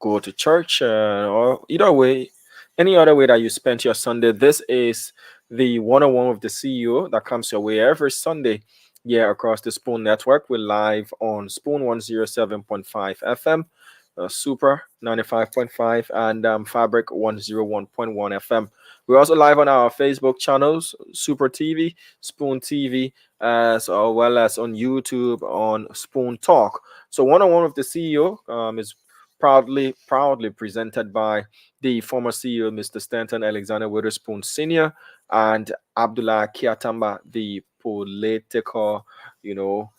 go to church, or either way, any other way that you spent your Sunday. This is the one-on-one with the CEO that comes your way every Sunday. Yeah, across the Spoon Network. We're live on Spoon 107.5 FM, Super 95.5, and Fabric 101.1 FM. We're also live on our Facebook channels, Super TV, Spoon TV, as well as on YouTube on Spoon Talk. So one-on-one with the CEO is proudly presented by the former CEO, Mr. Stanton Alexander Witherspoon Sr., and Abdullah Kiatamba, the political, you know,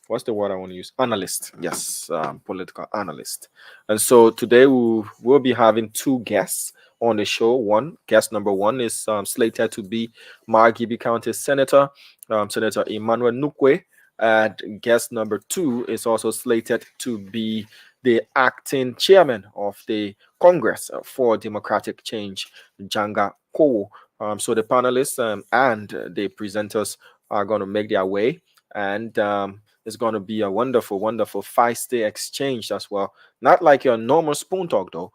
what's the word I want to use? Analyst. Yes, political analyst. And so today we'll be having two guests on the show. One guest number one is slated to be Margibi County Senator, Senator Emmanuel Nequay. And guest number two is also slated to be the acting chairman of the Congress for Democratic Change, Janga Kowo. So the panelists and the presenters are going to make their way, and it's going to be a wonderful, wonderful feisty exchange as well. Not like your normal Spoon Talk though,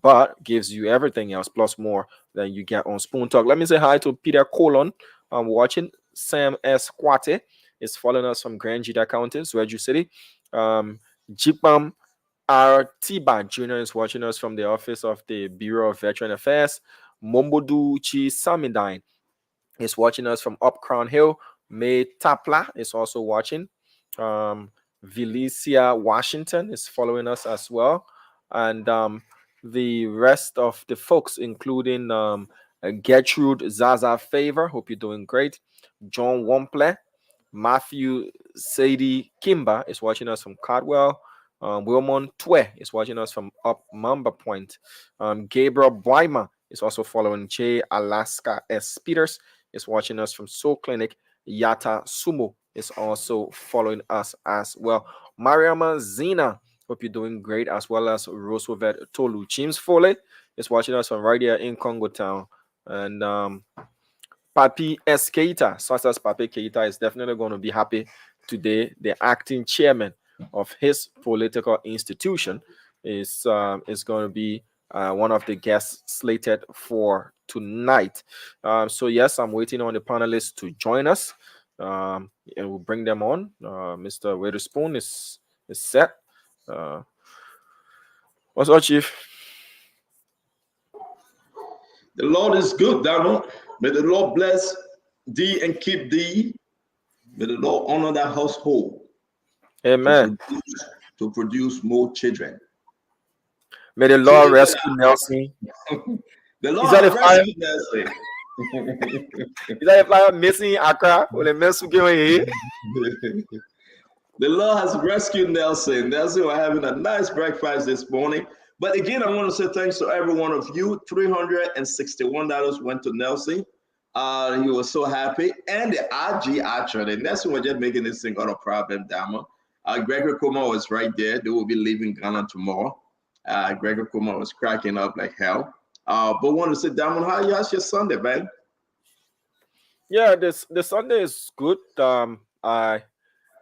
but gives you everything else plus more than you get on Spoon Talk. Let me say hi to Peter Colon. I'm watching. Sam S. Kwate is following us from Grand Jita County, Sweju City. Jipam R. Tiba Jr. is watching us from the office of the Bureau of Veteran Affairs. Mombodu Chi Samidine is watching us from Up Crown Hill. May Tapla is also watching. Vilicia Washington is following us as well. And the rest of the folks, including Gertrude Zaza Favor, hope you're doing great. John Womple, Matthew Sadie Kimba is watching us from Cardwell. Wilmon Twe is watching us from Up Mamba Point. Gabriel Boima is also following. J. Alaska S. Peters is watching us from Soul Clinic. Yata Sumo is also following us as well. Mariama Zina, hope you're doing great, as well as Roosevelt Tolu. James Foley is watching us from right here in Congo Town. And Papi S. Keita, Sasas Papi Keita, is definitely going to be happy today. The acting chairman of his political institution is going to be one of the guests slated for tonight. So yes, I'm waiting on the panelists to join us, and we'll bring them on. Mr. Witherspoon is set. What's up, Chief? The Lord is good, Donald. May the Lord bless thee and keep thee. May the Lord honor that household. Amen. To produce more children. May the Lord rescue Nelson. The Lord has rescued Nelson. Is that a flyer missing Accra? The Lord has rescued Nelson. Nelson, we're having a nice breakfast this morning. But again, I want to say thanks to every one of you. $361 went to Nelson. He was so happy. And the RG actually, Nelson was just making this thing out of problem, Dama. Gregory Kuma was right there. They will be leaving Ghana tomorrow. Gregory Kuma was cracking up like hell. But want to sit down on how's your Sunday, man? Yeah, the Sunday is good. I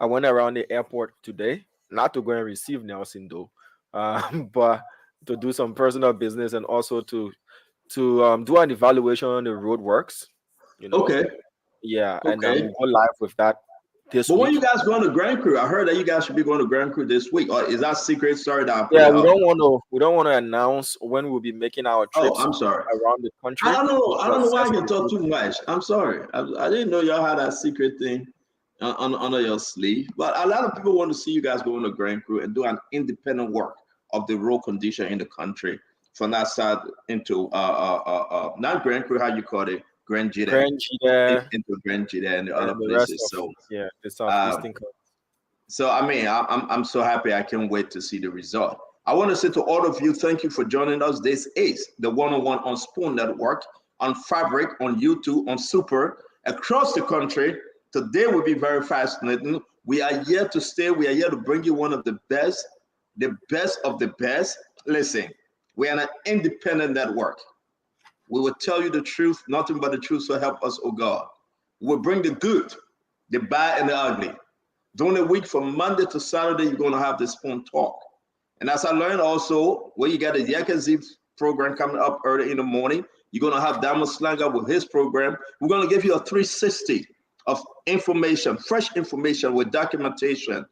went around the airport today, not to go and receive Nelson though, but to do some personal business and also to do an evaluation on the road works. Okay. Yeah, okay. And we'll go live with that. But when you guys going to Grand Cru? I heard that you guys should be going to Grand Cru this week. Or is that secret? Sorry, that we don't want to announce when we'll be making our trips. Oh, I'm sorry. Around the country. I don't know why I can talk too much. I'm sorry. I didn't know y'all had that secret thing under your sleeve. But a lot of people want to see you guys going to Grand Cru and do an independent work of the road condition in the country from that side into not Grand Cru, how you call it? Grand Jita into Grand Jita and the other places. So yeah, the southeastern coast. So I mean, I'm so happy. I can't wait to see the result. I want to say to all of you, thank you for joining us. This is the one-on-one on Spoon Network, on Fabric, on YouTube, on Super, across the country. Today will be very fascinating. We are here to stay. We are here to bring you one of the best of the best. Listen, we are an independent network. We will tell you the truth, nothing but the truth, so help us, oh God. We'll bring the good, the bad, and the ugly. During the week from Monday to Saturday, you're going to have the Spoon Talk. And as I learned also, when you get a Yakazip program coming up early in the morning, you're going to have Damo Slanger with his program. We're going to give you a 360 of information, fresh information with documentation.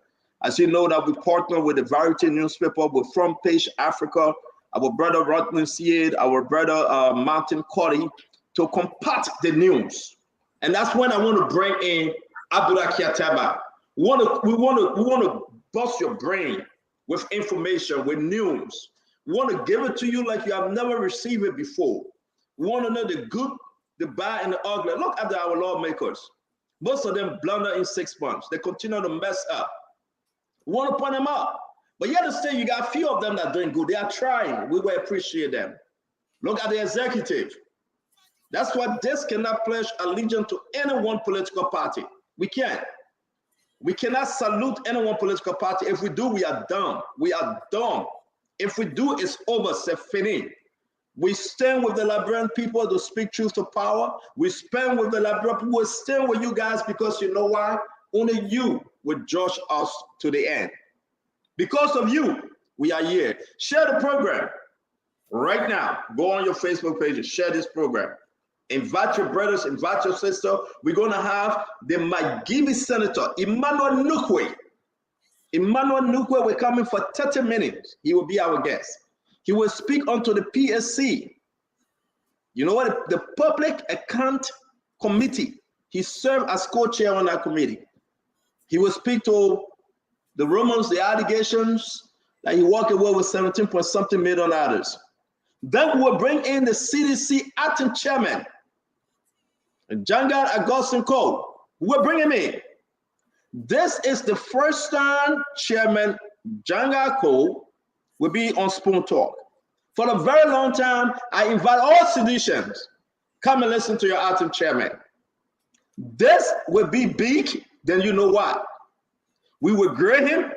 As you know that we partner with the Variety newspaper with Front Page Africa, our brother Rodney Seed, our brother Martin Cody, to compact the news. And that's when I want to bring in Abdullah Kiataba. We want to bust your brain with information, with news. We want to give it to you like you have never received it before. We want to know the good, the bad, and the ugly. Look at our lawmakers. Most of them blunder in 6 months. They continue to mess up. We want to point them out. But yet still, you got a few of them that are doing good. They are trying. We will appreciate them. Look at the executive. That's why this cannot pledge allegiance to any one political party. We can't. We cannot salute any one political party. If we do, we are dumb. We are dumb. If we do, it's over. C'est fini. We stand with the Liberian people to speak truth to power. We stand with the Liberian people. We stand with you guys because you know why? Only you will judge us to the end. Because of you, we are here. Share the program right now. Go on your Facebook page and share this program. Invite your brothers, invite your sister. We're going to have the McGibby Senator, Emmanuel Nequay. Emmanuel Nequay will come in for 30 minutes. He will be our guest. He will speak onto the PSC. You know what? The Public Account Committee. He served as co-chair on that committee. He will speak to the rumors, the allegations that he walked away with 17-point-something million others. Then we will bring in the CDC acting chairman, Jangal Augustine Kowo. We'll bring him in. This is the first time Chairman Jangal Kowo will be on Spoon Talk. For a very long time, I invite all citizens, come and listen to your acting chairman. This will be big, then you know what? We will grade him,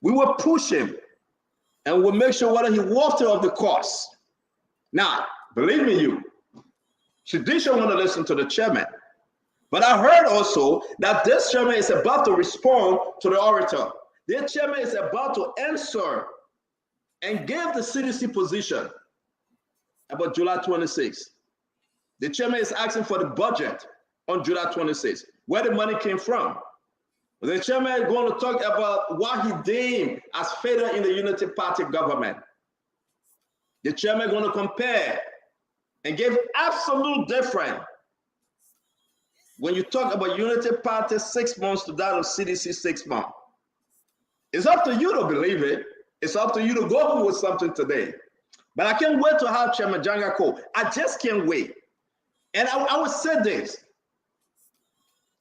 we will push him, and we'll make sure whether he walks off the course. Now, believe me, you, Tradition want to listen to the chairman. But I heard also that this chairman is about to respond to the orator. This chairman is about to answer and give the CDC position about July 26th. The chairman is asking for the budget on July 26th, where the money came from. The chairman is going to talk about what he deemed as failure in the Unity Party government. The chairman is going to compare and give absolute difference when you talk about Unity Party 6 months to that of CDC 6 months. It's up to you to believe it. It's up to you to go home with something today. But I can't wait to have Chairman Jangal Kowo. I just can't wait. And I will say this.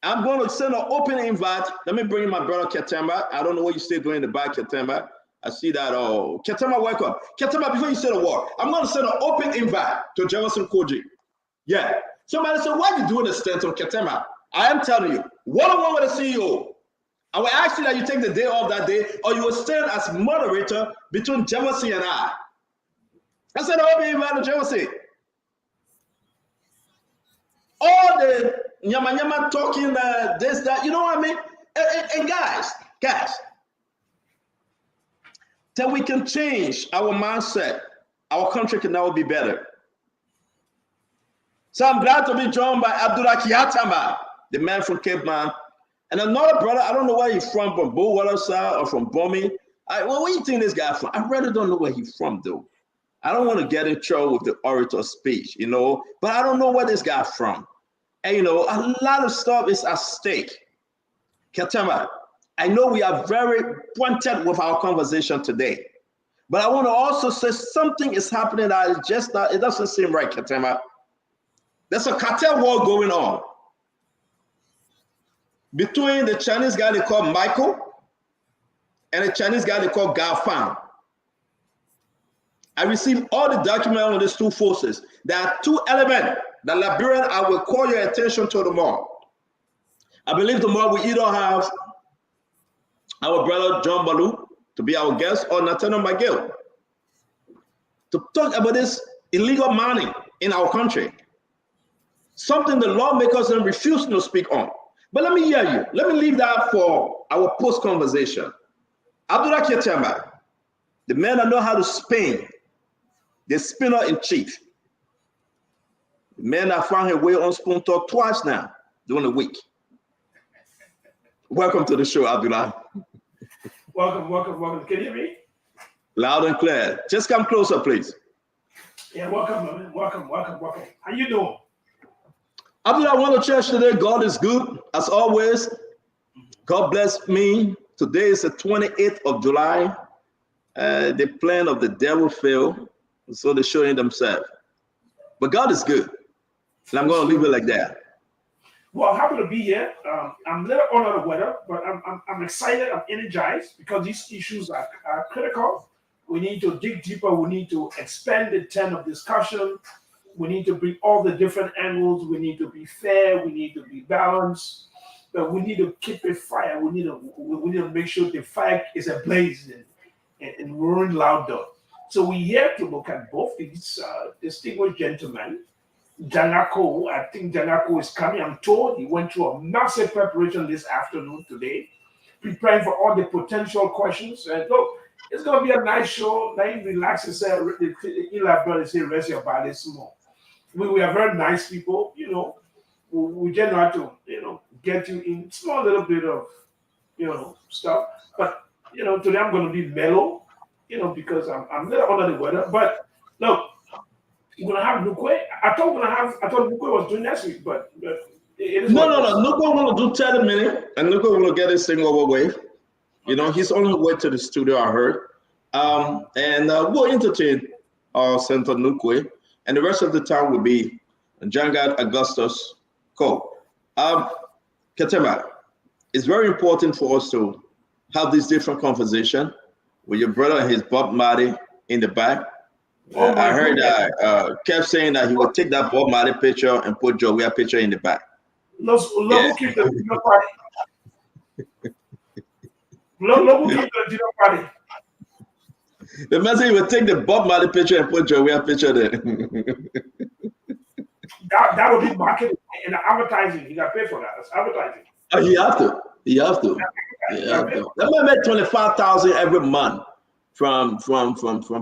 I'm going to send an open invite. Let me bring in my brother Ketema. I don't know what you still doing in the back, Ketema. I see that. Oh, Ketema, welcome. Ketema, before you say the word, I'm going to send an open invite to Jefferson Koji. Yeah. Somebody said, why are you doing this stint on Ketema? I am telling you, one-on-one with the CEO. I will ask you that you take the day off that day, or you will stand as moderator between Jefferson and I. I said, I'll be invited to Jefferson. All the nyama talking, this, that, you know what I mean? And guys, till we can change our mindset, our country can now be better. So I'm glad to be joined by Abdullah Kiataba, the man from Cape Man, and another brother. I don't know where he's from Bullwater side or from Bomi. Well, where do you think this guy from? I really don't know where he's from, though. I don't want to get in trouble with the orator speech, you know, but I don't know where this guy's from. And, you know, a lot of stuff is at stake. Ketema, I know we are very pointed with our conversation today, but I want to also say something is happening that is just not, it doesn't seem right, Ketema. There's a cartel war going on between the Chinese guy they call Michael and the Chinese guy they call Gao Fan. I received all the documents on these two forces. There are two elements that Liberian, I will call your attention to tomorrow. I believe tomorrow we either have our brother John Balu to be our guest or Nathaniel McGill to talk about this illegal mining in our country. Something the lawmakers are refusing to speak on. But let me hear you. Let me leave that for our post-conversation. Abdullah Kiataba, The man that know how to spin. The spinner in chief. The man that found his way on Spoon Talk twice now during the week. Welcome to the show, Abdullah. Welcome. Can you hear me? Loud and clear. Just come closer, please. Yeah, welcome, man. Welcome. How you doing? Abdullah, I want to church today. God is good, as always. God bless me. Today is the 28th of July. The plan of the devil failed, so they're showing themselves. But God is good. And I'm going to leave it like that. Well, happy to be here. I'm a little under the weather, but I'm excited. I'm energized because these issues are critical. We need to dig deeper. We need to expand the tent of discussion. We need to bring all the different angles. We need to be fair. We need to be balanced. But we need to keep it fire. We need to make sure the fire is ablaze and roaring louder. So we're here to look at both these distinguished gentlemen. Kowo, I think Kowo is coming. I'm told he went through a massive preparation this afternoon today, preparing for all the potential questions. And look, it's going to be a nice show. Let him relax and say, Eli brother say, rest your body small. We are very nice people, you know. We just know how to, get you in small little bit of, stuff. But, today I'm going to be mellow, because I'm a little under the weather. But look, we're gonna have Nequay. I thought Nequay was doing next week, but it is. No. Nequay want to do 30 minutes, and Nequay want to get this thing over with. He's on his way to the studio, I heard. And we'll entertain Senator Nequay, and the rest of the time will be Jangad Augustus Kowo. Ketema, it's very important for us to have this different conversation with your brother and his Bob Marley in the back. I heard that kept saying that he would take that Bob Marley picture and put Joey picture in the back. Let's keep the dinner party. Let's keep the dinner party. The man said he would take the Bob Marley picture and put Joey picture there. that would be marketing and advertising. You got to pay for that. That's advertising. Oh, he have to. That man made 25,000 every month. From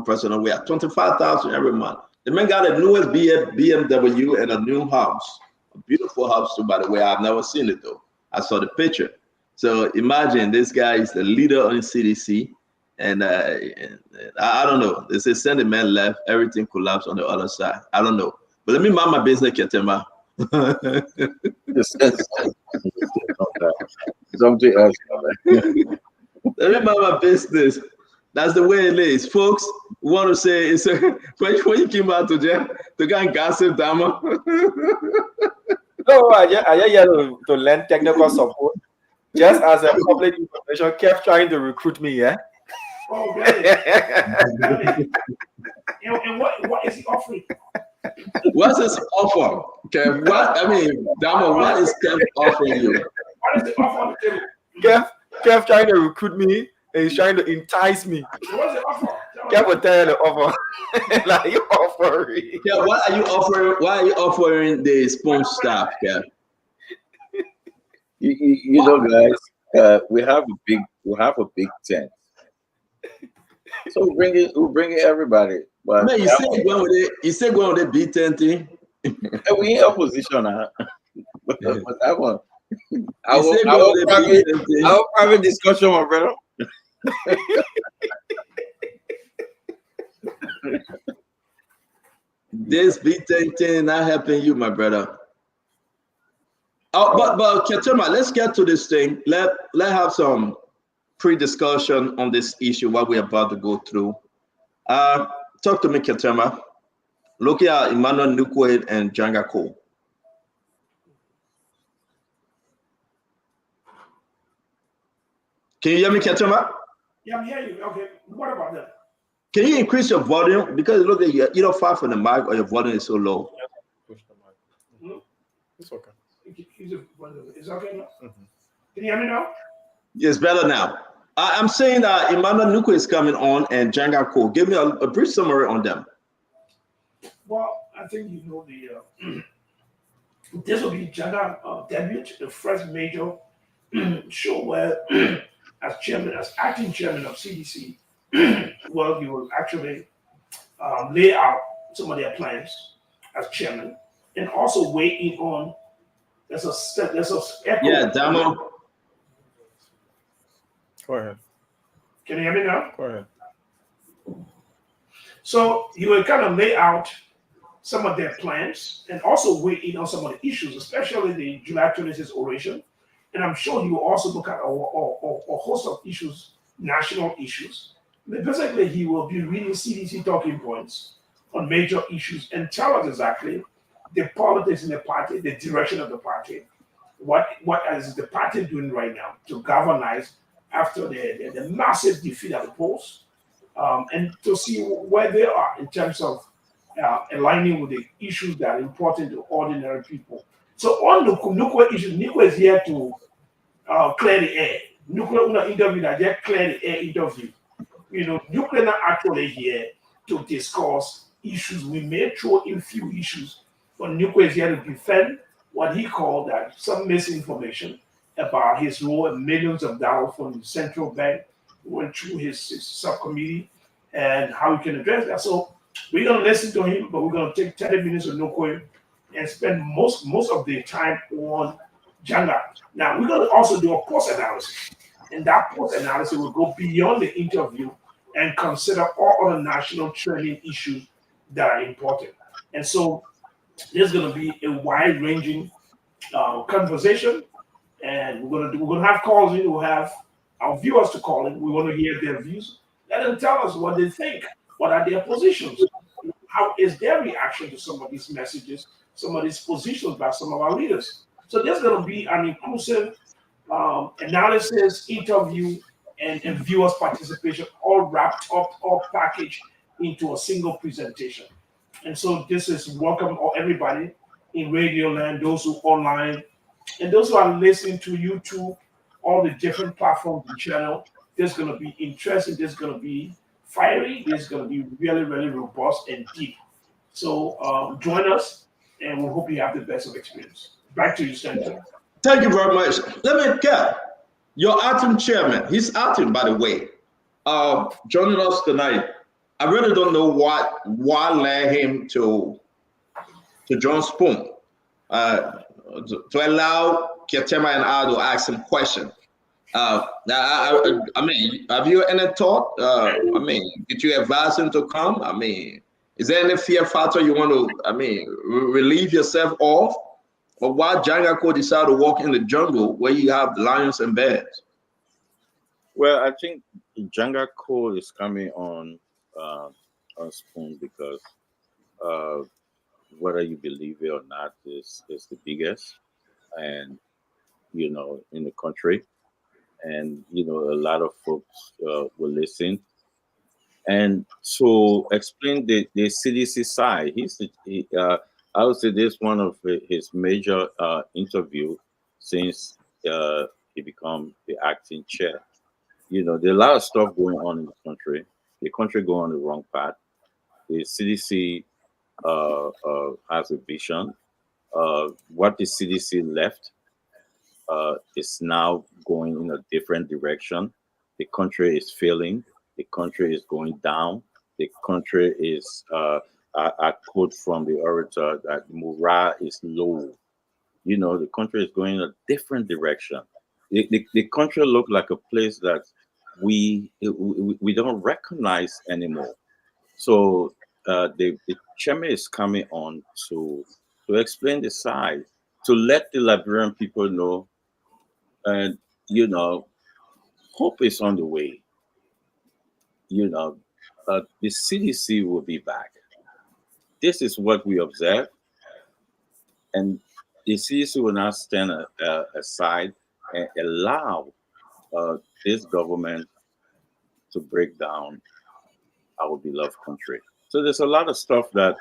personal wear, 25,000 every month. The man got a newest BMW and a new house, a beautiful house too. By the way, I've never seen it though. I saw the picture. So imagine this guy is the leader on CDC, and I don't know. They say send the man left, everything collapsed on the other side. I don't know, but let me mind my business, Ketema. Something else. Let me mind my business. That's the way it is, folks. We want to say it's when you came out to jail to go and gossip, Dama. No, I just here to lend technical support. Just as a public information, kept trying to recruit me, yeah. Oh, really? And what is he offering? What's his offer? Okay, Dama, what is Kev offering you? What is the offer on the table? Kev trying to recruit me. He's trying to entice me. What's the offer? Kev will tell you the offer. Like you offering. Yeah, what are you offering? Why are you offering the Spoon staff, Kev? You know, guys, we have a big tent. So we'll bring in everybody. But man, you say going with the B10 thing. We in opposition now. But that one. Our private discussion, my brother. This B10 thing not helping you, my brother. Oh, but Ketema, let's get to this thing. Let have some pre-discussion on this issue, what we're about to go through. Talk to me, Ketema. Look at Emmanuel Nequay and Kowo. Can you hear me, Ketema? Yeah, I'm hearing you. Okay, what about that? Can you increase your volume? Because look at you, either far from the mic or your volume is so low. Push the mic. Mm-hmm. It's okay. It's okay now? Mm-hmm. Can you hear me now? It's better now. I'm saying that Emmanuel Nequay is coming on and Kowo. Give me a brief summary on them. Well, I think you know this will be Janga debut, the first major show where as acting chairman of CDC, well, he will actually lay out some of their plans as chairman, and also weigh in on there's a echo. Yeah, Damo. Go ahead. Can you hear me now? Go ahead. So he will kind of lay out some of their plans and also weigh in on some of the issues, especially the July 26th oration. And I'm sure he will also look at a host of issues, national issues. But basically, he will be reading CDC talking points on major issues and tell us exactly the politics in the party, the direction of the party, what is the party doing right now to galvanize after the massive defeat at the polls, and to see where they are in terms of aligning with the issues that are important to ordinary people. So on the Nequay issue, Nequay is here to clear the air. Nequay una interview that just clear the air interview. Nequay not actually here to discuss issues. We may throw in few issues, but Nequay is here to defend what he called that some misinformation about his role and millions of dollars from the central bank went through his subcommittee and how he can address that. So we're going to listen to him, but we're going to take 30 minutes of Nequay and spend most of the time on Janga. Now, we're going to also do a post-analysis, and that post-analysis will go beyond the interview and consider all other national trending issues that are important. And so there's going to be a wide-ranging conversation, and we're going to have calls in. We'll have our viewers to call in. We want to hear their views. Let them tell us what they think. What are their positions? How is their reaction to some of these messages, some of these positions by some of our leaders? So there's going to be an inclusive analysis, interview, and viewers' participation, all wrapped up, all packaged into a single presentation. And so this is welcome everybody in Radio Land, those who are online, and those who are listening to YouTube, all the different platforms and channel. There's going to be interesting. There's going to be fiery. There's going to be really, really robust and deep. So join us, and we hope you have the best of experience. Back to you, Stanton. Thank you very much. Let me get your acting chairman. He's acting, by the way. Joining us tonight. I really don't know what led him to John Spoon to allow Ketema and I to ask him questions. I mean, have you any thought? I mean, did you advise him to come? I mean, is there any fear factor you want to, relieve yourself of? Or why Jangako decided to walk in the jungle where you have lions and bears? Well, I think Jangako is coming on Spoon because whether you believe it or not is the biggest, and in the country. And a lot of folks will listen. And to explain the CDC side, I would say this is one of his major interview since he become the acting chair. There's a lot of stuff going on in the country. The country going on the wrong path. The CDC has a vision. What the CDC left is now going in a different direction. The country is failing. The country is going down. The country is, I quote from the orator, that morale is low. The country is going in a different direction. The country looks like a place that we don't recognize anymore. So the chairman is coming on to explain the side, to let the Liberian people know, and hope is on the way. The CDC will be back. This is what we observe, and the CDC will not stand aside and allow this government to break down our beloved country. So there's a lot of stuff that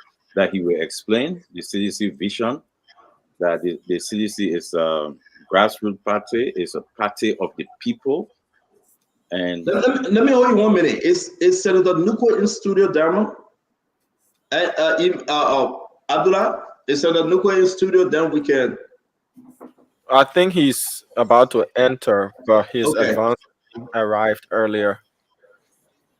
he will explain. The CDC vision, that the CDC is a grassroots party, is a party of the people. And let me hold you 1 minute. Is Senator Nequay in studio, Dharma? Abdullah, is Senator Nequay in studio? Then we can. I think he's about to enter, but his Okay. advance arrived earlier.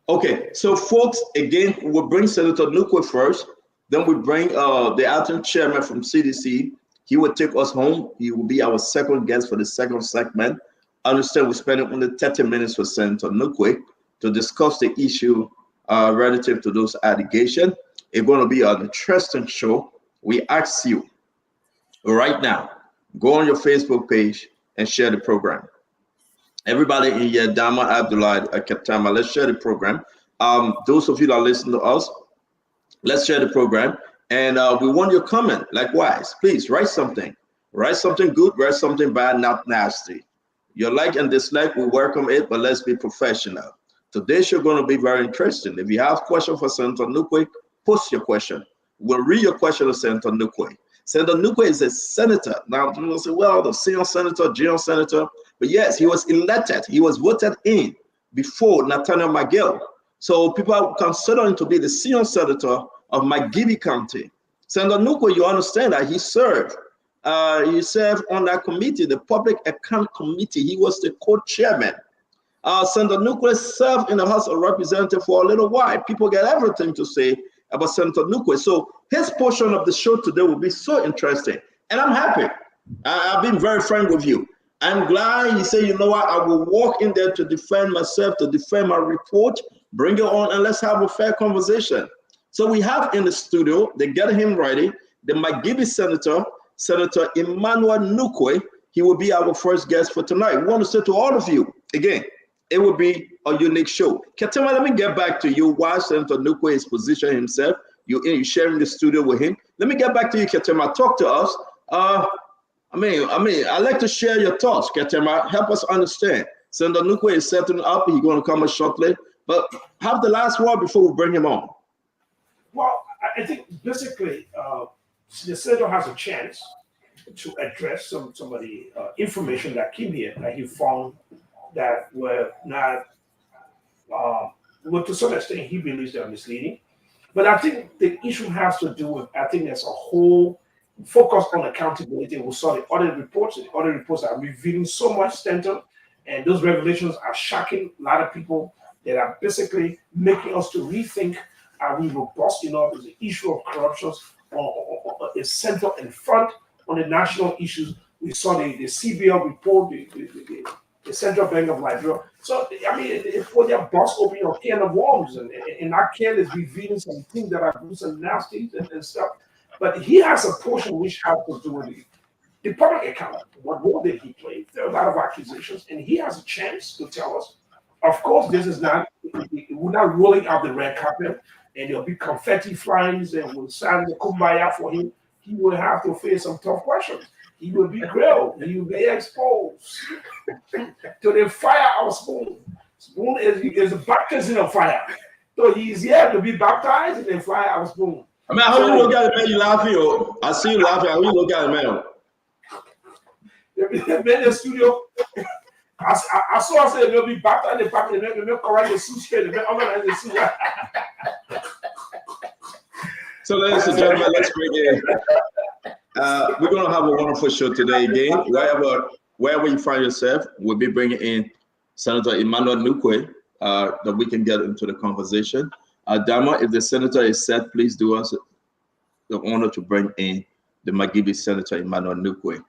Okay, so folks, again, we'll bring Senator Nequay first. Then we bring the acting chairman from CDC. He will take us home. He will be our second guest for the second segment. I understand we're spending only 30 minutes with Senator Nequay to discuss the issue relative to those allegations. It's going to be an interesting show. We ask you right now, go on your Facebook page and share the program. Everybody in here, Dama, Abdullah, Katama, let's share the program. Those of you that listen to us, let's share the program. And we want your comment. Likewise, please write something. Write something good, write something bad, not nasty. Your like and dislike, we welcome it, but let's be professional. Today's show going to be very interesting. If you have questions for Senator Nequay, post your question. We'll read your question to Senator Nequay. Senator Nequay is a senator. Now, people say, well, the senior senator, junior senator. But yes, he was elected. He was voted in before Nathaniel McGill. So people consider him to be the senior senator of McGibby County. Senator Nequay, you understand that he served on that committee, the Public Account Committee. He was the co-chairman. Senator Nequay served in the House of Representatives for a little while. People get everything to say about Senator Nequay. So his portion of the show today will be so interesting. And I'm happy. I've been very frank with you. I'm glad he said, you know what, I will walk in there to defend myself, to defend my report, bring it on, and let's have a fair conversation. So we have in the studio, they get him ready, the McGibby Senator, Senator Emmanuel Nequay. He will be our first guest for tonight. We want to say to all of you, again, it will be a unique show. Katima, let me get back to you while Senator Nequay is positioning himself. You're sharing the studio with him. Let me get back to you, Katima. Talk to us. I'd like to share your thoughts, Katima. Help us understand. Senator Nequay is setting up. He's going to come up shortly. But have the last word before we bring him on. Well, I think basically the senator has a chance to address some of the information that came here that he found that were not, well, to some extent, he believes they're misleading. But I think the issue has to do with, I think there's a whole focus on accountability. We saw the audit reports. The audit reports are revealing so much stentum, and those revelations are shocking a lot of people that are basically making us to rethink, are we robust enough? Is the issue of corruption is central and front on the national issues? We saw the CBL report, the Central Bank of Liberia. So, I mean, for their boss opening a can of worms, and that can is revealing some things that are some nasty and stuff. But he has a portion which has to do with the public account. What role did he play? There are a lot of accusations, and he has a chance to tell us. Of course, this is not, we're not rolling out the red carpet, and there'll be confetti flying, and we'll sign the kumbaya for him. He will have to face some tough questions. He will be grilled. He will be exposed to the fire of Spoon. Spoon is a baptism of fire. So he's here to be baptized in the fire of Spoon. I mean, how you look at it, man? You laughing? Oh? I see you laughing. How you look at it, man? They've been in the studio. I saw I said they'll be baptized in the fire. They'll correct the suit straight. They'll organize the suit. So, ladies and gentlemen, let's bring in. We're going to have a wonderful show today again. Wherever you find yourself, we'll be bringing in Senator Emmanuel Nequay that we can get into the conversation. Dama, if the senator is set, please do us the honor to bring in the McGibby Senator Emmanuel Nequay.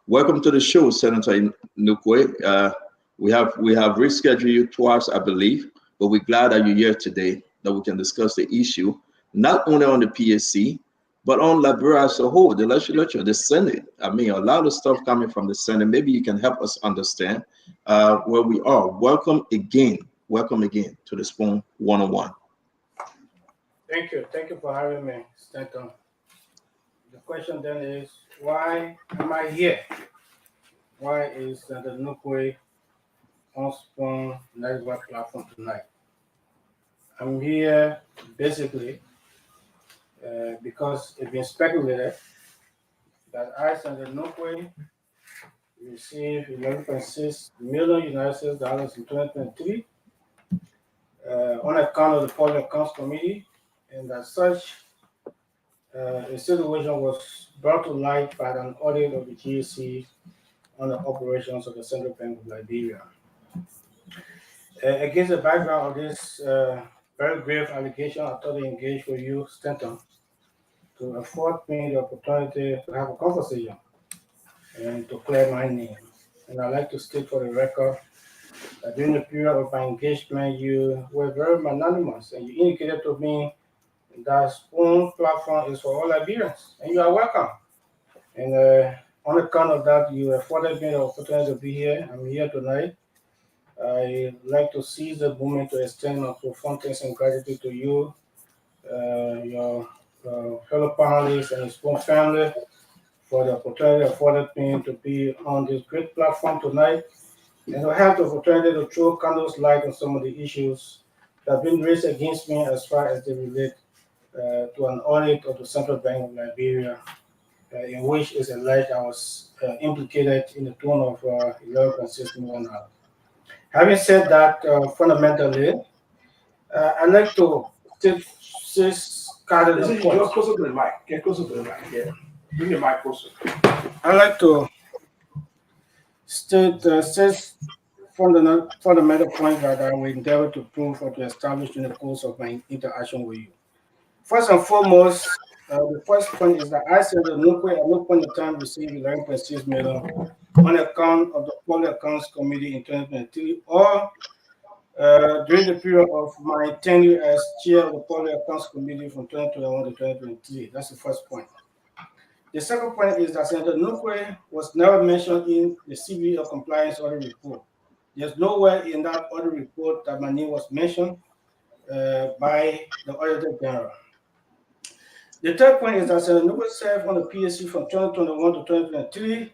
Welcome to the show, Senator Nequay. We have rescheduled you twice, I believe, but we're glad that you're here today, that we can discuss the issue, not only on the PSC, but on Liberia as a whole, the legislature, the Senate. I mean, a lot of stuff coming from the Senate. Maybe you can help us understand where we are. Welcome again to the Spoon 101. Thank you for having me, Stanton. The question then is, why am I here? Why is Senator Nequay on Spoon Network platform tonight? I'm here basically because it's been speculated that I, Senator Nequay, received $11.6 million United States dollars in 2023 on account of the Public Accounts Committee, and as such, a situation was brought to light by an audit of the GSC on the operations of the Central Bank of Liberia. Against the background of this very grave allegation, I thought I engaged with you, Stanton, to afford me the opportunity to have a conversation and to clear my name. And I'd like to state for the record that during the period of my engagement, you were very magnanimous and you indicated to me that Spoon platform is for all Liberians, and you are welcome. And on account of that, you afforded me the opportunity to be here. I'm here tonight. I'd like to seize the moment to extend my profound thanks and gratitude to you, your fellow panelists, and the Spoon family for the opportunity afforded me to be on this great platform tonight and to have the opportunity to throw candles light on some of the issues that have been raised against me as far as they relate to an audit of the Central Bank of Liberia, in which is alleged I was implicated in the tune of $11.6 million. Having said that, fundamentally, I'd like to take six cardinal Get points. closer to the mic. Get closer to the mic. Yeah. Bring the mic closer. I'd like to state six fundamental points that I will endeavor to prove or to establish in the course of my interaction with you. First and foremost, the first point is that I said that Nequay at no point in time received 11.6 million on account of the Public Accounts Committee in 2023 or during the period of my tenure as chair of the Public Accounts Committee from 2021 to 2023. That's the first point. The second point is that Senator Nequay was never mentioned in the CBO compliance audit report. There's nowhere in that audit report that my name was mentioned by the Auditor General. The third point is that Senator Nequay served on the PSC from 2021 to 2023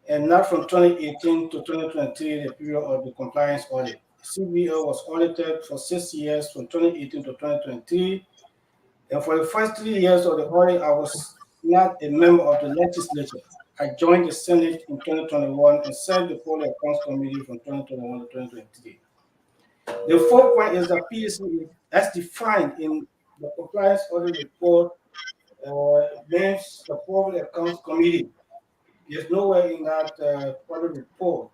and not from 2018 to 2023, the period of the compliance audit. CBO was audited for 6 years from 2018 to 2023. And for the first 3 years of the audit, I was not a member of the legislature. I joined the Senate in 2021 and served the Public Accounts Committee from 2021 to 2023. The fourth point is that PSC, as defined in the compliance audit report, names the Public Accounts Committee. There's nowhere in that audit report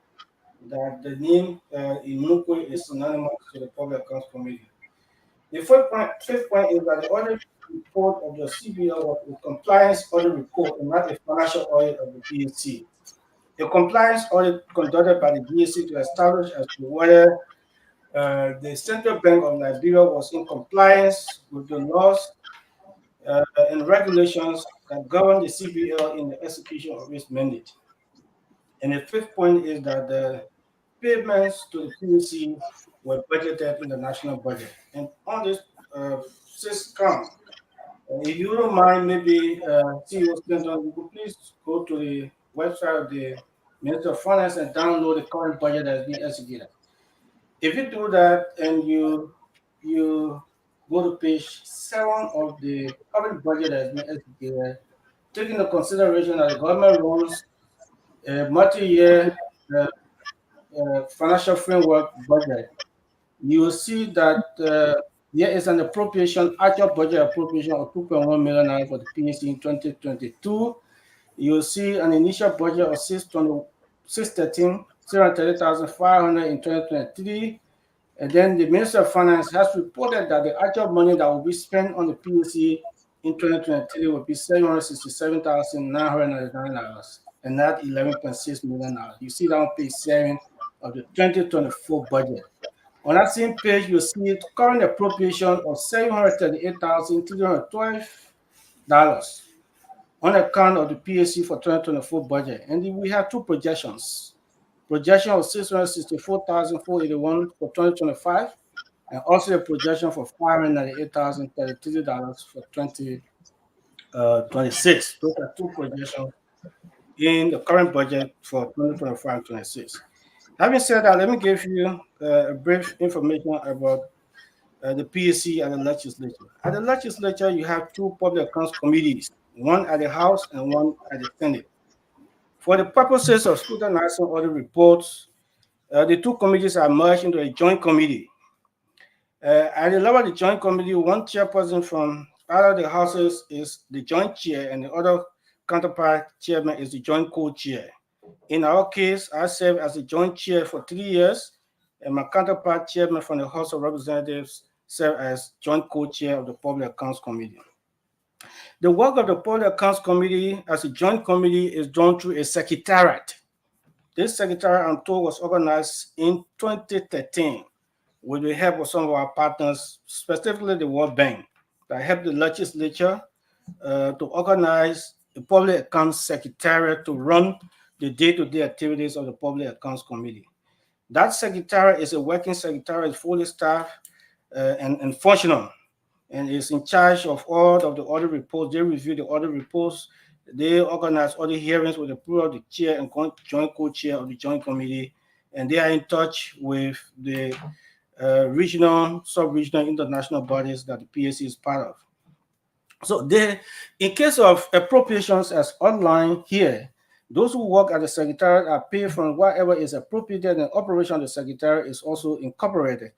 that the name in Nequay is synonymous to the Public Accounts Committee. The fifth point is that the audit report of the CBO was a compliance audit report and not a financial audit of the PSC. The compliance audit conducted by the DSC to establish as to whether the Central Bank of Liberia was in compliance with the laws and regulations that govern the CBO in the execution of its mandate. And the fifth point is that the payments to the PSC were budgeted in the national budget. And on this sixth count, if you don't mind, maybe CEO Clinton, you could please go to the website of the Minister of Finance and download the current budget that is being executed. If you do that and you go to page 7 of the current budget that has been executed, taking into consideration that the government runs a multi-year financial framework budget, you will see that there is an actual budget appropriation of 2.1 million for the PSC in 2022. You will see an initial budget of 630,500 in 2023. And then the Minister of Finance has reported that the actual money that will be spent on the PSC in 2023 will be $767,999 and not $11.6 million. You see that on page 7 of the 2024 budget. On that same page, you see current appropriation of $738,312 on account of the PSC for 2024 budget. And then we have two projections. Projection of $664,481 for 2025, and also a projection for $598,033 for 2026. Those are two projections in the current budget for 2025-26. Having said that, let me give you a brief information about the PSC and the legislature. At the legislature, you have two public accounts committees, one at the House and one at the Senate. For the purposes of scrutinizing audit reports, the two committees are merged into a joint committee. At the level of the joint committee, one chairperson from either of the houses is the joint chair, and the other counterpart chairman is the joint co-chair. In our case, I served as the joint chair for 3 years, and my counterpart chairman from the House of Representatives serve as joint co-chair of the Public Accounts Committee. The work of the Public Accounts Committee as a joint committee is done through a secretariat. This secretariat, I'm told, was organized in 2013 with the help of some of our partners, specifically the World Bank, that helped the legislature to organize the Public Accounts Secretariat to run the day-to-day activities of the Public Accounts Committee. That secretariat is a working secretariat, fully staffed and functional, and is in charge of all of the audit reports. They review the audit reports. They organize audit hearings with the approval of the chair and joint co-chair of the joint committee, and they are in touch with the regional, sub-regional, international bodies that the PAC is part of. So in case of appropriations as outlined here, those who work at the secretariat are paid from whatever is appropriated, and operation of the secretariat is also incorporated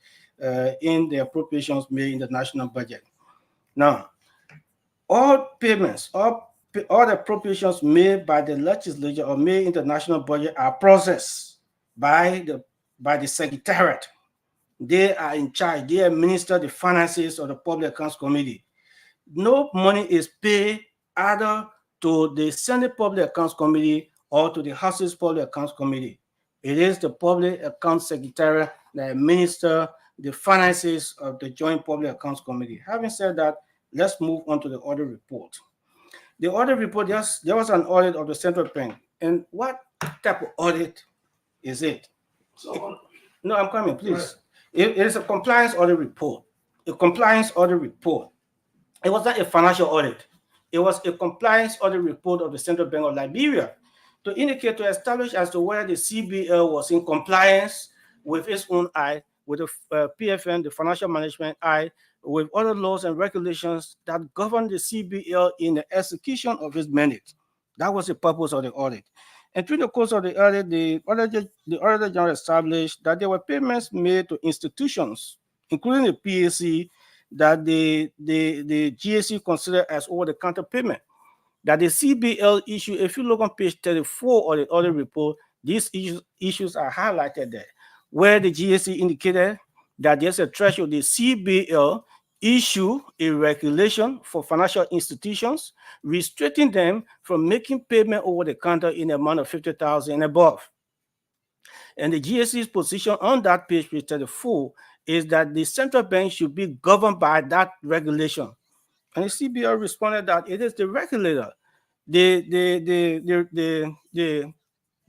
in the appropriations made in the national budget. Now, all payments, all the appropriations made by the legislature or made in the national budget are processed by the secretariat. They are in charge. They administer the finances of the Public Accounts Committee. No money is paid either to the Senate Public Accounts Committee or to the House's Public Accounts Committee. It is the Public Accounts Secretariat that administers the finances of the Joint Public Accounts Committee. Having said that, let's move on to the audit report. The audit report, there was an audit of the central bank. And what type of audit is it? No, I'm coming, please. Right. It is a compliance audit report. A compliance audit report. It was not a financial audit. It was a compliance audit report of the Central Bank of Liberia to indicate, to establish as to whether the CBL was in compliance with its own act, with the PFN, the Financial Management Act, with other laws and regulations that govern the CBL in the execution of its mandate. That was the purpose of the audit. And through the course of the audit, the Auditor General established that there were payments made to institutions, including the PAC, that the GAC considered as over-the-counter payment. That the CBL issue, if you look on page 34 of the audit report, these issues are highlighted there, where the GAC indicated that there's a threshold. The CBL issue a regulation for financial institutions, restricting them from making payment over the counter in the amount of $50,000 and above. And the GAC's position on that page 34 is that the central bank should be governed by that regulation. And the CBL responded that it is the regulator. The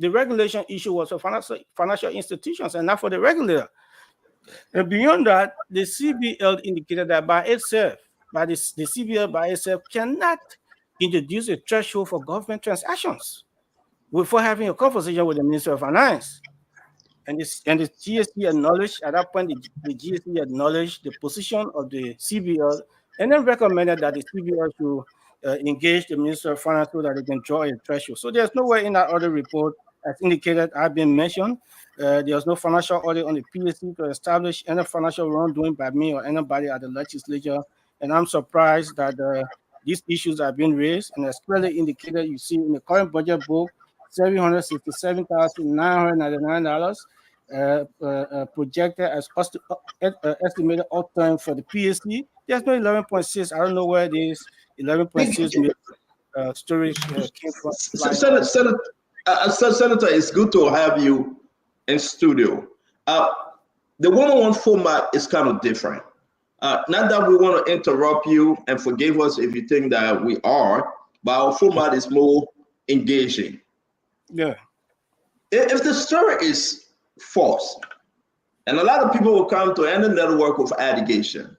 regulation issue was for financial institutions and not for the regulator. And beyond that, the CBL indicated that by itself, the CBL by itself cannot introduce a threshold for government transactions before having a conversation with the Minister of Finance. And the GSC acknowledged, at that point, the GSC acknowledged the position of the CBL and then recommended that the CBL should engage the Minister of Finance so that they can draw a threshold. So there's nowhere in that audit report, as indicated, I've been mentioned, there's no financial audit on the PSC to establish any financial wrongdoing by me or anybody at the legislature. And I'm surprised that these issues are being raised, and as clearly indicated, you see in the current budget book, $767,999 projected as estimated outturn for the PSC. There's no 11.6. I don't know where this 11.6 storage came from. Senator, it's good to have you in studio. The one-on-one format is kind of different. Not that we want to interrupt you, and forgive us if you think that we are, but our format is more engaging. Yeah. If the story is false, and a lot of people will come to any network with allegation.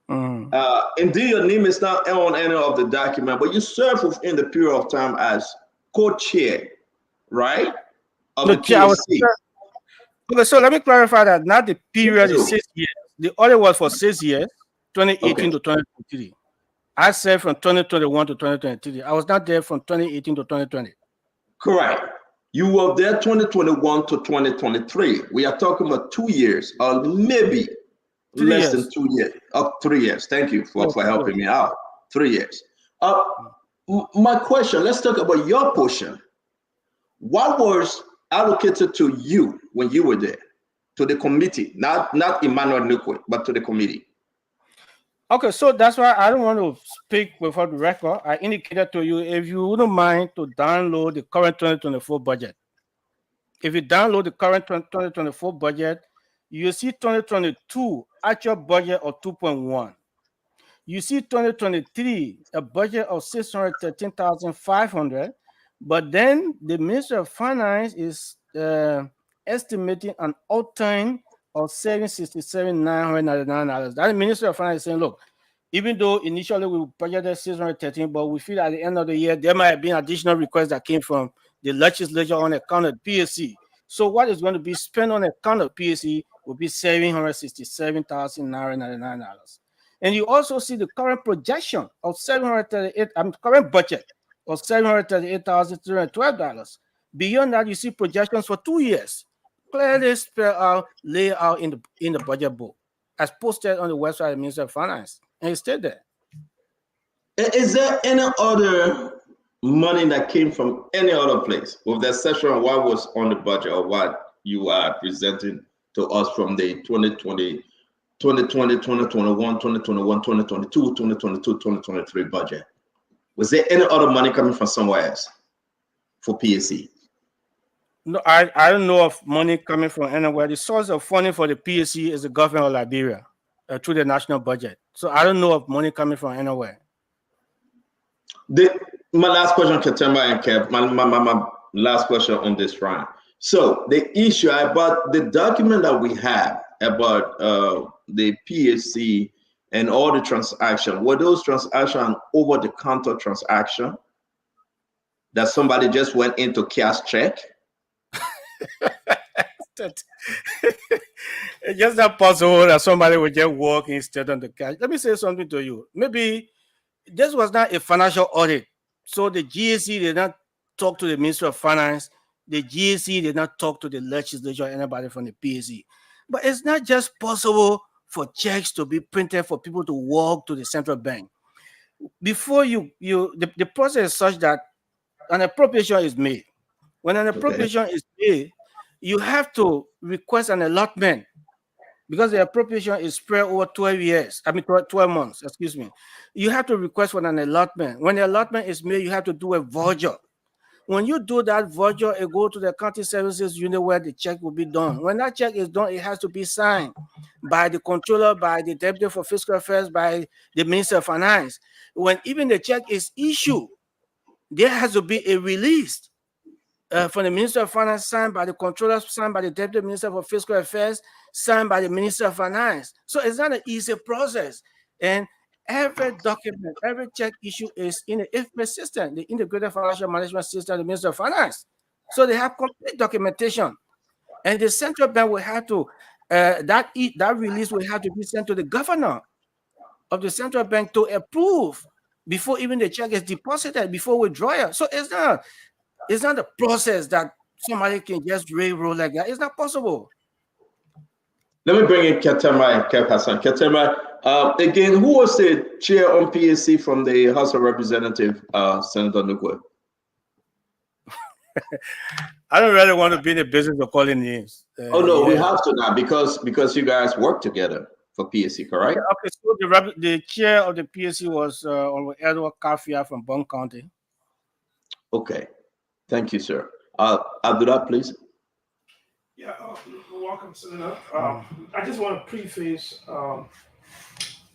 Indeed, your name is not on any of the document, but you serve within the period of time as co-chair, right? Of the PSC. Okay, so let me clarify that. Not the period is 6 years. The audit was for 6 years, 2018 to 2023. I served from 2021 to 2023. I was not there from 2018 to 2020. Correct. You were there 2021 to 2023. We are talking about 2 years, or maybe less than 2 years. 3 years. Thank you for helping me out. 3 years. My question, let's talk about your portion. What was allocated to you when you were there? to the committee, not Emmanuel Nequay, but to the committee. Okay, so that's why I don't want to speak without the record. I indicated to you, if you wouldn't mind to download the current 2024 budget. If you download the current 2024 budget, you see 2022 actual budget of 2.1. You see 2023 a budget of 613,500, but then the Minister of Finance is estimating an outturn of $767,999. That Minister of Finance is saying, look, even though initially we budgeted 613, but we feel at the end of the year there might have been additional requests that came from the legislature on account of PSC. So what is going to be spent on account of PSC will be $767,999. And you also see the current projection of current budget of $738,312. Beyond that, you see projections for 2 years, clearly laid out in the budget book, as posted on the website of the Minister of Finance, and it's still there. Is there any other money that came from any other place, with the exception of what was on the budget or what you are presenting to us from the 2020, 2021, 2022, 2023 budget? Was there any other money coming from somewhere else for PSC? No, I don't know of money coming from anywhere. The source of funding for the PSC is the government of Liberia through the national budget. So I don't know of money coming from anywhere. My last question, Katemba and Kev, my last question on this round. So the issue about the document that we have about the PSC and all the transactions, were those transactions over-the-counter transaction that somebody just went in to cash check? It's just not possible that somebody would just walk instead on the cash. Let me say something to you. Maybe this was not a financial audit. So the GSC did not talk to the Minister of Finance. The GSC did not talk to the legislature or anybody from the PSC. But it's not just possible for checks to be printed for people to walk to the central bank. Before the process is such that an appropriation is made. When an appropriation is made, you have to request an allotment because the appropriation is spread over 12 months, excuse me. You have to request for an allotment. When the allotment is made, you have to do a voucher. When you do that voucher, it goes to the county services unit where the check will be done. When that check is done, it has to be signed by the controller, by the deputy for fiscal affairs, by the Minister of Finance. When even the check is issued, there has to be a release from the Minister of Finance, signed by the controller, signed by the Deputy Minister for Fiscal Affairs, signed by the Minister of Finance. So it's not an easy process. And every document, every check issue is in the IFMA system, the Integrated Financial Management System of the Minister of Finance. So they have complete documentation. And the central bank will have to, that release will have to be sent to the governor of the central bank to approve before even the check is deposited, before withdrawal. So it's not a process that somebody can just railroad like that. It's not possible. Let me bring in Katemba and Kev Hassan. Katemba, again, who was the chair on PSC from the House of Representatives, Senator Nequay? I don't really want to be in the business of calling names. We have to now because you guys work together for PSC, correct? Okay, so the chair of the PSC was Edward Kafia from Bond County. Okay. Thank you, sir. Abdullah, please. Yeah, welcome, Senator. I just want to preface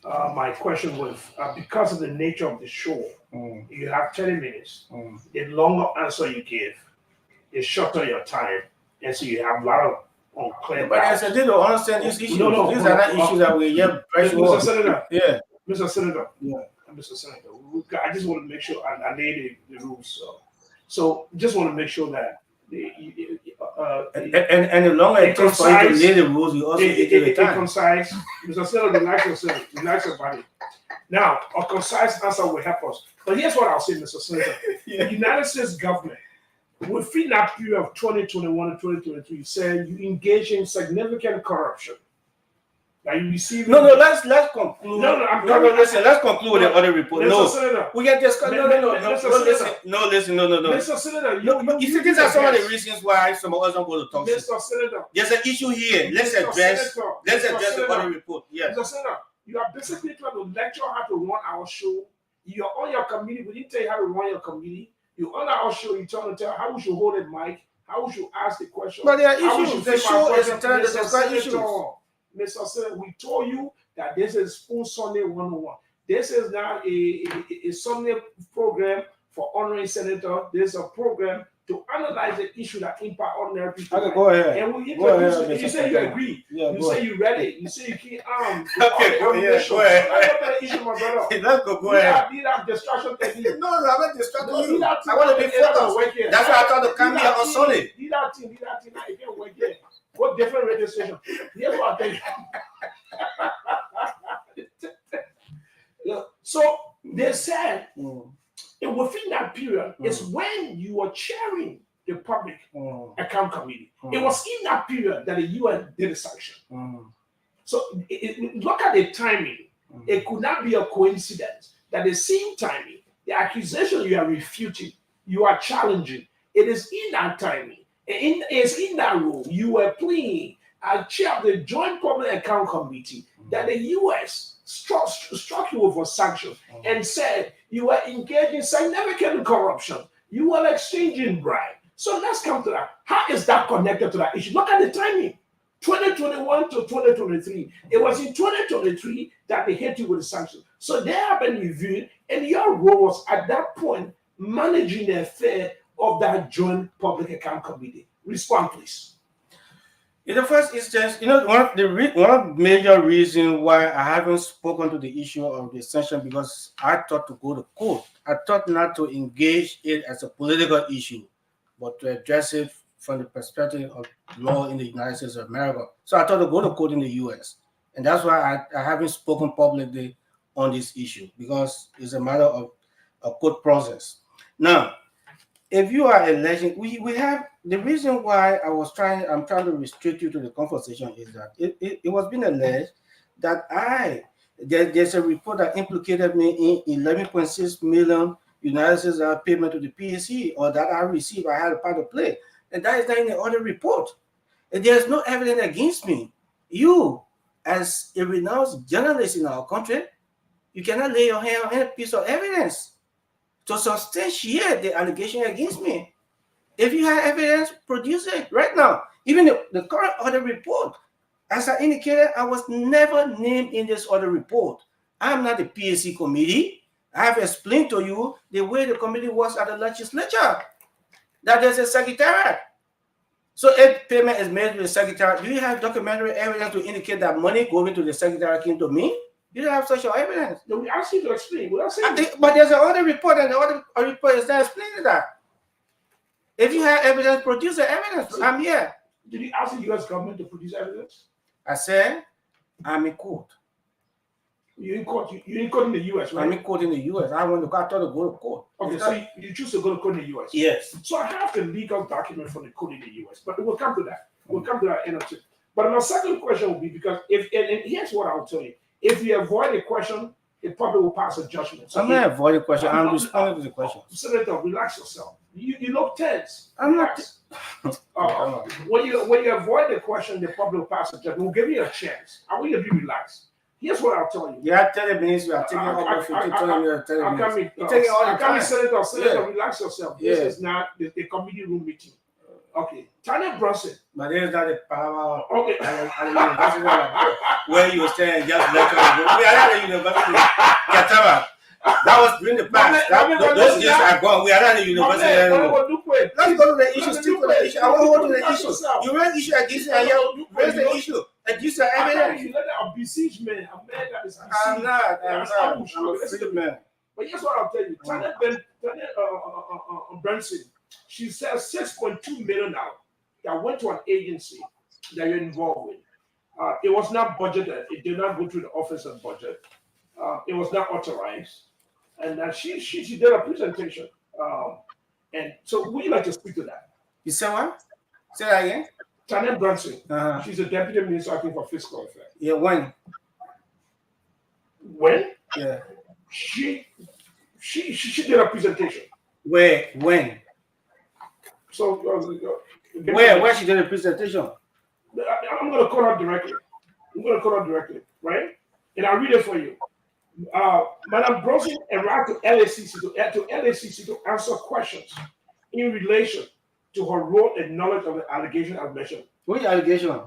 my question with, because of the nature of the show, you have 30 minutes. The longer answer you give, the shorter your time. And so you have a lot of unclear. But as I did understand these issues, these are not issues that we yet Mr. Senator. Yeah. Mr. Senator. Yeah. Mr. Senator, I just want to make sure I lay the rules. So just want to make sure that and the longer it takes for you to lay the rules, you also take the time. Concise. Mr. Senator, relax yourself. Relax your body. Now, a concise answer will help us. But here's what I'll say, Mr. Senator. The United States government, within that period of 2021 and 2023, said you engage in significant corruption. That you receive. No, let's conclude. Listen, let's conclude with the other report. Senator, we can discuss. No, listen. Mr. Senator, you see, these are some of the reasons why some of us don't go to talk. Mr. Senator, there's an issue here. Let's address the other report. Yes. Mr. Senator, you are basically trying to lecture how to run our show. You're on your committee. We didn't tell you how to run your committee. You're on our show. You're trying to tell how we should hold a mic, how we should ask the question. But there are issues. The show is intended to discuss issues. Mr. Senator, we told you that this is Spoon Sunday 101. This is not a Sunday program for honoring senator. There's a program to analyze the issue that impact ordinary people. Okay, go ahead. And we introduce you say you agree. Yeah, you say you read it. You say you keep okay, go ahead. Issue, my brother. Let's go ahead. Need that distraction technique. No, I'm not distracting you. I want to be focused. That's why I thought to come here on Sunday. Need that thing. Now you can't work here. What different radio station? Here's what I think. So they said within that period is when you were chairing the public account committee. It was in that period that the UN did a sanction. So look at the timing. It could not be a coincidence that the same timing, the accusation you are refuting, you are challenging. It is in that timing. It's in that role you were playing as chair of the Joint Public Account Committee that the U.S. struck you with a sanction and said you were engaged in significant corruption. You were exchanging bribe. So let's come to that. How is that connected to that issue? Look at the timing. 2021 to 2023. It was in 2023 that they hit you with the sanction. So they have been reviewed, and your role was at that point managing the affair of that Joint Public Account Committee. Respond, please. In the first instance, one of the major reasons why I haven't spoken to the issue of the sanction because I thought to go to court. I thought not to engage it as a political issue, but to address it from the perspective of law in the United States of America. So I thought to go to court in the U.S. And that's why I haven't spoken publicly on this issue because it's a matter of a court process. Now, if you are alleging, we have the reason why I'm trying to restrict you to the conversation is that it was being alleged that there's a report that implicated me in 11.6 million United States payment to the PSC or that I received. I had a part to play, and that is not in the other report. And there's no evidence against me. You, as a renowned journalist in our country, you cannot lay your hand on any piece of evidence to substantiate the allegation against me. If you have evidence, produce it right now. Even the current audit report, as I indicated, I was never named in this audit report. I'm not the PSC committee. I have explained to you the way the committee works at the legislature, that there's a secretariat. So if payment is made to the secretariat, do you have documentary evidence to indicate that money going to the secretariat came to me? You don't have such evidence. No, we asked you to explain. But there's another report, and the other report is not explaining that. If you have evidence, produce the evidence. So, I'm here. Did you ask the U.S. government to produce evidence? I said, I'm in court. You're in court. You're in court in the U.S., right? I'm in court in the U.S. I thought to go to court. Okay, so you choose to go to court in the U.S. Yes. So I have the legal document from the court in the U.S., but we'll come to that. We'll come to that in a second. But my second question will be because and here's what I'll tell you. If you avoid the question, it probably will pass a judgment. So I'm not avoiding the question. I'm responding to the question. Senator, relax yourself. You look tense. I'm not. When you avoid the question, they probably will pass a judgment. We'll give you a chance. I want you to be relaxed. Here's what I'll tell you. Yeah, 30 minutes. You are taking over 15, 20 minutes, 30 minutes. You're taking all the time. Senator, relax yourself. This is not the committee room meeting. Okay, Tanya Brunson. But there's not the power. Okay. Where you were saying just let us go. We are not at the university. That was during the past. Those days are gone. We are not at the university anymore. Let's go to the issue. Stick to the issue. I want to go to the issue. You raise issue against me and you raise the issue. Against the evidence. You let that besiege man. A man that is besieged. I'm not. I'm a free man. But here's what I'll tell you. Tanya Brunson. She says $6.2 million that went to an agency that you're involved with. It was not budgeted. It did not go through the office of budget. It was not authorized. And she did a presentation. And so would you like to speak to that? You said what? Say that again. Janet Brunson. Uh-huh. She's a deputy minister, I think, for fiscal affairs. Yeah, when? When? Yeah. She did a presentation. Where? When? So Where she did a presentation? I'm going to call her directly. Right? And I'll read it for you. Madam Brunson arrived to LACC to answer questions in relation to her role and knowledge of the allegation I've mentioned. Which allegation?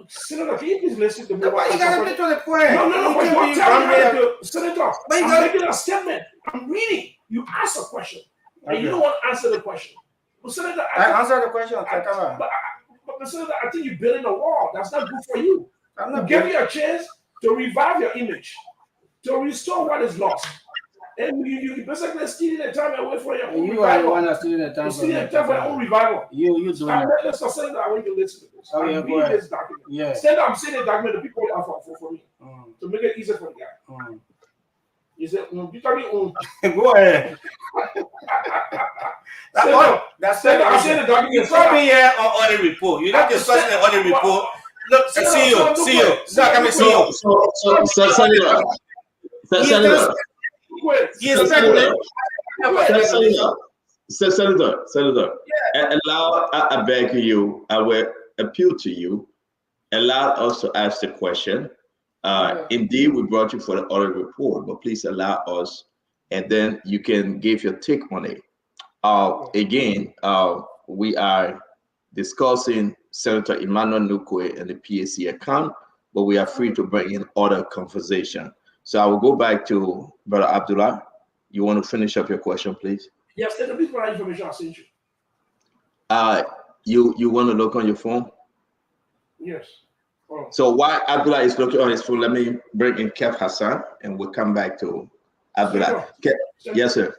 Senator, can you please listen to me? Why you gotta get to the point? No, but don't tell me Senator, I'm making a statement. I'm reading. You ask a question, and you don't want to answer the question. But Senator, I answered the question. But Senator, I think you're building a wall. That's not good for you. I'm not give you a chance to revive your image, to restore what is lost. And you basically stealing the time away from your own revival. You are the one that's stealing the time. You're stealing the time for your own revival. You doing it. Senator, I want you to listen to this. I'm reading this document. Yeah. Senator, I'm seeing the document the people are for me to make it easier for the guy. You said, you tell me, go ahead. That's I'm saying the document. You saw me here on audit report. You're not discussing the audit report. Look, CEO. So I can CEO. Senator, allow, I beg you, I will appeal to you, allow us to ask the question. Indeed, we brought you for the audit report, but please allow us, and then you can give your take on it. Again, we are discussing Senator Emmanuel Nequay and the PAC account, but we are free to bring in other conversation. So I will go back to Brother Abdullah. You want to finish up your question, please? Yes, please provide information I sent you. You want to look on your phone? Yes. Oh. So while Abdullah is looking on his phone, let me bring in Kev Hassan, and we'll come back to Abdullah. Yes, sir.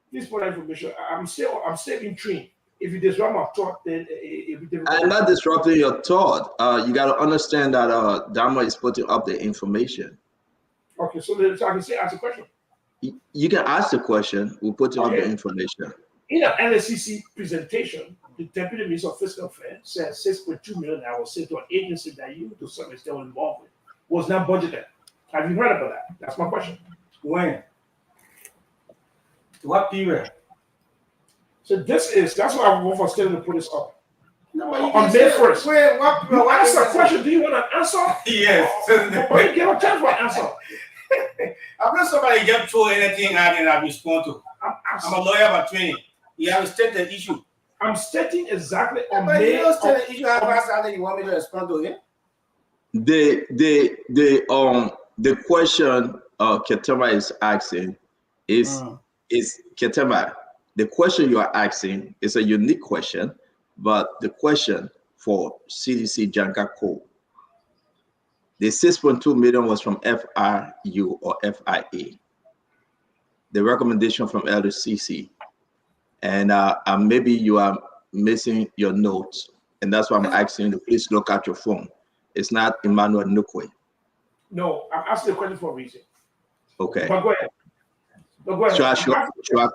Please provide information. I'm still intrigued. If you disrupt my thought, then I'm not disrupting your thought. You got to understand that Dama is putting up the information. Okay, so I can ask a question. You can ask the question. We'll put up the information. In an LACC presentation, the Deputy Minister of Fiscal Affairs said 6.2 million was sent to an agency that you, to some extent, were involved with, was not budgeted. Have you heard about that? That's my question. When? What period? So that's why I want for Stephen to put this up. No, on May 1st. What ask a question? Do you want an answer? Yes. Or you give a chance for an answer? I'm not somebody just throw anything out and I respond to. I'm a lawyer by training. You have to state the issue. I'm stating exactly on but May. You don't state the issue. I asked how you want me to respond to it. The question Ketema is asking is Ketema. The question you are asking is a unique question, but the question for CDC Janka Kowo. The 6.2 million was from FRU or FIA. The recommendation from LCC. And maybe you are missing your notes. And that's why I'm asking you to please look at your phone. It's not Emmanuel Nequay. No, I'm asking the question for a reason. Okay. But go ahead. Sure.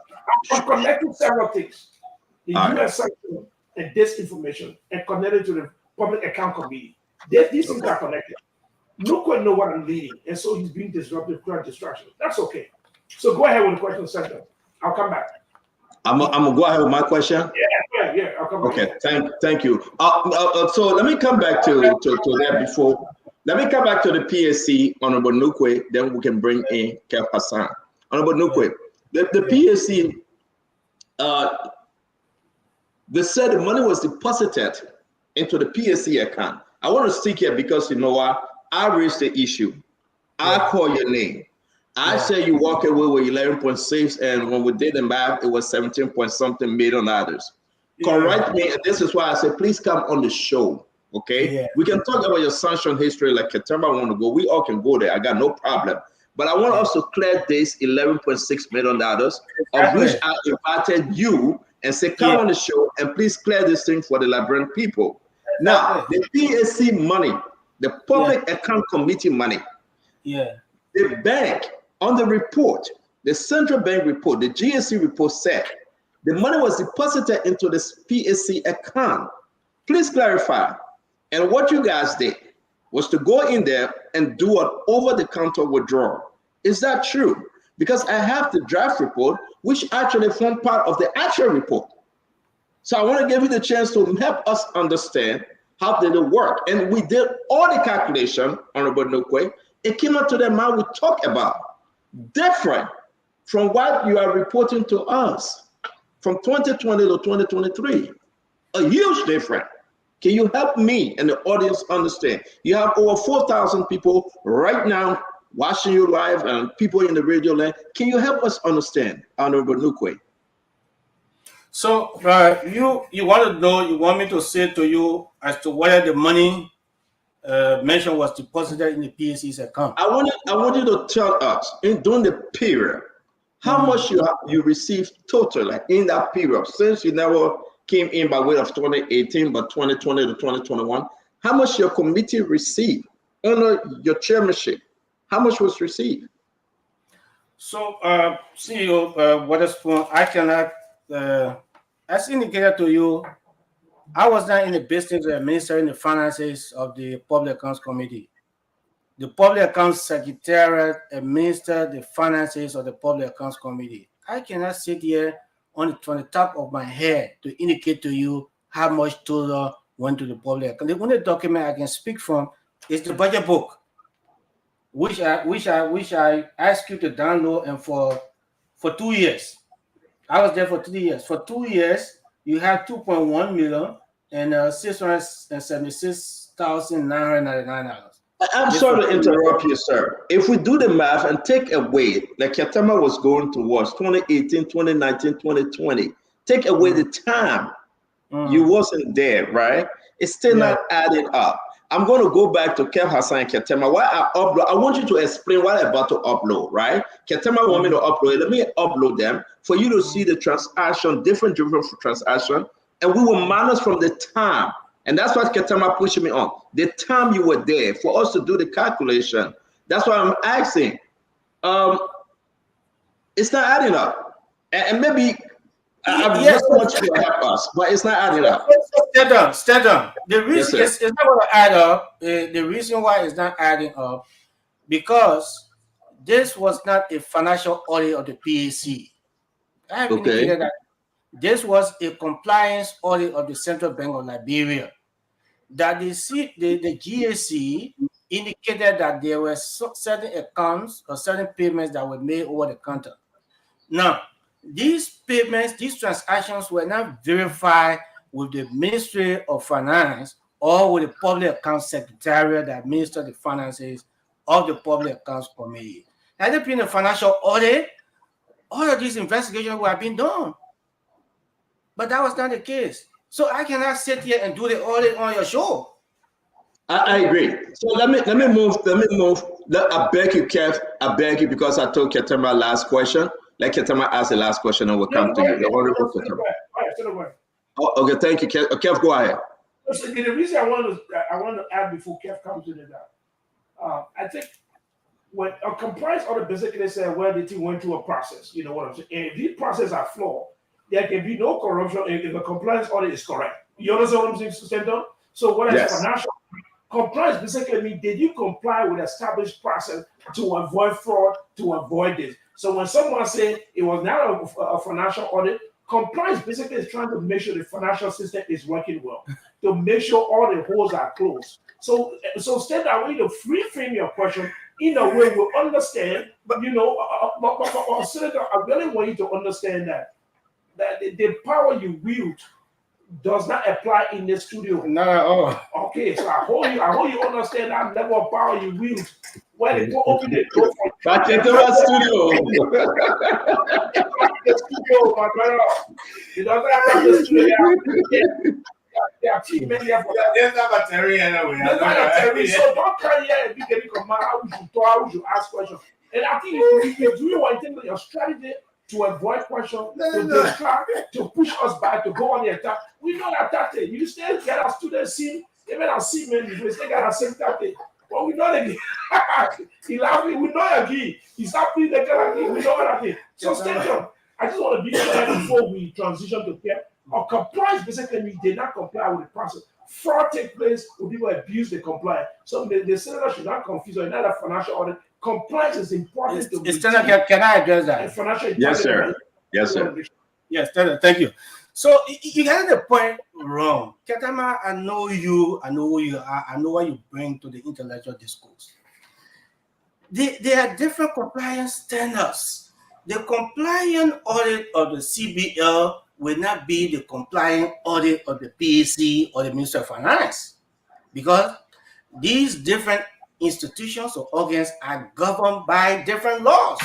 I'm connecting several things. The US sanction and disinformation and connected to the Public Account Committee. These things are connected. Nequay knows what I'm leading, and so he's being disruptive, current distraction. That's okay. So go ahead with the question sector. I'll come back. I'm gonna go ahead with my question. Yeah. I'll come back. Okay, thank you. So let me come back to that before. Let me come back to the PSC, Honorable Nequay, then we can bring in Kev Hassan. Honorable Nequay, the PSC, they said the money was deposited into the PSC account. I want to stick here because you know what? I raised the issue. I call your name. I say you walk away with 11.6, and when we did the math, it was 17 point something million others. Correct me, and this is why I said, please come on the show, okay? Yeah. We can talk about your sanction history like Ketema want to go. We all can go there. I got no problem. But I want us to clear this $11.6 million, of which I invited you and say, come on the show and please clear this thing for the Liberian people. Now, the PSC money, the Public Account Committee money, the bank, on the report, the central bank report, the GSC report said the money was deposited into the PSC account Please clarify. And what you guys did was to go in there and do an over-the-counter withdrawal. Is that true? Because I have the draft report, which actually formed part of the actual report. So I want to give you the chance to help us understand how did it work. And we did all the calculation, Honorable Nequay. It came out to the amount we talked about, different from what you are reporting to us from 2020 to 2023. A huge difference. Can you help me and the audience understand? You have over 4,000 people right now watching you live and people in the radio land. Can you help us understand, Honorable Nequay? So you want to know, you want me to say to you as to whether the money mentioned was deposited in the PAC's account. I want you to tell us during the period how much you received total, like in that period, since you never came in by way of 2018, but 2020 to 2021, how much your committee received under your chairmanship? How much was received? So, CEO Weatherspoon, I cannot, as indicated to you, I was not in the business of administering the finances of the Public Accounts Committee. The Public Accounts Secretariat administered the finances of the Public Accounts Committee. I cannot sit here on the top of my head to indicate to you how much total went to the public account. The only document I can speak from is the budget book, which I asked you to download, and for 2 years. I was there for 3 years. For 2 years, you have 2.1 million and $676,999. I'm sorry to interrupt you, sir. If we do the math and take away, like Ketema was going towards 2018, 2019, 2020, take away the time you wasn't there, right? It's still not adding up. I'm going to go back to Kev Hassan and Ketema. Why I upload? I want you to explain what I'm about to upload, right? Ketema want me to upload it. Let me upload them for you to see the transaction, different transaction, and we will minus from the time. And that's what Ketema pushing me on. The time you were there for us to do the calculation. That's why I'm asking. It's not adding up. And maybe I just want you to help us, but it's not adding up. Stand on. The reason it's not going to add up. The reason why it's not adding up, because this was not a financial audit of the PAC. I have indicated that this was a compliance audit of the Central Bank of Liberia. That the GAC indicated that there were certain accounts or certain payments that were made over the counter. Now, these payments, these transactions were not verified with the Ministry of Finance or with the Public Accounts Secretariat that administered the finances of the Public Accounts Committee. Had there been a financial audit, all of these investigations would have been done. But that was not the case. So I cannot sit here and do the audit on your show. I agree. So let me move. I beg you, Kev. I beg you, because I told Ketema last question. Let Ketema ask the last question and we'll come to you. Oh, okay, thank you, Kev. Kev, go ahead. So the reason I want to add before Kev comes in that, I think when a compliance audit basically said, well, the team went through a process. You know what I'm saying? And if these processes are flawed, there can be no corruption if the compliance audit is correct. You understand what I'm saying, Stanton? So what is financial compliance basically means, did you comply with established process to avoid fraud, to avoid this? So when someone says it was not a financial audit, compliance basically is trying to make sure the financial system is working well, to make sure all the holes are closed. So instead that way to frame your question in a way we understand, but Senator, I really want you to understand that the power you wield does not apply in the studio. Not at all. Okay, so I hope you understand that level of power you wield. When they open the door for back into my studio. The studio, my brother. It doesn't have to the studio. There are team men there for that. There's not a Terry anyway. So don't carry here and be getting command how we should talk, how we should ask questions. And I think if you do one thing with your strategy to avoid questions, to distract, to push us back, to go on the attack, we know that tactic. You still get our students see, even our seamen, we still get our same tactic. But we know that he laughing, we know again. He's happy, they can again, we know what I mean. So stay tuned. I just want to be clear before we transition to care. Our compliance basically means they not comply with the process. fraud take place, when people abuse the compliance. So the senator should not confuse or another financial audit. Compliance is important to can I address that? Financial Yes, sir. Yes, sir. Yes, thank you. So you got the point wrong. Ketama, I know you, I know who you are, I know what you bring to the intellectual discourse. There are different compliance standards. The compliant audit of the CBL will not be the compliant audit of the PAC or the Ministry of Finance, because these different institutions or organs are governed by different laws.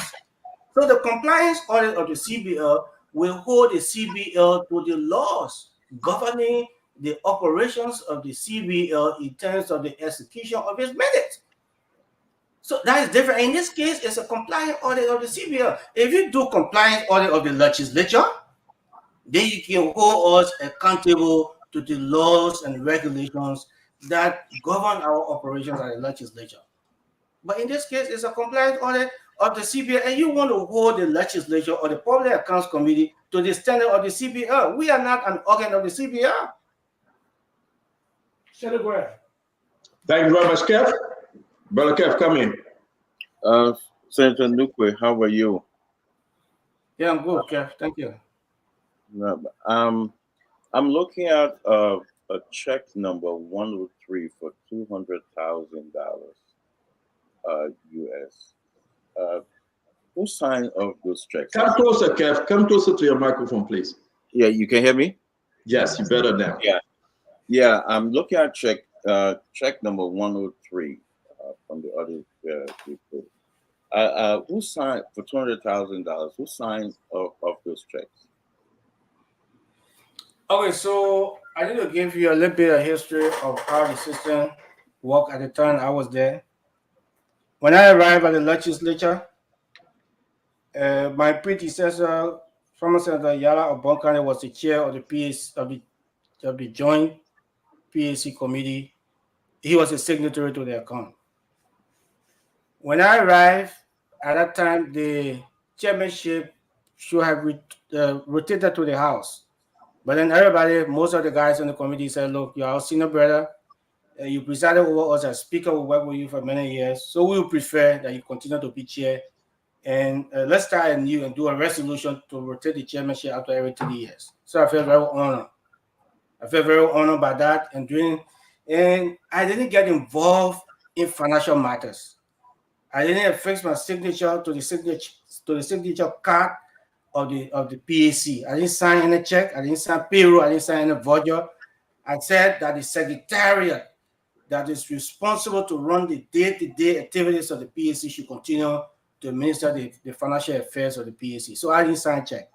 So the compliance audit of the CBL will hold the CBL to the laws governing the operations of the CBL in terms of the execution of its mandate. So that is different. In this case, it's a compliant audit of the CBL. If you do compliance audit of the legislature, then you can hold us accountable to the laws and regulations that govern our operations at the legislature. But in this case, it's a compliance audit of the CBL, and you want to hold the legislature or the Public Accounts Committee to the standard of the CBL. We are not an organ of the CBL. Senator, go ahead. Thank you very much, Kev. Brother Kev, come in. Senator Nequay, how are you? Yeah, I'm good, Kev. Thank you. No, I'm looking at a check number 103 for $200,000 US. Who signed off those checks? Come closer, Kev. Come closer to your microphone, please. Yeah, you can hear me? Yes, you better now. Yeah. I'm looking at check number 103 from the audit report. Who signed for $200,000? Who signed off those checks? Okay, so I need to give you a little bit of history of how the system worked at the time I was there. When I arrived at the legislature, my predecessor, former Senator Yala Obonkane, was the chair of the PAC of the joint PAC committee. He was a signatory to the account. When I arrived at that time, the chairmanship should have rotated to the House. But then most of the guys on the committee said, look, you're our senior brother. You presided over us as speaker. We worked with you for many years. So we would prefer that you continue to be chair. And let's start anew and do a resolution to rotate the chairmanship after every 3 years. So I feel very honored. By that. And I didn't get involved in financial matters. I didn't affix my signature to the signature card of the PAC. I didn't sign any check. I didn't sign payroll. I didn't sign any voucher. I said that the secretariat that is responsible to run the day-to-day activities of the PAC should continue to administer the financial affairs of the PAC. So I didn't sign check.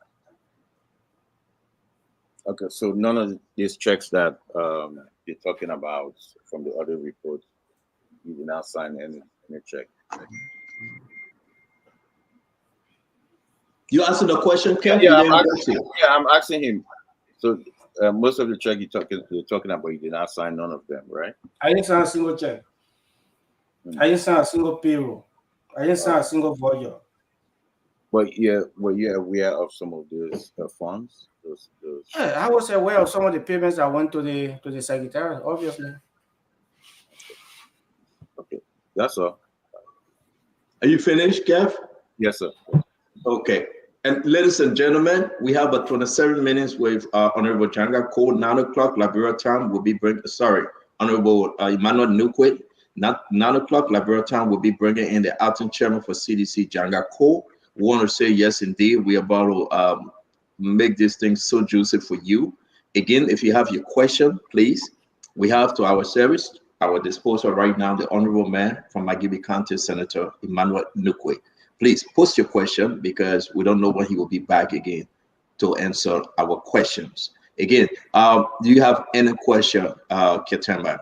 Okay, so none of these checks that you're talking about from the audit report, you did not sign any check. You answered the question, Ken? Yeah, I'm asking him. So most of the check you're talking about, you did not sign none of them, right? I didn't sign a single check. I didn't sign a single payroll. I didn't sign a single voucher. But yeah, were you aware of some of those funds? Those... Yeah, I was aware of some of the payments that went to the secretariat, obviously. Okay, that's all. Are you finished, Kev? Yes, sir. Okay. And ladies and gentlemen, we have about 27 minutes with Honorable Janga Kowo. 9 o'clock Liberia time will be Honorable Emmanuel Nequay. 9 o'clock Liberia time will be bringing in the acting chairman for CDC, Janga Kowo. We want to say yes, indeed. We are about to make this thing so juicy for you. Again, if you have your question, please, we have to our service, our disposal right now, the honorable man from Magibi County, Senator Emmanuel Nequay. Please post your question because we don't know when he will be back again to answer our questions. Again, do you have any question, Ketema?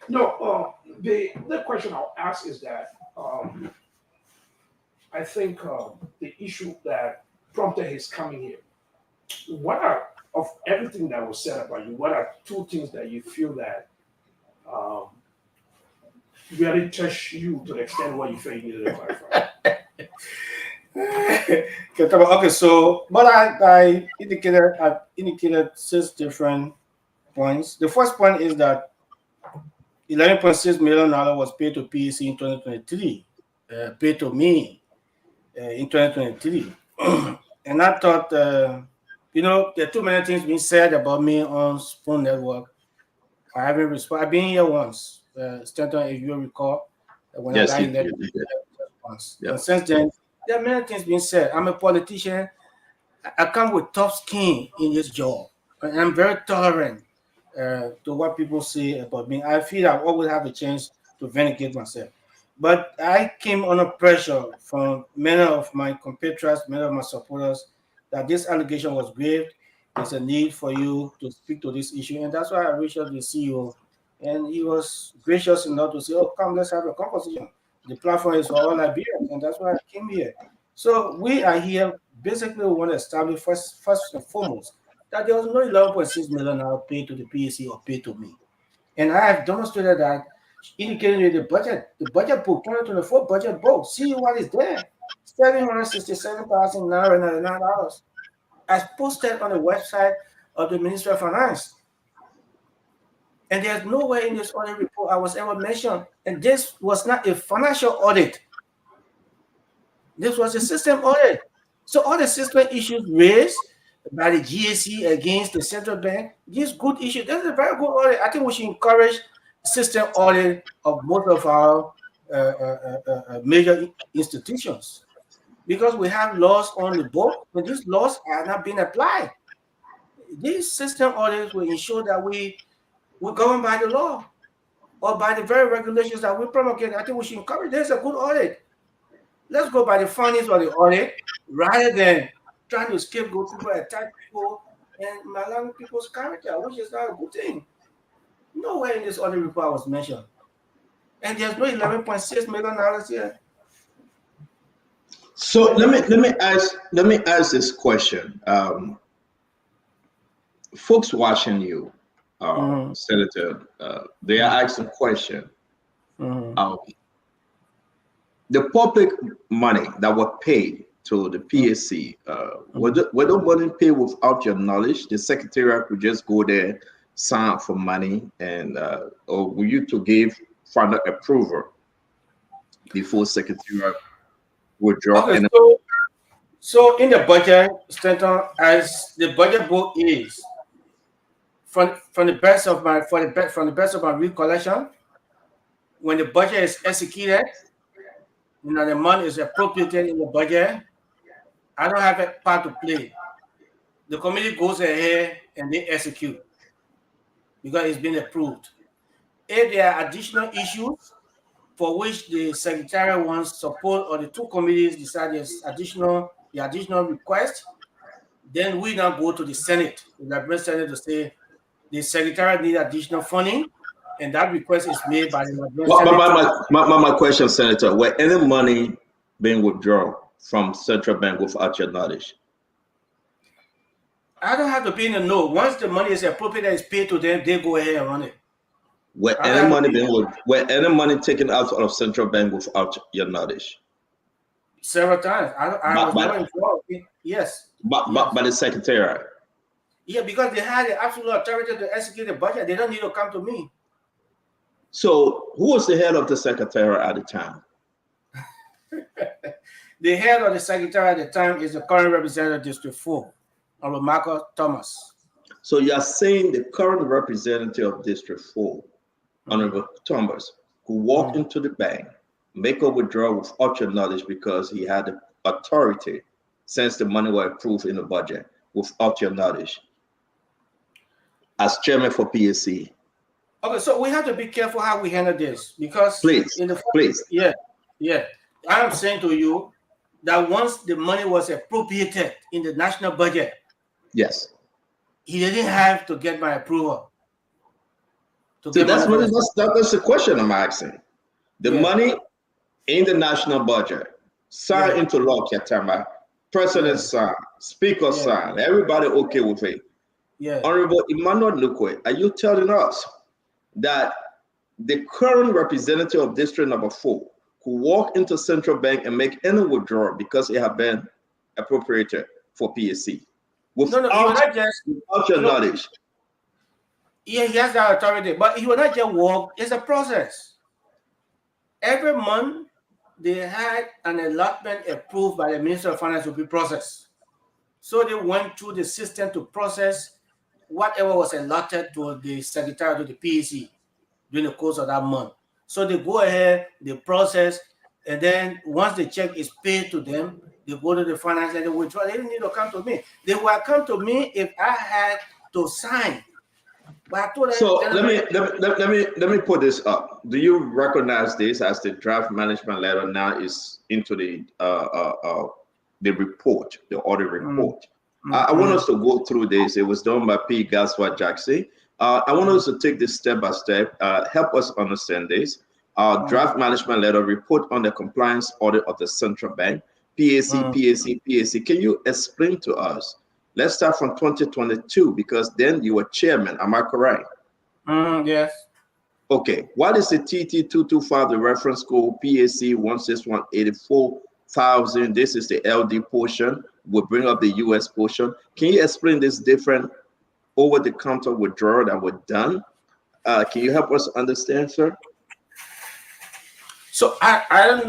No, the question I'll ask is that I think the issue that prompted his coming here, what are, of everything that was said about you, what are two things that you feel that really touch you to the extent where you feel you needed to clarify? Okay, so what I indicated 6 different points. The first point is that $11.6 million was paid to PEC in 2023, paid to me in 2023. And I thought, there are too many things being said about me on Spoon Network. I haven't responded. I've been here once, Stanton, if you recall, when Yes, I you got elected did. once. Yeah. And since then, there are many things being said. I'm a politician. I come with tough skin in this job, and I'm very tolerant to what people say about me. I feel I always have a chance to vindicate myself. But I came under pressure from many of my compatriots, many of my supporters, that this allegation was grave. There's a need for you to speak to this issue. And that's why I reached out to the CEO. And he was gracious enough to say, oh, come, let's have a conversation. The platform is for all Liberians. And that's why I came here. So we are here. Basically, we want to establish first and foremost that there was no $11.6 million paid to the PEC or paid to me. And I have demonstrated that, indicating in the budget book, 2024 budget book. See what is there. $767,999 as posted on the website of the Ministry of Finance. And there's nowhere in this audit report I was ever mentioned. And this was not a financial audit. This was a system audit. So all the system issues raised by the GAC against the central bank, these good issues, that's a very good audit. I think we should encourage system audit of most of our major institutions, because we have laws on the book, but these laws are not being applied. These system audits will ensure that we govern by the law or by the very regulations that we promulgate. I think we should encourage. There's a good audit. Let's go by the findings of the audit rather than trying to scapegoat people, attack people, and malign people's character, which is not a good thing. Nowhere in this audit report was mentioned. And there's no $11.6 million here. So let me ask this question. Folks watching you, Senator, they are asking question. The public money that was paid to the PSC, were the money paid without your knowledge? The secretariat could just go there, sign up for money, and or were you to give final approval before secretariat would draw? Okay, so in the budget, Stanton, as the budget book is, from the best of my recollection, when the budget is executed, the money is appropriated in the budget, I don't have a part to play. The committee goes ahead and they execute because it's been approved. If there are additional issues for which the secretariat wants support, or the two committees decide there's additional request, then we now go to the Senate, the Liberian Senate, to say the secretariat needs additional funding, and that request is made by the Liberian Senate. My question, Senator, were any money being withdrawn from central bank without your knowledge? I don't have to be in the know. Once the money is appropriate, that is paid to them, they go ahead and run it. Were any money taken out of central bank without your knowledge? Several times. I was not involved. Yes. But the secretariat? Yeah, because they had the absolute authority to execute the budget. They don't need to come to me. So who was the head of the secretariat at the time? The head of the secretariat at the time is the current representative of District 4, Honorable Marcus Thomas. So you are saying the current representative of District 4, Honorable Thomas, who walked into the bank, make a withdrawal without your knowledge because he had the authority since the money was approved in the budget without your knowledge as chairman for PSC. Okay, so we have to be careful how we handle this, because please. Yeah. I am saying to you that once the money was appropriated in the national budget, yes, he didn't have to get my approval. That's the question I'm asking. The money in the national budget, signed into law, Ketama, President signed, Speaker signed, everybody okay with it. Yeah. Honorable Emmanuel Nequay, are you telling us that the current representative of District Number 4 could walk into Central Bank and make any withdrawal because it had been appropriated for PSC without your knowledge? Yeah, he has that authority, but he will not just walk. It's a process. Every month, they had an allotment approved by the Minister of Finance to be processed. So they went through the system to process whatever was allotted to the secretary to the PAC during the course of that month. So they go ahead, they process, and then once the check is paid to them, they go to the finance and they withdraw. They didn't need to come to me. They will come to me if I had to sign. But I told them, So let me put this up. Do you recognize this as the draft management letter now is into the report, the audit report? I want us to go through this. It was done by P. Gaswa Jackson. I want us to take this step by step. Help us understand this. Draft management letter report on the compliance audit of the central bank. PAC. Can you explain to us? Let's start from 2022 because then you were chairman. Am I correct? Yes. Okay. What is the TT225, the reference code PAC 16184,000? This is the LD portion. We'll bring up the US portion. Can you explain this different over-the-counter withdrawal that were done? Can you help us understand, sir? So I don't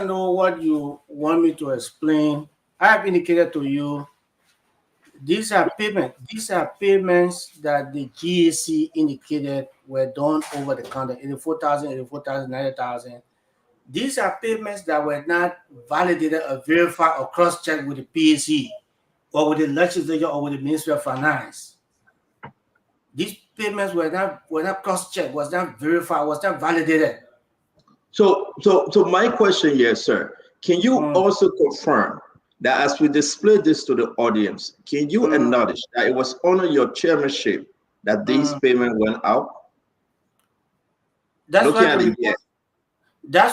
know what you want me to explain. I have indicated to you these are payments that the GAC indicated were done over the counter, 84,000, 90,000. These are payments that were not validated or verified or cross-checked with the PAC or with the legislature or with the Ministry of Finance. These payments were not cross-checked, was not verified, was not validated. So my question here, sir, can you also confirm that as we display this to the audience, can you acknowledge that it was under your chairmanship that these payments went out? That's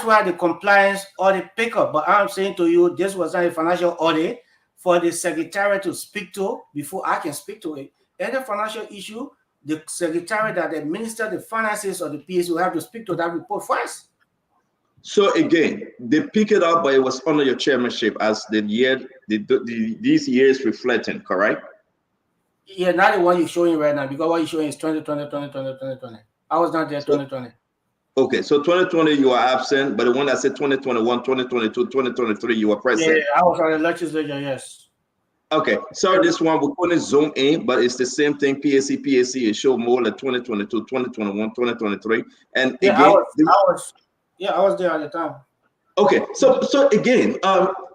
why the compliance audit pickup. But I'm saying to you, this was not a financial audit for the secretary to speak to before I can speak to it. Any financial issue, the secretary that administers the finances of the PAC will have to speak to that report first. So again, they pick it up, but it was under your chairmanship as these years reflecting, correct? Yeah, not the one you're showing right now, because what you're showing is 2020. I was not there 2020. Okay, so 2020 you are absent, but the one that said 2021, 2022, 2023, you were present. Yeah, I was on the legislature, yes. Okay, sorry, this one we couldn't zoom in, but it's the same thing. PAC, it showed more like 2022, 2021, 2023. And yeah, again, I was there at the time. Okay, so again,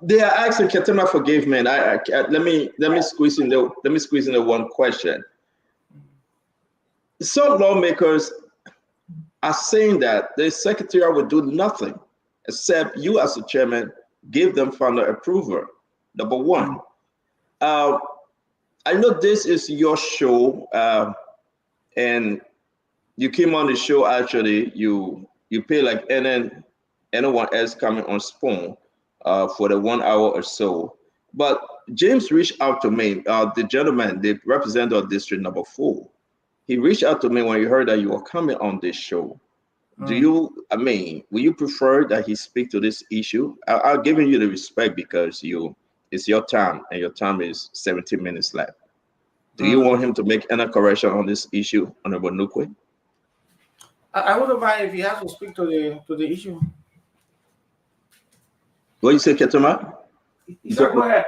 they are asking. Ketema forgave me. And let me squeeze in the one question. Some lawmakers are saying that the secretary will do nothing except you, as the chairman, give them final approval. Number one, I know this is your show, and you came on the show. Actually, you pay like anyone else coming on Spoon for the 1 hour or so. But James reached out to me, the gentleman, the representative of District Number 4. He reached out to me when he heard that you were coming on this show. Will you prefer that he speak to this issue? I'll give you the respect because it's your time and your time is 17 minutes left. Do you want him to make any correction on this issue, Honorable Nequay? I wouldn't mind if he has to speak to the issue. What you say, Ketema? He said, go ahead.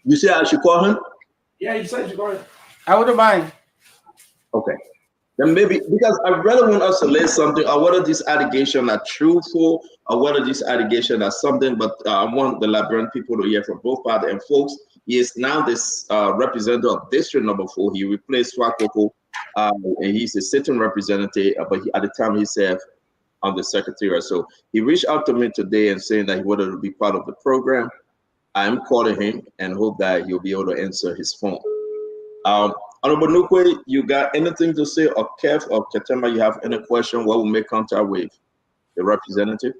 You say I should call him? Yeah, he said you should go ahead. I wouldn't mind. Okay. Then maybe, because I really want us to learn something, or whether these allegations are truthful, or whether these allegations are something, but I want the Liberian people to hear from both parties. And folks, he is now this representative of District Number 4. He replaced Swakoko, and he's a sitting representative, but at the time he served on the secretariat. So he reached out to me today and saying that he wanted to be part of the program. I am calling him and hope that he'll be able to answer his phone. Honorable Nequay, you got anything to say, or Kev or Ketema, you have any question? What will make contact with the representative?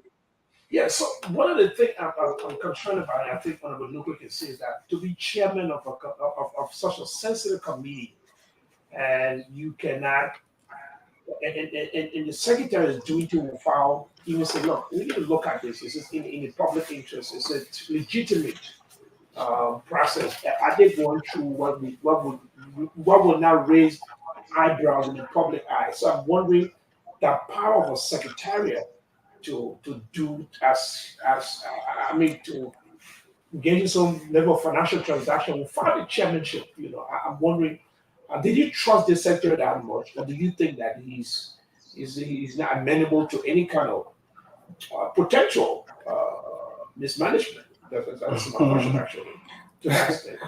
Yeah, so one of the things I'm concerned about, I think Honorable Nequay can say, is that to be chairman of such a sensitive committee, and you cannot, and the secretary is doing to file, even say, look, we need to look at this. This is in the public interest. It's a legitimate process. Are they going through what would now raise eyebrows in the public eye. So I'm wondering the power of a secretariat to do to engage in some level of financial transaction without the chairmanship. I'm wondering, did you trust the secretary that much, or do you think that he's not amenable to any kind of potential mismanagement? That's my question, actually, to ask it.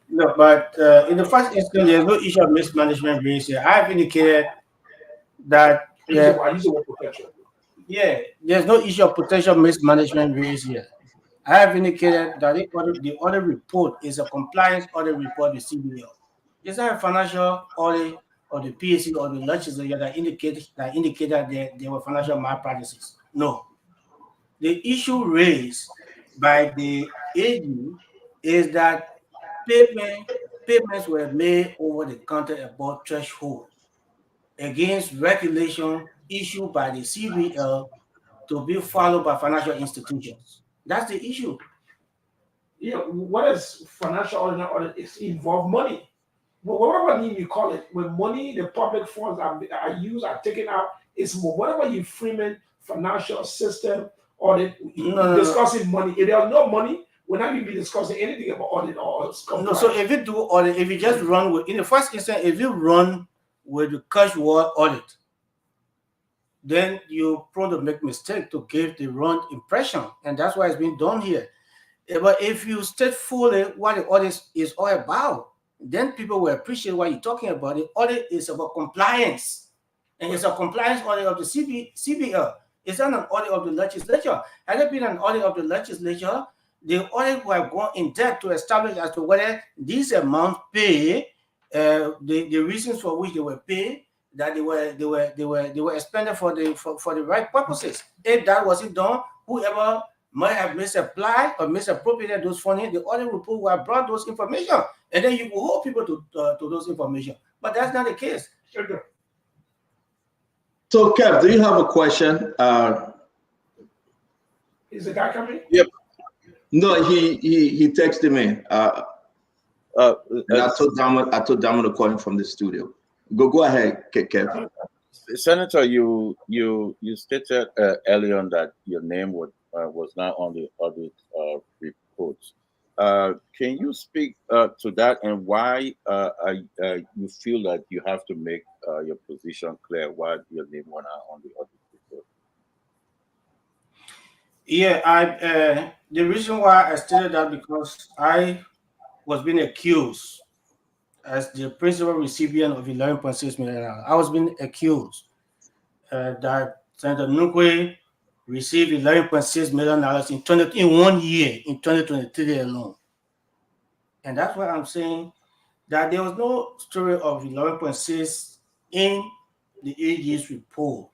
No, but in the first instance, there's no issue of mismanagement raised here. I have indicated that I use the word potential. yeah, there's no issue of potential mismanagement raised here. I have indicated that the audit report is a compliance audit report with CBL. It's not a financial audit or the PSC or the legislature that indicated that there were financial malpractices. No. The issue raised by the AG is that payments were made over the counter above threshold against regulation issued by the CBL to be followed by financial institutions. That's the issue. What is financial audit? It's involve money. Whatever name you call it, when money, the public funds are used, are taken out, it's more. Whatever you Freeman financial system audit, discussing money. If there's no money, we're not going to be discussing anything about audit or compliance. No, so if you do audit, if you just run with, in the first instance, if you run with the cash wall audit, then you're prone to make mistake to give the wrong impression, and that's why it's being done here. But if you state fully what the audit is all about, then people will appreciate what you're talking about. The audit is about compliance, and it's a compliance audit of the CBL. It's not an audit of the legislature. Had it been an audit of the legislature, the audit would have gone in depth to establish as to whether these amounts paid, the reasons for which they were paid, that they were expended for the right purposes. If that wasn't done, whoever might have misapplied or misappropriated those funding, the audit report would have brought those information, and then you will hold people to those information. But that's not the case. Okay. So, Kev, do you have a question? Is the guy coming? Yep. No, he texted me. And I told Damon to call him from the studio. Go ahead, Kev. Senator, you stated earlier on that your name was not on the audit report. Can you speak to that, and why you feel that you have to make your position clear why your name was not on the audit report? Yeah, the reason why I stated that because I was being accused as the principal recipient of $11.6 million. I was being accused that Senator Nequay received $11.6 million in 1 year, in 2023 alone. And that's why I'm saying that there was no story of 11.6 in the AG's report.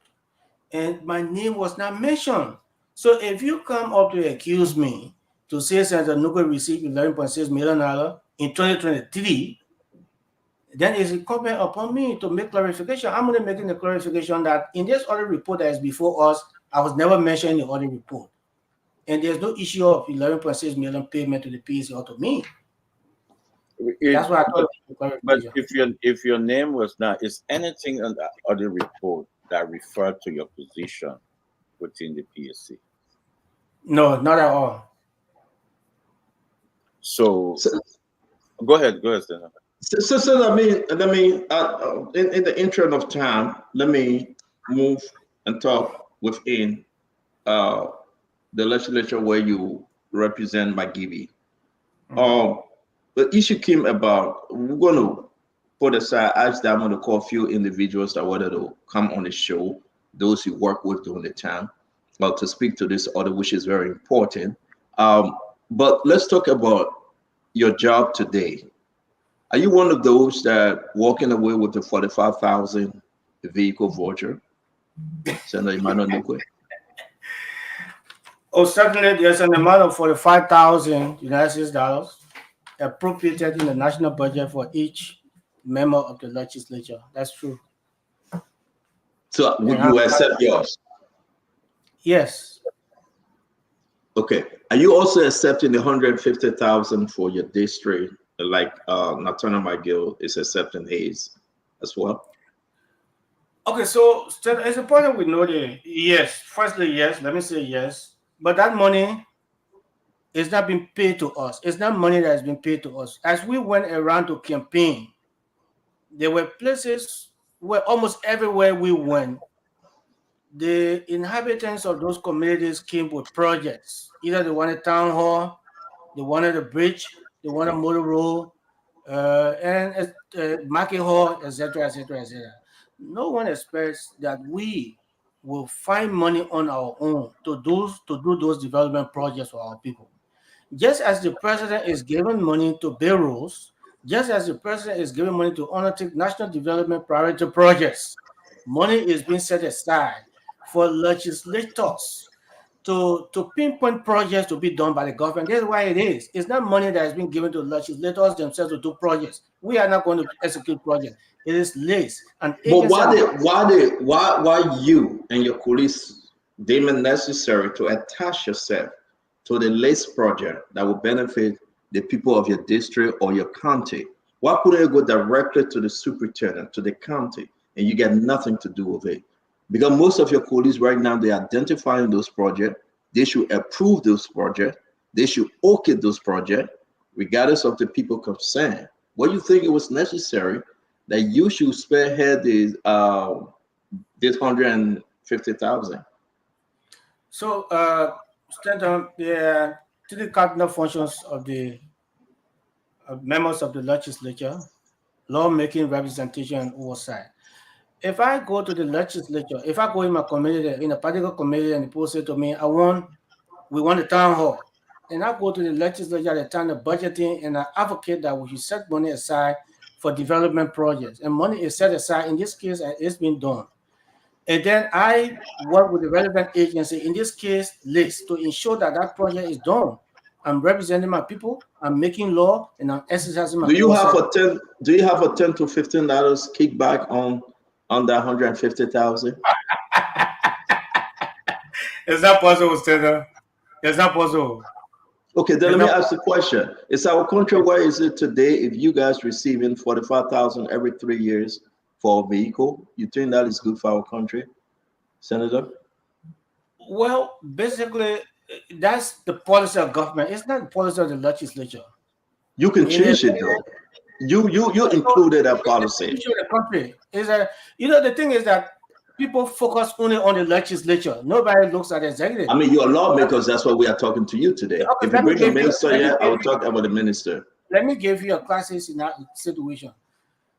And my name was not mentioned. So if you come up to accuse me to say Senator Nequay received $11.6 million in 2023, then it's incumbent upon me to make clarification. I'm only making the clarification that in this audit report that is before us, I was never mentioned in the audit report. And there's no issue of 11.6 million payment to the PSC or to me. That's why I thought. But if your name was not, is anything on the audit report that referred to your position within the PSC? No, not at all. So go ahead, Senator. So let me in the interest of time, let me move and talk within the legislature where you represent McGibby. The issue came about, we're going to put aside, ask them to call a few individuals that wanted to come on the show, those who work with during the time, to speak to this order, which is very important. But let's talk about your job today. Are you one of those that walking away with the 45,000 vehicle voucher? Senator Emmanuel Nequay? Oh, certainly there's an amount of 45,000 United States dollars appropriated in the national budget for each member of the legislature. That's true. So would you accept yours? Yes. Okay. Are you also accepting the 150,000 for your district, like Natana McGill is accepting his? as well? Okay, so it's important we know the yes. Firstly, yes. Let me say yes, but that money is not being paid to us. It's not money that has been paid to us. As we went around to campaign, there were places where almost everywhere we went, the inhabitants of those communities came with projects. Either they wanted town hall, they wanted a bridge, they wanted a motor road, and market hall, etc., etc., etc. No one expects that we will find money on our own to do those development projects for our people. Just as the president is giving money to build roads, just as the president is giving money to undertake national development priority projects, money is being set aside for legislators to pinpoint projects to be done by the government. That's why it is. It's not money that has been given to legislators themselves to do projects. We are not going to execute projects. It is lists and But agencies. why you and your colleagues deem it necessary to attach yourself to the list project that will benefit the people of your district or your county? Why couldn't you go directly to the superintendent, to the county, and you get nothing to do with it? Because most of your colleagues right now, they're identifying those projects. They should approve those projects. They should okay those projects, regardless of the people concerned. What you think it was necessary that you should spearhead this 150,000? So, Stanton, the three cardinal functions of the members of the legislature: lawmaking, representation, and oversight. If I go to the legislature, if I go in my community, in a particular community, and people say to me, we want a town hall, and I go to the legislature at the time of budgeting, and I advocate that we should set money aside for development projects, and money is set aside. In this case, it's been done. And then I work with the relevant agency, in this case, LIST, to ensure that that project is done. I'm representing my people, I'm making law, and I'm exercising my Do you have oversight. do you have a $10 to $15 kickback on that 150,000? It's not possible, Stella. It's not possible. Okay, then let me ask the question. Is our country where is it today if you guys receiving 45,000 every 3 years for a vehicle? You think that is good for our country, Senator? Well, basically, that's the policy of government. It's not the policy of the legislature. You can change it though. You included that policy. The country is the thing is that people focus only on the legislature. Nobody looks at the executive. I mean, you're lawmakers. That's why we are talking to you today. Okay, if you bring the minister here, I will talk about the minister. Let me give you a classic situation.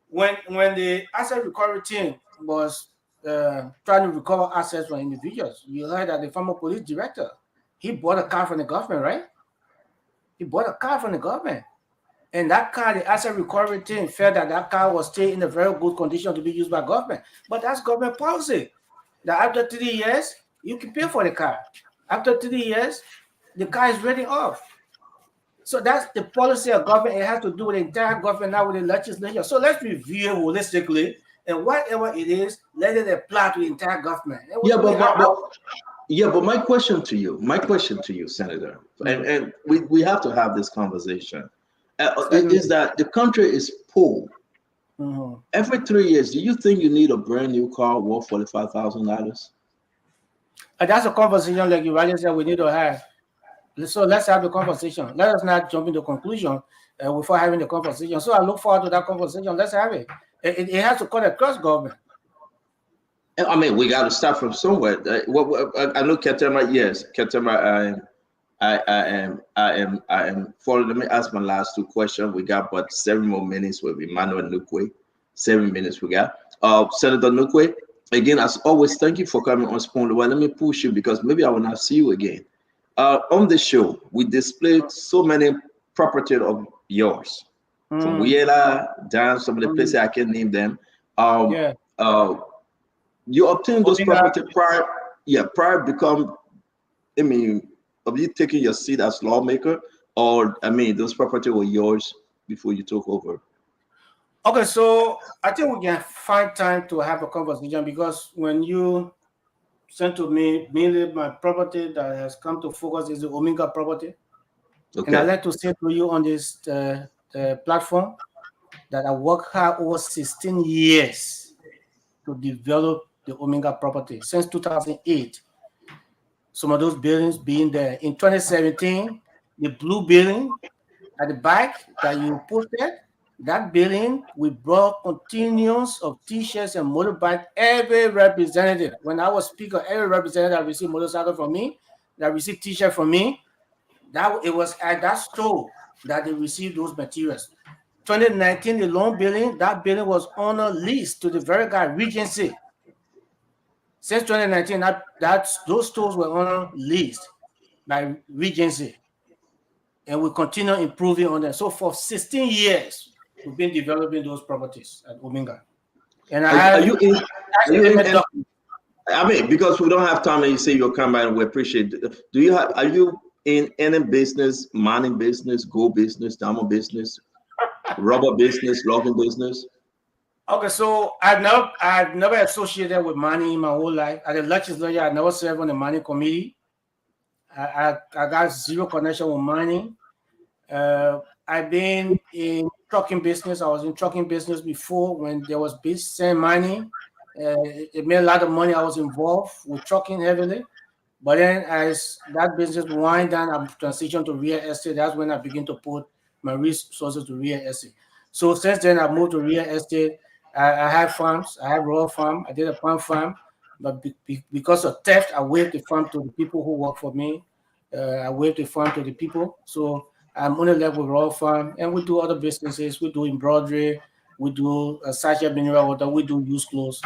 When the asset recovery team was trying to recover assets from individuals, you heard that the former police director, he bought a car from the government, right? He bought a car from the government. And that car, the asset recovery team felt that that car was still in a very good condition to be used by government. But that's government policy. That after 3 years, you can pay for the car. After 3 years, the car is ready off. So that's the policy of government. It has to do with the entire government, not with the legislature. So let's review holistically, and whatever it is, let it apply to the entire government. But my question to you, Senator, and we have to have this conversation, is that the country is poor. Mm-hmm. Every 3 years, do you think you need a brand new car worth $45,000? That's a conversation, like you rightly said, we need to have. So let's have the conversation. Let us not jump into conclusion before having the conversation. So I look forward to that conversation. Let's have it. It has to cut across government. I mean, we got to start from somewhere. I know Ketema. Yes, Ketema. I am following. Let me ask my last two questions. We got but 7 more minutes with Emmanuel Nequay. 7 minutes we got. Senator Nequay, again, as always, thank you for coming on Spoon. Well, let me push you because maybe I will not see you again. On the show, we displayed so many property of yours, from Wiela down some of the places I can name them. You obtained those property prior become, I mean, of you taking your seat as lawmaker, or I mean, those property were yours before you took over? Okay, so I think we can find time to have a conversation because when you sent to me, mainly my property that has come to focus is the Omega property. Okay. And I'd like to say to you on this platform that I worked hard over 16 years to develop the Omega property since 2008. Some of those buildings being there. In 2017, the blue building at the back that you posted, that building, we brought continuums of t-shirts and motorbike. Every representative, when I was speaker, every representative that received motorcycle from me, that received t-shirt from me, that it was at that store that they received those materials. 2019, the loan building, that building was on a lease to the very guy, Regency. Since 2019, those stores were on a lease by Regency. And we continue improving on them. So for 16 years, we've been developing those properties at Omega. And are you in I mean, because we don't have time and you say you'll come by and we appreciate it. Are you in any business, mining business, gold business, diamond business, rubber business, logging business? Okay, so I've never associated with mining in my whole life. As a legislator, I never served on the mining committee. I got zero connection with mining. I've been in trucking business. I was in trucking business before when there was base sand mining. It made a lot of money. I was involved with trucking heavily. But then as that business wind down, I transitioned to real estate. That's when I began to put my resources to real estate. So since then, I moved to real estate. I have farms. I have raw farm. I did a palm farm. But because of theft, I waived the farm to the people who work for me. I waived the farm to the people. So I'm only left with raw farm. And we do other businesses. We do embroidery. We do sachet mineral water. We do used clothes.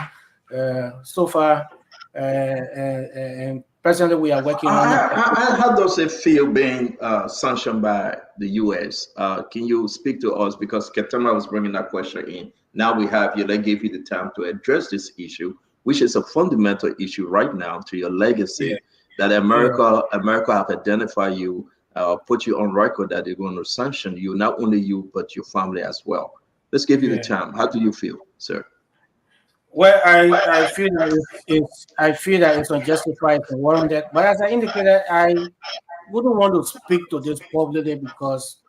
So far, and presently we are working on it. How does it feel being sanctioned by the U.S.? Can you speak to us? Because Ketema was bringing that question in. Now we have you. They gave you the time to address this issue, which is a fundamental issue right now to your legacy. That America have identified you, put you on record that they're going to sanction you, not only you but your family as well. Let's give you the time. How do you feel, sir? Well, I feel that it's unjustified and warranted. But as I indicated, I wouldn't want to speak to this publicly because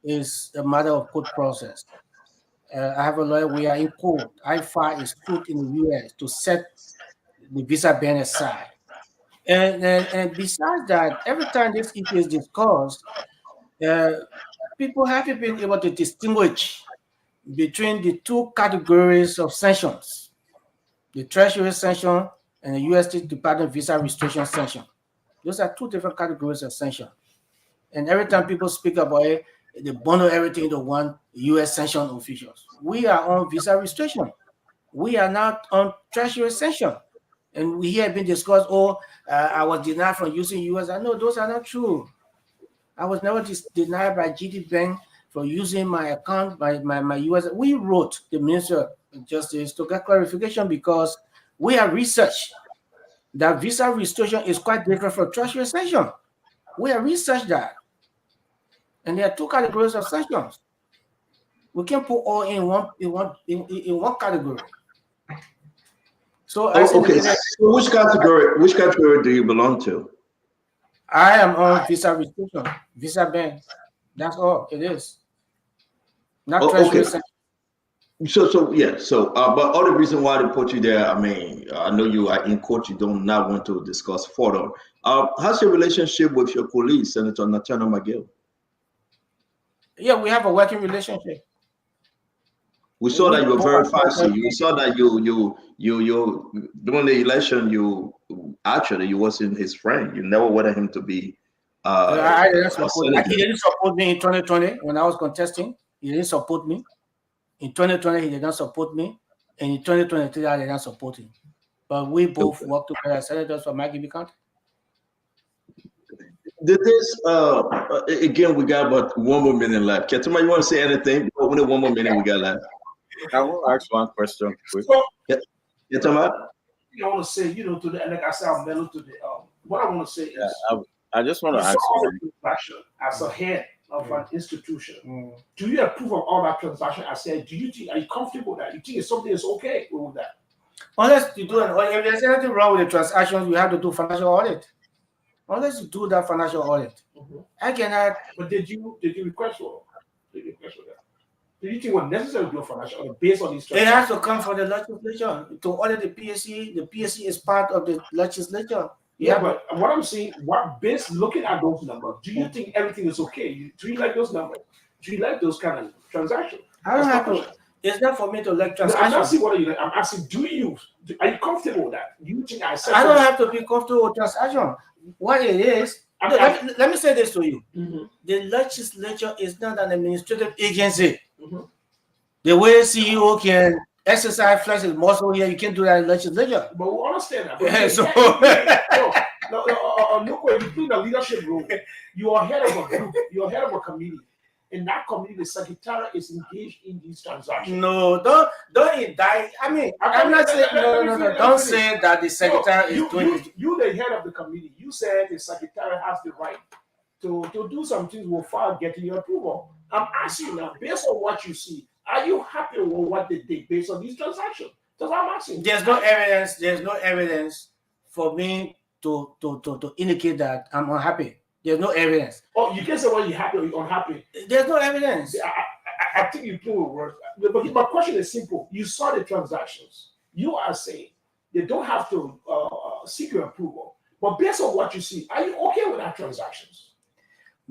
it's a matter of court process. I have a lawyer. We are in court. I filed a suit in the U.S. to set the visa ban aside. And besides that, every time this issue is discussed, people haven't been able to distinguish between the two categories of sanctions: the Treasury sanction and the U.S. State Department visa restriction sanction. Those are two different categories of sanction. And every time people speak about it, they bundle everything into one U.S. sanction officials. We are on visa restriction. We are not on Treasury sanction. And we have been discussed, I was denied from using U.S. No, those are not true. I was never denied by GD Bank for using my account, my U.S. We wrote the Minister of Justice to get clarification because we have researched that visa restriction is quite different from Treasury sanction. We have researched that. And there are two categories of sanctions. We can't put all in one category. So okay. So which category do you belong to? I am on visa restriction, visa ban. That's all it is. Not Treasury sanction. But all the reason why they put you there, I mean, I know you are in court, you do not want to discuss further. How's your relationship with your colleague, Senator Nathaniel McGill? Yeah, we have a working relationship. We saw that you were very fussy. We saw that you during the election, you wasn't his friend. You never wanted him to be. I didn't support. He didn't support me in 2020 when I was contesting. He didn't support me. In 2020, he did not support me. And in 2023, I did not support him. But we both worked together as senators for Maggie County. Again, we got about 1 more minute left. Ketema, you want to say anything? Only 1 more minute we got left. I will ask one question quick. Ketema? I want to say, to the, like I said, I'm mellow to the, what I want to say is, I just want to ask you. As a head of an institution, do you approve of all that transaction? I said, are you comfortable with that? You think it's something that's okay with that? Unless you do, if there's anything wrong with the transactions, you have to do financial audit. Unless you do that financial audit, I cannot. But did you request for that? Do you think what necessary to do a financial audit based on these It has to come from the legislature to audit the PSC. The PSC is part of the legislature. Yeah, but what I'm saying, based looking at those numbers, do you think everything is okay? Do you like those numbers? Do you like those kind of transactions? I don't have to. It's not for me to like No, I'm transactions. not asking what you like. I'm asking, are you comfortable with that? Do you think I said I don't have to be comfortable with transaction. What it is, let me say this to you. The legislature is not an administrative agency. The way CEO can exercise flex his muscle here, you can't do that in legislature. But we understand that. Yeah, so look, when you play the leadership role, you are head of a group, you are head of a committee. In that committee, the secretary is engaged in these transactions. No, don't indict. I mean, I'm not saying no. Don't say that the secretary is doing it. You, the head of the committee, you said the secretary has the right to do some things without getting your approval. I'm asking you now, based on what you see, are you happy with what they did based on these transactions? That's what I'm asking. There's no evidence. There's no evidence for me to indicate that I'm unhappy. There's no evidence. Oh, you can't say whether you're happy or you're unhappy. There's no evidence. I think you play with words. But my question is simple. You saw the transactions. You are saying they don't have to seek your approval. But based on what you see, are you okay with that transactions?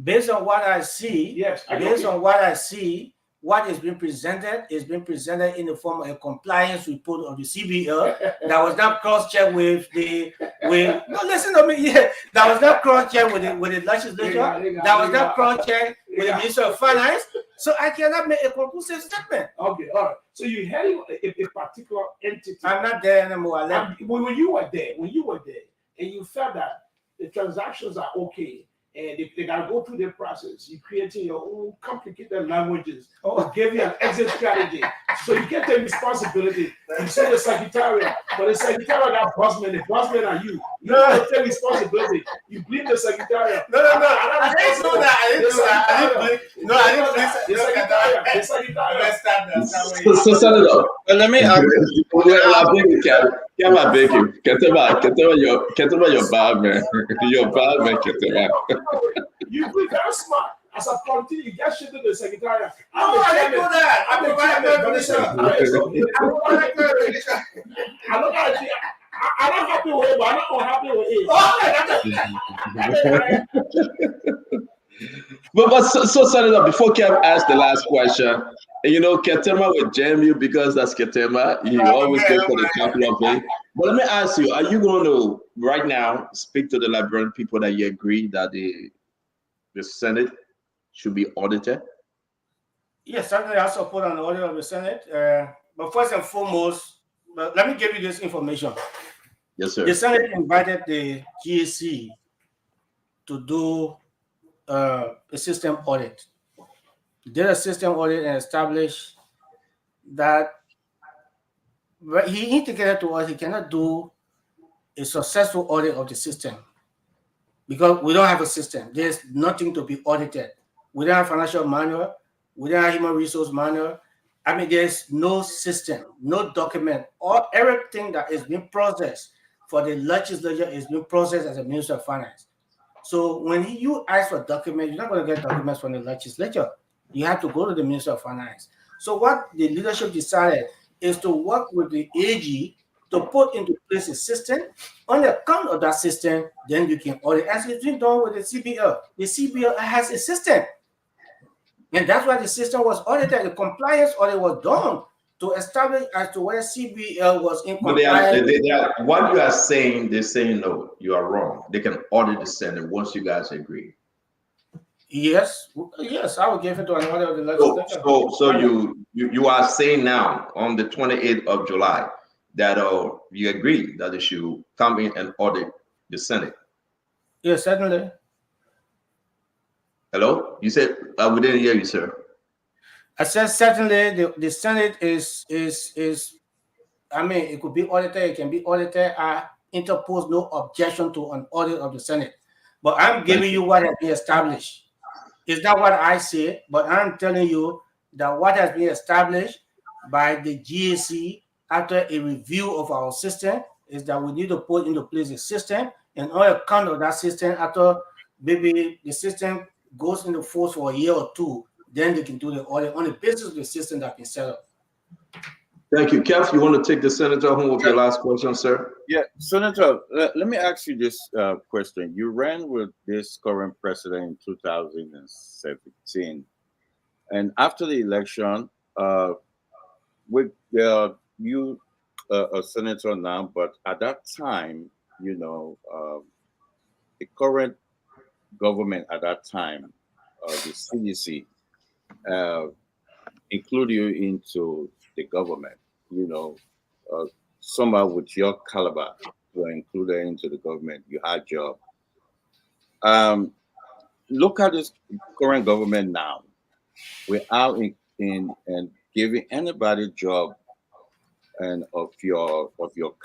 Based on what I see, yes. On what I see, what is being presented in the form of a compliance report of the CBL that was not cross-checked with no, listen to me, yeah, that was not cross-checked with the legislature, that was not cross-checked with the Minister of Finance, so I cannot make a conclusive statement. Okay, all right. So you're heading a particular entity. I'm not there anymore. When you were there, and you felt that the transactions are okay, and they got to go through the process. You're creating your own complicated languages. Give you an exit strategy. So you get the responsibility. You say the secretariat, but the secretariat got bossmen. The bossmen are you. You don't take responsibility. You blame the secretariat. No. I didn't do that. I didn't do that. So, Senator, let me your bad man. Your bad man, you be very smart. As a politician, you get shit to the secretariat. I didn't do that. I'm the I'm not happy with it, but I'm not unhappy with it. But so Senator, before Kev asks the last question, you know, Ketema will jam you because that's Ketema. You always go for the capital thing. But let me ask you, are you going to right now speak to the Liberian people that you agree that the Senate should be audited? Yes, certainly I support an audit of the Senate. But first and foremost, let me give you this information. Yes, sir. The Senate invited the GSC to do a system audit. Did a system audit and established that he indicated to us he cannot do a successful audit of the system because we don't have a system. There's nothing to be audited. We don't have financial manual. We don't have human resource manual. I mean, there's no system, no document, or everything that is being processed for the legislature is being processed as a Minister of Finance. So when you ask for documents, you're not going to get documents from the legislature. You have to go to the Minister of Finance. So what the leadership decided is to work with the AG to put into place a system. On the account of that system, then you can audit. As it's been done with the CBL. The CBL has a system. And that's why the system was audited. The compliance audit was done to establish as to whether CBL was in compliance. But what you are saying, they're saying no, you are wrong. They can audit the Senate once you guys agree. Yes, I will give it to an audit of the legislature. So you are saying now on the 28th of July that you agree that they should come in and audit the Senate? Yes, certainly. Hello? You said we didn't hear you, sir. I said certainly the Senate is I mean, it could be audited, it can be audited. I interpose no objection to an audit of the Senate. But I'm giving you what has been established. It's not what I say, but I'm telling you that what has been established by the GSC after a review of our system is that we need to put into place a system, and on account of that system, after maybe the system goes into force for a year or two, then they can do the audit on the basis of the system that's been set up. Thank you. Kev, you want to take the senator home with your last question, sir? Yeah, Senator, let me ask you this question. You ran with this current president in 2017, and after the election, with you a senator now, but at that time, you know, the current government at that time, the CDC, include you into the government, you know, somehow with your caliber were included into the government, you had job. Look at this current government now. We're out in and giving anybody job and of your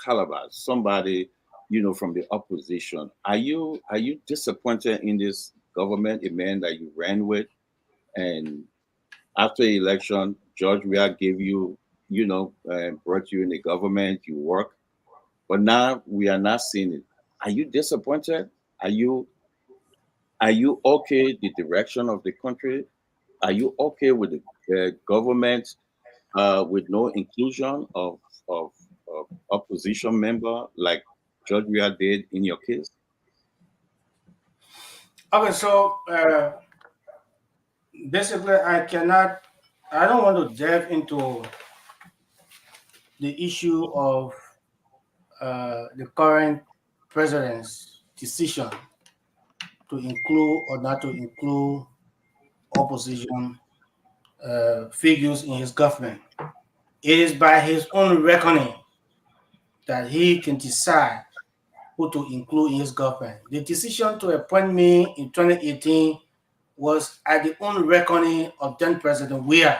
caliber, somebody, you know, from the opposition. Are you disappointed in this government, a man that you ran with, and after the election, George Weah gave you, you know, brought you in the government, you work, but now we are not seeing it. Are you disappointed? Are you okay the direction of the country? Are you okay with the government with no inclusion of opposition member like George Weah did in your case? Okay, so basically, I don't want to delve into the issue of the current president's decision to include or not to include opposition figures in his government. It is by his own reckoning that he can decide who to include in his government. The decision to appoint me in 2018 was at the own reckoning of then President Weah.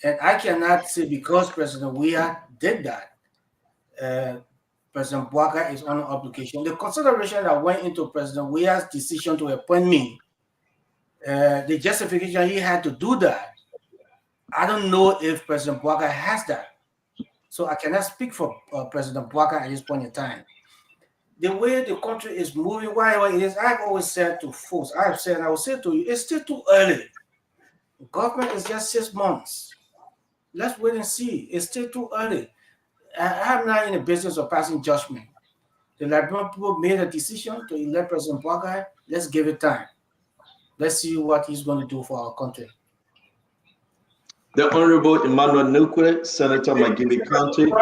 And I cannot say because President Weah did that, President Bouaka is on obligation. The consideration that went into President Weah's decision to appoint me, the justification he had to do that, I don't know if President Bouaka has that. So I cannot speak for President Bouaka at this point in time. The way the country is moving, whatever it is, I've always said to folks, I will say to you, it's still too early. The government is just 6 months. Let's wait and see. It's still too early. I'm not in the business of passing judgment. The Liberian people made a decision to elect President Bouaka. Let's give it time. Let's see what he's going to do for our country. The Honorable Emmanuel Nequay, Senator McGill County.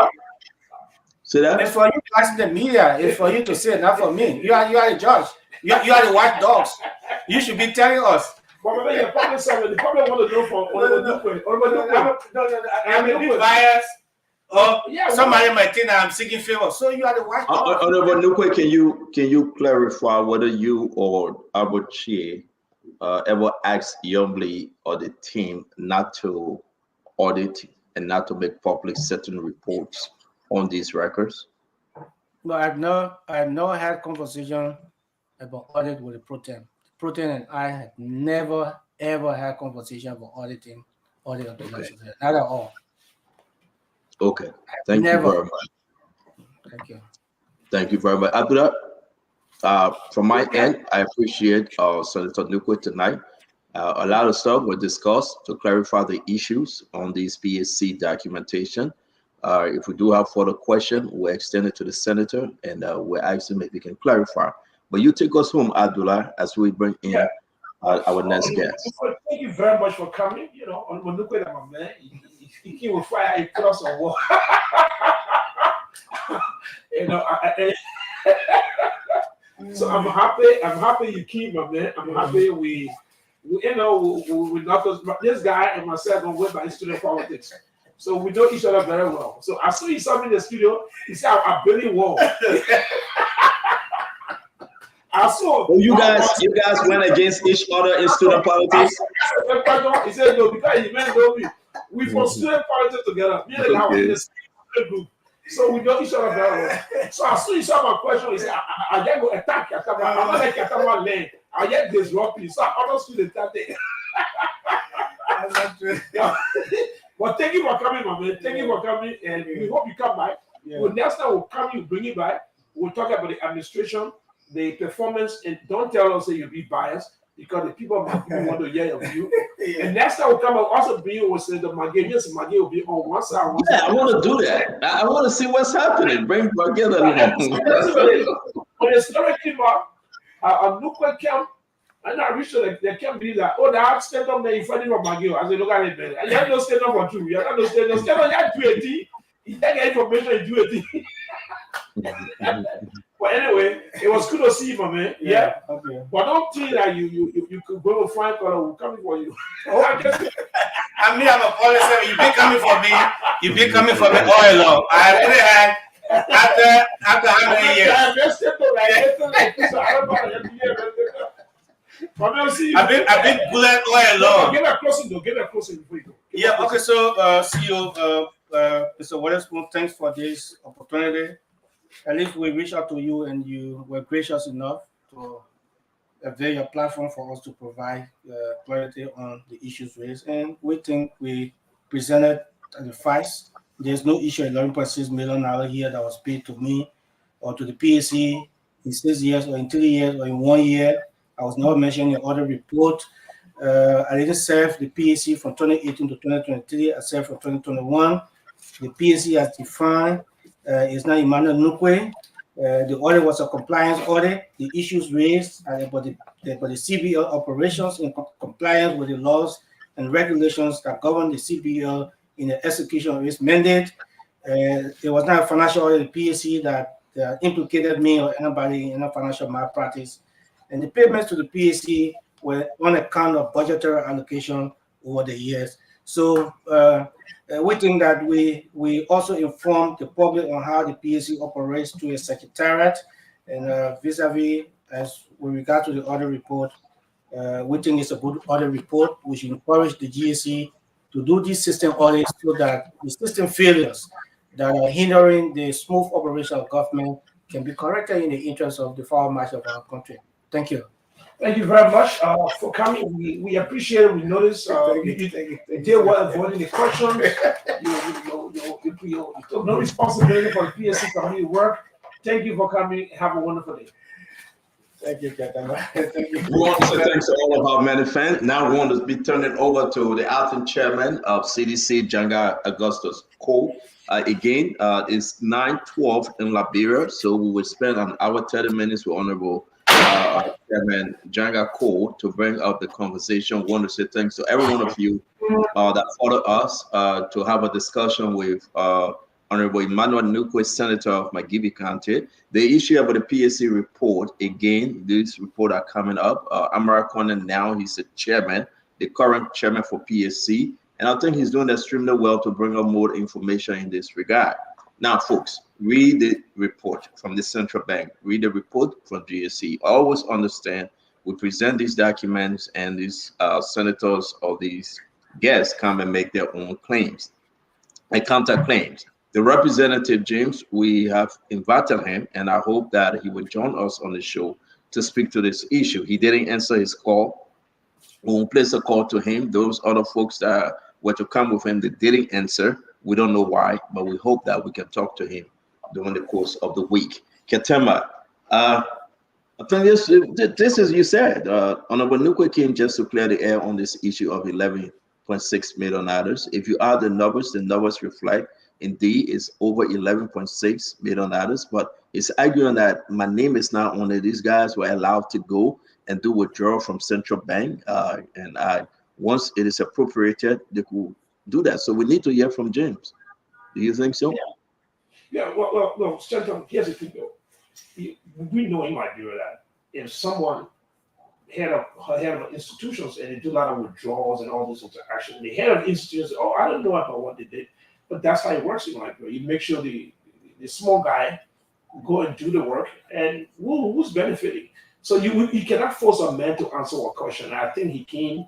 See that? It's for you to ask the media. It's for you to say, not for me. You are the judge. You are the watchdogs. You should be telling us. But maybe the public servant, the public want to know from Nequay. I'm a bit biased. Somebody might think that I'm seeking favor. So you are the watchdog. Honorable Nequay, can you clarify whether you or Albert Chie ever asked Youngbley or the team not to audit and not to make public certain reports on these records? No, I've not had conversation about audit with the Protein. Protein and I have never ever had conversation about audit of the elections. Not at all. Okay. Thank you very much. Thank you. Thank you very much. Abdullah, from my end, I appreciate Senator Nequay tonight. A lot of stuff was discussed to clarify the issues on these PSC documentation. If we do have further questions, we'll extend it to the senator and we'll ask him if he can clarify. But you take us home, Abdullah, as we bring in our next guest. Thank you very much for coming. You know, on Nequay, my man, he came with fire, he put us on war. You know, so I'm happy you keep, my man. I'm happy we not this guy and myself don't went by student politics. So we know each other very well. So as soon as he saw me in the studio, he said, I'm building wall. I saw. Well, you guys went against each other in student politics? He said, no, because he meant no, we for student politics together. Me and I was in the same group. So we know each other very well. So as soon as he saw my question, he said, I just go attack Katama. I'm not like Katama land. I just disrupt you. So I don't student that day. But thank you for coming, my man. Thank you for coming, and we hope you come back. Yeah. Well, next time we'll come, you bring it back. We'll talk about the administration, the performance, and don't tell us that you'll be biased. because the people of Magui want to hear your view. And next time we come up, also Bill will say the Magui, yes, Magui will be on one side. Yeah, I want to do that. I want to see what's happening. Bring together along. When the story came up, on Nequay camp, and I reached they can't believe that. Oh, they have stand up there in front of Magui. I said, look at it, man. And you have no stand up for two. You have no stand up. Stand up, you have to do it. You take information and do it. But anyway, it was good to see you, my man. Yeah. Okay. But don't think that you could go to Frank or we're coming for you. I mean, I'm a policy. You've been coming for me. You've been coming for me all along. I really had after how many years? I've been bullet all along. Get a closing though. Get a closing before you go. Yeah. Okay. So, CEO, Mr. Witherspoon, thanks for this opportunity. At least we reached out to you, and you were gracious enough to avail your platform for us to provide clarity on the issues raised. And we think we presented the facts. There's no issue at $11.6 million here that was paid to me or to the PSC in 6 years or in 3 years or in 1 year. I was never mentioned in the audit report. I didn't serve the PSC from 2018 to 2023. I served from 2021. The PSC has defined it's not Emmanuel Nequay. The audit was a compliance audit. The issues raised about the CBL operations in compliance with the laws and regulations that govern the CBL in the execution of its mandate. It was not a financial audit, the PSC, that implicated me or anybody in a financial malpractice. And the payments to the PSC were on account of budgetary allocation over the years. So we think that we also inform the public on how the PSC operates through a secretariat, and vis-a-vis as with regard to the audit report, we think it's a good audit report. We should encourage the GSC to do these system audits so that the system failures that are hindering the smooth operation of government can be corrected in the interest of the forward march of our country. Thank you. Thank you very much for coming. We appreciate it. We noticed you did well avoiding the questions. You took no responsibility for the PSC community work. Thank you for coming. Have a wonderful day. Thank you, Captain. Thank you. We want to say thanks to all of our many fans. Now we want to be turning over to the acting chairman of CDC, Janga Augustus Kowo. Again, it's 9:12 in Liberia, so we will spend an hour 30 minutes with Honorable Chairman Janga Kowo to bring up the conversation. We want to say thanks to every one of you that followed us to have a discussion with Honorable Emmanuel Nequay, Senator of Magui County. The issue about the PSC report, again, this report are coming up. Amara Conan now, he's the chairman, the current chairman for PSC, and I think he's doing extremely well to bring up more information in this regard. Now, folks, read the report from the central bank, read the report from GSC. Always understand we present these documents and these senators or these guests come and make their own claims and counter claims. The representative, James, we have invited him, and I hope that he will join us on the show to speak to this issue. He didn't answer his call. We will place a call to him. Those other folks that were to come with him, they didn't answer. We don't know why, but we hope that we can talk to him during the course of the week. Ketema, I think this is, you said, Honorable Nequay came just to clear the air on this issue of $11.6 million. If you add the numbers reflect, indeed, it's over $11.6 million, but it's arguing that my name is not on it. These guys were allowed to go and do withdrawal from central bank, and once it is appropriated, they could do that. So we need to hear from James. Do you think so? Yeah. Well, Senator, here's the thing, though. We know in Liberia that if someone head of institutions and they do a lot of withdrawals and all this interaction, the head of institutions, I don't know about what they did, but that's how it works in Liberia. You make sure the small guy go and do the work, and who's benefiting? So you cannot force a man to answer a question. I think he came.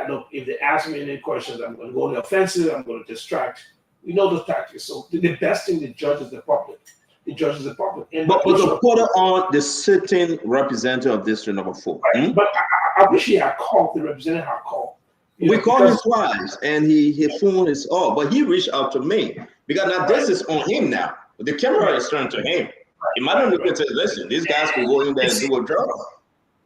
Look, if they ask me any questions, I'm going to go on the offensive. I'm going to distract. We know those tactics. So the best thing, the judge is the public. The judge is the public. And but to put it on the sitting representative of District Number 4. Right. But I wish he had called. The representative had called. We called him twice, and his phone is off. But he reached out to me because now this is on him now. The camera is turned to him. Emmanuel Nequay said, "Listen, these guys can go in there and do a job."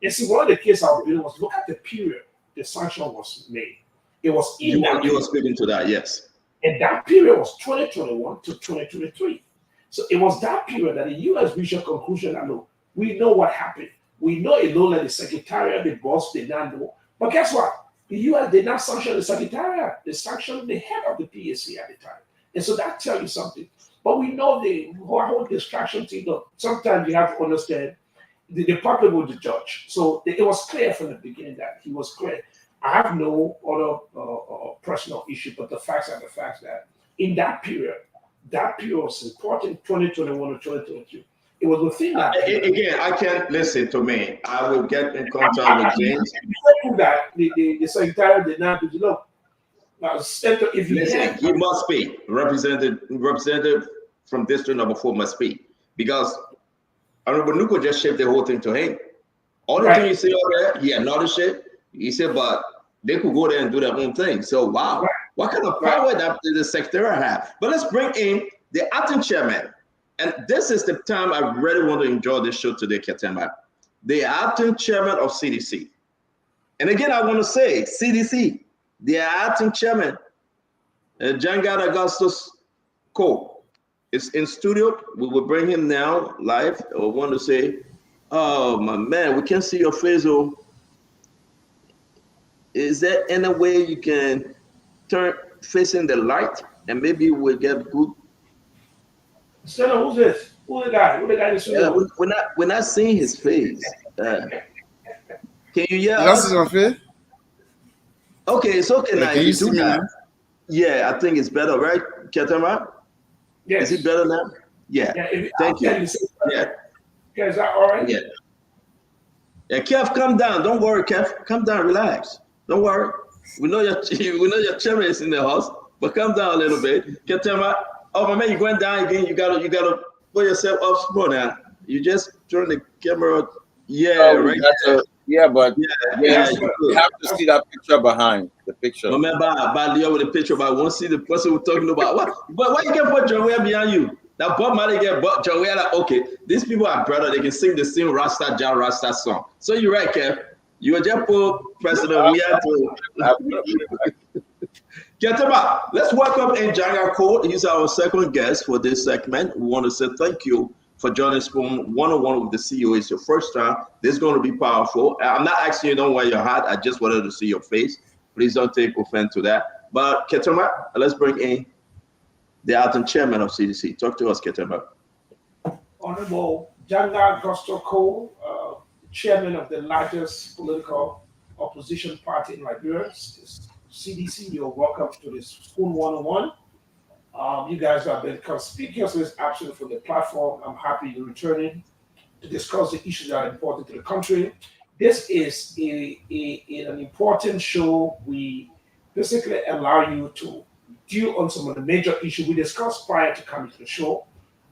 And see, one of the cases I was doing was look at the period the sanction was made. It was in that You were speaking to that, yes. And that period was 2021 to 2023. So it was that period that the U.S. reached a conclusion that, look, we know what happened. We know alone that the Secretariat, the boss, did not know. But guess what? The U.S. did not sanction the Secretariat. They sanctioned the head of the PAC at the time. And so that tells you something. But we know the whole distraction thing. Look, sometimes you have to understand the public will judge. So it was clear from the beginning that he was clear. I have no other personal issue, but the facts are the facts that in that period was important, 2021 to 2022. It was within that. Again, I can't listen to me. I will get in contact with James. That the Secretary did not do. Look, if you listen, he must be representative from District Number 4 must be, because Honorable Nequay just shipped the whole thing to him. All the thing you say over there, he acknowledged it. He said, but they could go there and do their own thing. So wow, what kind of power that the Secretary have? But let's bring in the acting chairman. And this is the time I really want to enjoy this show today, Ketema. The acting chairman of CDC. And again, I want to say, CDC, the acting chairman, Jangad Augustus Kowo, is in studio. We will bring him now live. I want to say, oh, my man, we can't see your face. Oh, is there any way you can turn facing the light and maybe we'll get good? Senna, who's this? Who the guy? Who the guy in the studio? We're not seeing his face. Can you hear us? Okay, it's okay now. Can you see me now? Yeah, I think it's better, right, Ketema? Yes. Is it better now? Yeah. Thank you. Yeah. Yeah, is that all right? Yeah. Yeah, Kev, calm down. Don't worry, Kev. Calm down, relax. Don't worry. We know your chairman is in the house, but calm down a little bit. Ketema. Oh, my man, you're going down again. You gotta put yourself up small now. You just turn the camera. Yeah, right. Yeah, but you have to see that picture behind the picture. No man, by Leo with the picture, but I won't see the person we're talking about. What? But why you can put John Ware behind you? That Bob Marley get John Ware. Like, okay, these people are brother. They can sing the same Rasta Jah Rasta song. So you're right, Kev. You are just put President Ware to. Ketema, let's welcome Njanga Kowo. He's our second guest for this segment. We want to say thank you for joining Spoon 101 with the CEO. It's your first time. This is going to be powerful. I'm not asking you don't wear your hat. I just wanted to see your face. Please don't take offense to that. But Ketema, let's bring in the acting chairman of CDC. Talk to us, Ketema. Honorable Janga Gusto Kowo, chairman of the largest political opposition party in Liberia, CDC. You're welcome to this Spoon 101. You guys have been conspicuous absolutely for the platform. I'm happy you're returning to discuss the issues that are important to the country. This is an important show. We basically allow you to deal on some of the major issues we discussed prior to coming to the show.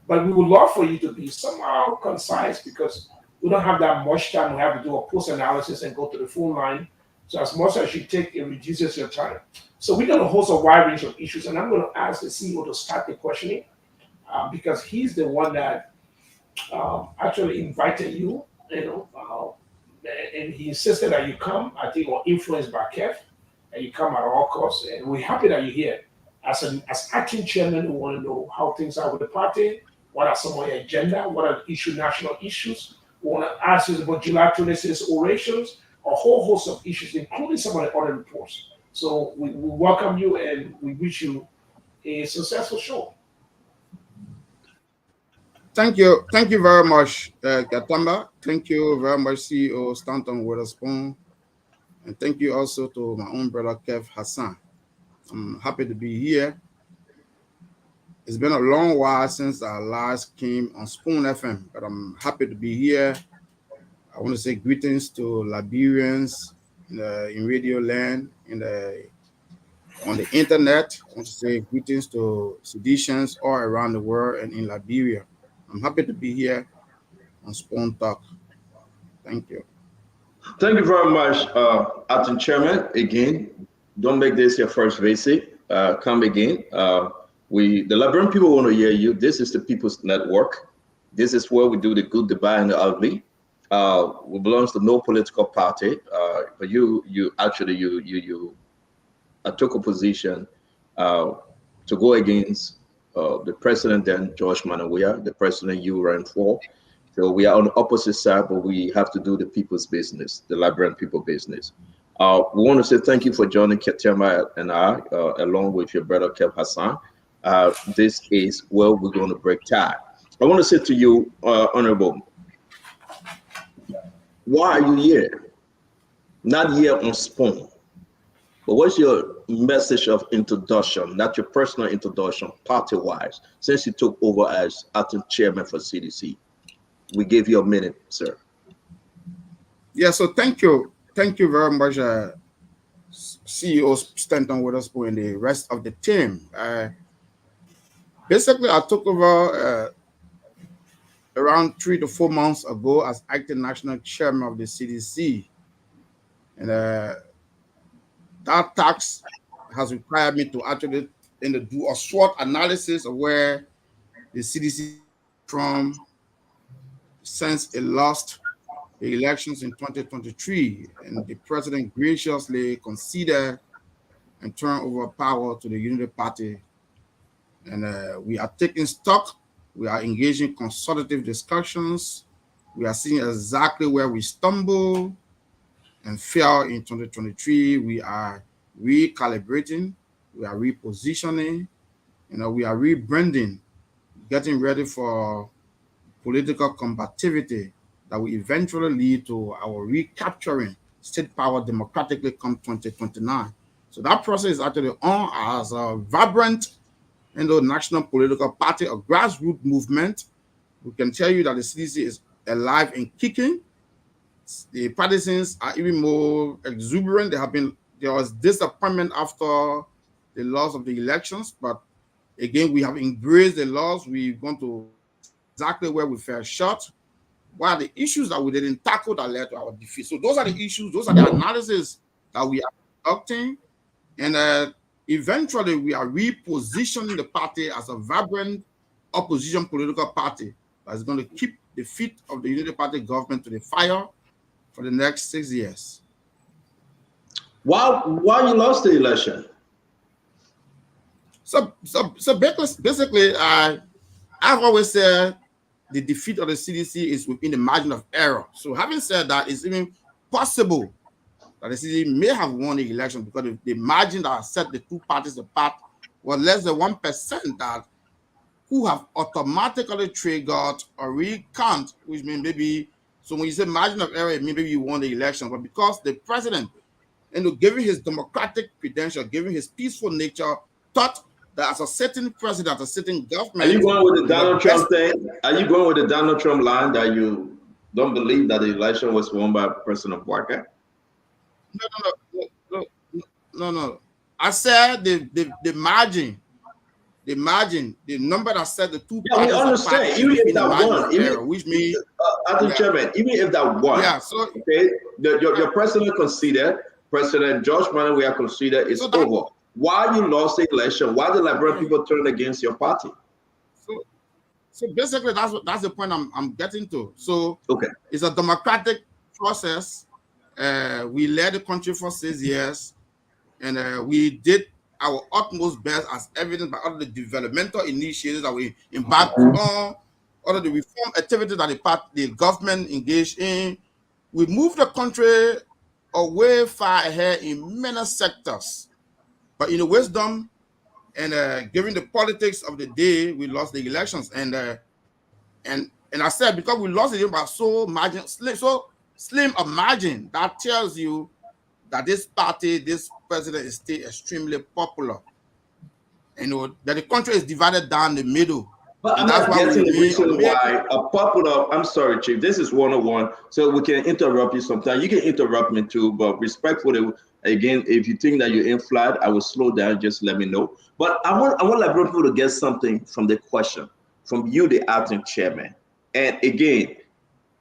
But we would love for you to be somehow concise because we don't have that much time. We have to do a post-analysis and go to the phone line. So as much as you take, it reduces your time. So we're going to host a wide range of issues, and I'm going to ask the CEO to start the questioning because he's the one that actually invited you, and he insisted that you come. I think we're influenced by Kev, and you come at all costs, and we're happy that you're here. As acting chairman, we want to know how things are with the party, what are some of the agenda, what are the national issues. We want to ask you about July 26 orations, a whole host of issues, including some of the other reports. So we welcome you and we wish you a successful show. Thank you very much, Katamba. Thank you very much, CEO Stanton Witherspoon. And thank you also to my own brother, Kev Hassan. I'm happy to be here. It's been a long while since I last came on Spoon FM, but I'm happy to be here. I want to say greetings to Liberians in Radio Land, on the internet. I want to say greetings to Seditians all around the world and in Liberia. I'm happy to be here on Spoon Talk. Thank you. Thank you very much, acting chairman. Again, don't make this your first visit. Come again. The Liberian people want to hear you. This is the People's Network. This is where we do the good, the bad, and the ugly. We belongs to no political party, but you actually took a position to go against the president then, George Manawia, the president you ran for. So we are on the opposite side, but we have to do the people's business, the Liberian people business. We want to say thank you for joining Ketema and I, along with your brother Kev Hassan. This is where we're going to break tie. I want to say to you, Honorable, why are you here? Not here on Spoon, but what's your message of introduction, not your personal introduction, party-wise, since you took over as acting chairman for CDC? We give you a minute, sir. Yeah, so thank you very much, CEO Stanton Witherspoon and the rest of the team. Basically, I took over around 3 to 4 months ago as acting national chairman of the CDC, and that task has required me to actually do a SWOT analysis of where the CDC from since it lost the elections in 2023, and the president graciously conceded and turned over power to the Unity Party. And we are taking stock. We are engaging consultative discussions. We are seeing exactly where we stumble and fail in 2023. We are recalibrating. We are repositioning. We are rebranding, getting ready for political combativity that will eventually lead to our recapturing state power democratically come 2029. So that process is actually on as a vibrant national political party, a grassroots movement. We can tell you that the CDC is alive and kicking. The partisans are even more exuberant. There was disappointment after the loss of the elections, but again, we have embraced the loss. We've gone to exactly where we fell short. What are the issues that we didn't tackle that led to our defeat? So those are the issues, those are the analysis that we are conducting. And eventually we are repositioning the party as a vibrant opposition political party that is going to keep the feet of the Unity Party government to the fire for the next 6 years. Why you lost the election? So basically, I've always said the defeat of the CDC is within the margin of error. So having said that, it's even possible that the CDC may have won the election because the margin that set the two parties apart was less than 1% that who have automatically triggered a recount, which means maybe, so when you say margin of error, it means maybe you won the election, but because the president, given his democratic credential, given his peaceful nature, thought that as a certain president, a certain government. Are you going with the Donald Trump thing? Are you going with the Donald Trump line that you don't believe that the election was won by President Walker? No. I said the margin, the number that said the two parties. Yeah, we understand. Even if that won, which means, Chairman, even if that won, okay, your president conceded, President George Manawia conceded, it's over. Why you lost the election? Why the Liberian people turned against your party? So basically, that's the point I'm getting to. So okay, it's a democratic process. We led the country for 6 years, and we did our utmost best, as evidenced by all the developmental initiatives that we embarked on, all of the reform activities that the government engaged in. We moved the country away far ahead in many sectors. But in the wisdom and given the politics of the day, we lost the elections. And I said, because we lost it by so slim a margin, that tells you that this party, this president is still extremely popular. That the country is divided down the middle. But I'm not getting the reason why a popular, I'm sorry, Chief, this is 101, so we can interrupt you sometimes. You can interrupt me too, but respectfully, again, if you think that you're in flight, I will slow down, just let me know. But I want Liberian people to get something from the question, from you, the acting chairman. And again,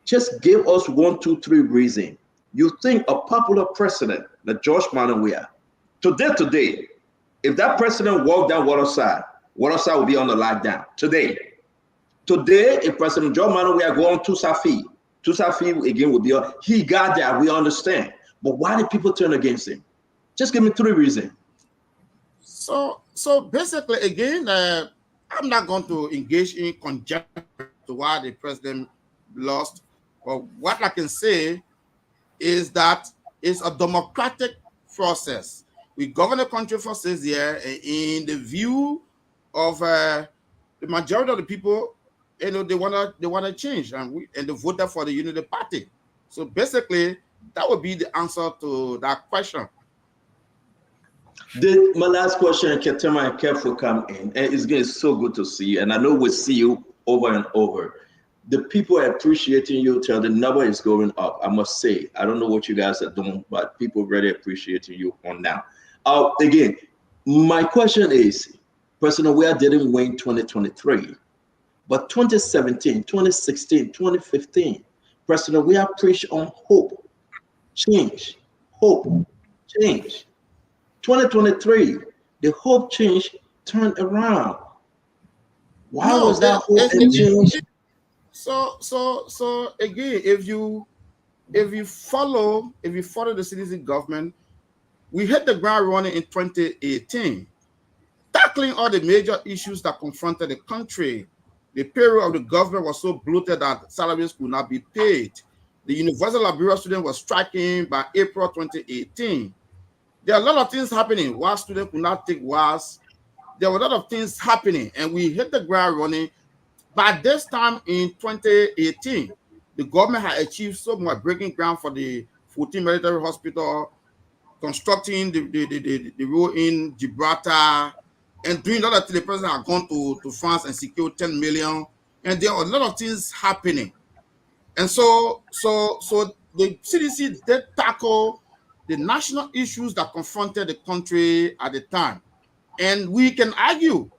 just give us 1, 2, 3 reasons you think a popular president, like George Manawia, today, if that president walked down Waterside will be on the lockdown. Today, if President George Manawia go on to Safi, Tusafi again will be on. He got that, we understand. But why did people turn against him? Just give me 3 reasons. So basically, again, I'm not going to engage in conjecture to why the president lost. But what I can say is that it's a democratic process. We govern the country for 6 years, and in the view of the majority of the people, they wanna change, and they voted for the Unity Party. So basically, that would be the answer to that question. My last question, Ketema and Kev will come in. And it's so good to see you. And I know we'll see you over and over. The people are appreciating you till the number is going up. I must say, I don't know what you guys are doing, but people really appreciating you on now. Again, my question is, President Weah didn't win 2023, but 2017, 2016, 2015, President Weah preached on hope, change, hope, change. 2023, the hope change turned around. Why was that hope and change? So again, if you follow the CDC government, we hit the ground running in 2018, tackling all the major issues that confronted the country. The payroll of the government was so bloated that salaries could not be paid. The universal library student was striking by April 2018. There are a lot of things happening. While students could not take WAS, there were a lot of things happening, and we hit the ground running. By this time in 2018, the government had achieved so much, breaking ground for the 14 military hospital, constructing the road in Gibraltar, and doing all that. The president had gone to France and secured 10 million, and there were a lot of things happening. And so the CDC did tackle the national issues that confronted the country at the time. And we can argue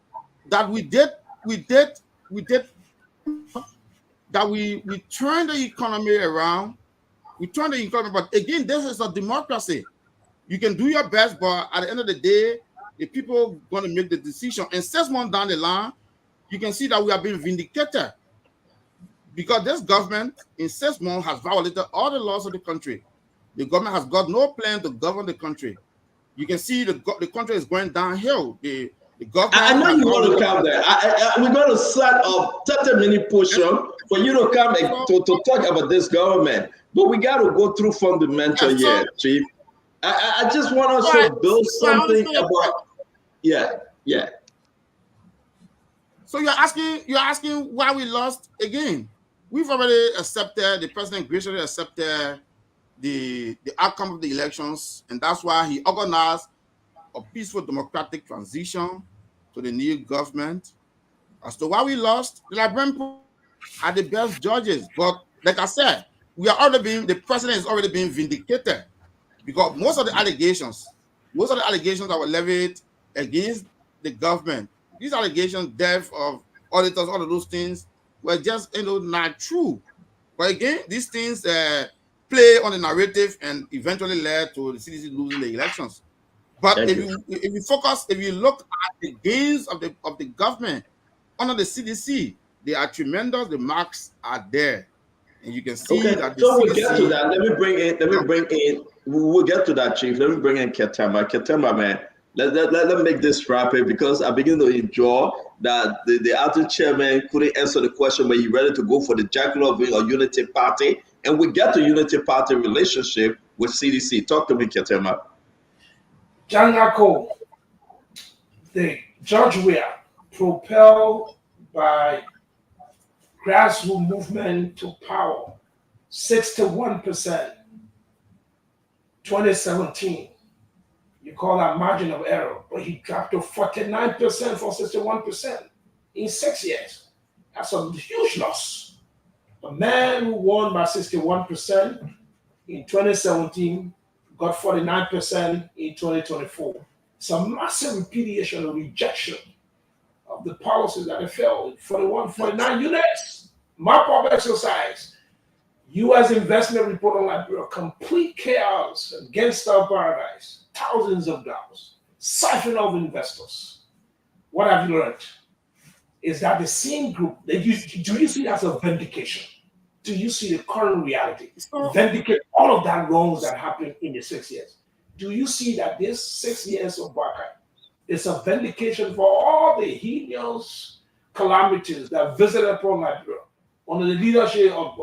that we turned the economy around. We turned the economy, but again, this is a democracy. You can do your best, but at the end of the day, the people are going to make the decision. And 6 months down the line, you can see that we are being vindicated because this government in 6 months has violated all the laws of the country. The government has got no plan to govern the country. You can see the country is going downhill. The government. I know you want to come there. We're going to set up 30-minute portion for you to come and to talk about this government. But we got to go through fundamental here, Chief. I just want us to build something about. Yeah. So you're asking why we lost again. We've already accepted, the president graciously accepted the outcome of the elections, and that's why he organized a peaceful democratic transition to the new government. As to why we lost, the Liberian people are the best judges. But like I said, the president is already being vindicated because most of the allegations that were levied against the government, these allegations, death of auditors, all of those things were just not true. But again, these things play on the narrative and eventually led to the CDC losing the elections. But if you look at the gains of the government under the CDC, they are tremendous. The marks are there, and you can see that. So we'll get to that. Let me bring in. We'll get to that, Chief. Let me bring in Ketema. Ketema, man. Let make this rapid because I begin to enjoy that the acting chairman couldn't answer the question, but he ready to go for the Jackalope or Unity Party, and we get to Unity Party relationship with CDC. Talk to me, Ketema. Janako, the George Weah, propelled by grassroots movement to power, 61%, 2017. You call that margin of error, but he dropped to 49% from 61% in 6 years. That's a huge loss. A man who won by 61% in 2017 got 49% in 2024. It's a massive repudiation or rejection of the policies that have failed. 41, 49 units. Mop-up exercise. U.S. investment report on Liberia, complete chaos against our paradise. Thousands of dollars. Siphon of investors. What have you learned? Is that the same group, do you see that as a vindication? do you see the current reality? So, Vindicate all of that wrongs that happened in the 6 years. Do you see that this 6 years of Barca is a vindication for all the heinous calamities that visited upon Liberia under the leadership of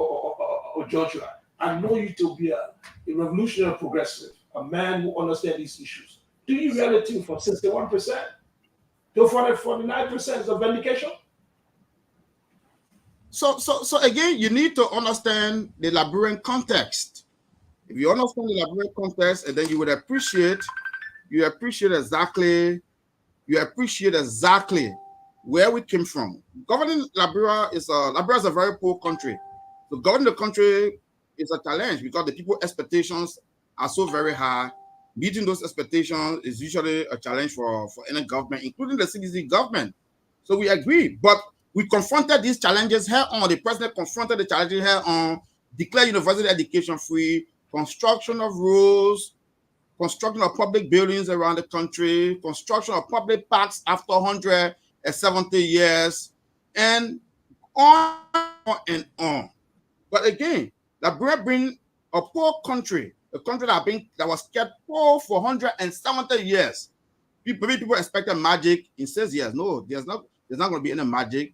Joshua? I know you to be a revolutionary progressive, a man who understands these issues. Do you really think from 61% to 49% is a vindication? So again, you need to understand the Liberian context. If you understand the Liberian context, and then you would appreciate exactly where we came from. Governing Liberia is a very poor country. So governing the country is a challenge because the people's expectations are so very high. Meeting those expectations is usually a challenge for any government, including the CDC government. So we agree, but we confronted these challenges head on. The president confronted the challenges head on, declared university education free, construction of roads, construction of public buildings around the country, construction of public parks after 170 years, and on and on. But again, Liberia being a poor country, a country that was kept poor for 170 years. People expected magic in 6 years. No, there's not going to be any magic.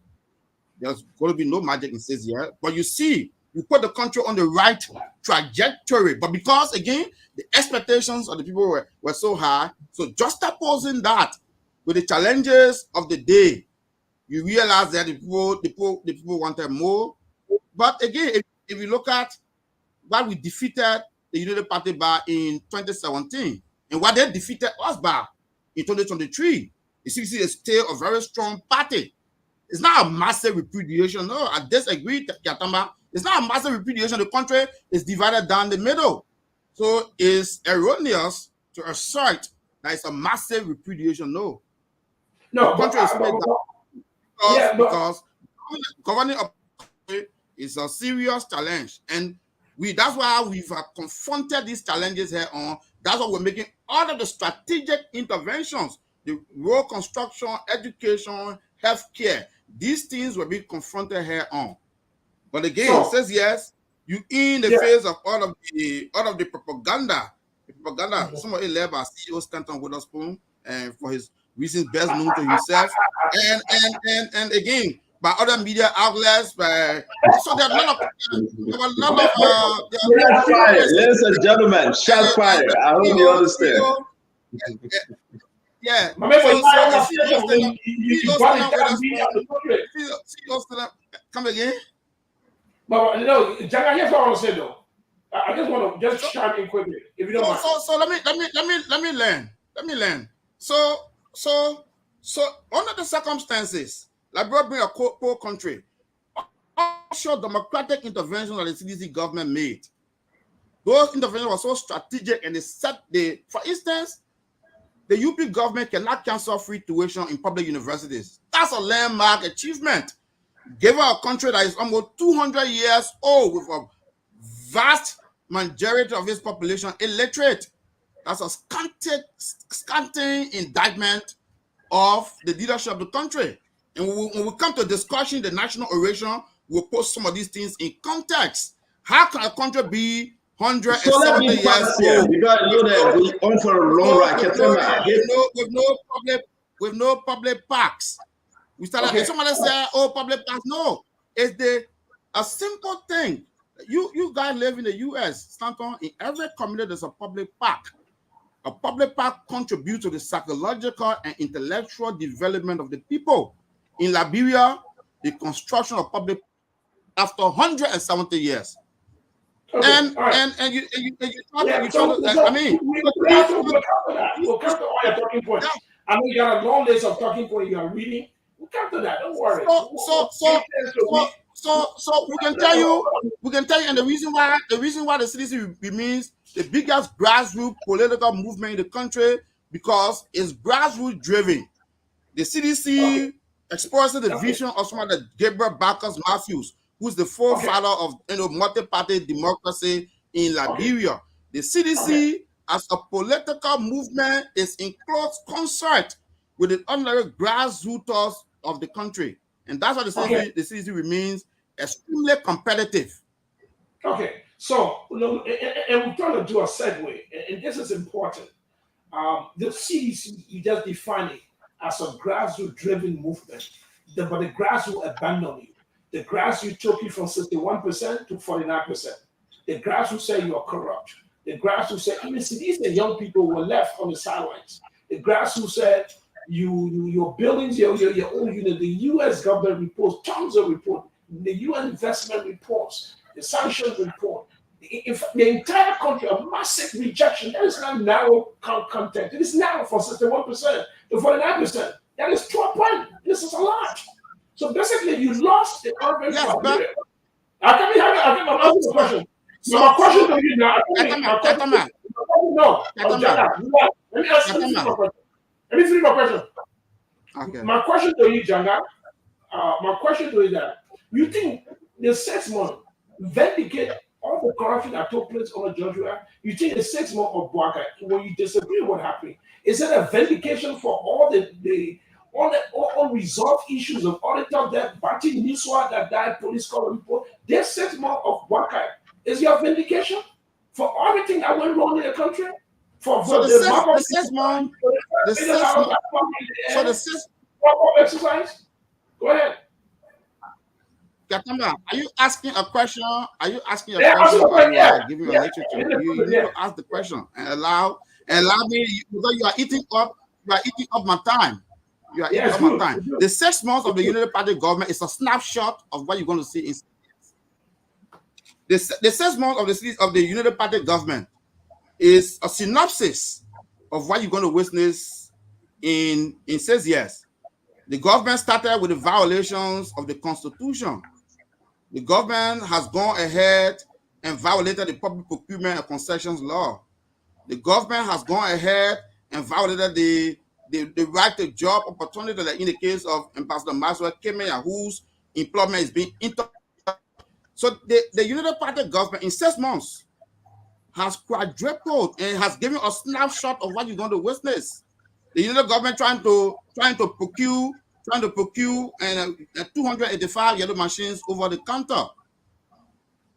There's going to be no magic in 6 years. But you see, you put the country on the right trajectory. But because, again, the expectations of the people were so high, so juxtaposing that with the challenges of the day, you realize that the people wanted more. But again, if you look at what we defeated the United Party by in 2017, and what they defeated us by in 2023, the CDC is still a very strong party. It's not a massive repudiation. No, I disagree, Katamba. It's not a massive repudiation. The country is divided down the middle. So it's erroneous to assert that it's a massive repudiation. No. No, the country is split down because governing a country is a serious challenge. And that's why we've confronted these challenges head on. That's why we're making all of the strategic interventions, the road construction, education, healthcare. These things will be confronted head on. But again, it says yes, you in the face of all of the propaganda. Some of it led by CEO Stanton Witherspoon and for his reasons best known to himself, and again by other media outlets. So there are a lot of shots fired, ladies and gentlemen. Shots fired. I hope you understand. Yeah. Come again. But no, Jack, here's what I want to say though. I just want to chime in quickly, if you don't mind. So let me learn. So under the circumstances, Liberia being a poor country, also democratic interventions that the CDC government made, those interventions were so strategic, and for instance, the UP government cannot cancel free tuition in public universities. That's a landmark achievement. Given a country that is almost 200 years old with a vast majority of its population illiterate. That's a scanty indictment of the leadership of the country. And when we come to discussion the national oration, we'll put some of these things in context. How can a country be 170 years old? You got to know that we're on for a long ride. With no public parks. We started. Okay. Somebody say, "Oh, public parks." No, it's a simple thing. You guys live in the U.S. Stanton. In every community, there's a public park. A public park contributes to the psychological and intellectual development of the people. In Liberia, the construction of public after 170 years. Okay. And you talk. I mean, we'll come to all your talking points. I know you got a long list of talking points you are reading. We'll come to that. Don't worry. So we can tell you, and the reason why the CDC remains the biggest grassroots political movement in the country because it's grassroots driven. The CDC expresses the vision of some of the Gabriel Bacchus Matthews, who's the forefather of multi-party democracy in Liberia. The CDC as a political movement is in close concert with the ordinary grassroots of the country. And that's why the CDC remains extremely competitive. Okay, so and we're trying to do a segue, and this is important. The CDC, you just define it as a grassroots-driven movement, but the grassroots abandon you. The grassroots took you from 61% to 49%. The grassroots say you are corrupt. The grassroots said, even see, these are young people who were left on the sidelines. The grassroots said, your buildings, your own unit, the US government reports, tons of reports, the UN investment reports, the sanctions report, the entire country, a massive rejection. That is not narrow content. It is narrow from 61% to 49%. That is 12 points. This is a lot. So basically, you lost the urban criteria. I'm asking the question. So, my question to you now. No, let me ask you my question. Let me finish my question. Okay. My question to you, Janga, my question to you is that you think the 6 months vindicate all the corruption that took place under Georgia? You think the 6 months of Bwaka, when you disagree with what happened, is it a vindication for all the unresolved issues of auditor that Bati Niswa that died, police call report? This 6 months of Bwaka is your vindication for everything that went wrong in the country? For So the 6 months, exercise? Go ahead. Katamba, are you asking a question? Are you asking a question or you are giving a literature? You need to ask the question and allow me, because you are eating up my time. You are eating up my time. The 6 months of the Unity Party government is a snapshot of what you're going to see in the 6 months of the Unity Party government is a synopsis of what you're going to witness in 6 years. The government started with the violations of the Constitution. The government has gone ahead and violated the public procurement and concessions law. The government has gone ahead and violated the right to job opportunity, like in the case of Ambassador Maxwell Kemenya, whose employment is being interrupted. So the Unity Party government in 6 months has quadrupled and has given a snapshot of what you're going to witness. The Unity government trying to procure 285 yellow machines over the counter.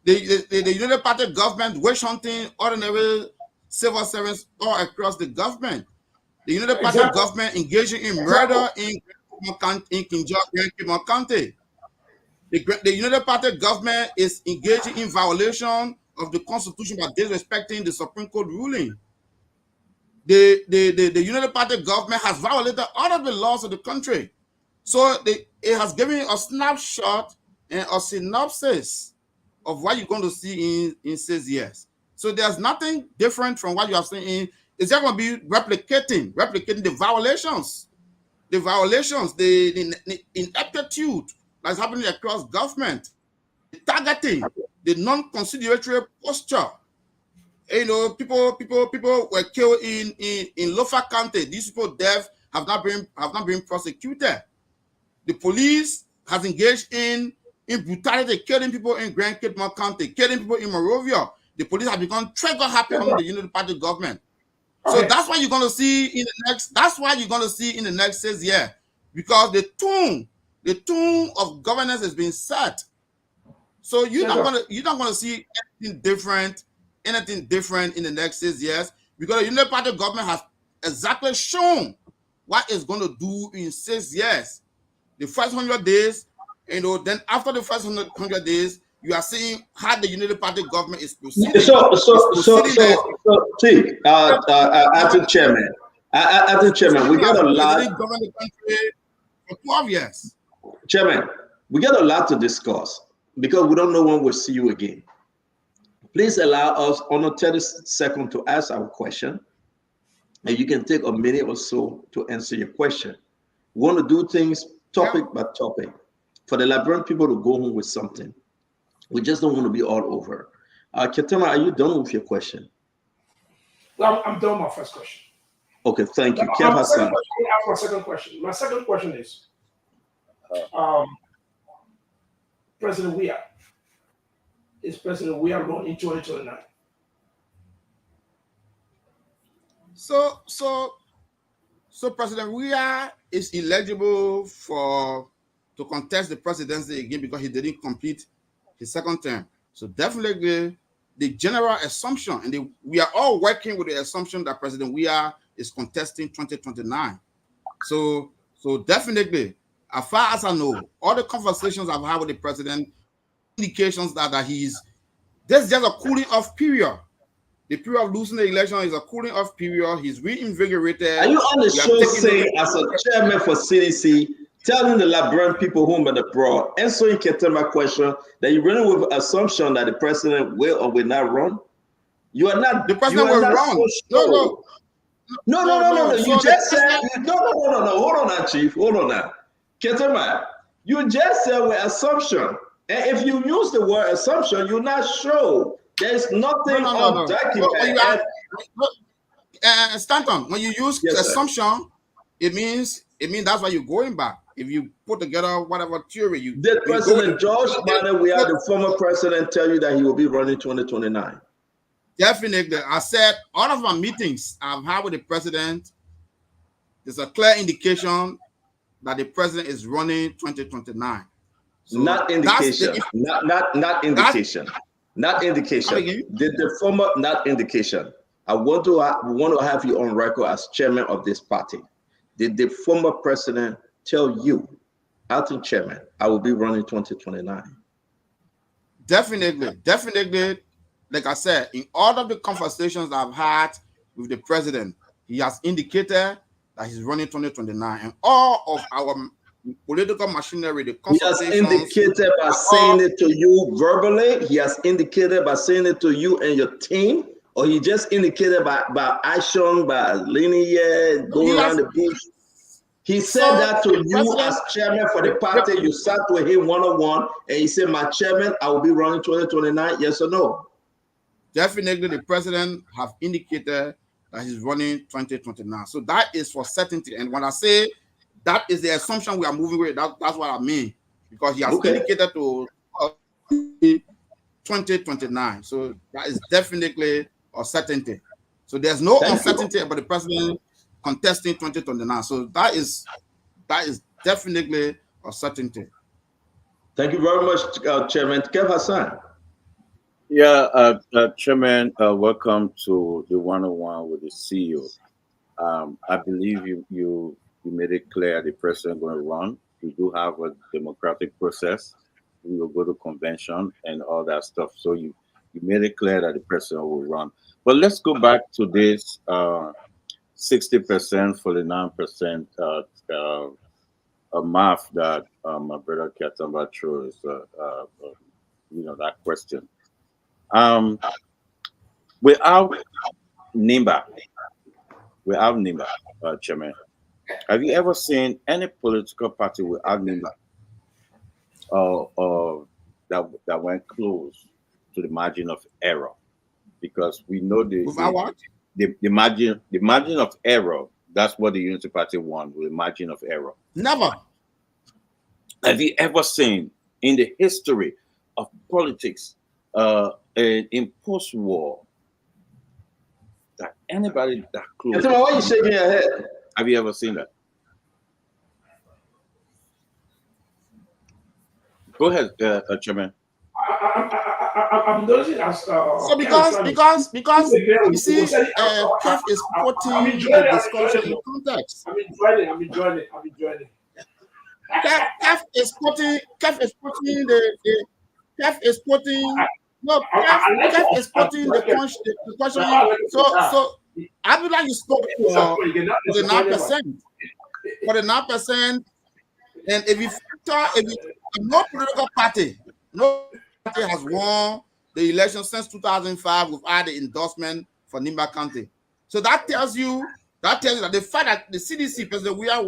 The Unity Party government witch hunting ordinary civil servants all across the government. The Unity Party government engaging in murder in Kinjok County. The Unity Party government is engaging in violation of the Constitution by disrespecting the Supreme Court ruling. The Unity Party government has violated all of the laws of the country. So it has given a snapshot and a synopsis of what you're going to see in 6 years. So there's nothing different from what you are seeing. It's just going to be replicating the violations, the ineptitude that's happening across government, the targeting, the non-conciliatory posture. You know, people were killed in Lofa County. These people death have not been prosecuted. The police has engaged in brutality, killing people in Grand Cape County, killing people in Monrovia. The police have become trigger happy under the Unity Party government. So that's what you're going to see in the next. That's why you're going to see in the next 6 years, because the tune of governance has been set. So you're not going to see anything different in the next 6 years, because the Unity Party government has exactly shown what it's going to do in 6 years. The first 100 days, you know, then after the first 100 days, you are seeing how the Unity Party government is proceeding. Acting Chairman, we got a lot. Govern the country for 12 years. Chairman, we got a lot to discuss because we don't know when we'll see you again. Please allow us on 30 seconds to ask our question, and you can take a minute or so to answer your question. We want to do things topic by topic for the Liberian people to go home with something. We just don't want to be all over. Ketema, are you done with your question? Well, I'm done with my first question. Okay, thank you. Kev Hassan. My second question. My second question is, President Weah. Is President Weah run in 2029? So President Weah is eligible to contest the presidency again because he didn't complete his second term. So definitely the general assumption, and we are all working with the assumption that President Weah is contesting 2029. So definitely, as far as I know, all the conversations I've had with the president, indications that there's just a cooling off period. The period of losing the election is a cooling off period. He's reinvigorated. Are you on the show saying, as a chairman for CDC, telling the Liberian people whom are abroad, answering Ketema's question, that you're running with assumption that the president will or will not run? You are not. The president will run. So no. You just said no. Hold on now, Chief. Hold on now, Ketema. You just said with assumption, and if you use the word assumption, you're not sure. There's nothing on document. Stanton, when you use assumption, it means that's why you're going back. If you put together whatever theory you did, President George Biden, we had the former president, tell you that he will be running 2029. Definitely. I said all of my meetings I've had with the president, there's a clear indication that the president is running 2029. So not indication. Not indication. Not indication. Did the former not indication? I want to have you on record as chairman of this party. Did the former president tell you, acting chairman, I will be running 2029? Definitely. Like I said, in all of the conversations I've had with the president, he has indicated that he's running 2029, and all of our political machinery, the consultations. He has indicated by saying it to you verbally. He has indicated by saying it to you and your team, or he just indicated by action, by linear going around the bush. He said that to you as chairman for the party. You sat with him one-on-one, and he said, "My chairman, I will be running 2029." Yes or no? Definitely, the president have indicated that he's running 2029. So that is for certainty. And when I say that is the assumption we are moving with, that's what I mean. Because he has indicated to 2029. So that is definitely a certainty. So there's no uncertainty about the president contesting 2029. So that is definitely a certainty. Thank you very much, Chairman. Kev Hassan. Yeah, Chairman, welcome to the one-on-one with the CEO. I believe you made it clear the president going to run. We do have a democratic process. We will go to convention and all that stuff. So you made it clear that the president will run. But let's go back to this 60%, 49% math that my brother Katamba threw is that question. Without NIMBA, Chairman, have you ever seen any political party without NIMBA or that went close to the margin of error? Because we know the margin of error. That's what the Unity Party won, with the margin of error. Never. Have you ever seen in the history of politics in post-war that anybody that close? Why are you shaking your head? Have you ever seen that? Go ahead, Chairman. I'm noticing as so because you see, Kev is putting the discussion in context. I'm enjoying it. Kev is putting the question. So I would like to stop for the 9%. For the 9%, and if no political party has won the election since 2005 without the endorsement for Nimba County. So that tells you that the fact that the CDC President Weah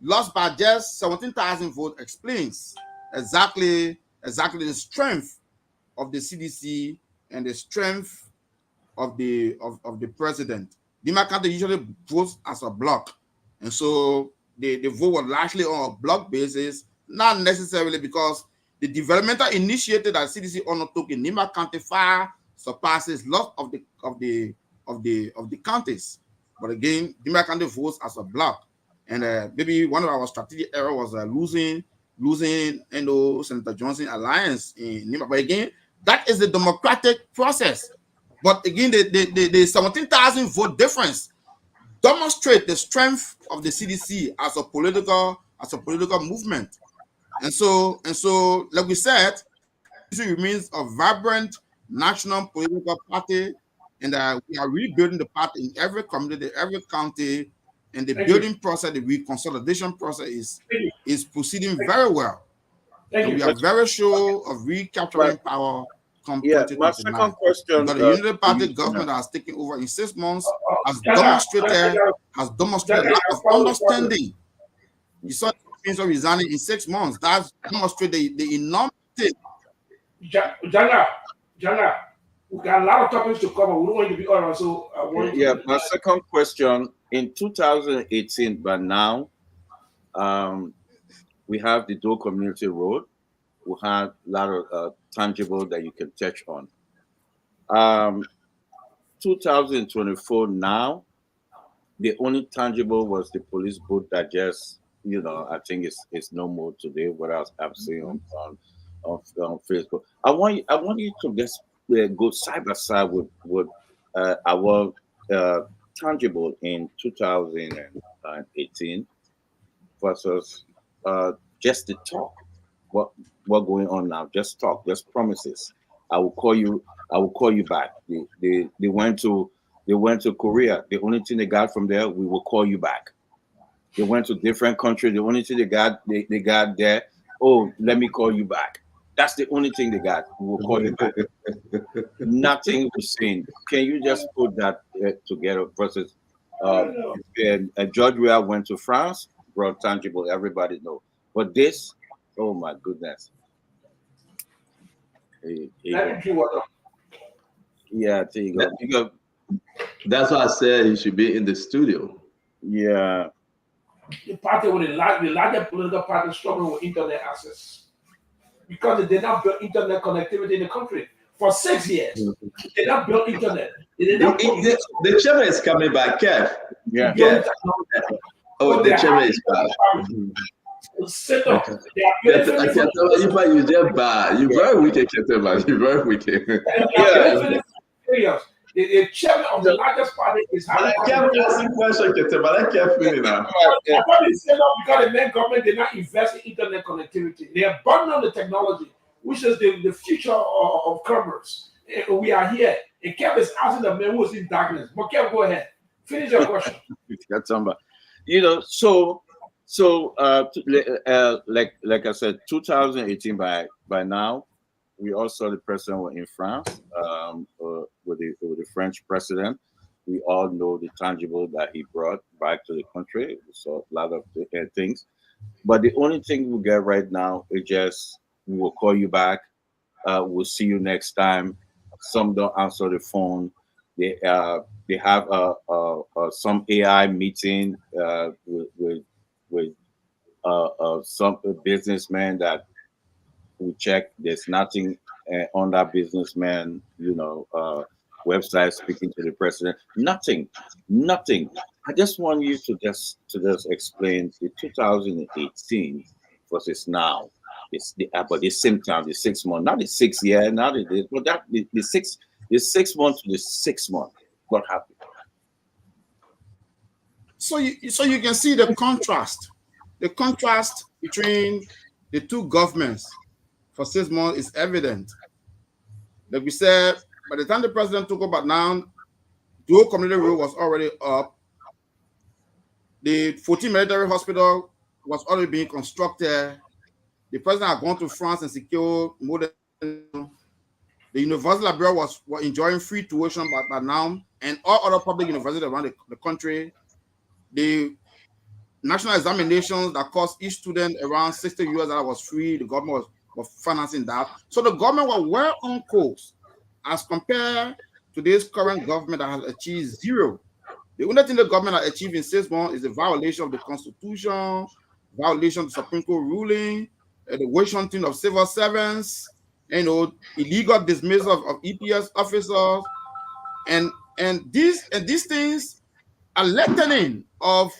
lost by just 17,000 votes explains exactly the strength of the CDC and the strength of the president. Nimba County usually votes as a block, and so the vote was largely on a block basis, not necessarily because the developmental initiative that CDC undertook in Nimba County far surpasses lots of the counties. But again, Nimba County votes as a block, and maybe one of our strategic errors was losing Senator Johnson alliance in Nimba. But again, That is the democratic process. But again, the 17,000 vote difference demonstrate the strength of the CDC as a political movement. And so, like we said, CDC remains a vibrant national political party, and we are rebuilding the party in every community, every county, and the building process, the reconsolidation process is proceeding very well. And we are very sure of recapturing power come Yeah, my 2029. second question. But the Unity Party government that has taken over in 6 months has demonstrated a lot of understanding. You saw things resigning in 6 months. That's demonstrated the enormity. Janga, we got a lot of topics to cover. We don't want you to be on, so I want Yeah, my second question. In 2018, by now, we have the Dual Community Road. We have a lot of tangible that you can touch on. 2024 now, the only tangible was the police boot that just, I think it's no more today. What else I've seen on Facebook. I want you to just go side by side with our tangible in 2018 versus just the talk. What going on now? Just talk, just promises. I will call you back. They went to Korea. The only thing they got from there, we will call you back. They went to different countries. The only thing they got there, oh, let me call you back. That's the only thing they got. We will call you back. Nothing was seen. Can you just put that together versus George Weah went to France, brought tangible, everybody know. But this, oh my goodness. Yeah, there you go. That's why I said he should be in the studio. Yeah. The party with the larger political party struggling with internet access because they did not build internet connectivity in the country for 6 years. They did not build internet. The chairman is coming back, Kev. Yeah. Oh, the chairman is back. Sit up. You just bad. You're very wicked, Ketema. You're very wicked. The chairman of the largest party is. I can't ask a question, Ketema. I can't feel now. I thought they said no because the main government did not invest in internet connectivity. They abandoned the technology, which is the future of commerce. We are here. And Kev is asking the man who is in darkness. But Kev, go ahead. Finish your question. Like I said, 2018 by now, we all saw the president were in France with the French president. We all know the tangible that he brought back to the country. We saw a lot of things, but the only thing we get right now is just we will call you back. We'll see you next time. Some don't answer the phone. They have some AI meeting with some businessman that we check. There's nothing on that businessman, website speaking to the president. Nothing. I just want you to just explain the 2018 versus now. It's but the same time, the 6 months, not the 6 year, not the but that the 6 months to the 6 months. What happened? So you can see the contrast. The contrast between the two governments for 6 months is evident. Like we said, by the time the president took over now, dual community road was already up. The 14 military hospital was already being constructed. The president had gone to France and secured more than the University of Liberia was enjoying free tuition by now, and all other public universities around the country. The national examinations that cost each student around $60 was free. The government was financing that. So the government was well on course as compared to this current government that has achieved zero. The only thing the government has achieved in 6 months is the violation of the Constitution, violation of the Supreme Court ruling, the witch hunting of civil servants, illegal dismissal of EPS officers, and these things are letting of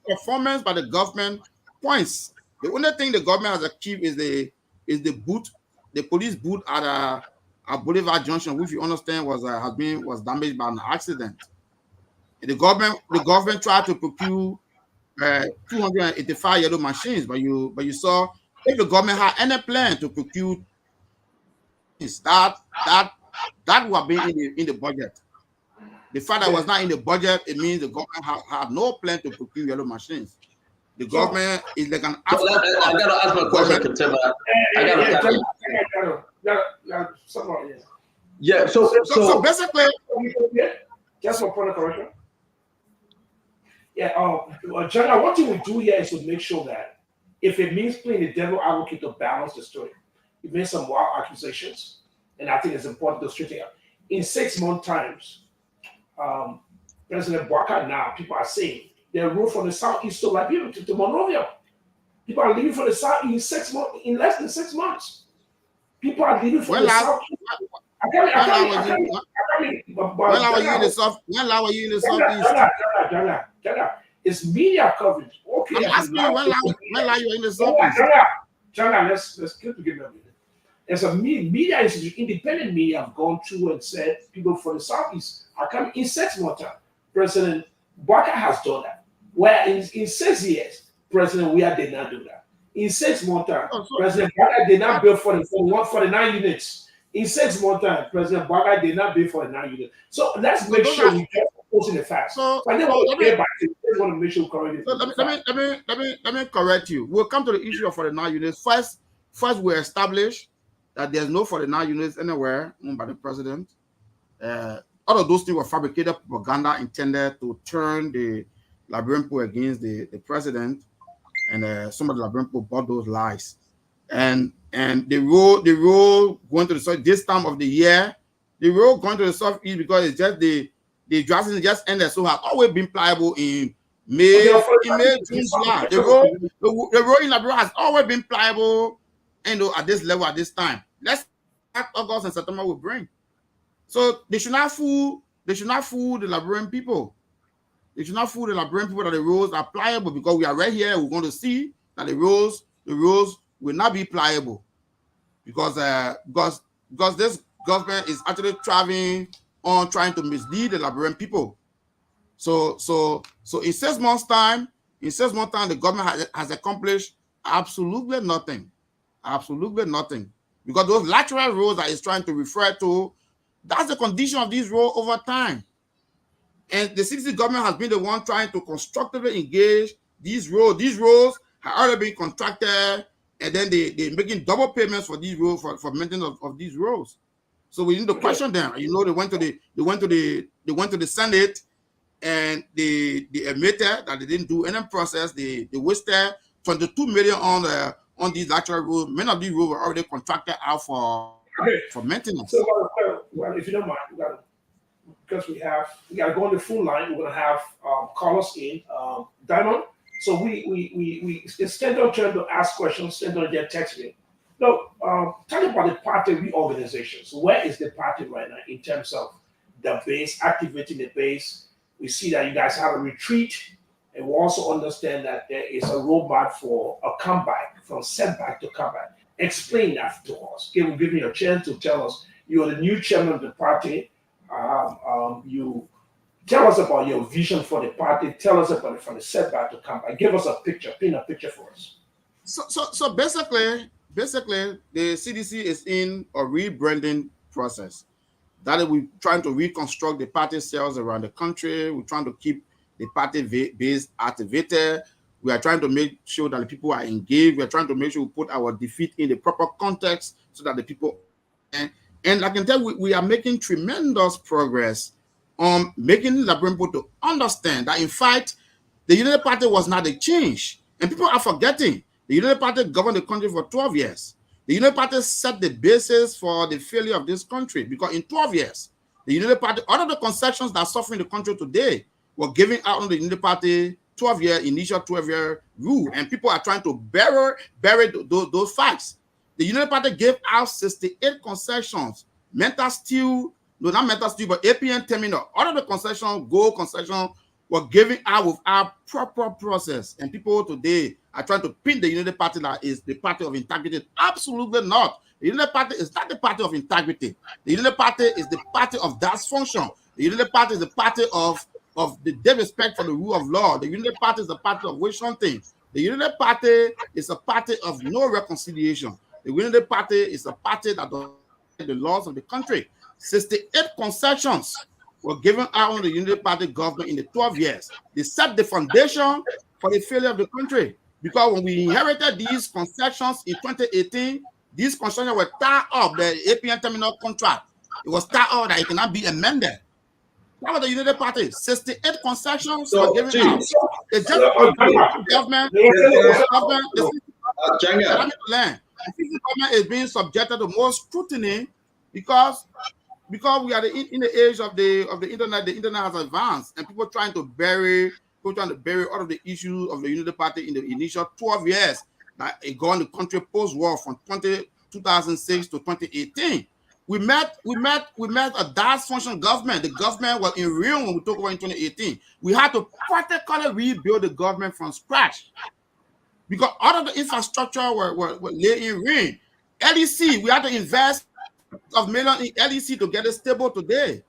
performance by the government points. The only thing the government has achieved is the police boot at at Boulevard Junction, which you understand was damaged by an accident. And the government tried to procure 285 yellow machines, but you saw if the government had any plan to procure that would have been in the budget. The fact that it was not in the budget, it means the government had no plan to procure yellow machines. The government is like an. I gotta ask my question, Katemba. Yeah. So basically, just for point of correction. Yeah. General, what you would do here is to make sure that if it means playing the devil advocate to balance the story, you made some wild accusations, and I think it's important to straighten out. In 6 months' times, President Bwaka now, people are saying they're moved from the southeast to Liberia to Monrovia. People are leaving from the south in 6 months, in less than 6 months. People are leaving from the south. When were you in the southeast? It's media coverage. Okay. I'm asking you, when are you in the southeast? Jana, let's get together. There's a media institute, independent media have gone through and said people from the southeast are coming in 6 months' time. President Bwaka has done that. Where in 6 years, President Weah did not do that. In 6 months' time, President Bwaka did not build for the 49 units. In 6 months' time, President Bwaka did not build for the 9 units. So let's make sure we get posting the facts. Let me correct you. We'll come to the issue of 49 units. First we establish that there's no 49 units anywhere owned by the president. All of those things were fabricated propaganda intended to turn the Liberian people against the president, and some of the Liberian people bought those lies. And the road going to the south this time of the year, the road going to the southeast because it's just the dry season just ended, so has always been pliable in May, June, July. The road in Liberia has always been pliable, and at this level at this time. Let's August and September will bring. So they should not fool the Liberian people. They should not fool the Liberian people that the roads are pliable, because we are right here. We're going to see that the roads will not be pliable, because this government is actually trying to mislead the Liberian people. So in 6 months' time, the government has accomplished absolutely nothing. Absolutely nothing. Because those lateral roads that it's trying to refer to, that's the condition of these roads over time. And the CDC government has been the one trying to constructively engage these roads. These roads have already been contracted, and then they're making double payments for these roads, for maintenance of these roads. So we need to question them. You know, they went to the Senate, and they admitted that they didn't do any process. They wasted 22 million on these lateral roads. Many of these roads were already contracted out for maintenance. So, well, if you don't mind, because we got to go on the phone line. We're gonna have callers in. Diamond. So we stand on trying to ask questions. Stand on their text me. No, talk about the party reorganization. So where is the party right now in terms of the base, activating the base? We see that you guys have a retreat, and we also understand that there is a roadmap for a comeback, from setback to comeback. Explain that to us. Give me a chance to tell us. You're the new chairman of the party. You tell us about your vision for the party. Tell us about it from the setback to comeback. Give us a picture. Paint a picture for us. So basically, the CDC is in a rebranding process. That is, we're trying to reconstruct the party cells around the country. We're trying to keep the party base activated. We are trying to make sure that the people are engaged. We are trying to make sure we put our defeat in the proper context so that the people. And I can tell we are making tremendous progress on making the Liberian people to understand that, in fact, the United Party was not a change. And people are forgetting the United Party governed the country for 12 years. The United Party set the basis for the failure of this country, because in 12 years, the United Party, all of the concessions that are suffering the country today were given out on the United Party initial 12-year rule. And people are trying to bury those facts. The United Party gave out 68 concessions, mental steel, no, not mental steel, but APN terminal. All of the concessions, gold concession, were given out with our proper process. And people today are trying to pin the Unity Party that is the party of integrity. Absolutely not. The Unity Party is not the party of integrity. The Unity Party is the party of dysfunction. The Unity Party is the party of the disrespect for the rule of law. The Unity Party is the party of wishing something. The Unity Party is a party of no reconciliation. The Unity Party is a party that does the laws of the country. 68 concessions were given out on the Unity Party government in the 12 years. They set the foundation for the failure of the country. Because when we inherited these concessions in 2018, these concessions were tied up, the APN terminal contract. It was tied up that it cannot be amended. That was the Unity Party. 68 concessions were given out. It's just the government. The government is being subjected to more scrutiny because we are in the age of the internet. The internet has advanced, and people trying to bury all of the issues of the Unity Party in the initial 12 years that it got in the country post-war from 2006 to 2018. We met a dysfunctional government. The government was in ruin when we took over in 2018. We had to practically rebuild the government from scratch because all of the infrastructure were laid in ruin. LEC, we had to invest of millions in LEC to get it stable today.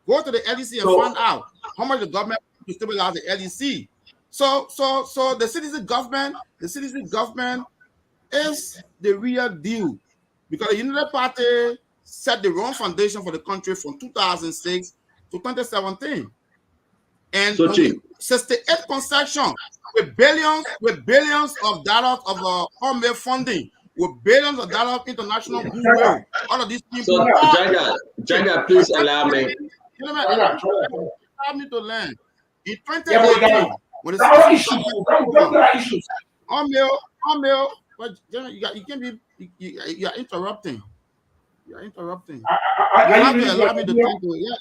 Go to the LEC and find out how much the government to stabilize the LEC. So the CDC government is the real deal because the Unity Party set the wrong foundation for the country from 2006 to 2017. And 68 concessions with billions of dollars of homemade funding, with billions of dollars of international goodwill. All of these people. So, Jaga, please allow me. Allow me to learn. In 2018, when the issues, but you can't be. You are interrupting. You are interrupting. You have to allow me to turn to. You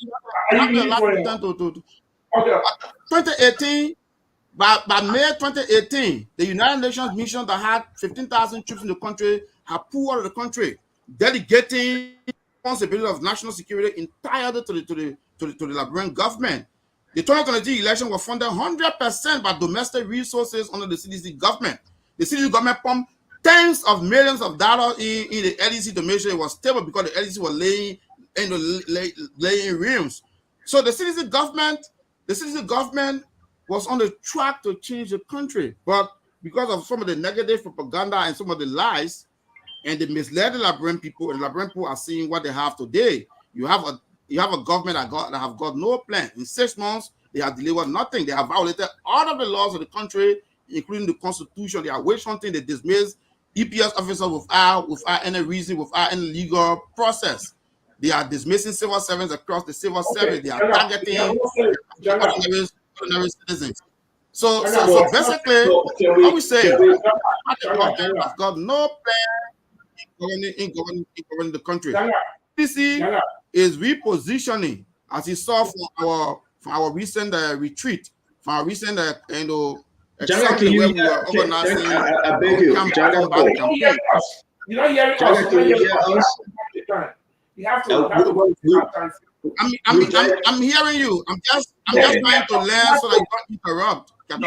have to allow me to turn to. 2018. By May 2018, the United Nations mission that had 15,000 troops in the country had pulled out of the country, delegating responsibility of national security entirely to the Liberian government. The 2023 election was funded 100% by domestic resources under the CDC government. The CDC government pumped tens of millions of dollars in the LEC to make sure it was stable because the LEC was laying rims. So the CDC government was on the track to change the country, but because of some of the negative propaganda and some of the lies, and they misled the Liberian people, and the Liberian people are seeing what they have today. You have a government that have got no plan. In 6 months, they have delivered nothing. They have violated all of the laws of the country, including the Constitution. They are wage hunting. They dismiss EPS officers without any reason, without any legal process. They are dismissing civil servants across the civil service. They are targeting ordinary citizens. So basically, what we say, the government has got no plan in governing the country. CDC is repositioning, as you saw from our recent retreat, from our recent Jaga, can you hear? I beg you, Jaga, you don't hear us. Can you hear us? You have to. I'm hearing you. I'm just trying to learn so that you don't interrupt. I don't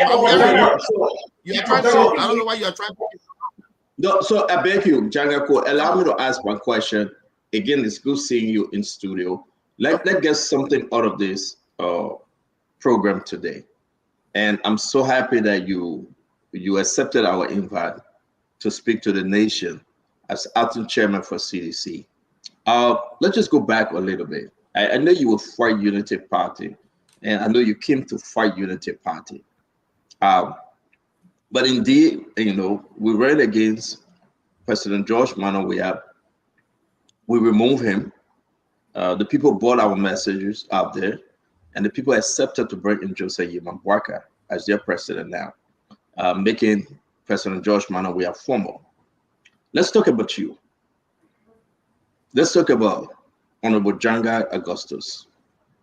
know why you are trying to. No, so I beg you, Jaga, allow me to ask one question. Again, it's good seeing you in studio. Let's get something out of this program today. And I'm so happy that you accepted our invite to speak to the nation as acting chairman for CDC. Let's just go back a little bit. I know you will fight Unity Party, and I know you came to fight Unity Party. But indeed, we ran against President George Mano. We removed him. The people bought our messages out there, and the people accepted to bring in Joseph Yimambwaka as their president now, making President George Mano formal. Let's talk about you. Let's talk about Honorable Janga Augustus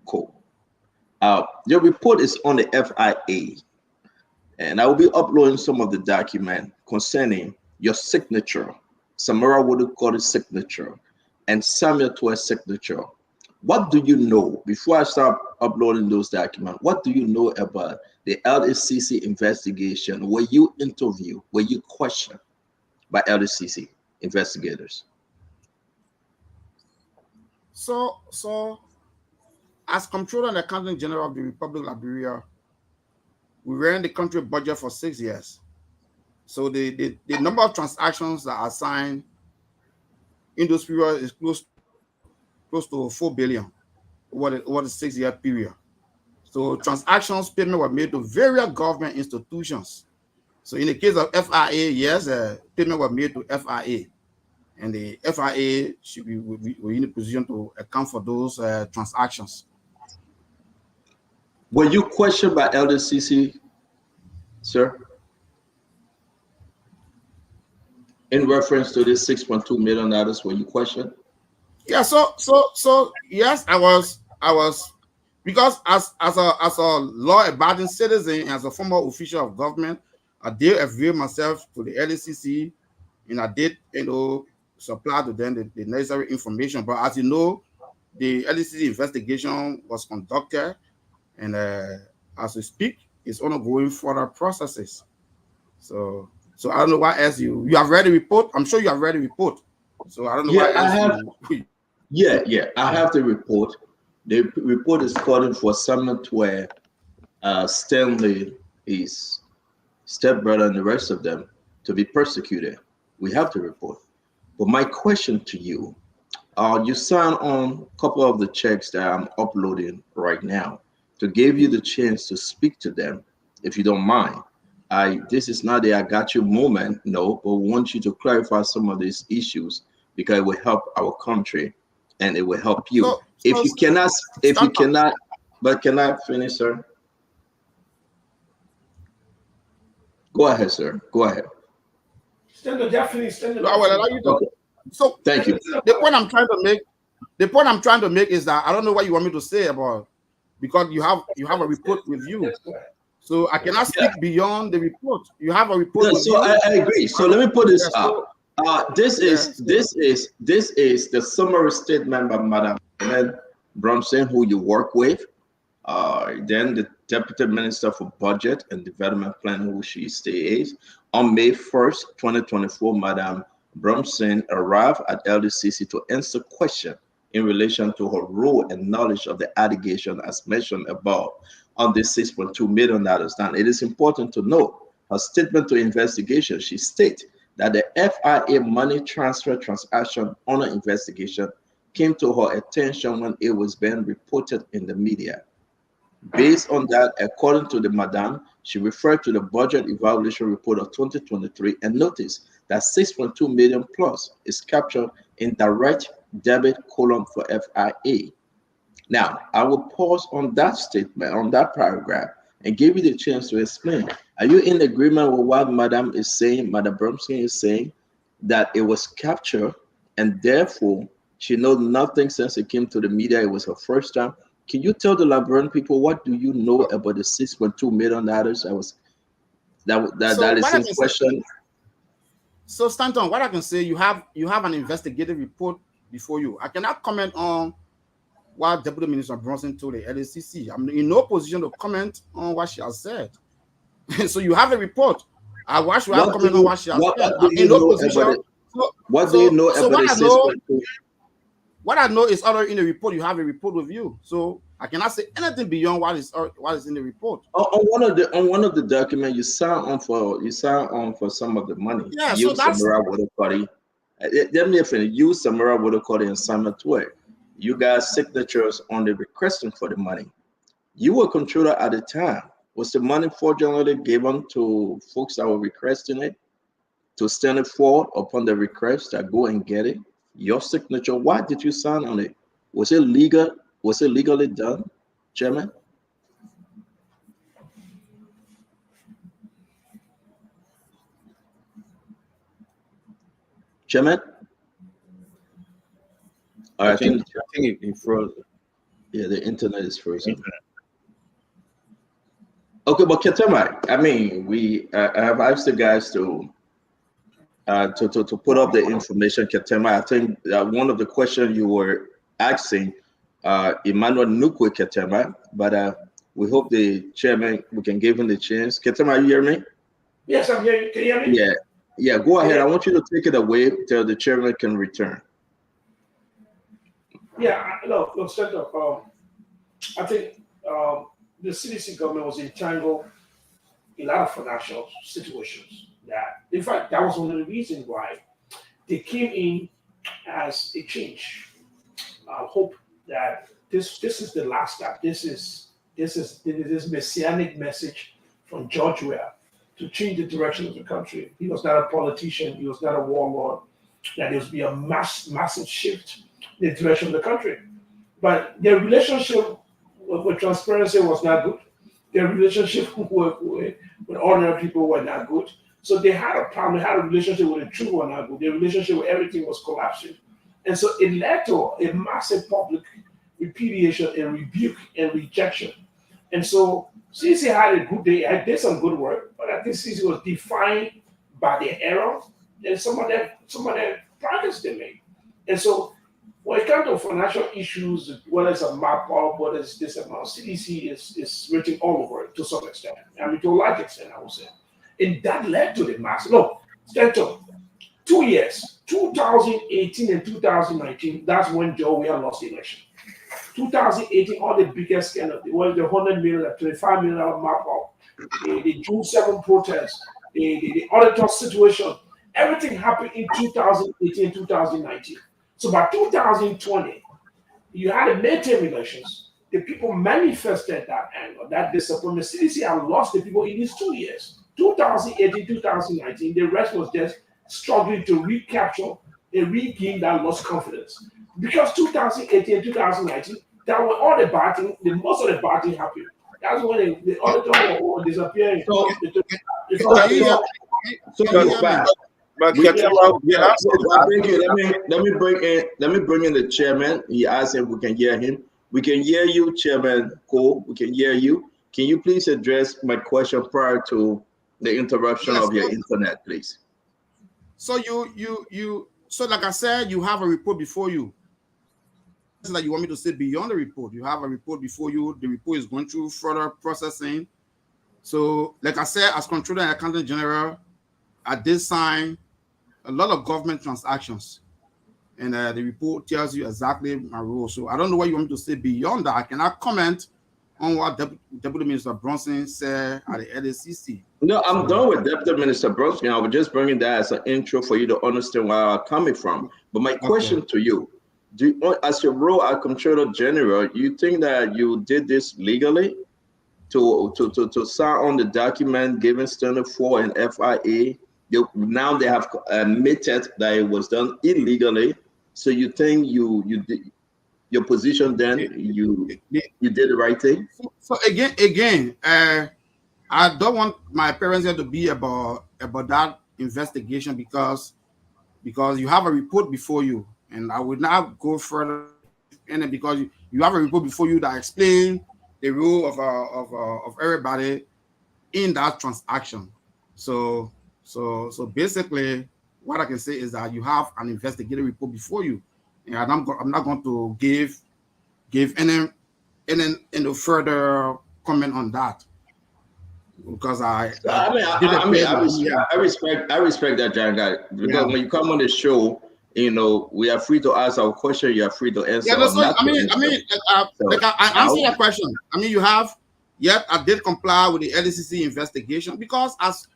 Kowo. Your report is on the FIA, and I will be uploading some of the document concerning your signature, Samara Woodcott's signature, and Samuel Tua's signature. What do you know, before I start uploading those documents, what do you know about the LCC investigation? Were you interviewed? Were you questioned by LCC investigators? So, as Comptroller and Accountant General of the Republic of Liberia, we ran the country budget for 6 years. So the number of transactions that are signed in those periods is close to 4 billion over the 6-year period. So transactions payment were made to various government institutions. So in the case of FIA, yes, payment were made to FIA, and the FIA should be in a position to account for those transactions. Were you questioned by LCC, sir, in reference to this $6.2 million? Were you questioned? Yeah. So yes, I was because as a law-abiding citizen, as a former official of government, I did avail myself to the LCC, and I did supply to them the necessary information. But as you know, the LCC investigation was conducted, and as we speak, it's ongoing further processes. So I don't know what else you have read the report. I'm sure you have read the report. So I don't know what else I have the report. The report is calling for summit where Stanley, his stepbrother, and the rest of them to be persecuted. We have the report. But my question to you, you sign on a couple of the checks that I'm uploading right now to give you the chance to speak to them, if you don't mind. This is not the I got you moment, no, but we want you to clarify some of these issues because it will help our country and it will help you. But can I finish, sir? Go ahead, sir. Go ahead. Definitely. Okay. So thank you. The point I'm trying to make is that I don't know what you want me to say about, because you have a report with you. So I cannot speak beyond the report. You have a report. Yeah, so I agree. So let me put this up. This is the summary statement by Madam Bromson, who you work with. Then the Deputy Minister for Budget and Development Planning, who she stays. On May 1st, 2024, Madam Bromson arrived at LDCC to answer questions in relation to her role and knowledge of the allegation as mentioned above on the $6.2 million. Now, it is important to note her statement to investigation. She states that the FIA money transfer transaction on her investigation came to her attention when it was being reported in the media. Based on that, according to the madam, she referred to the budget evaluation report of 2023 and noticed that 6.2 million plus is captured in direct debit column for FIA. Now, I will pause on that statement, on that paragraph, and give you the chance to explain. Are you in agreement with what Madam is saying, Madam Bromson is saying, that it was captured and therefore she knows nothing since it came to the media? It was her first time. Can you tell the Liberian people what do you know about the $6.2 million that is in question? So Stanton, what I can say, you have an investigative report before you. I cannot comment on what Deputy Minister Bromson told the LACC. I'm in no position to comment on what she has said. So you have a report. Why should I comment on what she has said? I'm in no position. What do you know about the 6.2? What I know is already in the report. You have a report with you, so I cannot say anything beyond what is in the report. On one of the documents, you sign on for some of the money. Yeah, you so that's let me finish. You, Samara Wodokori, and Simon Tway, you guys signatures on the requesting for the money. You were controller at the time. Was the money fraudulently given to folks that were requesting it to stand it forward upon the request that go and get it? Your signature, why did you sign on it? Was it legal? Was it legally done, Chairman? Chairman? I think it froze. Yeah, the internet is frozen. Okay, but Ketema, I mean, I have asked the guys to put up the information, Ketema. I think one of the questions you were asking Emmanuel Nequay Ketema, but we hope the chairman, we can give him the chance. Ketema, you hear me? Yes, I'm hearing you. Can you hear me? Yeah, go ahead. I want you to take it away till the chairman can return. Yeah, look, Senator, I think the CDC government was entangled in a lot of financial situations. That, in fact, that was one of the reasons why they came in as a change. I hope that this is the last step. This is this messianic message from George Weah to change the direction of the country. He was not a politician. He was not a warlord. That there would be a massive shift in the direction of the country. But their relationship with transparency was not good. Their relationship with ordinary people were not good. So they had a problem. They had a relationship with the truth were not good. Their relationship with everything was collapsing. And so it led to a massive public repudiation and rebuke and rejection. And so CDC had a good day. I did some good work, but I think CDC was defined by their errors and some of their progress they made. And so when it comes to financial issues, whether it's a map or whether it's this amount, CDC is written all over it to some extent. I mean, to a large extent, I would say. And that led to the massive. Look, 2 years, 2018 and 2019, that's when Joe Weah lost the election. 2018, all the biggest scandal, the 100 million, the $25 million map up, the June 7 protests, the auditor situation, everything happened in 2018 and 2019. So by 2020, you had the midterm elections. The people manifested that anger, that disappointment. CDC had lost the people in these 2 years. 2018, 2019, the rest was just struggling to recapture and regain that lost confidence. Because 2018 and 2019, that were all the bad things, most of the bad things happened. That's when the auditor were disappearing. So But let me bring in the chairman. He asked if we can hear him. We can hear you, Chairman Kowo. We can hear you. Can you please address my question prior to the interruption of your internet, please? So so like I said, you have a report before you. It's like you want me to say beyond the report. You have a report before you. The report is going through further processing. So, like I said, as Controller and Accountant General, I did sign a lot of government transactions. And the report tells you exactly my role. So I don't know what you want me to say beyond that. I cannot comment on what Deputy Minister Bronson said at the LACC. No, I'm done with Deputy Minister Bronson. I was just bringing that as an intro for you to understand where I'm coming from. But my question to you, as your role as Comptroller General, you think that you did this legally to sign on the document given Standard 4 and FIA? Now they have admitted that it was done illegally. So you think you did your position then you did the right thing? So again, I don't want my parents here to be about that investigation because you have a report before you, and I would not go further in it because you have a report before you that explains the role of everybody in that transaction. So basically, what I can say is that you have an investigative report before you, and I'm not going to give any further comment on that because I respect that, John guy, because when you come on the show, we are free to ask our question. You are free to answer. Yeah, I answer your question. I mean, you have. Yet I did comply with the LACC investigation because as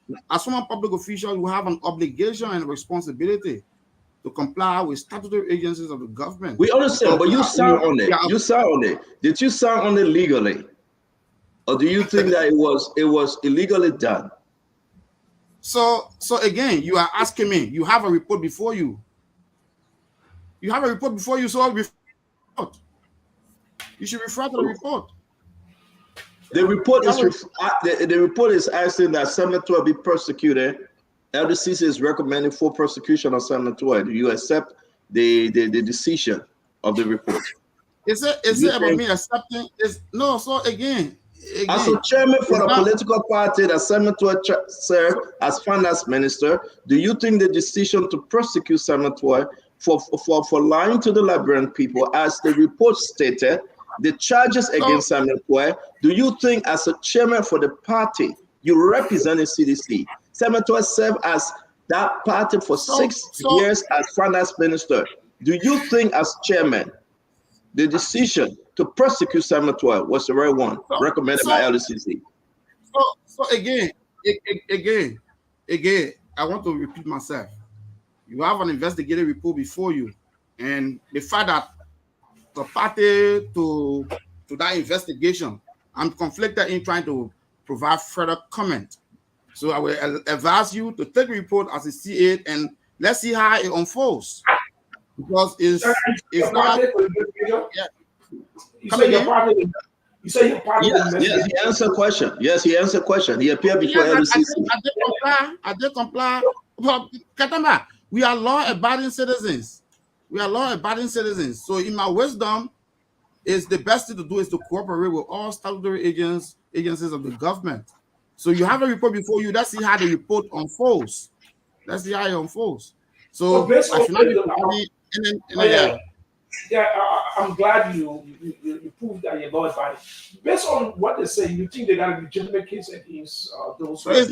former public official, you have an obligation and responsibility to comply with statutory agencies of the government. We understand, but you signed on it. You signed on it. Did you sign on it legally, or do you think that it was illegally done? So again, you are asking me. You have a report before you. You have a report before you, so you should refer to the report. The report is asking that Senator be persecuted. LDCC is recommending full persecution of Senator. Do you accept the decision of the report? Is it about me accepting? No. So again, as a chairman for the political party that Senator served as finance minister, do you think the decision to prosecute Senator for lying to the Liberian people, as the report stated, the charges against Samuel Kowo. Do you think, as a chairman for the party you represent in CDC, Samuel Kowo served as that party for 6 years as finance minister? Do you think, as chairman, the decision to prosecute Samuel Kowo was the right one recommended by LCC? So again, I want to repeat myself. You have an investigative report before you, and the fact that the party to that investigation, I'm conflicted in trying to provide further comment. So I will advise you to take the report as you see it, and let's see how it unfolds. Because it's not. Yeah. You say you're part of the Yes, he answered the question. Yes, he answered the question. He appeared before LCC. I did comply. Well, Katamba, we are law-abiding citizens. So in my wisdom, is the best thing to do is to cooperate with all statutory agencies of the government. So you have a report before you. Let's see how the report unfolds. So based on I'm glad you proved that you're law-abiding. Based on what they say, you think they got a legitimate case against those? So it's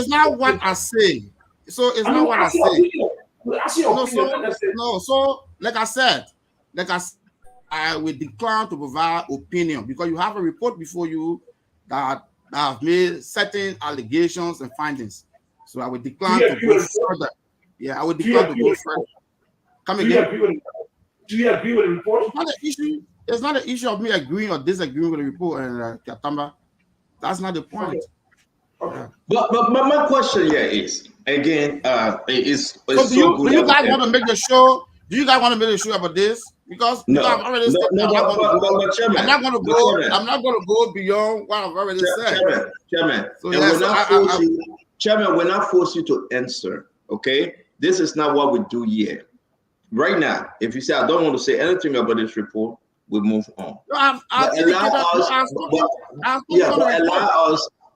not what I say. So it's not what I say. So like I said, I will decline to provide opinion because you have a report before you that have made certain allegations and findings. So I will decline to go further. Yeah, I will decline to go further. Come again. Do you agree with the report? It's not an issue of me agreeing or disagreeing with the report, Katamba. That's not the point. Okay. Yeah. But my question here is, again, is so do you guys want to make the show? Do you guys want to make a show about this? Because I've already said I'm not going to go beyond what I've already said. Chairman, so Chairman, we're not forced you to answer. Okay, this is not what we do here. Right now, if you say I don't want to say anything about this report, we move on.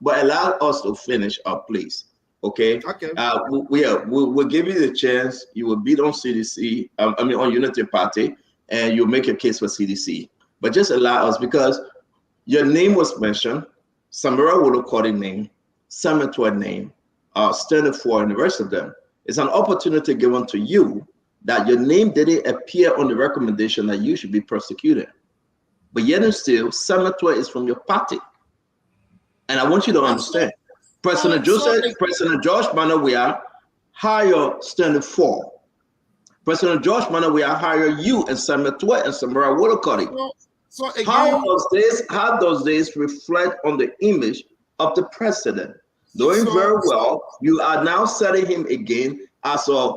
But allow us to finish up, please. Okay. Okay. We'll give you the chance. You will beat on CDC. On Unity Party, and you'll make a case for CDC. But just allow us, because your name was mentioned, Samara Wolokori name, Samuel Kowo name, Standard 4, and the rest of them. It's an opportunity given to you that your name didn't appear on the recommendation that you should be prosecuted. But yet and still, Samuel Kowo is from your party. And I want you to understand, President George Manawia hire Standard 4. President George Manawia hire you and Samuel Kowo and Samara Wolokori. So again, how does this reflect on the image of the president? Doing very well, you are now setting him again as a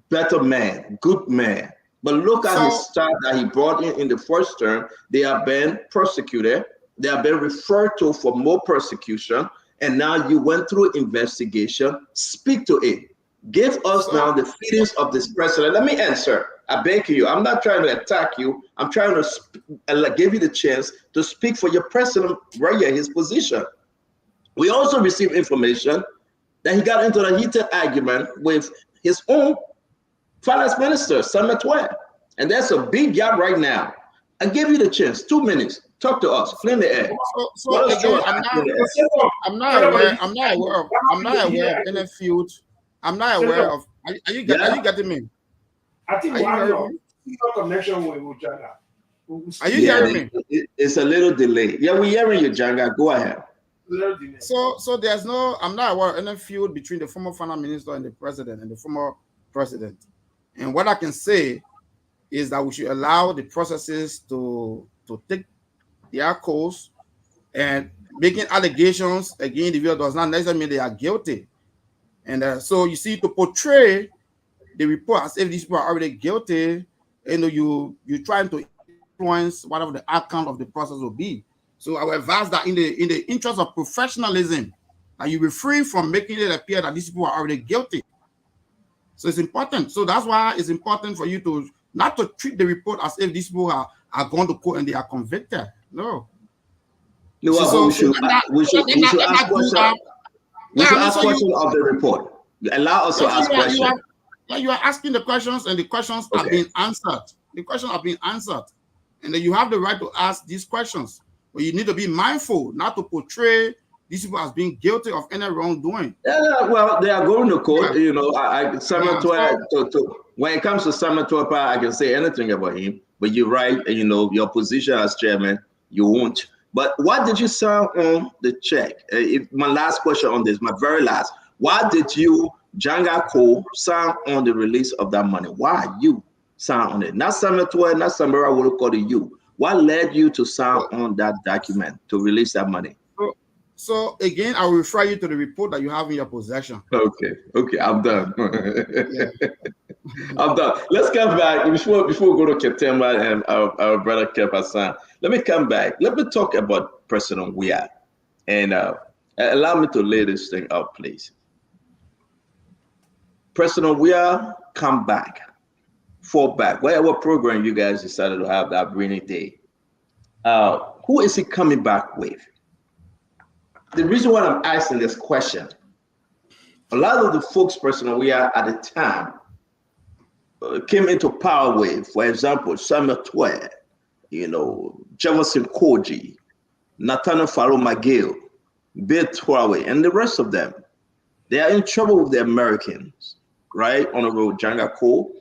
better man, good man. But look at his staff that he brought in the first term. They have been persecuted. They have been referred to for more persecution. And now you went through investigation. Speak to it. Give us now the feelings of this president. Let me answer. I beg you. I'm not trying to attack you. I'm trying to give you the chance to speak for your president right here, his position. We also received information that he got into a heated argument with his own finance minister, Samuel Kowo. And that's a big gap right now. I give you the chance, 2 minutes. Talk to us. Clean the air. I'm not aware of any field. I'm not aware of. Are you getting me? I think we have your connection with Janga. Are you hearing me? It's a little delay. Yeah, we're hearing you, Janga. Go ahead. So there's no. I'm not aware of any feud between the former finance minister and the president and the former president. And what I can say is that we should allow the processes to take their course, and making allegations against individuals does not necessarily mean they are guilty. And so you see, to portray the report as if these people are already guilty, you're trying to influence whatever the outcome of the process will be. So I will advise that in the interest of professionalism, that you refrain from making it appear that these people are already guilty. So it's important. So that's why it's important for you to not to treat the report as if these people are going to court and they are convicted. No. We should ask questions of the report. Allow us to ask questions. Like you are asking the questions, and the questions are being answered. The questions are being answered, and then you have the right to ask these questions. But you need to be mindful not to portray these people as being guilty of any wrongdoing. Yeah, well, they are going to court. You know, when it comes to Samuel Tuapa, I can say anything about him. But you're right. You know, your position as chairman, you won't. But what did you sign on the check? My last question on this, my very last. Why did you, Janga Kowo, sign on the release of that money? Why you sign on it? Not Samuel Tuapa, not Samara will call it you. What led you to sign on that document to release that money? So again, I will refer you to the report that you have in your possession. Okay, I'm done. I'm done. Let's come back before we go to Ketemba and our brother Kev Hassan. Let me come back. Let me talk about President Weah, and allow me to lay this thing out, please. President Weah, come back, fall back. Whatever program you guys decided to have that rainy day, who is he coming back with? The reason why I'm asking this question, a lot of the folks President Weah at the time came into power with, for example, Samuel Tuapa, you know, Jefferson Koji, Nathaniel Faro McGill, Bill Traore, and the rest of them. They are in trouble with the Americans, right? On the road, Janga Kowo.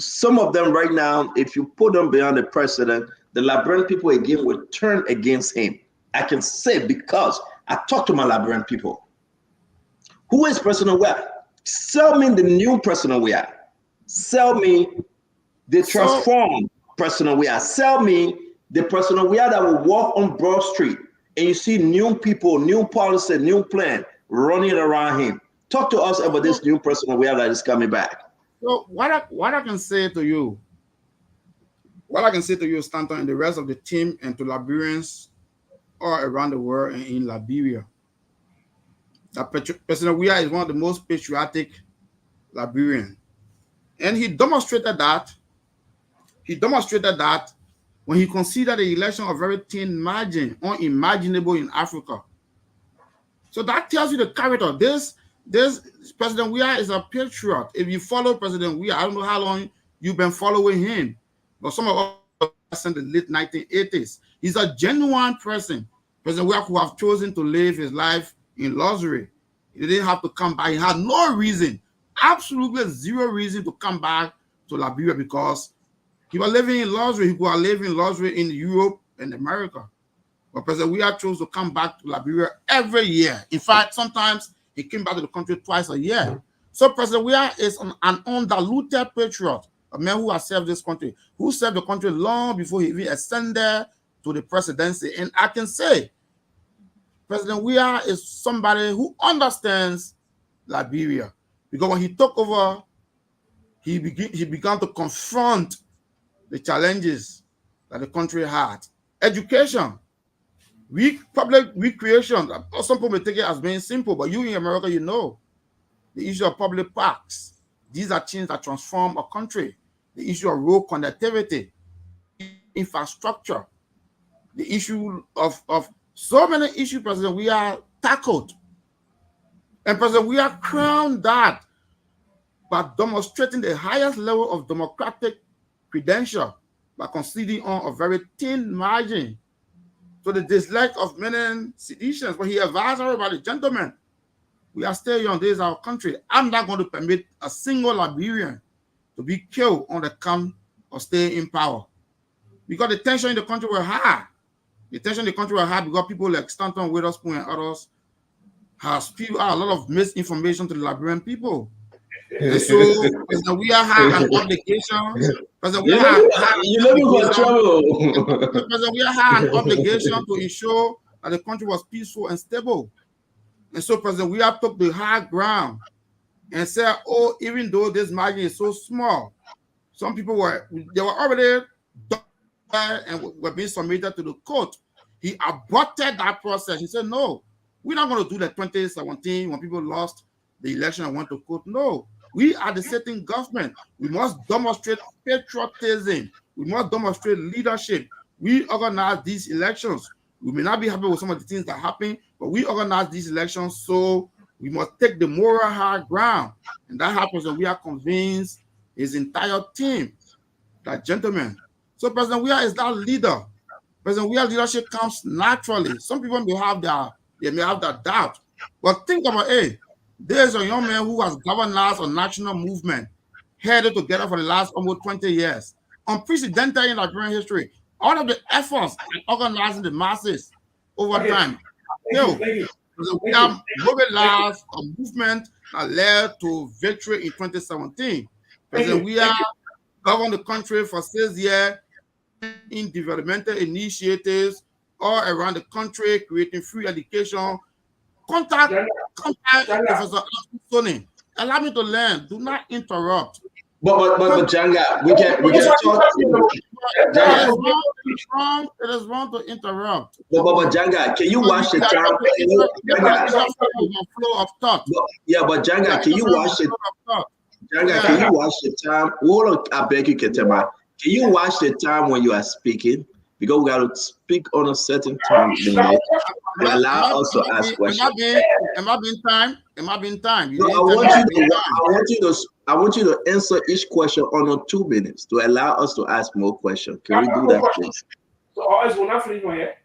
Some of them right now, if you put them behind the president, the Liberian people again will turn against him. I can say because I talk to my Liberian people. Who is President Weah? Sell me the new President Weah. Sell me the transformed President Weah. Sell me the President Weah that will walk on Broad Street and you see new people, new policy, new plan running around him. Talk to us about this new President Weah that is coming back. So what I can say to you, Stanton, and the rest of the team, and to Liberians all around the world and in Liberia, that President Weah is one of the most patriotic Liberians. And he demonstrated that when he considered the election a very thin margin, unimaginable in Africa. So that tells you the character. This President Weah is a patriot. If you follow President Weah, I don't know how long you've been following him, but some of us in the late 1980s, he's a genuine person. President Weah could have chosen to live his life in luxury. He didn't have to come back. He had no reason, absolutely zero reason to come back to Liberia because he was living in luxury. He could have lived in luxury in Europe and America. But President Weah chose to come back to Liberia every year. In fact, sometimes he came back to the country twice a year. So President Weah is an undiluted patriot, a man who has served this country, who served the country long before he even ascended to the presidency. And I can say President Weah is somebody who understands Liberia, because when he took over, he began to confront the challenges that the country had. Education, public creation. Some people may take it as being simple, but you in America, you know, the issue of public parks. These are things that transform a country. The issue of road connectivity, infrastructure, the issue of so many issues President Weah tackled. And President Weah crowned that by demonstrating the highest level of democratic credential by conceding on a very thin margin to the dislike of many citizens. But he advised everybody, gentlemen, we are still young. This is our country. I'm not going to permit a single Liberian to be killed on the count of staying in power. Because the tension in the country was high. The tension in the country was high because people like Stanton, Witherspoon, and others has a lot of misinformation to the Liberian people. And so President Weah had an obligation. President Weah had an obligation to ensure that the country was peaceful and stable. And so President Weah took the high ground and said, "Oh, even though this margin is so small, some people were already done and were being submitted to the court." He aborted that process. He said, "No, we're not going to do the 2017 when people lost the election and went to court. No, we are the sitting government. We must demonstrate patriotism. We must demonstrate leadership. We organize these elections. We may not be happy with some of the things that happen, but we organize these elections so We must take the moral high ground. And that happens when we are convinced his entire team, that gentlemen. So President Weah is that leader. President Weah's leadership comes naturally. Some people may have that doubt. But think about it. There's a young man who has governed us a national movement, headed together for the last almost 20 years. Unprecedented in Liberian history. All of the efforts in organizing the masses over time. We have mobilized a movement that led to victory in 2017. President Weah governed the country for 6 years in developmental initiatives all around the country, creating free education. Contact Professor Sony. Allow me to learn. Do not interrupt. But Janga, we can talk. It is wrong to interrupt. But Janga, can you watch the time? Flow of thought. But Janga, can you watch it? Janga, can you watch the time? Hold on, I beg you, Ketema. Can you watch the time when you are speaking? Because we got to speak on a certain time limit to allow us to ask questions. Am I being time? Am I being time? No, I want you to answer each question on 2 minutes to allow us to ask more questions. Can we do that, please? So always will not finish my head.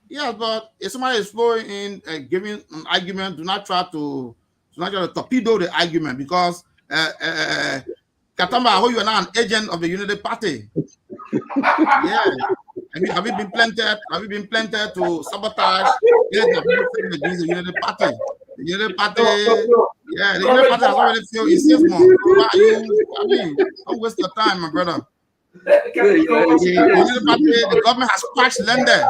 Yeah, but if somebody is flowing in giving an argument, do not try to torpedo the argument, because Katamba, how you are now an agent of the Unity Party. Yeah. Have you been planted? Have you been planted to sabotage? Yes, the Unity Party. The Unity Party. Yeah, the Unity Party has already failed its season. Don't waste your time, my brother. The government has crashed lender.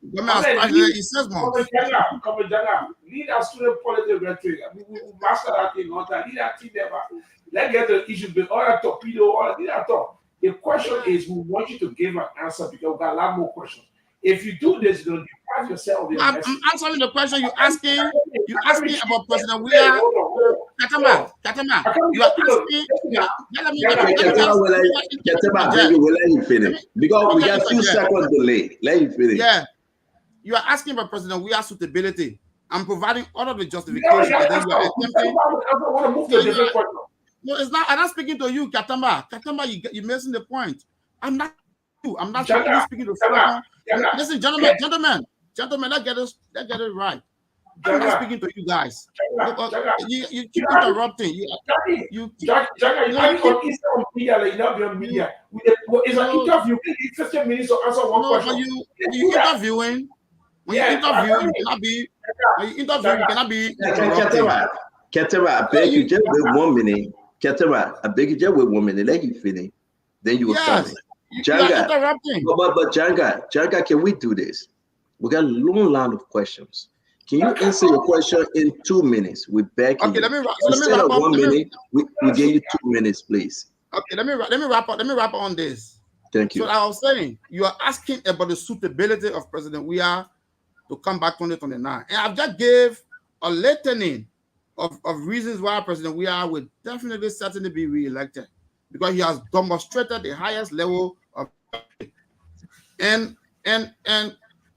The government has crashed lender. It says more. Lead our student politics rhetoric. We master that thing on that. Lead our team there. Let's get the issue, but all that torpedo, all that talk. The question is, we want you to give an answer because we've got a lot more questions. If you do this, you're going to deprive yourself of your I'm answering the question you're asking. You're asking about President Weah. Katama, you are asking. We'll let you finish. Because we got a few seconds delay. Let you finish. Yeah. You are asking about President Weah's suitability. I'm providing all of the justification. Then you are attempting. I want to move to a different question. No, it's not. I'm not speaking to you, Katamba. Katamba, you're missing the point. I'm not you. I'm not speaking to you. Listen, gentlemen, let's get it right. I'm not speaking to you guys. You keep interrupting. You keep on media. It's an interview. 15 minutes to answer one question. When you interviewing, you cannot be Ketema, I beg you just wait 1 minute. Ketema, I beg you just wait 1 minute. Let you finish. Then you will start. Janga, but Janga, can we do this? We got a long line of questions. Can you answer your question in 2 minutes? We beg you. Okay, let me Instead of 1 minute, we give you 2 minutes, please. Okay, let me wrap up on this. Thank you. So I was saying, you are asking about the suitability of President Weah to come back 2029. And I've just gave a litany of reasons why President Weah will definitely certainly be re-elected, because he has demonstrated the highest level of and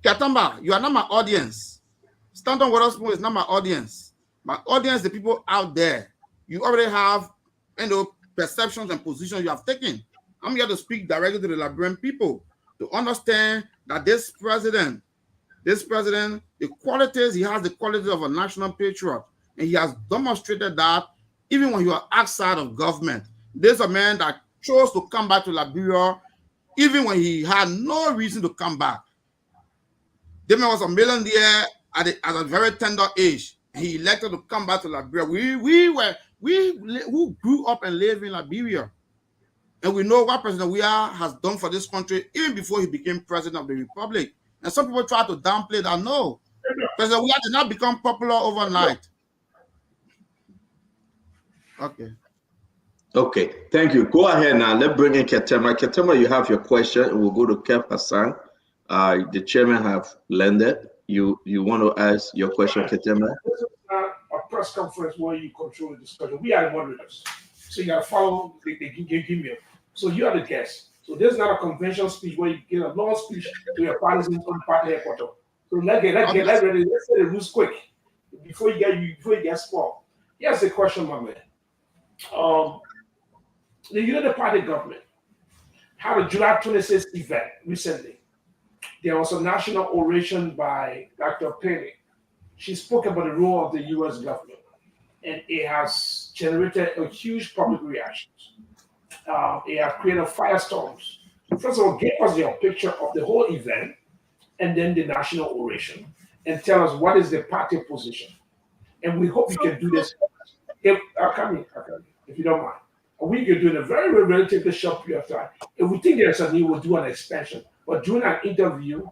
Katamba, you are not my audience. Stanton Witherspoon is not my audience. My audience, the people out there. You already have perceptions and positions you have taken. I'm here to speak directly to the Liberian people to understand that this president, the qualities, he has the qualities of a national patriot. And he has demonstrated that even when you are outside of government. There's a man that chose to come back to Liberia even when he had no reason to come back. The man was a millionaire at a very tender age. He elected to come back to Liberia. We who grew up and live in Liberia, and we know what President Weah has done for this country even before he became president of the republic. And some people try to downplay that. No, President Weah did not become popular overnight. Okay, thank you. Go ahead now. Let's bring in Ketema. Ketema, you have your question, and we'll go to Kev Hassan. The chairman have landed. You want to ask your question, Ketema? This is not a press conference where you control the discussion. We are the moderators, so you got to follow the give me. So you are the guest. So this is not a conventional speech where you give a long speech to your partisans on party headquarters. So let's get ready. Let's say the rules quick. before you get spoiled. Here's the question, my man. The United Party government had a July 26th event recently. There was a national oration by Dr. Penny. She spoke about the role of the U.S. government, and it has generated a huge public reaction. It has created firestorms. First of all, give us your picture of the whole event, and then the national oration, and tell us what is the party position. And we hope you can do this. If you don't mind. We can do in a very, very relatively short period of time. If we think there's a need, we'll do an expansion. But during an interview,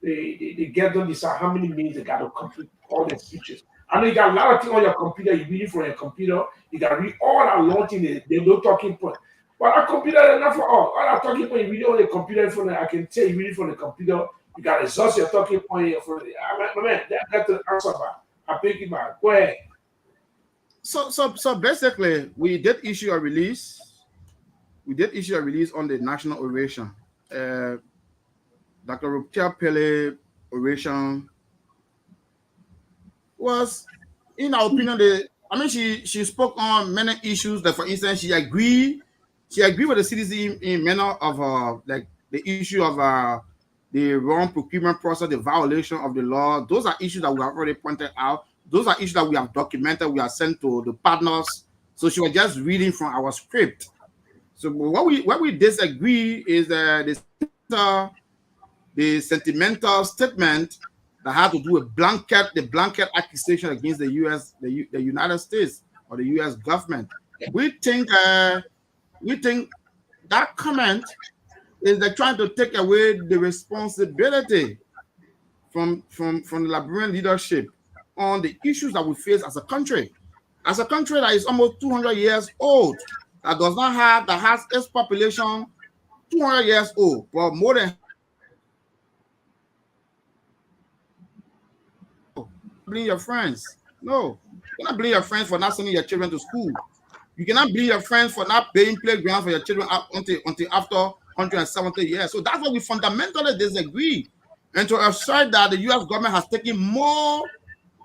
they get them decide how many minutes they got to complete all the speeches. I know you got a lot of things on your computer, you read it from your computer, you got to read all that long thing, there's no talking point. But our computer is not for all. All our talking point, you read it on the computer, I can tell you read it from the computer, you got to exhaust your talking point. My man, that's the answer back. I pick it back. Go ahead. So basically, we did issue a release. We did issue a release on the national oration. Dr. Ruptia Pele oration was, in our opinion, she spoke on many issues. That, for instance, she agreed with the CDC in many of like the issue of the wrong procurement process, the violation of the law. Those are issues that we have already pointed out. Those are issues that we have documented. We have sent to the partners. So she was just reading from our script. So what we disagree is the sentimental statement that had to do with the blanket accusation against the United States or the U.S. government. We think that comment is they're trying to take away the responsibility from the Liberian leadership on the issues that we face as a country. As a country that is almost 200 years old, that has its population 200 years old, but more than blame your friends. No, you cannot blame your friends for not sending your children to school. You cannot blame your friends for not paying playgrounds for your children until after 170 years. So that's what we fundamentally disagree. And to assert that the U.S. government has taken more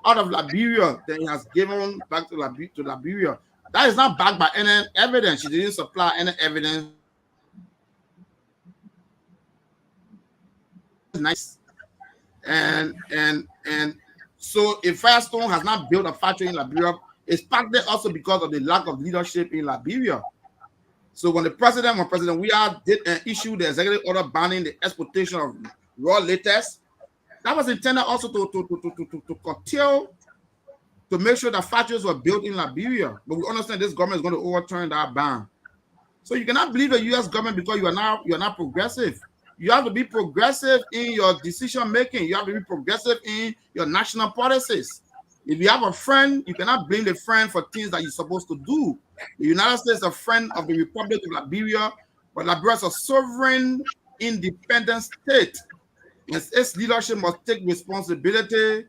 out of Liberia than it has given back to Liberia, that is not backed by any evidence. She didn't supply any evidence. Nice. And so if Firestone has not built a factory in Liberia, it's partly also because of the lack of leadership in Liberia. So when President Weah did issue the executive order banning the exportation of raw latex, that was intended also to curtail, to make sure that factories were built in Liberia. But we understand this government is going to overturn that ban. So you cannot believe the U.S. government because you are not progressive. You have to be progressive in your decision making. You have to be progressive in your national policies. If you have a friend, you cannot blame the friend for things that you're supposed to do. The United States is a friend of the Republic of Liberia, but Liberia is a sovereign, independent state. Its leadership must take responsibility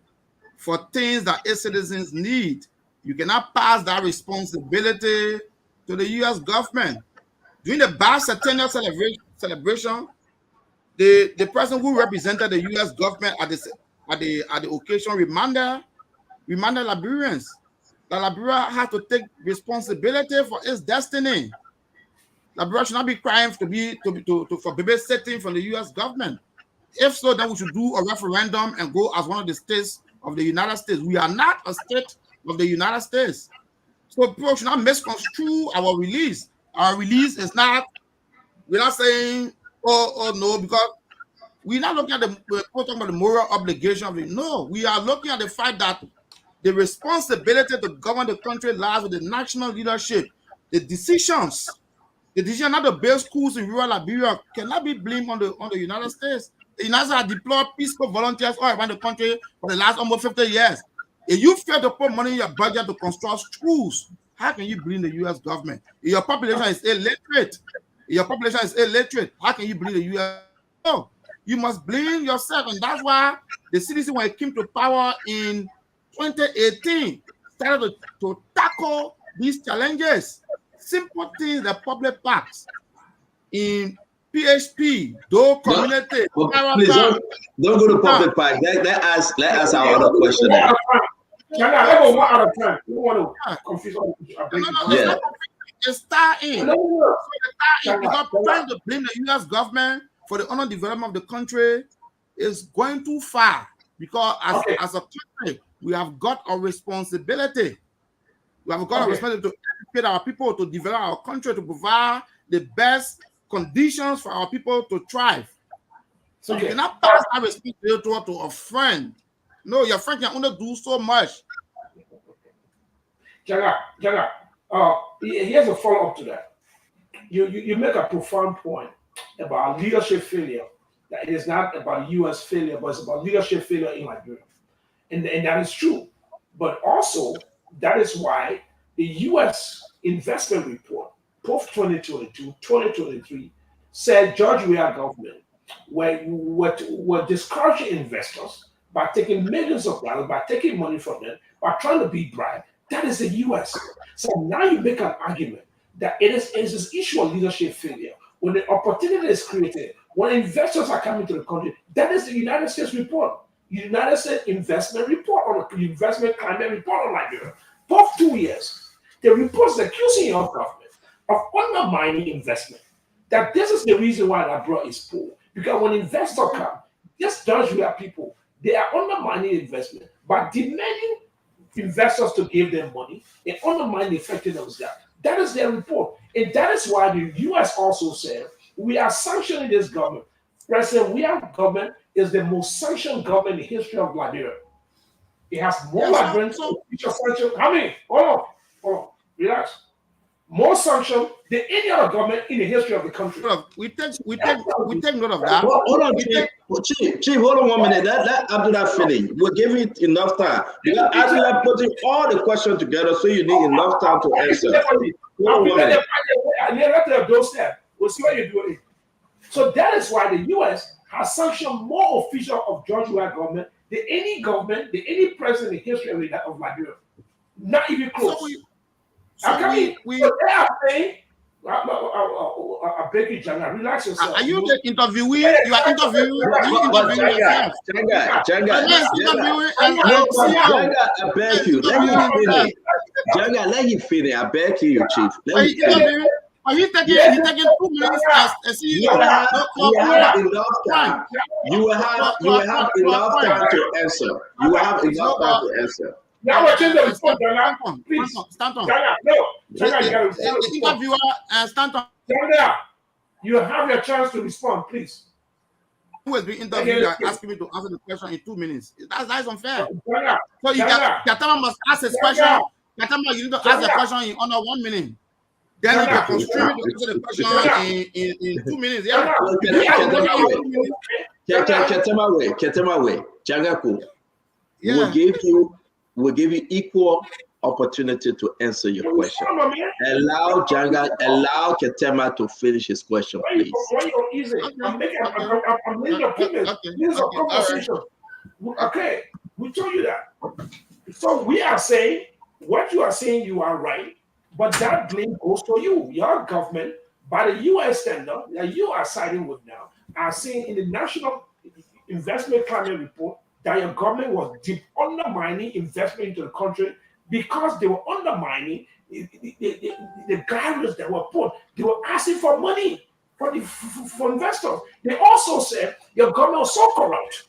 for things that its citizens need. You cannot pass that responsibility to the U.S. government. During the bicentennial celebration, the person who represented the U.S. government at the occasion reminded Liberians that Liberia had to take responsibility for its destiny. Liberia should not be crying for babysitting from the U.S. government. If so, then we should do a referendum and go as one of the states of the United States. We are not a state of the United States. So people should not misconstrue our release. Our release is not, we're not saying, oh no, because we're not looking at we're talking about the moral obligation of it. No, we are looking at the fact that the responsibility to govern the country lies with the national leadership. The decision not to build schools in rural Liberia cannot be blamed on the United States. The United States has deployed peaceful volunteers all around the country for the last almost 50 years. If you fail to put money in your budget to construct schools, how can you blame the U.S. government? If your population is illiterate, how can you blame the U.S.? No, you must blame yourself. And that's why the CDC, when it came to power in 2018, started to tackle these challenges. Simple things that public parks in PHP, though community. Please don't go to public park. Let us our other question. I go one at a time. You don't want to confuse all the No, people. it's not confusing. It's tie-in. No. So the tie-in, because trying to blame the U.S. government for the underdevelopment of the country is going too far. Because as a country, we have got a responsibility. We have got a responsibility to educate our people, to develop our country, to provide the best conditions for our people to thrive. So you cannot pass that responsibility to a friend. No, your friend can only do so much. Jaga, here's a follow-up to that. You make a profound point about leadership failure. That it is not about U.S. failure, but it's about leadership failure in Liberia. And that is true. But also, that is why the U.S. investment report, both 2022, 2023, said George Weah government were discouraging investors by taking millions of dollars, by taking money from them, by trying to be bribed. That is the U.S. So now you make an argument that it is this issue of leadership failure. When the opportunity is created, when investors are coming to the country, that is the United States report. United States investment report or the investment climate report on Liberia. Both 2 years. The reports accusing your government of undermining investment. That this is the reason why Liberia is poor. Because when investors come, just George Weah people, they are undermining investment by demanding investors to give them money and undermine the effectiveness of that. That is their report. And that is why the U.S. also said, we are sanctioning this government. President Weah government is the most sanctioned government in the history of Liberia. It has more Liberians sanctioned. How many? Hold on. Relax. More sanctioned than any other government in the history of the country. We take note of that. Hold on, Chief, hold on 1 minute. Let Abdullah finish. We'll give you enough time. Because Abdullah putting all the questions together, so you need enough time to answer. We'll see what you're doing. So that is why the U.S. has sanctioned more officials of George Weah government than any president in the history of Liberia. Not even close. So they are saying, I beg you, Janga, relax yourself. Are you the interviewee? You are interviewing yourself. Janga, I beg you. Let him finish. Janga, let him finish. I beg you, Chief. Let him finish. He's taking 2 minutes as a CEO. You have enough time. You will have enough time to answer. You will have enough time to answer. Now we're changing the response, Janga. Please. Stanton. Janga, no. Janga, you gotta respond. The interviewer, Stanton. Janga, you have your chance to respond, please. Who has been interviewed asking me to answer the question in 2 minutes? That is unfair. Janga, so Katama must ask his question. Katama, you need to ask the question in under 1 minute. Then you can constrain to answer the question in 2 minutes. Yeah. Ketemawe, Jangaku. We'll give you equal opportunity to answer your question. Allow Ketema to finish his question, please. I'm making your opinion. This is a conversation. Okay, we told you that. So we are saying what you are saying, you are right. But that blame goes to you. Your government, by the U.S. standard that you are siding with now, are saying in the National Investment Climate Report that your government was deep undermining investment into the country because they were undermining the guidelines that were put. They were asking for money for investors. They also said your government was so corrupt.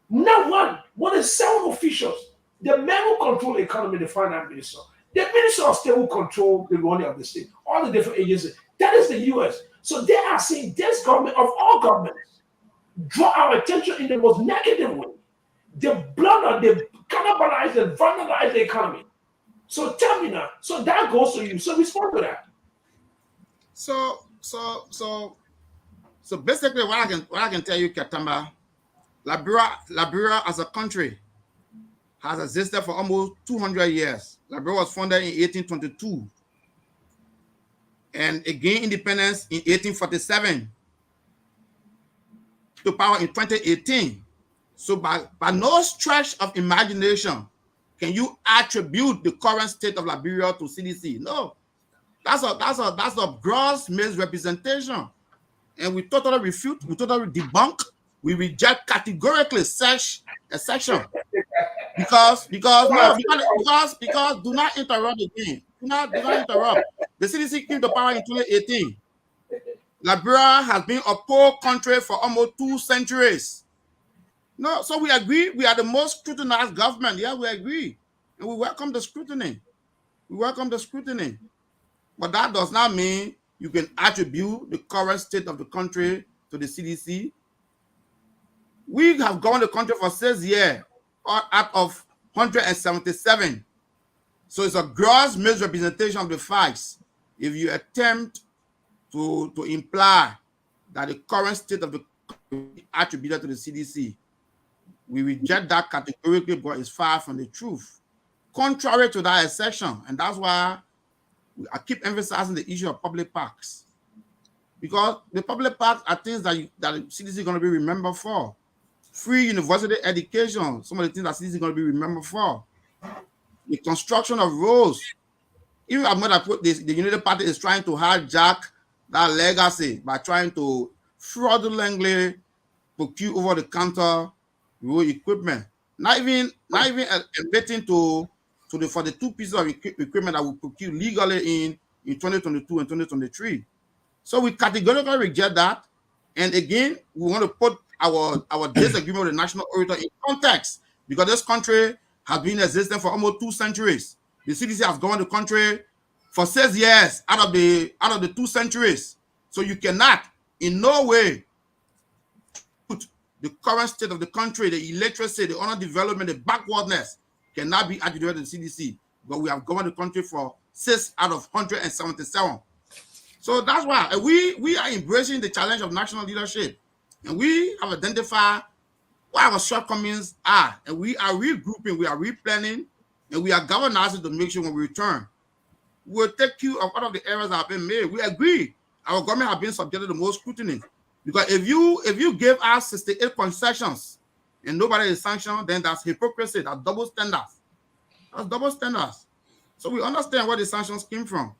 Not more than 7 officials. The men who control the economy, the finance minister. The Minister of State will control the money of the state, all the different agencies. That is the U.S. So they are saying this government of all governments draw our attention in the most negative way. They blunder, they cannibalize and vandalize the economy. So tell me now. So that goes to you. So respond to that. So basically, what I can tell you, Katamba, Liberia as a country has existed for almost 200 years. Liberia was founded in 1822 and again independence in 1847 to power in 2018. So by no stretch of imagination can you attribute the current state of Liberia to CDC. No, that's a gross misrepresentation, and we totally refute, we totally debunk, we reject categorically such a section. Because do not interrupt again. Do not interrupt. The CDC came to power in 2018. Liberia has been a poor country for almost 2 centuries. No, so we agree we are the most scrutinized government. Yeah, we agree. And we welcome the scrutiny. But that does not mean you can attribute the current state of the country to the CDC. We have governed the country for 6 years out of 177. So it's a gross misrepresentation of the facts if you attempt to imply that the current state of the country is attributed to the CDC. We reject that categorically, but it's far from the truth. Contrary to that assertion, and that's why I keep emphasizing the issue of public parks. Because the public parks are things that the CDC is going to be remembered for. Free university education, some of the things that CDC is going to be remembered for. The construction of roads. Even I'm going to put this, the United Party is trying to hijack that legacy by trying to fraudulently procure over-the-counter road equipment. Not even admitting for the 2 pieces of equipment that we procure legally in 2022 and 2023. So we categorically reject that. And again, we want to put our disagreement with the national auditor in context, because this country has been in existence for almost 2 centuries. The CDC has governed the country for 6 years out of the 2 centuries. So you cannot in no way put the current state of the country, the illiteracy, the underdevelopment, the backwardness cannot be attributed to the CDC. But we have governed the country for 6 out of 177. So that's why we are embracing the challenge of national leadership. And we have identified what our shortcomings are. And we are regrouping, we are replanning, and we are galvanizing to make sure when we return, we'll take care of all of the errors that have been made. We agree our government has been subjected to most scrutiny. Because if you give us 68 concessions and nobody is sanctioned, then that's hypocrisy, that's double standards. That's double standards. So we understand where the sanctions came from.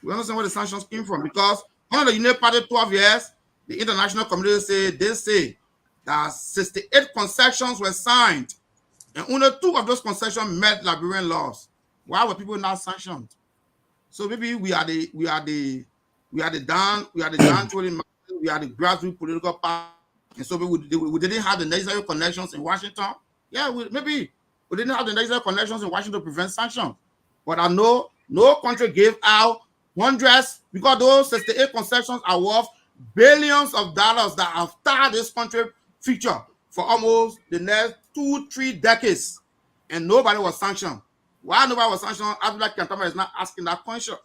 Because under the United Party 12 years, the international community say that 68 concessions were signed, and only 2 of those concessions met Liberian laws. Why were people not sanctioned? So maybe we are the downtrodden, we are the grassroots political party, and so we didn't have the necessary connections in Washington. Yeah, maybe we didn't have the necessary connections in Washington to prevent sanctions. But I know no country gave out hundreds, because those 68 concessions are worth billions of dollars that have tied this country future for almost the next 2-3 decades, and nobody was sanctioned. Why nobody was sanctioned? Abdullah Kantama is not asking that question.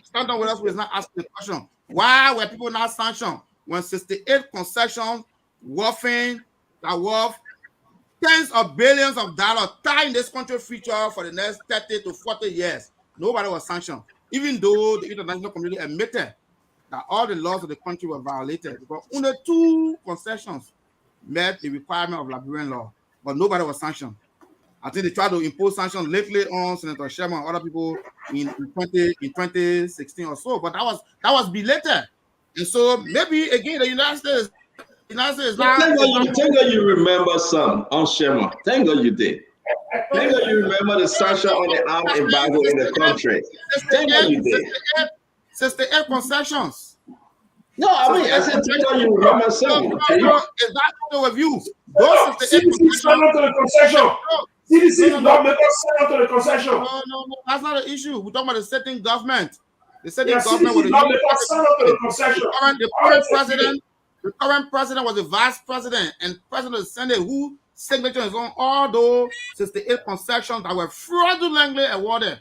Stand on with us, is not asking the question. Why were people not sanctioned when 68 concessions worth tens of billions of dollars tying this country future for the next 30 to 40 years? Nobody was sanctioned, even though the international community admitted that all the laws of the country were violated. Because only 2 concessions met the requirement of Liberian law, but nobody was sanctioned. I think they tried to impose sanctions lately on Senator Chairman and other people in 2016 or so, but that was belated. And so maybe again the United States now. Thank God you remember some on Chairman. Thank God you did. Thank God you remember the sanction on the armed embargo in the country. Thank God you did. 68 concessions. No, I mean, I said, thank God you remember some. Is that with you? Those 68 concessions. CDC did not make us sign up to the concession. No, that's not an issue. We're talking about the sitting government. The sitting government was did not make us sign up to the concession. The current president was the vice president and president of the Senate who signature is on all those 68 concessions that were fraudulently awarded.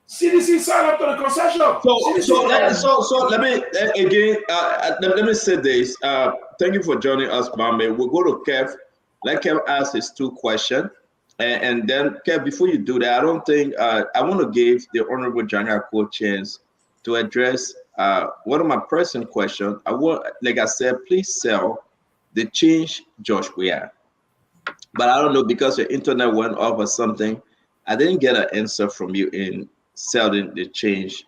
CDC signed up to the concession. So let me again. Let me say this. Thank you for joining us, Bambe. We'll go to Kev. Let Kev ask his 2 questions, and then Kev. Before you do that, I don't think I want to give the Honorable Janga a chance to address one of my personal questions. I want, like I said, please sell the change, Josh. We are, but I don't know because your internet went off or something. I didn't get an answer from you in selling the change,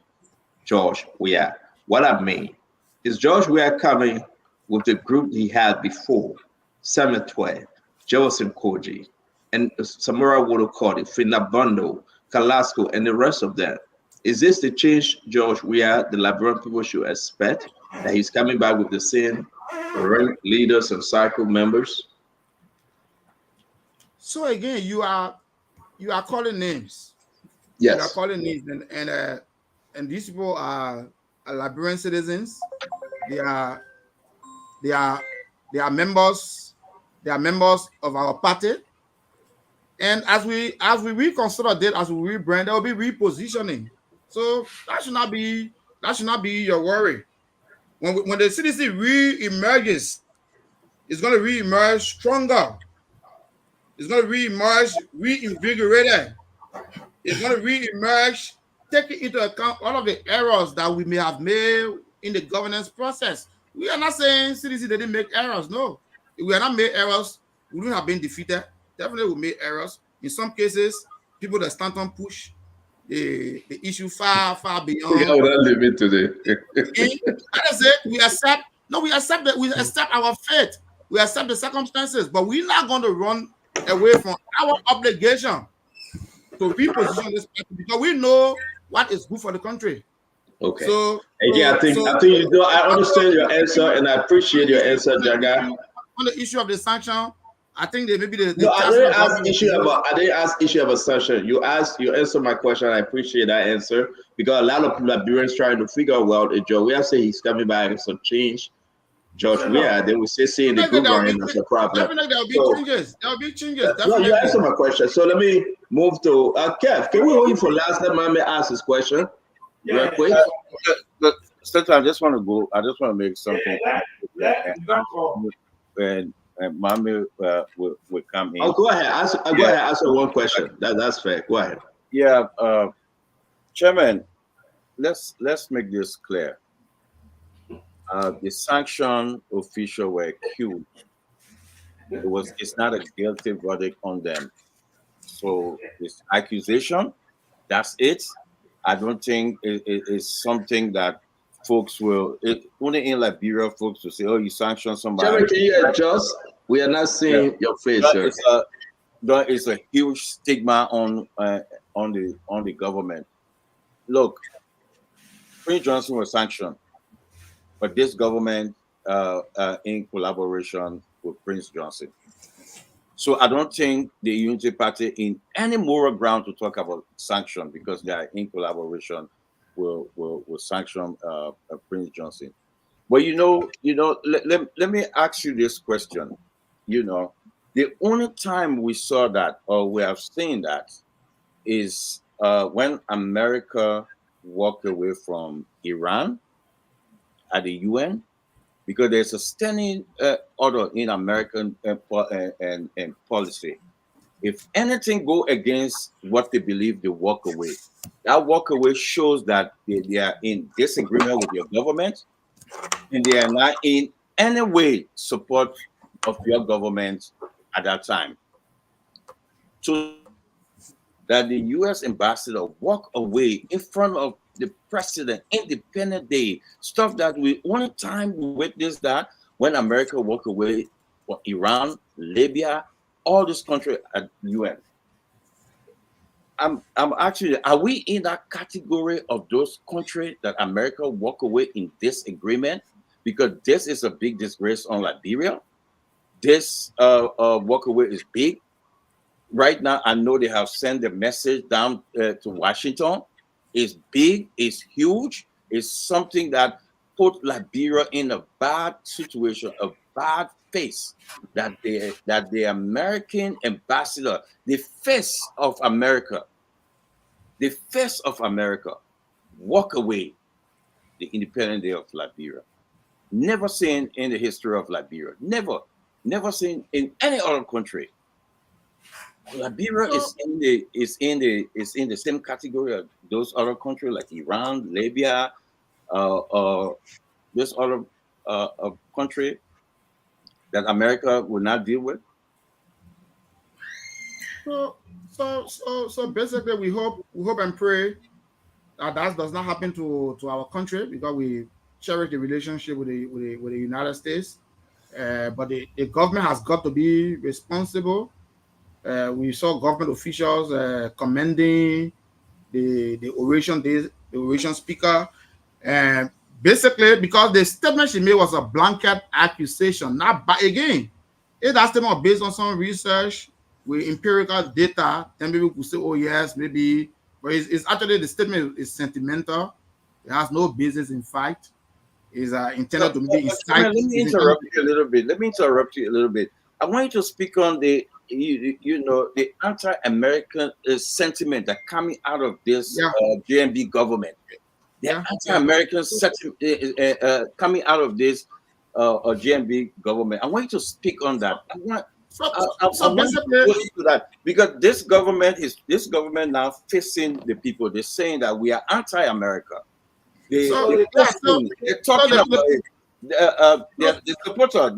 George Weah. What I mean is George Weah coming with the group he had before, Samuel Tway, Jefferson Koji, and Samora Wodokordi, Finabando, Kalasco, and the rest of them. Is this the change, George, the Liberian people should expect, that he's coming back with the same rank leaders and cycle members? So again, you are calling names. Yes. You are calling names, and these people are Liberian citizens. They are members. They are members of our party. And as we reconsider that, as we rebrand, there will be repositioning. So that should not be your worry. When the CDC re-emerges, it's going to re-emerge stronger. It's going to re-emerge reinvigorated. It's going to re-emerge, taking into account all of the errors that we may have made in the governance process. We are not saying CDC didn't make errors. No, if we are not made errors, we wouldn't have been defeated. Definitely we made errors. In some cases, people that stand on push the issue far beyond. Yeah, we'll leave it today. That is it. We accept that. We accept our fate. We accept the circumstances, but we're not going to run away from our obligation to reposition this party because we know what is good for the country. Okay. So again, I think you know. I understand your answer, and I appreciate your answer, Jaga. On the issue of the sanction, I think they maybe the no, I didn't ask issue about sanction. You answered my question. I appreciate that answer because a lot of Liberians trying to figure out, well, if George Weah say he's coming back and some change, George Weah, they will say in the program that's a problem. Definitely there will be changes. There will be changes. No, you answered my question. So let me move to Kev. Can we hold you for last time? I may ask this question. Real quick. I just want to make something. And Mami will come in. Oh, go ahead. Go ahead. Answer one question. That's fair. Go ahead. Yeah, Chairman. Let's make this clear. The sanction officials were accused. It's not a guilty verdict on them. So this accusation, that's it. I don't think it is something that folks will, only in Liberia, folks will say, oh, you sanction somebody. Chairman, can you adjust? We are not seeing your face, sir. It's a huge stigma on the government. Look, Prince Johnson was sanctioned, but this government in collaboration with Prince Johnson. So I don't think the Unity Party in any moral ground to talk about sanction because they are in collaboration will sanction Prince Johnson. But let me ask you this question. The only time we saw that or we have seen that is when America walked away from Iran at the UN, because there's a standing order in American policy. If anything go against what they believe, they walk away. That walk away shows that they are in disagreement with your government, and they are not in any way support of your government at that time. So that the U.S. ambassador walk away in front of the president, Independence Day, stuff that only time we witness that when America walk away for Iran, Libya, all this country at UN. I'm actually, are we in that category of those countries that America walk away in this agreement? Because this is a big disgrace on Liberia. This walk away is big. Right now, I know they have sent the message down to Washington. It's big, it's huge, it's something that put Liberia in a bad situation, a bad face, that the American ambassador, the face of America, walk away the Independent Day of Liberia. Never seen in the history of Liberia. Never seen in any other country. Liberia is in the same category of those other countries like Iran, Libya, this other country that America will not deal with. So basically, we hope and pray that does not happen to our country because we cherish the relationship with the United States. But the government has got to be responsible. We saw government officials commending the oration speaker, and basically because the statement she made was a blanket accusation. But again, if that statement was based on some research with empirical data, then maybe we could say, oh yes, maybe, but it's actually the statement is sentimental. It has no basis in fact. Is intended to be incite. Let me interrupt you a little bit. I want you to speak on the the anti-American sentiment that coming out of this JMB government. The anti-American sentiment coming out of this JMB government. I want you to speak on that. I want to do that because this government now facing the people. They're saying that we are anti-America. They're talking about it. The supporter,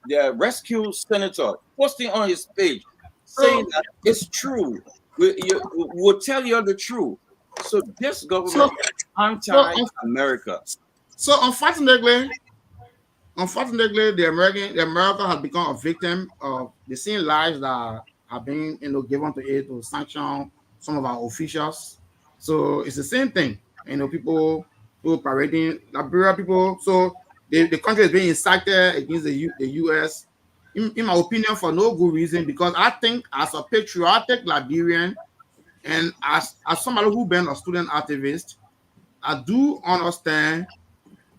their rescue senator, posting on his page, saying that it's true. We'll tell you the truth. So this government is anti-America. So unfortunately, the America has become a victim of the same lies that have been given to it to sanction some of our officials. So it's the same thing. People who are parading Liberia people. So the country is being incited against the U.S. In my opinion, for no good reason. Because I think, as a patriotic Liberian and as somebody who been a student activist, I do understand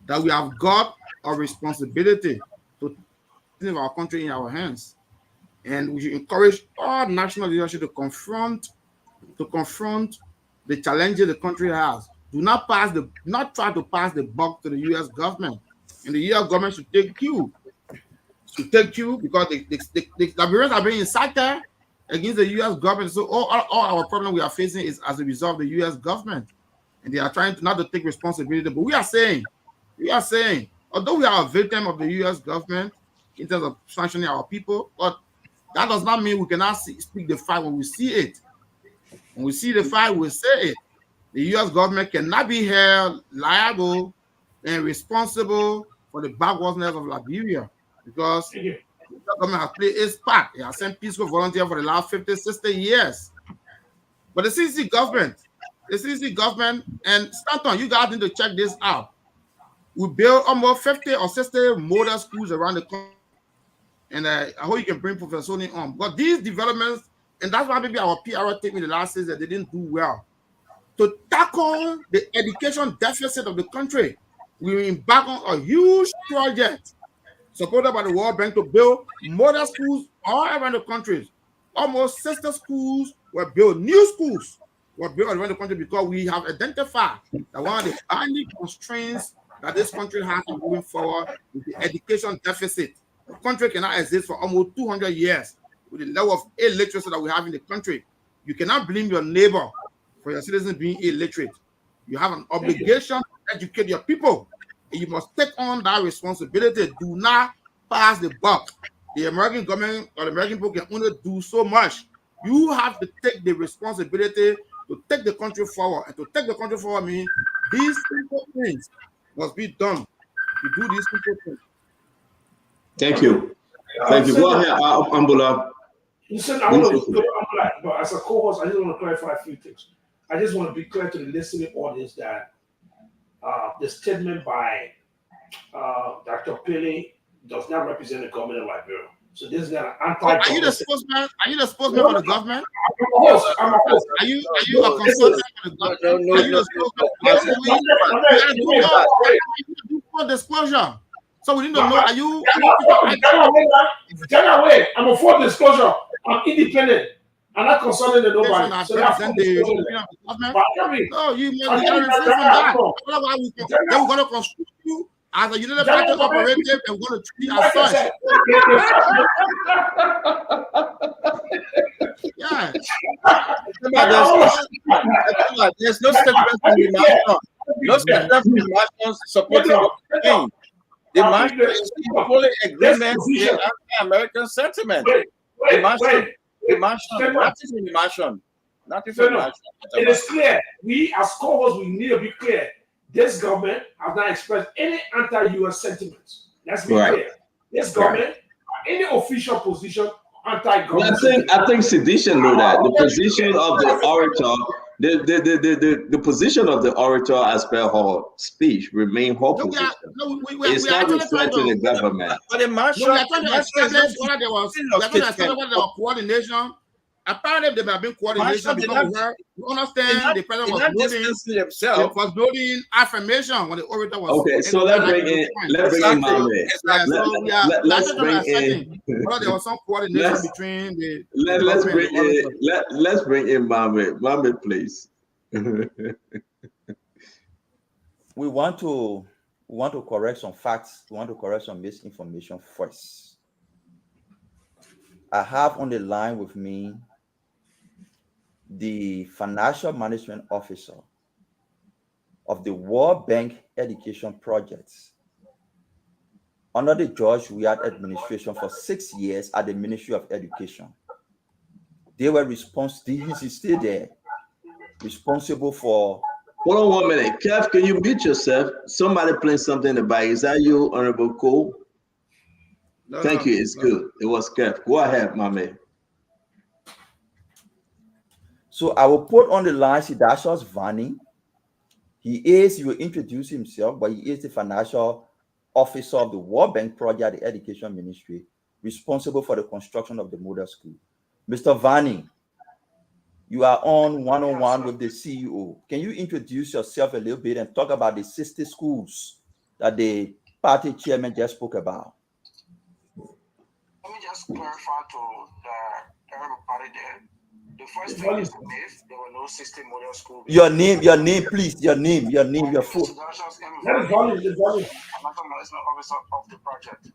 that we have got a responsibility to take our country in our hands, and we should encourage all national leadership to confront the challenges the country has. Do not try to pass the buck to the U.S. government, and the U.S. government should take cue. Because the Liberians are being incited against the U.S. government. So all our problem we are facing is as a result of the U.S. government, and they are trying not to take responsibility. But we are saying, although we are a victim of the U.S. government in terms of sanctioning our people, but that does not mean we cannot speak the fact when we see it. When we see the fact, we say it. The U.S. government cannot be held liable and responsible for the backwardness of Liberia, because the U.S. government has played its part. It has sent peaceful volunteers for the last 50, 60 years. But the CDC government, and Stanton, you guys need to check this out. We built almost 50 or 60 model schools around the country. And I hope you can bring Professor Sony on. But these developments, and that's why maybe our PR team in the last season, they didn't do well. To tackle the education deficit of the country, we embarked on a huge project supported by the World Bank to build model schools all around the country. Almost 60 schools were built, new schools were built around the country, because we have identified that one of the only constraints that this country has in moving forward is the education deficit. The country cannot exist for almost 200 years with the level of illiteracy that we have in the country. You cannot blame your neighbor for your citizens being illiterate. You have an obligation to educate your people, and you must take on that responsibility. Do not pass the buck. The American government or the American people can only do so much. You have to take the responsibility to take the country forward, and to take the country forward means these simple things must be done. To do these simple things. Thank you. Thank you. Go ahead, Ambula. You said I want to go but as a co-host, I just want to clarify a few things. I just want to be clear to the listening audience that the statement by Dr. Pele does not represent the government of Liberia. So this is not an anti-government. Are you the spokesman? Are you the spokesman for the government? I'm a host. Are you a consultant for the government? No. Are you the spokesman? Disclosure. So we need to know, are you... Wait. I'm a full disclosure. I'm independent. I'm not consulting the nobody. So no, you must refrain from that. Otherwise, then we're going to construct you as a united party operative, and we're going to treat you as such. Yeah. There's no statement from the national. No statement from the national supporting the king. The march is in full agreement with the anti-American sentiment. The march, nothing in the march. It is clear. We as co-hosts, we need to be clear. This government has not expressed any anti-US sentiments. Let's be clear. This government, any official position anti-government. I think sedition know that the position of the orator, the position of the orator as per her speech remain her position. It's not reflecting the government. But the marshal, we are trying to establish whether there was coordination. Apparently, there have been coordination because we understand the president was building affirmation when the orator was. Okay, so let's bring in Mohammed. Let's bring in. There was some coordination between the. Let's bring in Mohammed. Mohammed, please. We want to correct some facts. We want to correct some misinformation first. I have on the line with me the financial management officer of the World Bank Education Projects under the George Weah administration for 6 years at the Ministry of Education. They were responsible. He's still there, responsible for. Hold on 1 minute, Kev. Can you mute yourself? Somebody playing something in the back. Is that you, Honorable Kowo? No, Thank you. It's good. It was Kev. Go ahead, my man. So I will put on the line Sidashos Vani. He will introduce himself, but he is the financial officer of the World Bank Project, the Education Ministry, responsible for the construction of the model school. Mr. Vani, you are on one-on-one with the CEO. Can you introduce yourself a little bit and talk about the 60 schools that the party chairman just spoke about? Let me just clarify to everybody there. The first thing is the myth. There were no 60 model schools. Your name, please. Your name, your full. That is volume. Financial management officer of the project.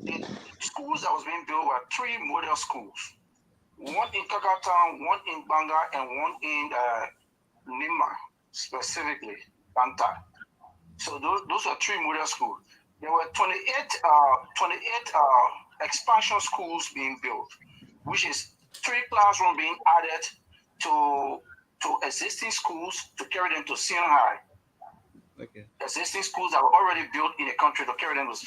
The schools that was being built were 3 model schools. One in Kakatown, one in Banga, and one in Nima, specifically, Banta. So those are 3 model schools. There were 28 expansion schools being built, which is 3 classrooms being added to existing schools to carry them to senior high. Okay. Existing schools that were already built in the country to carry them to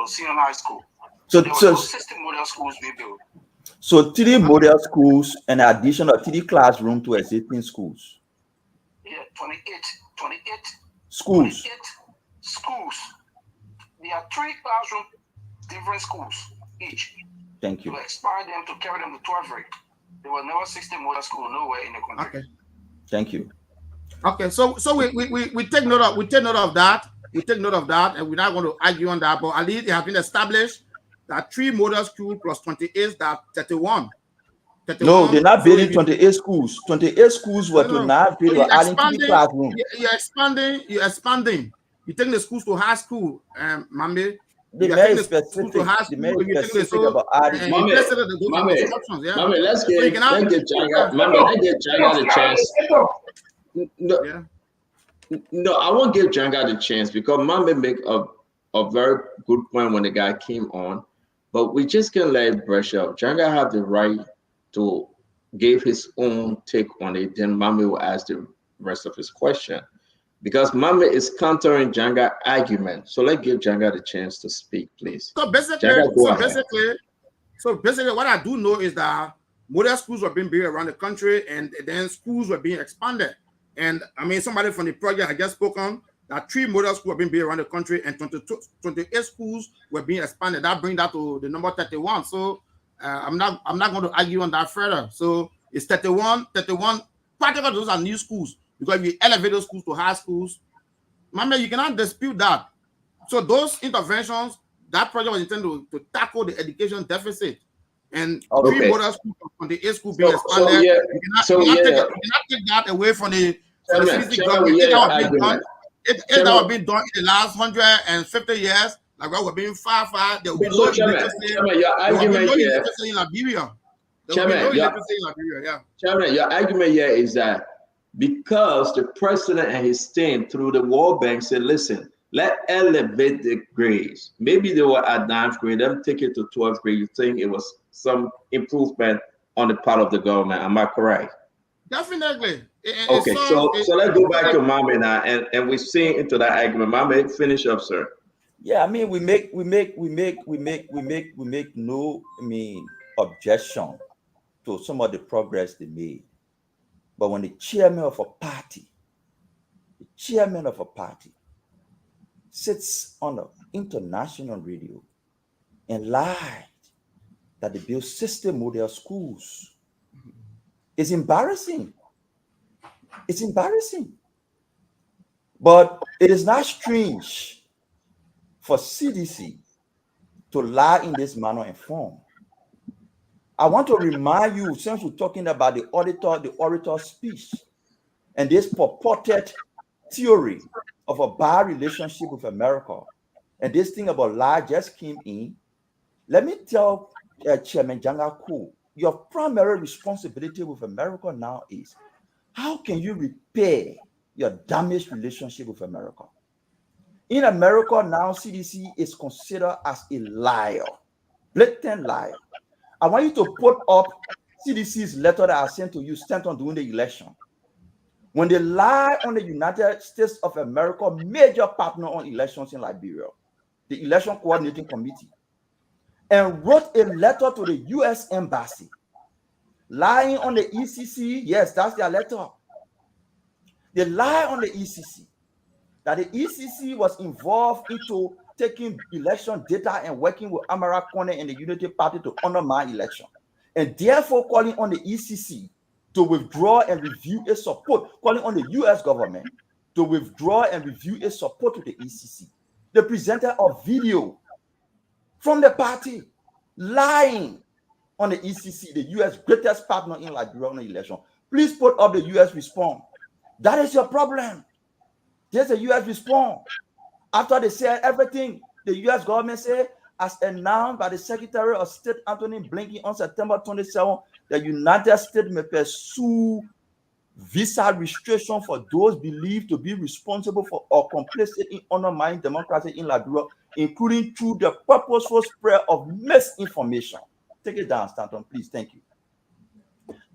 senior high school. So there were no 60 model schools being built. So 3 model schools and addition of 3 classrooms to existing schools. Yeah, 28 schools. 28 schools. There are 3 classroom, different schools each. Thank you. To expand them to carry them to 12 rate. There were never 60 model school nowhere in the country. Okay. Thank you. Okay, so we take note of that. We take note of that, and we're not going to argue on that. But at least it has been established that 3 model schools plus 28, that 31. No, they're not building 28 schools. 28 schools were to not build. You're adding 3 classrooms. You're expanding. You take the schools to high school, Mambe. They made specific. They made specific about adding. Mommy, let's get Janga the chance. No, I won't give Janga the chance because Mambe make a very good point when the guy came on, but we just can't let it brush up. Janga have the right to give his own take on it. Then Mambe will ask the rest of his question. Because Mame is countering Janga argument. So let's give Janga the chance to speak, please. So basically, what I do know is that model schools were being built around the country, and then schools were being expanded. And I mean, somebody from the project I just spoke on, that 3 model schools were being built around the country, and 28 schools were being expanded. That brings that to the number 31. So I'm not going to argue on that further. So it's 31. Practically, those are new schools. Because we elevate those schools to high schools, Mama, you cannot dispute that. So those interventions, that project was intended to tackle the education deficit. And 3 model schools from the 8 school being expanded, you cannot take that away from the CDC government. If that was being done in the last 150 years, like what we're being far, there will be no illiteracy in Liberia. Chairman, your argument here is that because the president and his team through the World Bank said, listen, let's elevate the grades. Maybe they were at 9th grade, them take it to 12th grade. You think it was some improvement on the part of the government. Am I correct? Definitely. Okay, so let's go back to Mame now, and we're seeing into that argument. Mame, finish up, sir. Yeah, I mean, we make no, objection to some of the progress they made. But when the chairman of a party sits on an international radio and lied that they build system model schools, it's embarrassing. It's embarrassing. But it is not strange for CDC to lie in this manner and form. I want to remind you, since you're talking about the orator's speech, and this purported theory of a bad relationship with America, and this thing about lie just came in, let me tell Chairman Janga Kowo, your primary responsibility with America now is, how can you repair your damaged relationship with America? In America now, CDC is considered as a liar, blatant liar. I want you to put up CDC's letter that I sent to you, sent on during the election. When they lie on the United States of America, major partner on elections in Liberia, the Election Coordinating Committee, and wrote a letter to the U.S. Embassy, lying on the ECC. Yes, that's their letter. They lie on the ECC, that the ECC was involved into taking election data and working with Amara Kone and the Unity Party to undermine election, and therefore calling on the ECC to withdraw and review its support, calling on the U.S. government to withdraw and review its support to the ECC. They presented a video from the party lying on the ECC, the U.S. greatest partner in Liberia on the election. Please put up the U.S. response. That is your problem. There's a U.S. response. After they said everything, the U.S. government said, as announced by the Secretary of State Anthony Blinken on September 27, the United States may pursue visa restriction for those believed to be responsible for or complicit in undermining democracy in Liberia, including through the purposeful spread of misinformation. Take it down, Stanton, please. Thank you.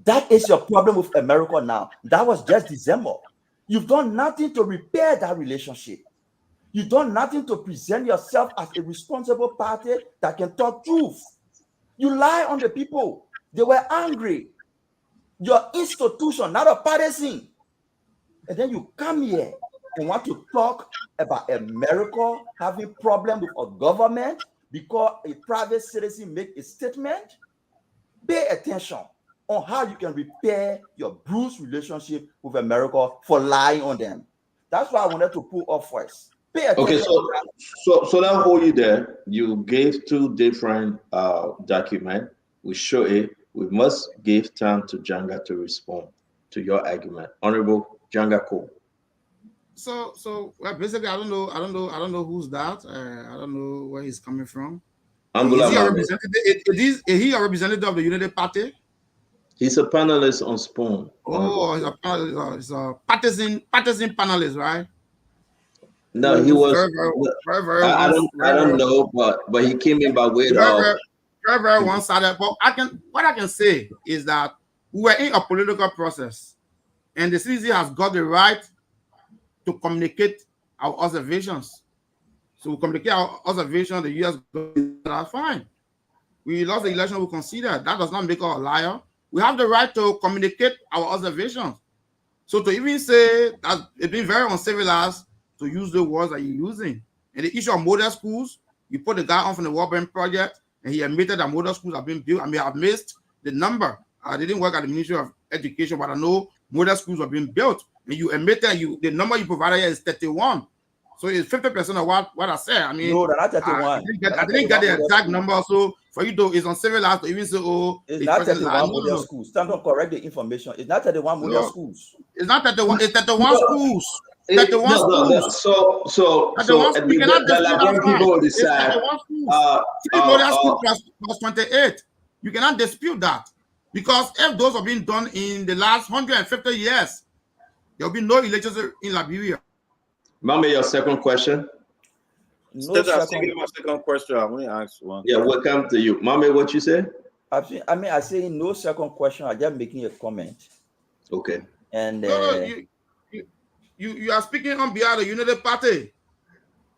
That is your problem with America now. That was just December. You've done nothing to repair that relationship. You've done nothing to present yourself as a responsible party that can talk truth. You lie on the people. They were angry. Your institution, not a partisan. And then you come here and want to talk about America having problem with a government because a private citizen make a statement. Pay attention on how you can repair your bruised relationship with America for lying on them. That's why I wanted to pull up first. Pay attention. Okay, so that hold you there. You gave two different documents. We show it. We must give time to Janga to respond to your argument. Honorable Janga Kowo. So well, basically, I don't know who's that. I don't know where he's coming from. Is he a representative of the Unity Party? He's a panelist on Spoon. Oh, he's a partisan panelist, right? No, he was very I don't know, but he came in by way of very one-sided. But what I can say is that we were in a political process, and the CDC has got the right to communicate our observations. So we communicate our observations. The U.S. government, that's fine. We lost the election. We consider that does not make us a liar. We have the right to communicate our observations. So to even say that it's been very uncivilized to use the words that you're using. And the issue of model schools, you put the guy on from the World Bank project, and he admitted that model schools have been built. I may have missed the number. I didn't work at the Ministry of Education, but I know model schools have been built. And you admitted the number you provided here is 31. So it's 50% of what I said. I mean, no, they're not 31. I didn't get the exact number. So for you to, it's uncivilized to even say, it's not 31 model schools. Stand up, correct the information. It's not 31 model schools. It's not 31. It's 31 schools. 31 schools. So we cannot the people will decide. Model school plus 28. You cannot dispute that, because if those have been done in the last 150 years, there will be no elections in Liberia. Mama, your second question? No, my second question. I want to ask one. Yeah, welcome to you. Mama, what you say? I say no second question. I'm just making a comment. Okay. And you are speaking on behalf of the Unity Party.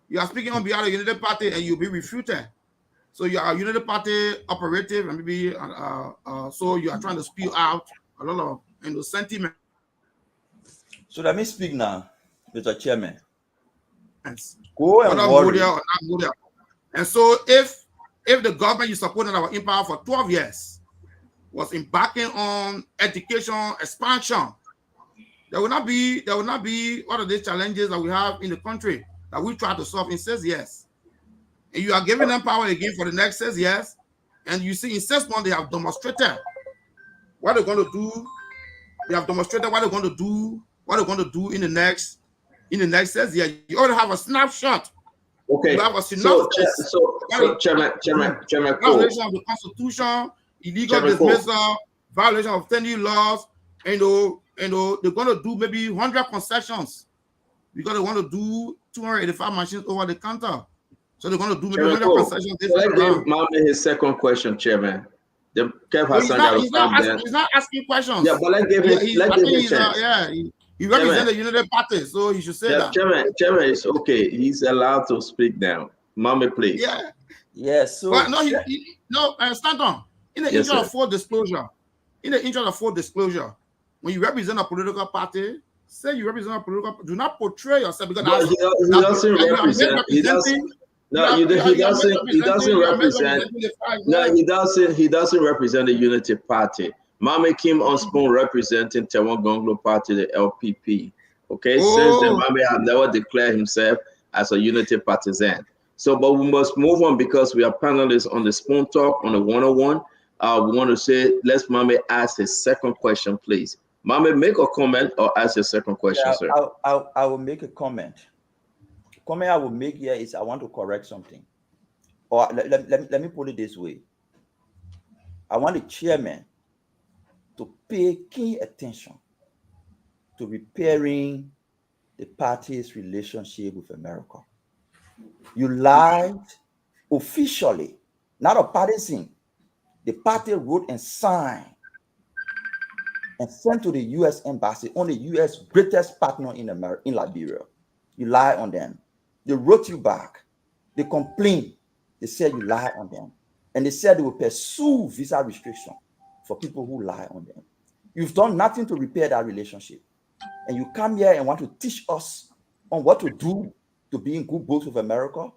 You are speaking on behalf of the United Party and you'll be refuted. So you are a United Party operative, and maybe so you are trying to spew out a lot of sentiment. So let me speak now, Mr. Chairman. Go and worry. Or not Modia. And so if the government you supported that was in power for 12 years was embarking on education expansion, there will not be one of these challenges that we have in the country that we try to solve in 6 years. And you are giving them power again for the next 6 years. And you see in 6 months they have demonstrated what they're going to do. They have demonstrated what they're going to do in the next 6 years. You already have a snapshot. Okay. You have a synopsis. So Chairman, violation of the Constitution, illegal dismissal, violation of 10 laws, and they're going to do maybe 100 concessions because they want to do 285 machines over the counter. So they're going to do maybe 100 concessions. Let's give Mohammed his second question, Chairman. He's not asking questions. Yeah, but let's give him a chance. He represents the United Party, so he should say that. Chairman, it's okay. He's allowed to speak now. Mohammed, please. Yeah. Yes. So but Stanton, in the interest of full disclosure, when you represent a political party, say you represent a political party, do not portray yourself because he doesn't represent. He doesn't represent the Unity Party. Mame Kim on Spoon representing Tewan Gonglo Party, the LPP. Okay, since then, Mame have never declared himself as a Unity partisan. So, but we must move on because we are panelists on the Spoon Talk on the 101. We want to say, let's Mame ask his second question, please. Mame, make a comment or ask your second question, sir. I will make a comment. The comment I will make here is I want to correct something. Or let me put it this way. I want the chairman to pay keen attention to repairing the party's relationship with America. You lied officially, not a partisan. The party wrote and signed and sent to the U.S. embassy on the U.S. greatest partner in Liberia. You lied on them. They wrote you back. They complained. They said you lied on them. And they said they will pursue visa restriction for people who lie on them. You've done nothing to repair that relationship. And you come here and want to teach us on what to do to be in good books with America.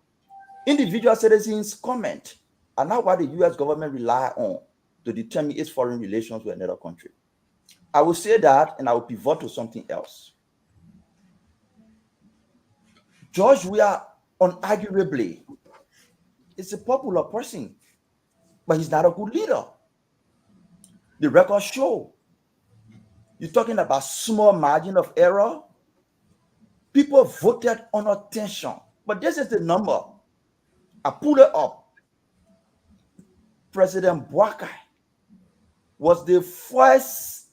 Individual citizens' comment are not what the U.S. government rely on to determine its foreign relations with another country. I will say that and I will pivot to something else. George Weah, unarguably, is a popular person, but he's not a good leader. The records show. You're talking about small margin of error. People voted on attention, but this is the number. I pull it up. President Boakai was the first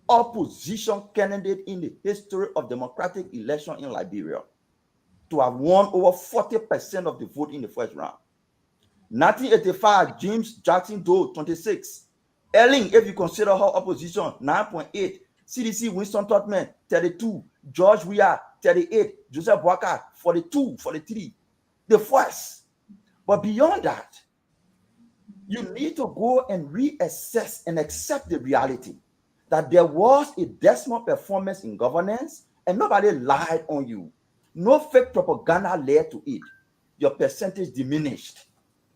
opposition candidate in the history of democratic election in Liberia to have won over 40% of the vote in the first round. 1985, James Jackson Doe, 26. Elling, if you consider her opposition, 9.8. CDC Winston Totman, 32. George Weah, 38. Joseph Boakai, 42, 43. The first. But beyond that, you need to go and reassess and accept the reality that there was a dismal performance in governance and nobody lied on you. No fake propaganda led to it. Your percentage diminished.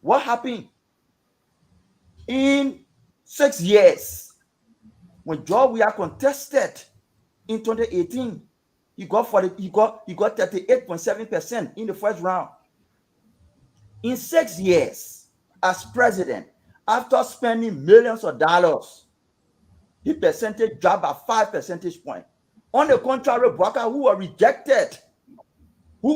What happened? In 6 years, when George Weah contested in 2018, he got 38.7% in the first round. In 6 years, as president, after spending millions of dollars, his percentage dropped by 5 percentage points. On the contrary, Boakai, who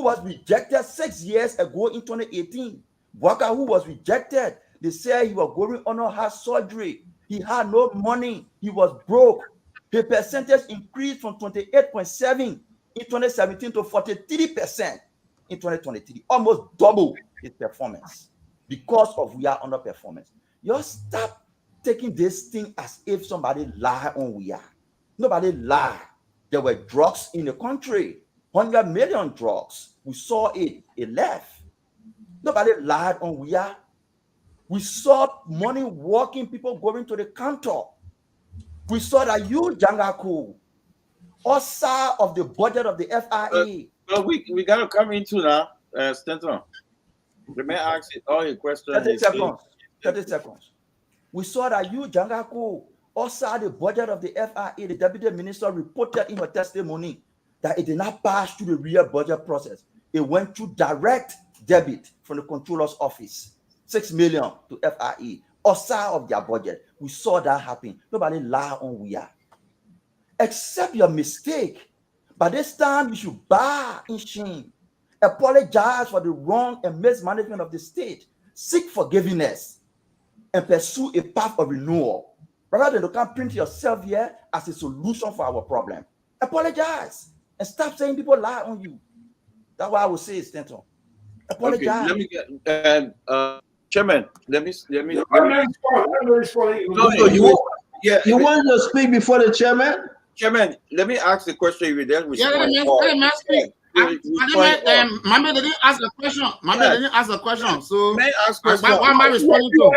was rejected 6 years ago in 2018, Boakai, who was rejected, they said he was going on heart surgery. He had no money. He was broke. His percentage increased from 28.7 in 2017 to 43% in 2023, almost double his performance because of Weah underperformance. You stop taking this thing as if somebody lied on Weah. Nobody lied. There were drugs in the country. 100 million drugs We saw it. It left. Nobody lied on we are. We saw money walking, people going to the counter. We saw that you, Jangaku, also of the budget of the FIA. Well, we got to come into now, Stanton. Let me ask you all your questions. 30 seconds. 30 seconds. We saw that you, Jangaku, also the budget of the FIA. The deputy minister reported in her testimony that it did not pass through the real budget process. It went through direct debit from the controller's office. 6 million to FIA, also of their budget. We saw that happen. Nobody lie on we are. Accept your mistake. By this time, you should bow in shame. Apologize for the wrong and mismanagement of the state. Seek forgiveness and pursue a path of renewal. Rather than to come print yourself here as a solution for our problem. Apologize and stop saying people lie on you. That's what I would say, Stanton. Apologize. Okay, let me get Chairman. Let me. You want to speak before the chairman? Chairman, let me ask the question you then Yeah, let me speak. Mama didn't ask the question. Mama didn't ask the question. So may I ask question? Why am I responding to?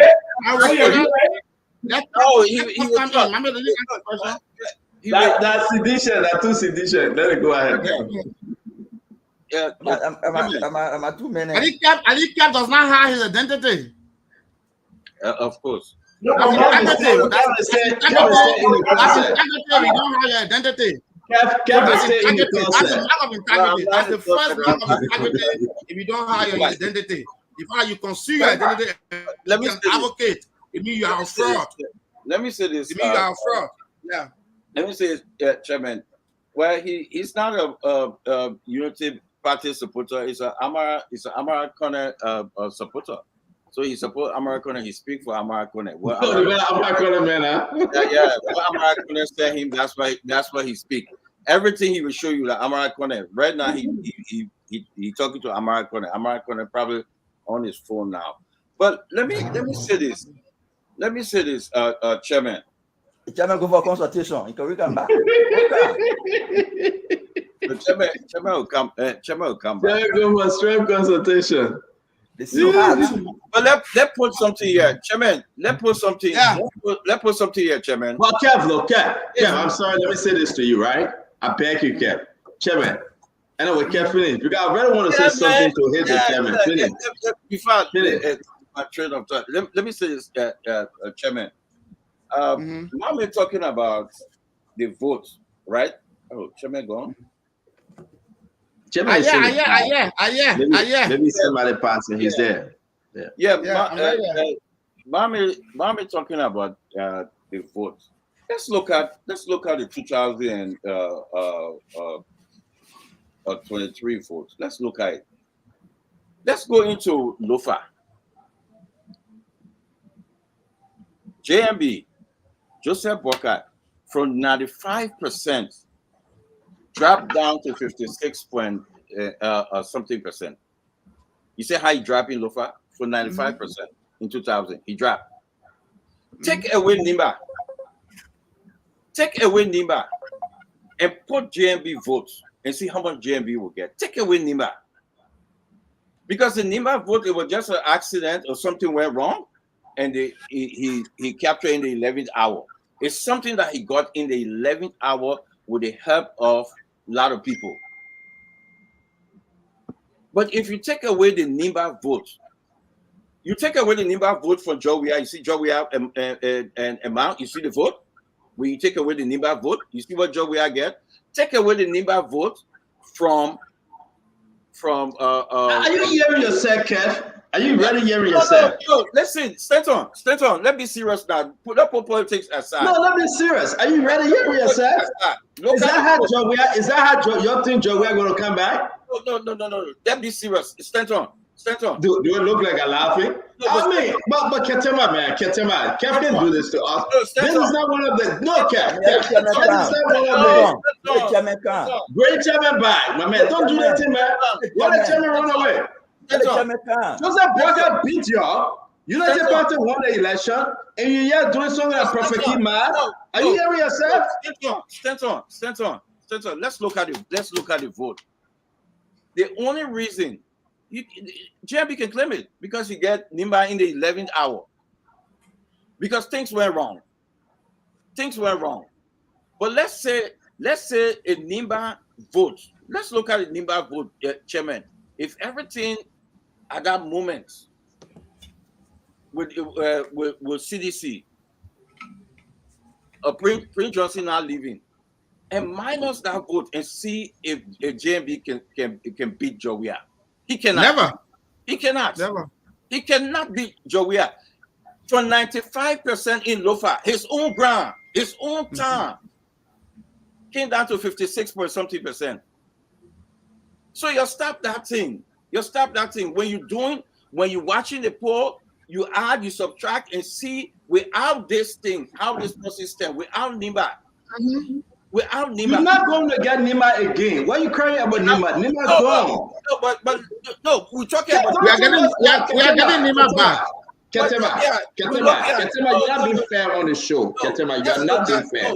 No, he was not. Mama didn't ask the question. That's sedition. That's too sedition. Let it go ahead. Yeah. Am I 2 minutes? Ali Cap does not hide his identity. Of course. No, We don't hide your identity. That's the mark of integrity. That's the first mark of integrity. If you don't hide your identity, if you conceal your identity, Let me advocate. It means you are a fraud. Let me say this. It means you are a fraud. Yeah. Let me say this, Chairman. Well, he's not a Unity Party supporter. He's an Amara Corner supporter. So he support Amara Corner. He speak for Amara Corner. What Amara Corner, man, yeah. What Amara Corner said him. That's why he speak. Everything he will show you that Amara Corner. Right now he talking to Amara Corner. Amara Corner probably on his phone now. But let me say this. Let me say this, Chairman. The chairman go for consultation. He can come back. The chairman will come. Chairman will come back. Chairman go for strength consultation. But let's put something here, Chairman. Let's put something. Yeah. Let's put something here, Chairman. Well, Kev, I'm sorry. Let me say this to you, right? I beg you, Kev. Chairman. Anyway, Kev, finish. Because I really want to say something to hit the chairman. Finish. Before my train of thought, let me say this, Chairman. Now we're talking about the vote, right? Oh, Chairman, go on. Chairman, Let me send my passing. He's there. Mommy talking about the vote. Let's look at the 2023 vote. Let's look at it. Let's go into Lofa. JMB, Joseph Boca, from 95% dropped down to 56 point something percent. You say how he dropped in Lofa from 95% in 2000. He dropped. Take away Nimba. Take away Nimba and put JMB votes and see how much JMB will get. Take away Nimba. Because the Nimba vote, it was just an accident or something went wrong, and he captured in the 11th hour. It's something that he got in the 11th hour with the help of a lot of people. But if you take away the Nimba vote, you take away the Nimba vote from Joe, you see Joe and amount, you see the vote? When you take away the Nimba vote, you see what Joe get? Take away the Nimba vote from are you hearing yourself, Kev? Are you really hearing yourself? No, listen, stand on. Let's be serious now. Put up politics aside. No, let me serious. Are you ready hearing yourself? Is that how you think Joe are going to come back? No. Let's be serious. Stand on. Do it look like I'm laughing? No, I mean, but Ketema, man, Kev can do this to us. This is not one of the Kev. This is not one of the great chairman back, my man. Don't do that thing, man. Let the chairman run away. Joseph Boca beat you up. United Party won the election, and you're here doing something that's perfectly mad. Are you hearing yourself? Stand on. Let's look at the vote. The only reason JMB can claim it because he get Nimba in the 11th hour. Because things went wrong. Things went wrong. But let's say a Nimba vote. Let's look at the Nimba vote, Chairman. If everything at that moment with CDC, Prince Johnson now leaving, and minus that vote and see if JMB can beat Jowia. He cannot. Never. He cannot. Never. He cannot beat Jowia. From 95% in Lofa, his own ground, his own town, came down to 56.something%. So you stop that thing. You stop that thing. When you're watching the poll, you add, you subtract, and see without this thing, how this system, without Nimba. Without Nimba. You're not going to get Nimba again. Why are you crying about Nimba? Nimba's gone. No, we're talking about. We are getting Nimba back. Ketema, you're not being fair on the show. Ketema, you're not being fair.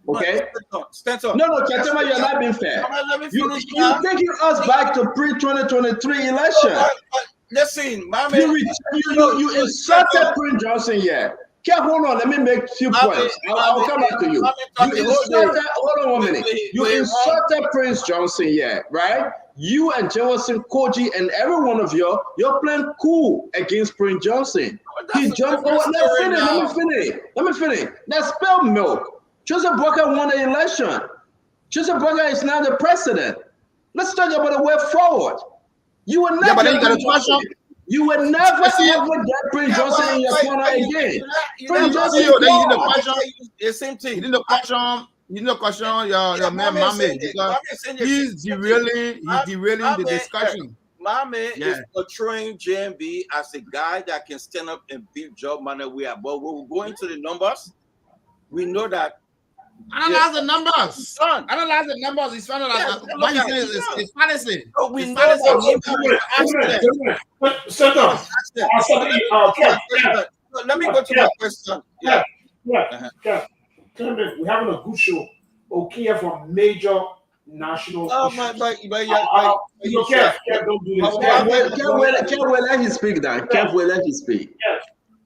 Okay? Stand up. No, Ketema, you're not being fair. You're taking us back to pre-2023 election. Listen, you insulted Prince Johnson here. Hold on, let me make 2 points. I'll come back to you. Hold on 1 minute. You insulted Prince Johnson here, right? You and Jefferson Koji and every one of you're playing cool against Prince Johnson. He jumped over. Let me finish. That's spilled milk. Joseph Boakai won the election. Joseph Boakai is now the president. Let's talk about the way forward. You will never. You will never ever get Prince Johnson in your corner again. Prince Johnson, the same thing. You didn't question your man Mame because he's derailing the discussion. Mame is portraying JMB as a guy that can stand up and beat Joe Manawea. But when we go into the numbers, we know that. Analyze the numbers. Analyze the numbers. It's analyzed. What you say is fantasy. We know that. Let me go to my question. We're having a good show. Okay, for major national. Don't do this. Kev, let him speak now. Kev, let him speak.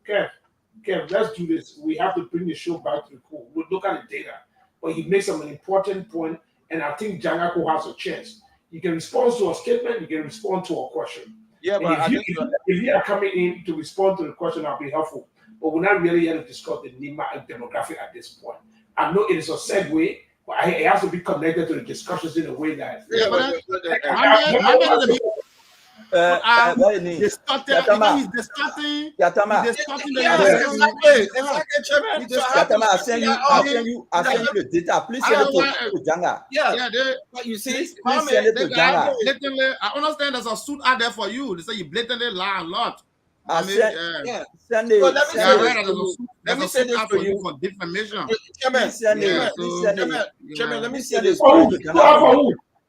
Kev, let's do this. We have to bring the show back to the core. We'll look at the data. But he makes an important point, and I think Jangako has a chance. You can respond to a statement, you can respond to a question. Yeah, but if you are coming in to respond to the question, I'll be helpful. But we're not really here to discuss the Nimba demographic at this point. I know it is a segue, but it has to be connected to the discussions in a way that. He's discussing. I'll send you the data. Please send it to Janga. But you see, please send it to Janga. I understand there's a suit out there for you. They say you blatantly lie a lot. Send it. Let me say this for you for defamation. Chairman, let me say this.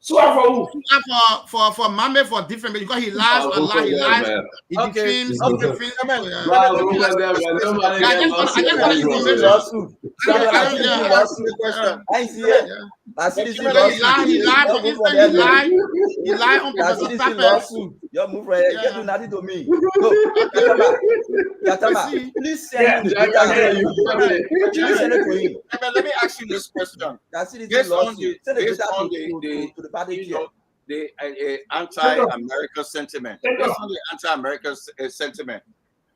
For Mame for different because he lies a lot. He lies. He defames. I He lied on Professor Tapper. Your move right here. You do nothing to me. Yatama, please send it to him. Let me ask you this question. Based on the anti-American sentiment. Based on the anti-American sentiment.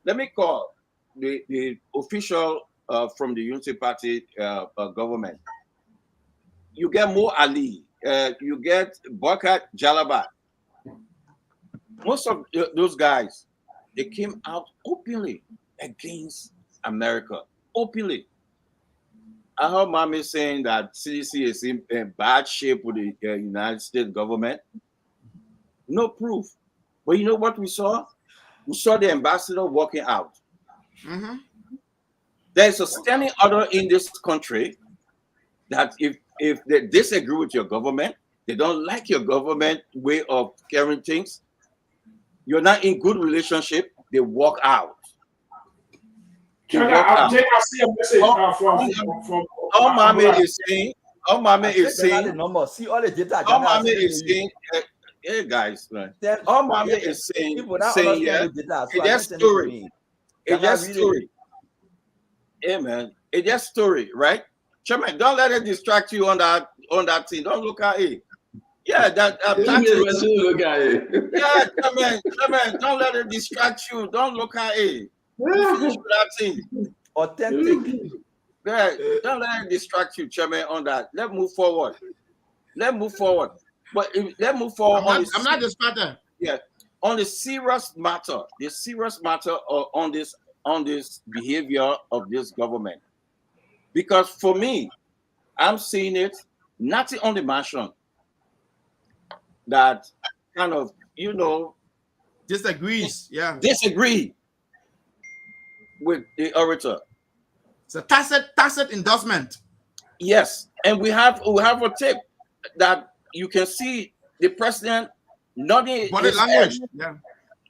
Let me call the official from the Unity Party government. You get Mo Ali. You get Boakai Jalaba. Most of those guys, they came out openly against America. Openly. I heard Mame saying that CDC is in bad shape with the United States government. No proof. But you know what we saw? We saw the ambassador walking out. Mm-hmm. There's a standing order in this country that if they disagree with your government, they don't like your government way of carrying things, you're not in good relationship, they walk out. I see a message from all Mame is saying, the number. See all the data. all Mame is saying, Hey guys, man. Then All Mami is saying, people that saying understand yeah, the data, so it's I just don't send it to story. me. It's Can I just read it? story. Hey man, it's just story, right? Chairman, don't let it distract you on that thing. Don't look at it. Yeah, that Look at it. yeah, Chairman, don't let it distract you. Don't look at it. You finish with that thing. Authentic. Yeah, don't let it distract you, Chairman, on that. Let's move forward. Let's move forward. But let's move forward I'm not distracted. Yeah, on the serious matter, on this behavior of this government. Because for me, I'm seeing it nothing on the mansion that kind of, Disagrees. Yeah. disagree with the orator. It's a tacit endorsement. Yes, and we have a tip that you can see the president nodding Body language. Yeah.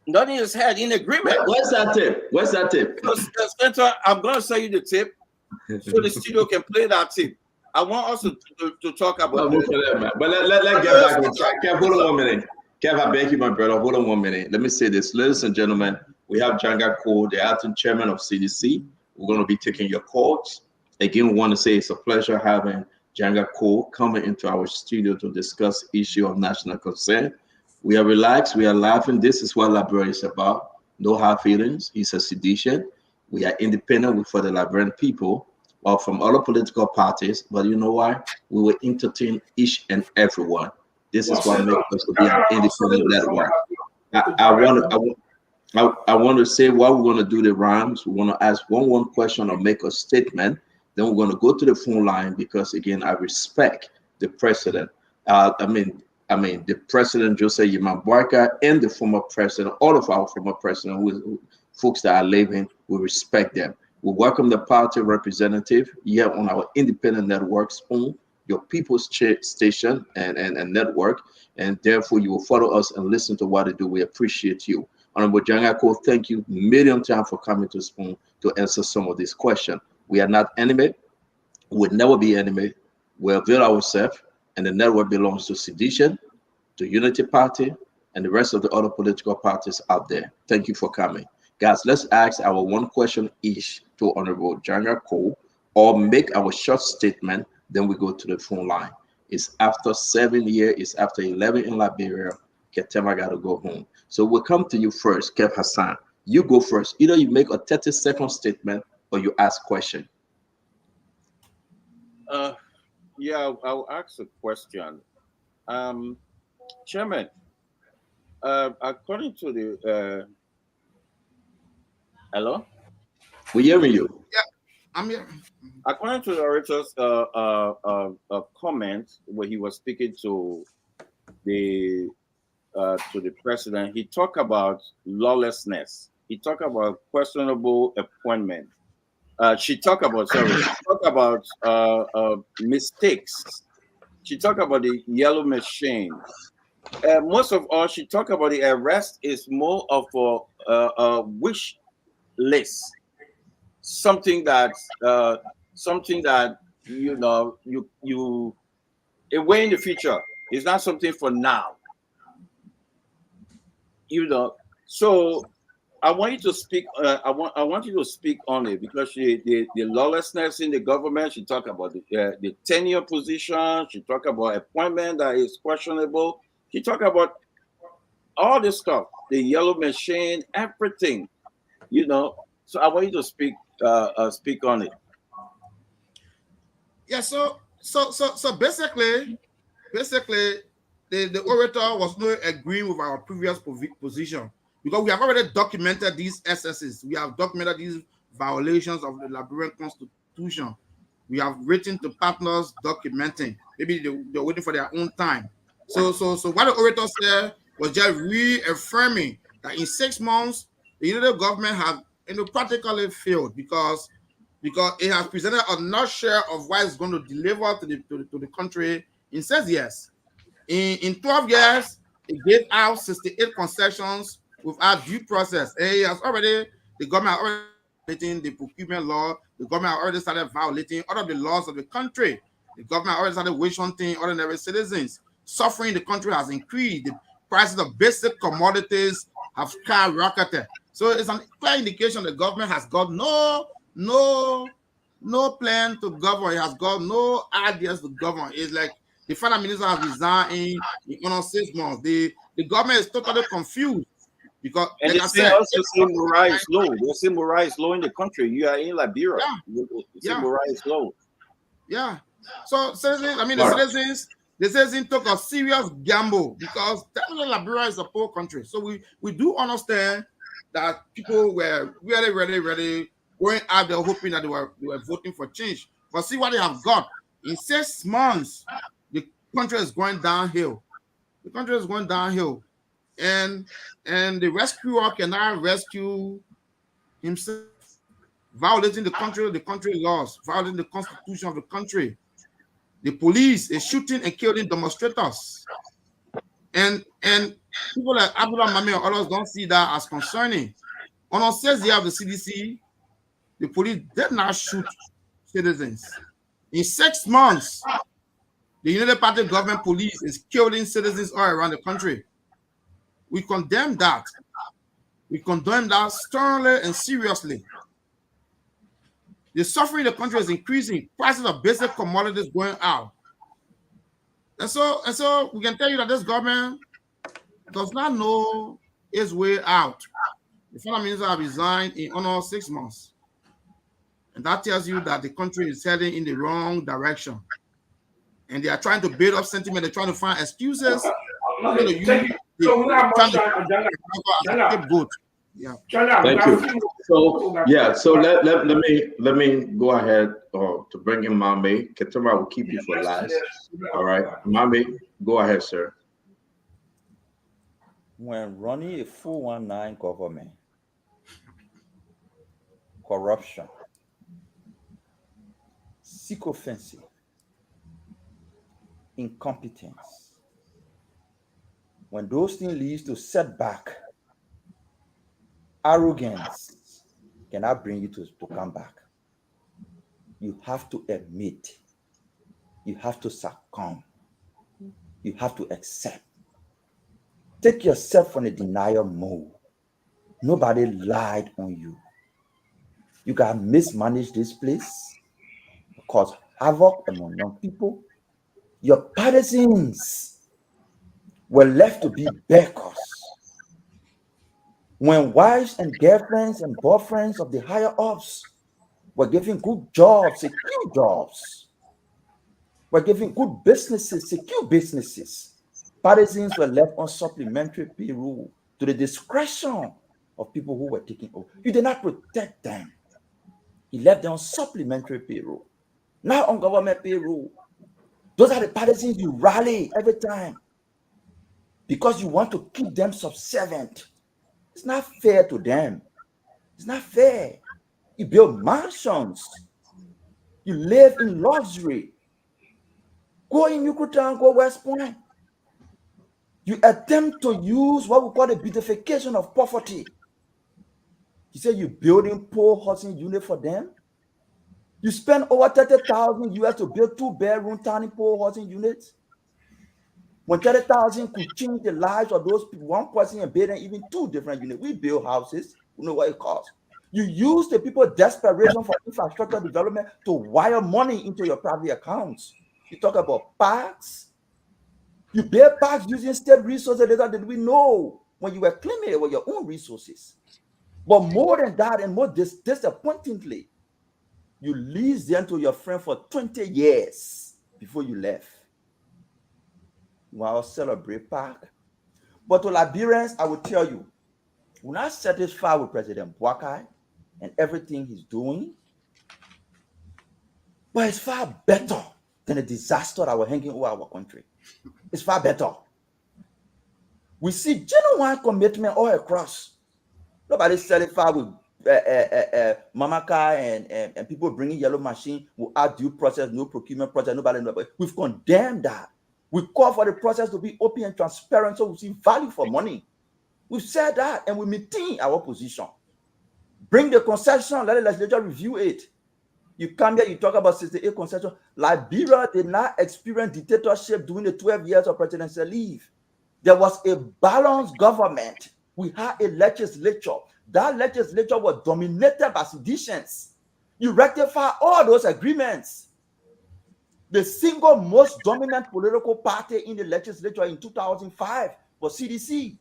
nodding his head in agreement. Where's that tip? Where's that tip? Spencer, I'm going to send you the tip so the studio can play that tip. I want us to talk about it. But let's get back on track. Kev, hold on 1 minute. Kev, I beg you, my brother, hold on 1 minute. Let me say this. Ladies and gentlemen, we have Janga Kowo, the acting chairman of CDC. We're going to be taking your calls. Again, we want to say it's a pleasure having Janga Kowo coming into our studio to discuss issue of national concern. We are relaxed. We are laughing. This is what Liberia is about. No hard feelings. He's a sedition. We are independent for the Liberian people or from other political parties. But you know why? We will entertain each and everyone. This is what makes us to be an independent network. I want to say what we're going to do the rounds. We want to ask one question or make a statement. Then we're going to go to the phone line because, again, I respect the president. The president, Jose Yimambuaka, and the former president, all of our former president, who folks that are living, we respect them. We welcome the party representative here on our independent network, Spoon, your people's station and network, and therefore you will follow us and listen to what they do. We appreciate you. Honorable Jangako, thank you million times for coming to Spoon to answer some of these questions. We are not enemy. We'll never be enemy. We avail ourselves, and the network belongs to Sedition, to Unity Party, and the rest of the other political parties out there. Thank you for coming. Guys, let's ask our one question each to Honorable Jangako, or make our short statement, then we go to the phone line. It's after 7 years, it's after 11 in Liberia. Ketema got to go home. So we'll come to you first, Kev Hassan. You go first. Either you make a 30-second statement or you ask question. Yeah, I'll ask a question. Chairman, according to the hello? We hearing you. Yeah, I'm here. According to the orator's comment where he was speaking to the president, he talked about lawlessness. He talked about questionable appointment. She talked about mistakes. She talked about the yellow machine. Most of all, she talked about the arrest is more of a wish list, something that you a way in the future. It's not something for now. So I want you to speak. I want you to speak on it because the lawlessness in the government. She talked about the tenure position. She talked about appointment that is questionable. She talked about all this stuff, the yellow machine, everything. So I want you to speak on it. Yeah. So basically, the orator was not agreeing with our previous position because we have already documented these excesses. We have documented these violations of the Liberian Constitution. We have written to partners documenting. Maybe they're waiting for their own time. So what the orator said was just reaffirming that in 6 months, the unity government have practically failed because it has presented a nutshell of what it's going to deliver to the country in 6 years. In 12 years, it gave out 68 concessions without due process. The government already violating the procurement law. The government already started violating all of the laws of the country. The government already started wage hunting ordinary citizens. Suffering in the country has increased. prices of basic commodities have skyrocketed. So it's a clear indication the government has got no plan to govern. It has got no ideas to govern. It's like the finance minister has resigned in 6 months. The government is totally confused because, and like they I say said, also say morale is low. They say morale is low in the country. You are in Liberia. Yeah. They say morale is low. Yeah. So citizens, I mean, Right. the citizens took a serious gamble because technically Liberia is a poor country. So we do understand that people were really going out there hoping that they were voting for change. But see what they have got. In 6 months, the country is going downhill. The country is going downhill. And the rescuer cannot rescue himself, violating the country laws, violating the constitution of the country. The police is shooting and killing demonstrators. And people like Abdullah Mami and others don't see that as concerning. On the 6th day of the CDC, the police did not shoot citizens. In 6 months, the United Party government police is killing citizens all around the country. We condemn that. We condemn that sternly and seriously. The suffering in the country is increasing. Prices of basic commodities going out. And so we can tell you that this government does not know its way out. The finance minister has resigned in under 6 months. And that tells you that the country is heading in the wrong direction. And they are trying to build up sentiment. They're trying to find excuses. Okay, thank you. So we have much time for Janga. Yeah. Thank you. So yeah, so let me go ahead to bring in Mame. Ketumba will keep you for last. All right, Mame, go ahead, sir. When running a 419 government, corruption, sycophancy, incompetence, when those things lead to setback, arrogance cannot bring you to come back. You have to admit, you have to succumb, you have to accept. Take yourself from the denial mode. Nobody lied on you. You can mismanage this place, cause havoc among young people. Your partisans were left to be beggars. When wives and girlfriends and boyfriends of the higher ups were given good jobs, secure jobs, were given good businesses, secure businesses, partisans were left on supplementary payroll to the discretion of people who were taking over. You did not protect them. You left them on supplementary payroll. Now on government payroll. Those are the partisans you rally every time because you want to keep them subservient. It's not fair to them. It's not fair. You build mansions. You live in luxury. Go in Yucatan, go West Point. You attempt to use what we call the beautification of poverty. You say you're building poor housing unit for them. You spend over $30,000 US to build 2-bedroom tiny poor housing units. When 30,000 could change the lives of those people, one person and building even 2 different units. We build houses. We know what it costs. You use the people's desperation for infrastructure development to wire money into your private accounts. You talk about parks. You build parks using state resources. Little did we know when you were claiming it were your own resources. But more than that, and more disappointingly, you leased them to your friend for 20 years before you left. You want to celebrate park. But to Liberians, I will tell you, we're not satisfied with President Boakai and everything he's doing. But it's far better than the disaster that we're hanging over our country. It's far better. We see genuine commitment all across. Nobody's satisfied with Mamaka and people bringing yellow machine without due process, no procurement process, nobody. We've condemned that. We call for the process to be open and transparent so we see value for money. We've said that and we maintain our position. Bring the concession, let the legislature review it. You come here, you talk about 68 concession. Liberia did not experience dictatorship during the 12 years of presidential leave. There was a balanced government. We had a legislature. That legislature was dominated by seditions. You rectify all those agreements. The single most dominant political party in the legislature in 2005 was CDC.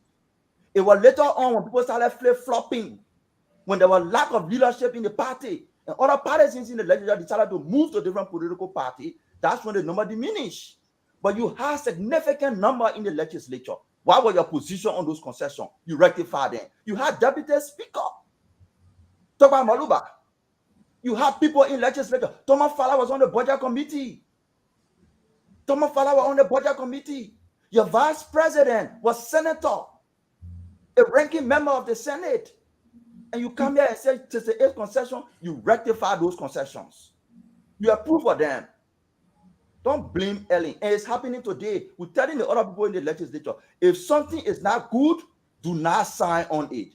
It was later on when people started flip-flopping, when there was lack of leadership in the party, and other parties in the legislature decided to move to a different political party. That's when the number diminished. But you had significant number in the legislature. What was your position on those concessions? You rectify them. You had deputy speaker. Talk about Maluba. You had people in legislature. Thomas Fala was on the budget committee. Thomas Fala was on the budget committee. Your vice president was senator, a ranking member of the Senate. And you come here and say, to the 8 concession, you rectify those concessions. You approve of them. Don't blame Ellen. And it's happening today. We're telling the other people in the legislature, if something is not good, do not sign on it.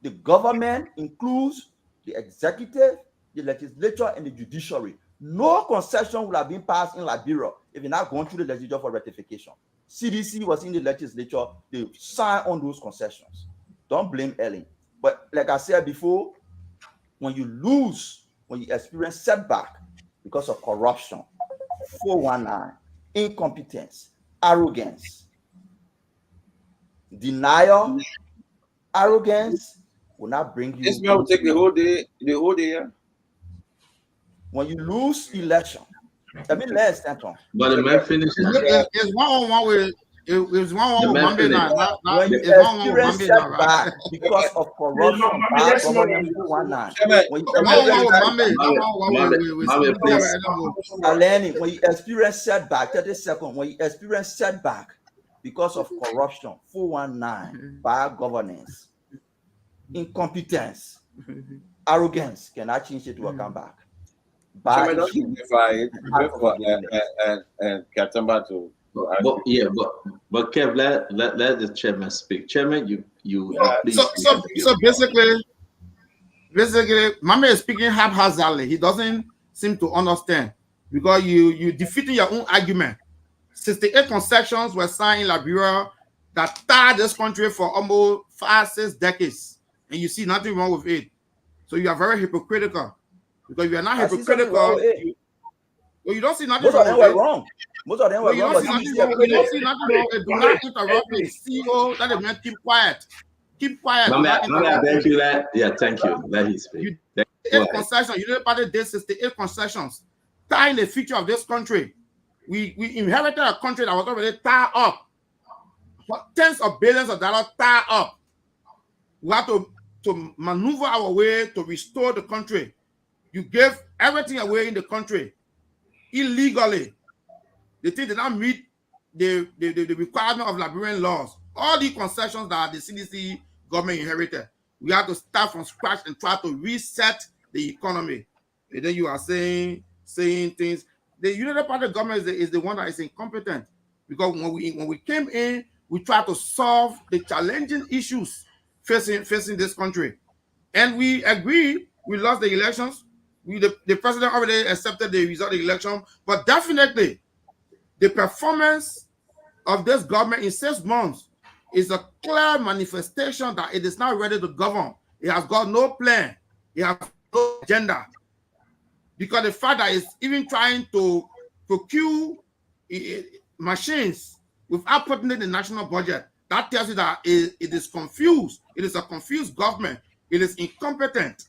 The government includes the executive, the legislature, and the judiciary. No concession will have been passed in Liberia if you're not going through the legislature for ratification. CDC was in the legislature. They signed on those concessions. Don't blame Ellen. But like I said before, when you lose, when you experience setback because of corruption, 419, incompetence, arrogance, denial, arrogance will not bring you. This man will take the whole day. Yeah. When you lose election, I mean, let's enter. But the man finished. It's one-on-one with. It was one-on-one with Mambe now. When you experience setback because of corruption, bad governance, 419. When you experience setback, 30 seconds. When you experience setback because of corruption, 419, bad governance, incompetence, arrogance, can I change it to a comeback? Chairman, don't simplify it and Katamba to. But Kev, let the chairman speak. Chairman, you. So basically, Mame is speaking haphazardly. He doesn't seem to understand because you defeating your own argument. 68 concessions were signed in Liberia that tied this country for almost 5-6 decades, and you see nothing wrong with it. So you are very hypocritical because you are not hypocritical. You don't see nothing wrong. Most of them were wrong. You don't see nothing wrong. Do not interrupt the CEO. Let the man keep quiet. Keep quiet. Thank you. Thank you. Let him speak. 8 concessions. You didn't party this 68 concessions. Tying the future of this country. We inherited a country that was already tied up. Tens of billions of dollars tied up. We have to maneuver our way to restore the country. You gave everything away in the country illegally. The thing did not meet the requirement of Liberian laws. All the concessions that the CDC government inherited, we have to start from scratch and try to reset the economy. And then you are saying things. The United Party government is the one that is incompetent because when we came in, we tried to solve the challenging issues facing this country, and we agreed. We lost the elections. The president already accepted the result of the election, but definitely the performance of this government in 6 months is a clear manifestation that it is not ready to govern. It has got no plan. It has no agenda. Because the fact that it's even trying to procure machines without putting it in the national budget, that tells you that it is confused. It is a confused government. It is incompetent.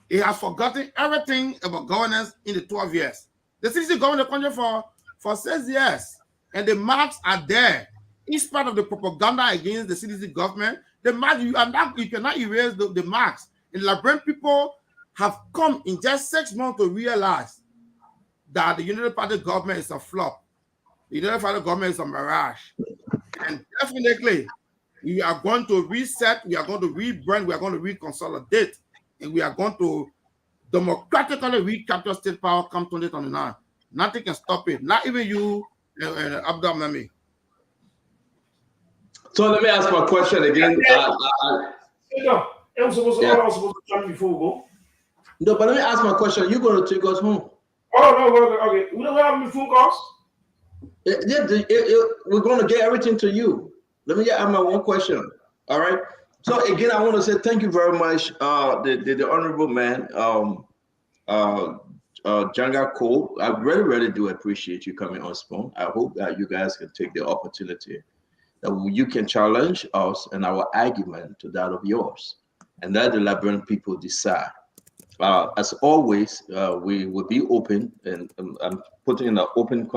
It has forgotten everything about governance in the 12 years. The CDC governed the country for 6 years, and the marks are there. In spite of the propaganda against the CDC government, the marks you cannot erase the marks. And Liberian people have come in just 6 months to realize that the United Party government is a flop. The United Party government is a mirage. And definitely, we are going to reset, we are going to rebrand, we are going to reconsolidate, and we are going to democratically recapture state power come 2029. Nothing can stop it. Not even you and Abdul Mami. So let me ask my question again. I was supposed to jump before we go. No, but let me ask my question. You're going to take us home. Oh, no, okay. We don't have any phone calls? We're going to get everything to you. Let me add my one question. All right. So again, I want to say thank you very much, the honorable man, Janga Kowo. I really, really do appreciate you coming on Spoon. I hope that you guys can take the opportunity that you can challenge us and our argument to that of yours, and let the Liberian people decide. As always, we will be open, and I'm putting an open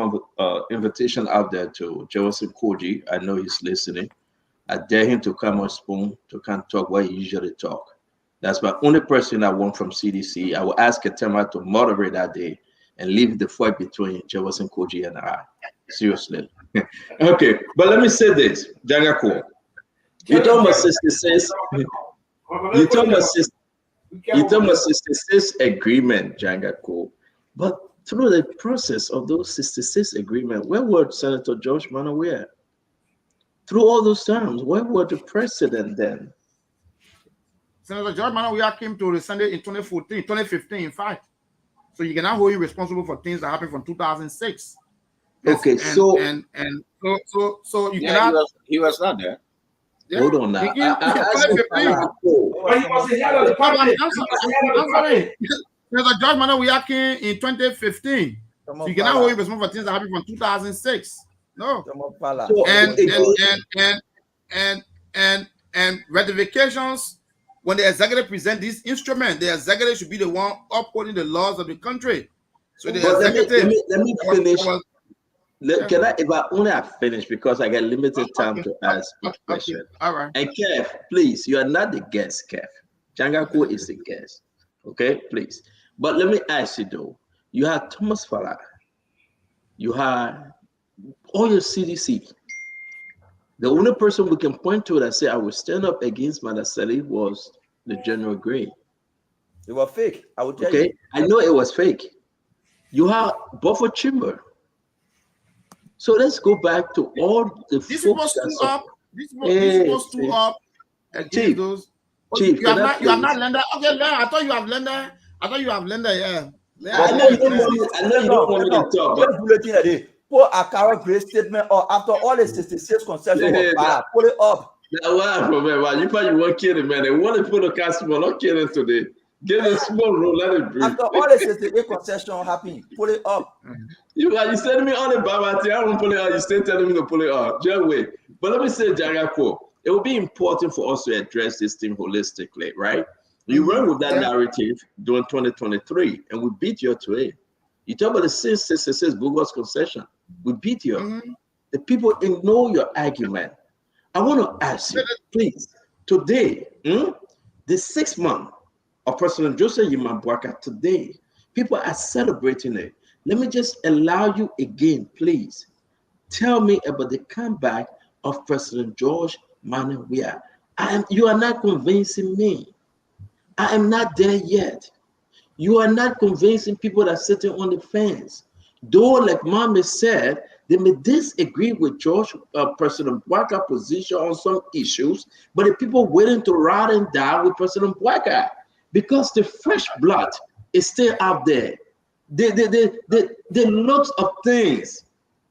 invitation out there to Joseph Koji. I know he's listening. I dare him to come on Spoon to come talk where he usually talk. That's my only person I want from CDC. I will ask Ketema to moderate that day and leave the fight between Jefferson Koji and I. Seriously. Okay, but let me say this, Jangako. You told me 66. You told me 66 agreement, Jangako. But through the process of those 66 agreements, where were Senator George Manaware? Through all those times, where were the president then? Senator George Manaware came to the Senate in 2015, in fact. So you cannot hold him responsible for things that happened from 2006. Okay, so you cannot. He was not there. Yeah, hold on now. He was the head of the party. Senator George Manaware came in 2015. So you cannot hold him responsible for things that happened from 2006. No. And ratifications, when the executive present this instrument, the executive should be the one upholding the laws of the country. So the executive. Let me finish. Can I, if I only have finished, because I get limited time to ask each question. All right. And Kev, please, you are not the guest, Kev. Jangako is the guest. Okay, please. But let me ask you though. You had Thomas Fala. You had all your CDC. The only person we can point to that said I will stand up against Madaseli was the General Gray. It was fake. I will tell you. Okay, I know it was fake. You have Buffer Chamber. So let's go back to all the this folks was that too up. This was too up. Chief, those. Chief, you have not lender. Okay, I thought you have lender. Yeah. I know you don't want me to talk. But put a Carol Gray statement or after all the 66 concessions were bad, put it up. Now, you probably won't kill him, man. They want to put a customer, not kill him today. Give it a small roll, let it breathe. After all the 68 concessions happen, put it up. You sending me on the Babati, I won't pull it out. You still telling me to pull it out. Just wait. But let me say, Jangako, it will be important for us to address this thing holistically, right? You run with that narrative during 2023, and we beat you today. You talk about the 666 bogus concession. We beat you. The people ignore your argument. I want to ask you, please, today, the 6th month of President Joseph Yimabwaka today, people are celebrating it. Let me just allow you again, please. Tell me about the comeback of President George Manaware. You are not convincing me. I am not there yet. You are not convincing people that are sitting on the fence. Though, like Mama said, they may disagree with President Bwaka's position on some issues, but the people willing to ride and die with President Bwaka because the fresh blood is still out there. The looks of things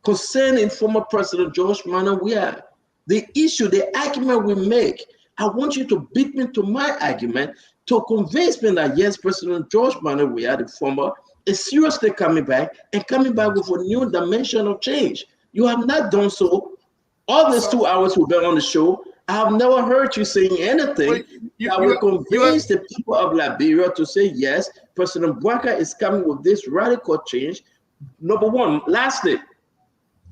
concerning former President George Manaware, the issue, the argument we make, I want you to beat me to my argument to convince me that yes, President George Manaware, the former, is seriously coming back and coming back with a new dimension of change. You have not done so. All these 2 hours we've been on the show, I have never heard you saying anything that will convince the people of Liberia to say, yes, President Bwaka is coming with this radical change. Number one, lastly,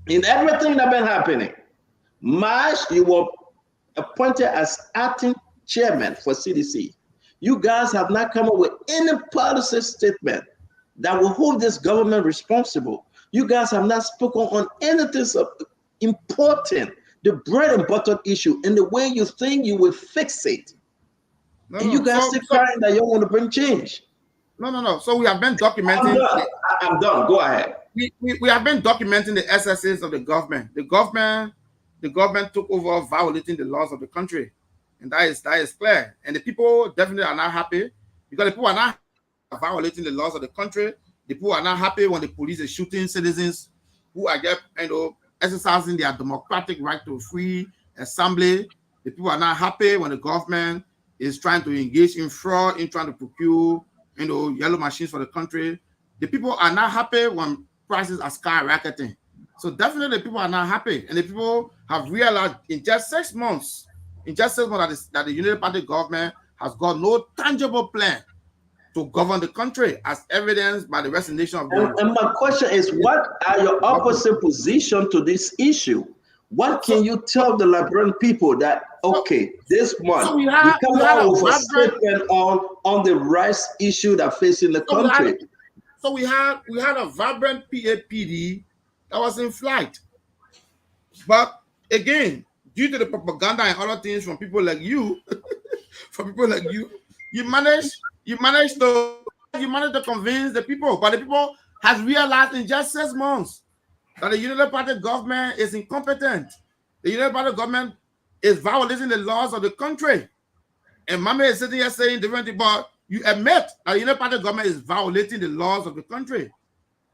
in everything that's been happening, March, you were appointed as acting chairman for CDC. You guys have not come up with any policy statement that will hold this government responsible. You guys have not spoken on anything so important, the bread and butter issue, and the way you think you will fix it. And you guys still crying that you want to bring change. No. So we have been documenting. I'm done. Go ahead. We have been documenting the excesses of the government. The government took over violating the laws of the country. And that is clear. And the people definitely are not happy because the people are not violating the laws of the country. The people are not happy when the police is shooting citizens who are exercising their democratic right to free assembly. The people are not happy when the government is trying to engage in fraud, in trying to procure, yellow machines for the country. The people are not happy when prices are skyrocketing. So definitely people are not happy. And the people have realized in just 6 months, that the United Party government has got no tangible plan to govern the country, as evidenced by the resignation of the... And my question is, what are your opposite position to this issue? What can you tell the Liberian people that, okay, this month we come out with a statement on the rice issue that facing the country? So we had a vibrant PAPD that was in flight. But again, due to the propaganda and other things from people like you, you managed to convince the people. But the people has realized in just 6 months that the United Party government is incompetent. The United Party government is violating the laws of the country. And Mama is sitting here saying different things, but you admit that the United Party government is violating the laws of the country.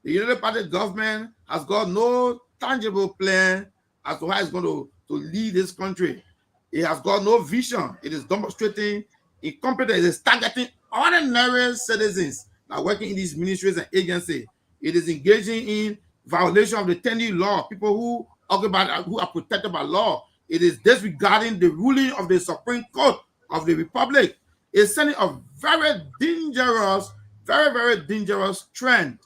The United Party government has got no tangible plan as to how it's going to lead this country. It has got no vision. It is demonstrating incompetence. It is targeting ordinary citizens that are working in these ministries and agencies. It is engaging in violation of the 10-year law, people who are protected by law. It is disregarding the ruling of the Supreme Court of the Republic. It's sending a very dangerous, very dangerous trend.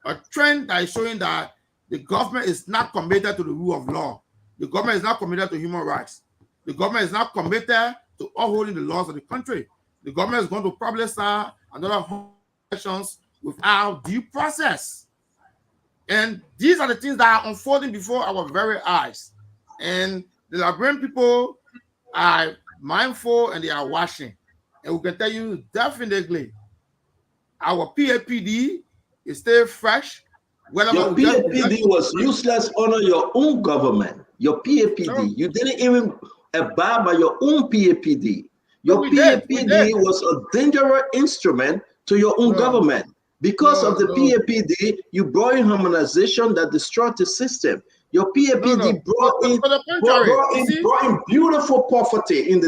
A trend that is showing that the government is not committed to the rule of law. The government is not committed to human rights. The government is not committed to upholding the laws of the country. The government is going to probably start another elections without due process. And these are the things that are unfolding before our very eyes. And the Liberian people are mindful and they are watching. And we can tell you definitely our PAPD is still fresh. Your PAPD was useless under your own government. Your PAPD, no. You didn't even abide by your own PAPD. Your PAPD was a dangerous instrument to your own government. Because of the PAPD, you brought in harmonization that destroyed the system. Your PAPD brought in beautiful poverty to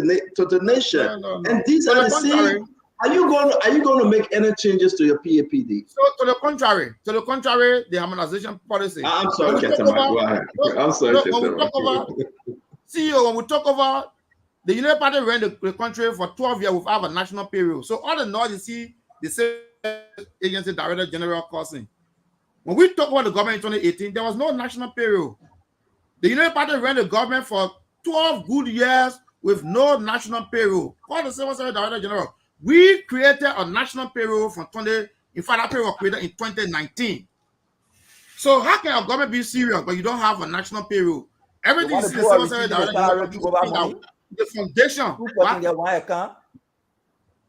the nation. And these are the same. Are you going to make any changes to your PAPD? So to the contrary, the harmonization policy. I'm sorry, Captain. I'm sorry, CEO, when we talk about the United Party ran the country for 12 years without a national payroll. So all the noise you see, the same agency director general causing. When we talk about the government in 2018, there was no national payroll. The United Party ran the government for 12 good years with no national payroll. Call the civil service director general. We created a national payroll from in fact, that payroll was created in 2019. So how can a government be serious but you don't have a national payroll? Everything is the civil service director general. The foundation.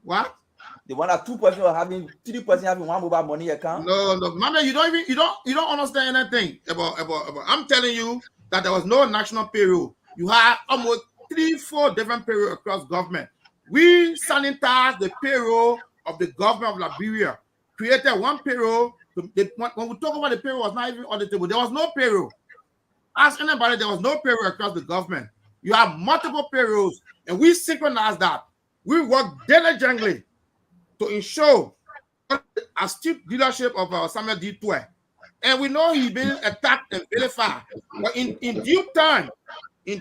What? The one that 2% are having 3% having one mobile money account. No, Mama, you don't understand anything about. I'm telling you that there was no national payroll. You had almost 3-4 different payrolls across government. We sanitized the payroll of the government of Liberia. Created one payroll. When we talk about the payroll, was not even auditable. There was no payroll. Ask anybody, there was no payroll across the government. You have multiple payrolls, and we synchronized that. We worked diligently to ensure astute leadership of Samuel D. Nequay. And we know he's been attacked and vilified. But in due time, he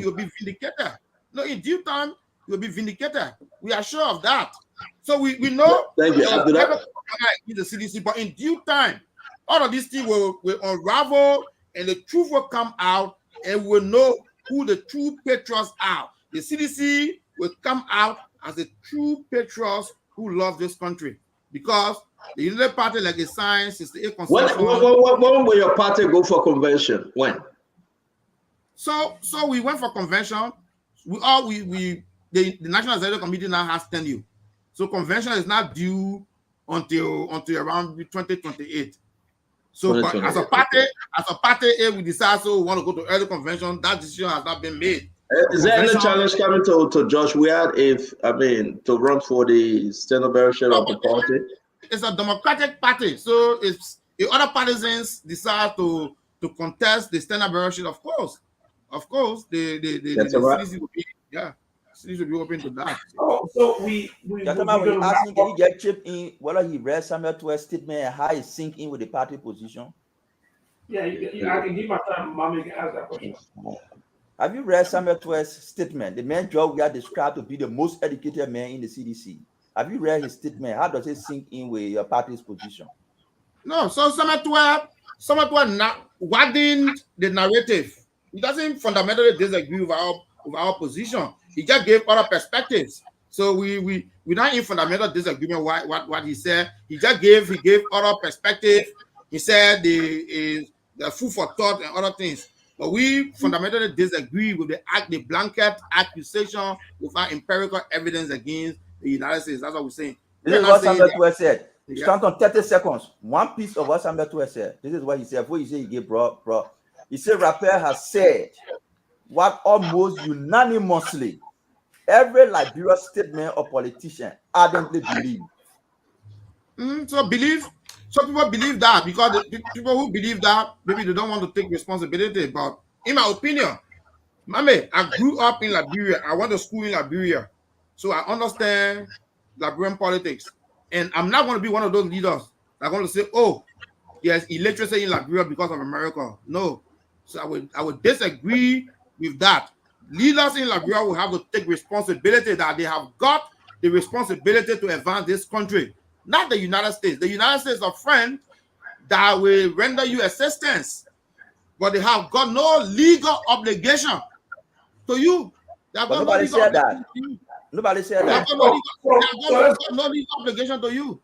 will be vindicated. No, in due time, he will be vindicated. We are sure of that. So we know the CDC, but in due time, all of these things will unravel and the truth will come out and we'll know who the true patriots are. The CDC will come out as the true patriots who love this country, because the United Party, like a science, is the constitution. When will your party go for convention? When? So we went for convention. The National Executive Committee now has tenure. So convention is not due until around 2028. So but as a party, if we decide we want to go to early convention, that decision has not been made. Is there any challenge coming to Josh Weir to run for the Senate membership of the party? It's a democratic party, so if other partisans decide to contest the Senate membership, of course, of course, the That's all right. CDC will be, yeah, CDC will be open to that. So we Gentlemen, when you ask him, can you get chip in whether he read Samuel Twelve's statement and how it sync in with the party position? Yeah, I can give my time. Mommy can ask that question. Have you read Samuel Twelve's statement? The man job we are described to be the most educated man in the CDC. Have you read his statement? How does it sync in with your party's position? No, so Samuel 12 widened the narrative. He doesn't fundamentally disagree with our position. He just gave other perspectives. So we not in fundamental disagreement what he said. He gave other perspective. He said the food for thought and other things. But we fundamentally disagree with the blanket accusation without empirical evidence against the United States. That's what we're saying. This is what Samuel 12 said. Stand on 30 seconds. One piece of what Samuel 12 said. This is what he said. Before you say he gave bro. He said Rappel has said what almost unanimously every Liberia statement or politician ardently believe. So people believe that because the people who believe that maybe they don't want to take responsibility. But in my opinion, I grew up in Liberia. I went to school in Liberia, so I understand Liberian politics. And I'm not going to be one of those leaders that are going to say, "Oh, there's illiteracy in Liberia because of America." No, so I would disagree with that. Leaders in Liberia will have to take responsibility that they have got the responsibility to advance this country. Not the United States. The United States is a friend that will render you assistance, but they have got no legal obligation to you. But nobody said that. Nobody said that. They have got no legal obligation to you.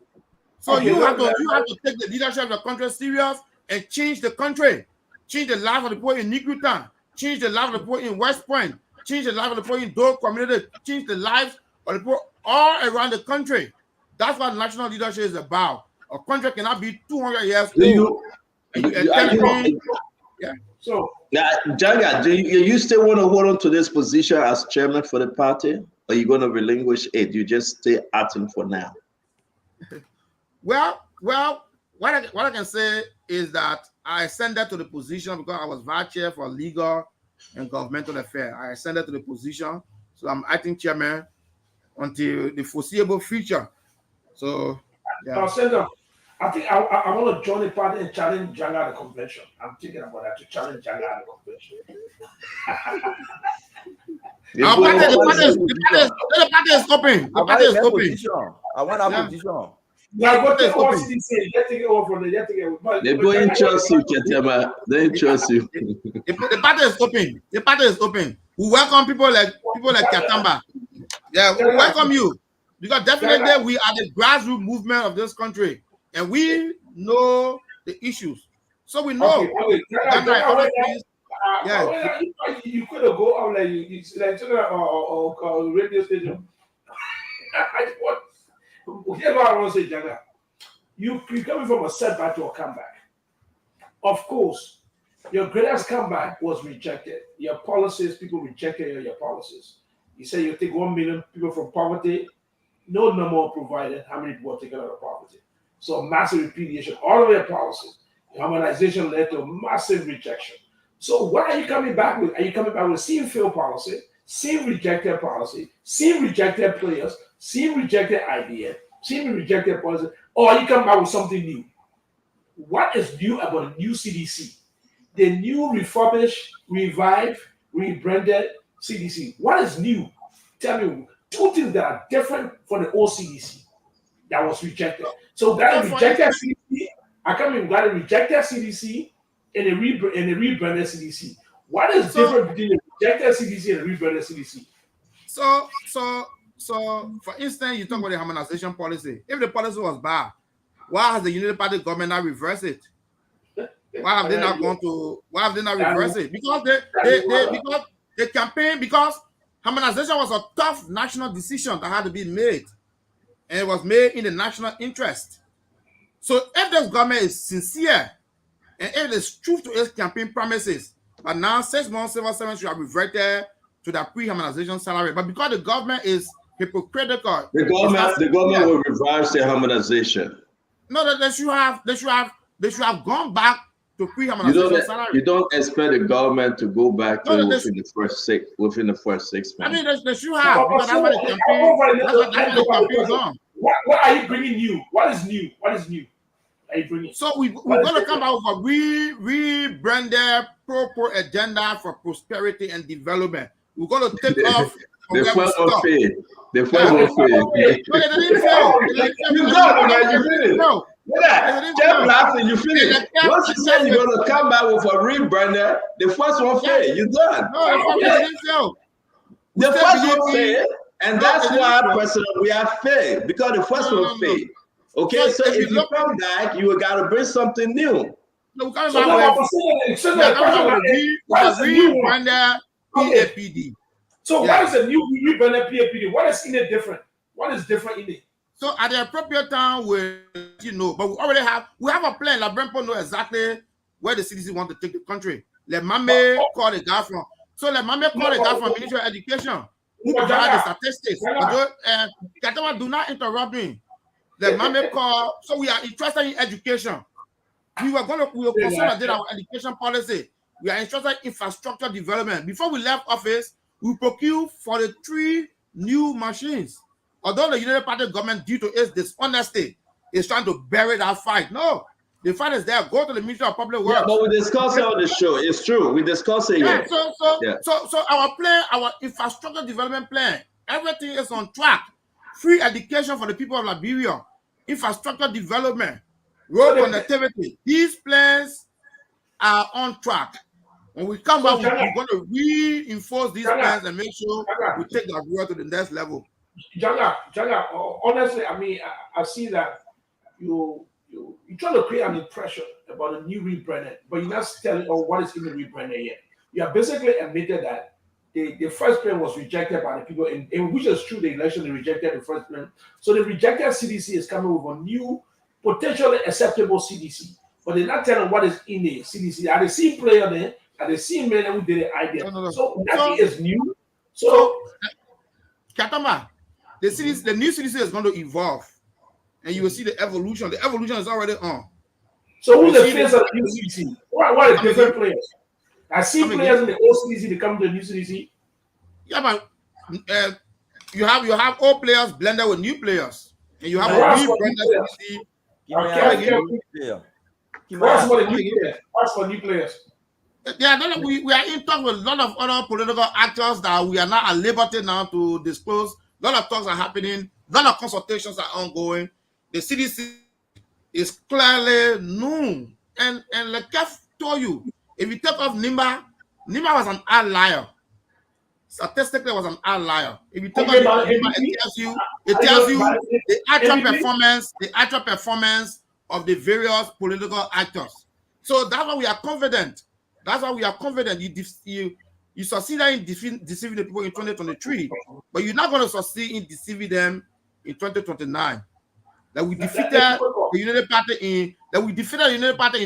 So you have to take the leadership of the country serious and change the country, change the life of the poor in Nequay, change the life of the poor in West Point, change the life of the poor in Dole community, change the lives of the poor all around the country. That's what national leadership is about. A country cannot be 200 years old. So now, Jaga, do you still want to hold on to this position as chairman for the party, or are you going to relinquish it? You just stay acting for now. Well, what I can say is that I ascended to the position because I was vice chair for legal and governmental affairs. I ascended to the position, so I'm acting chairman until the foreseeable future. So, yeah. Senator, I think I want to join the party and challenge Jaga at the convention. I'm thinking about that, to challenge Jaga at the convention. The party is open. The party is open. I want our position. Yeah, what they all CDC, getting it over from the They don't trust you, Ketema. They don't trust you. The party is open. The party is open. We welcome people like Katamba. Yeah, we welcome you. Because definitely we are the grassroots movement of this country, and we know the issues. So we know. You could have go out like you like or radio station. Here's what I want to say, Jaga. You're coming from a setback to a comeback. Of course, your greatest comeback was rejected. Your policies, people rejected your policies. You say you take 1 million people from poverty. No number provided how many people are taken out of poverty. So massive repudiation, all of your policies. Harmonization led to massive rejection. So what are you coming back with? Are you coming back with same failed policy, same rejected policy, same rejected players, same rejected idea, same rejected policy, or are you coming back with something new? What is new about the new CDC? The new refurbished, revived, rebranded CDC. What is new? Tell me. Two things that are different from the old CDC that was rejected. So that rejected CDC, I come in, got a rejected CDC and a rebranded CDC. What is different between the rejected CDC and the rebranded CDC? So for instance, you talk about the harmonization policy. If the policy was bad, why has the Unity Party government not reversed it? Why have they not reversed it? Because they campaign because harmonization was a tough national decision that had to be made, and it was made in the national interest. So if this government is sincere, and if it is true to its campaign promises, but now 6 months civil servants should have reverted to their pre-harmonization salary, but because the government is hypocritical, the government will reverse the harmonization. No, they should have gone back to pre-harmonization salary. You don't expect the government to go back to within the first 6 months. I mean, they should have, because that's why the campaign. That's why the campaign is on. What are you bringing new? What is new? What is new? Are you bringing? So we're going to come out with a rebranded pro agenda for prosperity and development. We're going to take off. The first will fail. The first will fail. No, they didn't fail. You got it, man. You finished. No. Kept laughing. You finished. Once you said you're going to come back with a rebrander, the first one failed. You done. No, they didn't fail. The first one failed, and that's why personally we have failed, because the first one failed. Okay, so if you come back, you got to bring something new. No, we can't rebrander PAPD. So what is a new rebranded PAPD? What is in it different? What is different in it? So at the appropriate time, but we already have a plan. La Brempo know exactly where the CDC want to take the country. Let Mame call the guy from. So let Mame call the guy from Ministry of Education who provide the statistics. Katama, do not interrupt me. Let Mame call. So we are interested in education. We will consolidate our education policy. We are interested in infrastructure development. Before we left office, we procured 43 new machines. Although the United Party government, due to its dishonesty, is trying to bury that fight. No, the fight is there. Go to the Ministry of Public Works. Yeah, but we discussed it on the show. It's true. We discussed it here. So our plan, our infrastructure development plan, everything is on track. Free education for the people of Liberia, infrastructure development, road connectivity. These plans are on track. When we come back, we're going to reinforce these plans and make sure we take that work to the next level. Janga, honestly, I mean, I see that you try to create an impression about a new rebranding, but you're not telling what is in the rebranding yet. You have basically admitted that the first plan was rejected by the people, and which is true, the election, they rejected the first plan. So the rejected CDC is coming with a new, potentially acceptable CDC, but they're not telling what is in the CDC. Are the same player there? Are the same men who did the idea? No. So nothing is new. So Katama, the new CDC is going to evolve, and you will see the evolution. The evolution is already on. So who's the face of the new CDC? What are different players? I see players in the old CDC to come to the new CDC. Yeah, but you have old players blended with new players, and you have a new blended CDC. What's for the new players? What's for new players? Yeah, we are in talk with a lot of other political actors that we are not at liberty now to disclose. A lot of talks are happening. A lot of consultations are ongoing. The CDC is clearly known. And like Kev told you, if you take off Nima was an outlier. Statistically, was an outlier. If you take off Nima, it tells you the actual performance of the various political actors. So that's why we are confident. That's why we are confident you succeeded in deceiving the people in 2023, but you're not going to succeed in deceiving them in 2029. That we defeated the United Party in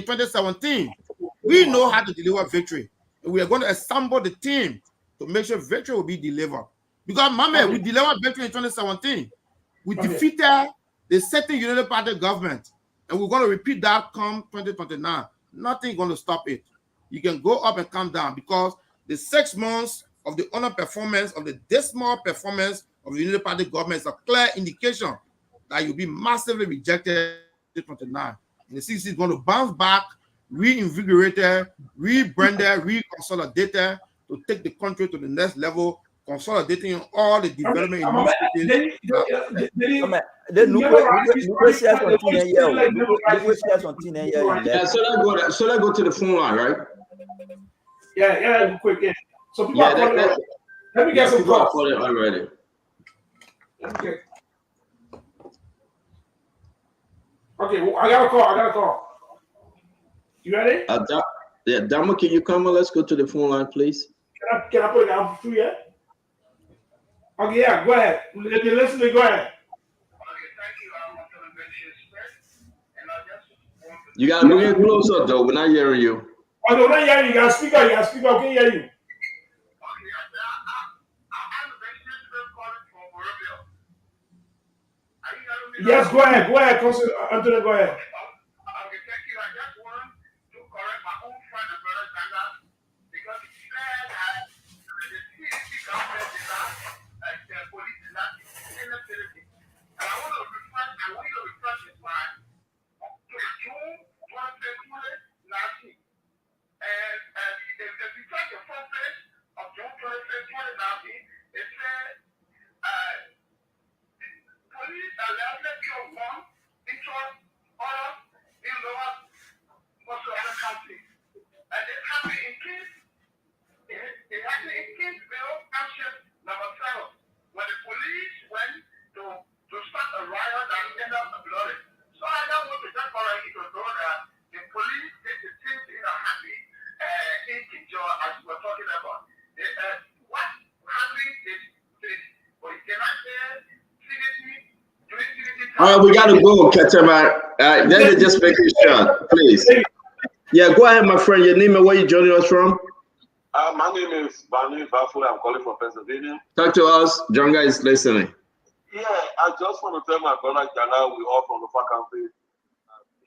2017. We know how to deliver victory, and we are going to assemble the team to make sure victory will be delivered. Because we delivered victory in 2017. We defeated the certain United Party government, and we're going to repeat that come 2029. Nothing going to stop it. You can go up and come down, because the 6 months of the underperformance, of the dismal performance of the United Party government is a clear indication that you'll be massively rejected in 2029. And the CDC is going to bounce back, reinvigorated, rebranded, reconsolidated to take the country to the next level, consolidating all the development initiatives. So let's go to the phone line, right? Yeah, quick. Yeah. So people are calling. Let me get some calls already. Okay. Okay, well, I got a call. You ready? Dama, can you come on? Let's go to the phone line, please. Can I put it out for you yet? Okay, yeah, go ahead. If you're listening, go ahead. You gotta bring it closer, though. We're not hearing you. Oh, no, not hearing you. You gotta speak up. I can't hear you. Yes, go ahead. Go ahead, Anthony, go ahead. Okay, thank you. I just want to correct All right, we got to go, Katema. Let me just make it short, please. Yeah, go ahead, my friend. Your name and where you joining us from? My name is Banu Bafu. I'm calling from Pennsylvania. Talk to us. Jonga is listening. Yeah, I just want to tell my brother Jana, we all from the faculty.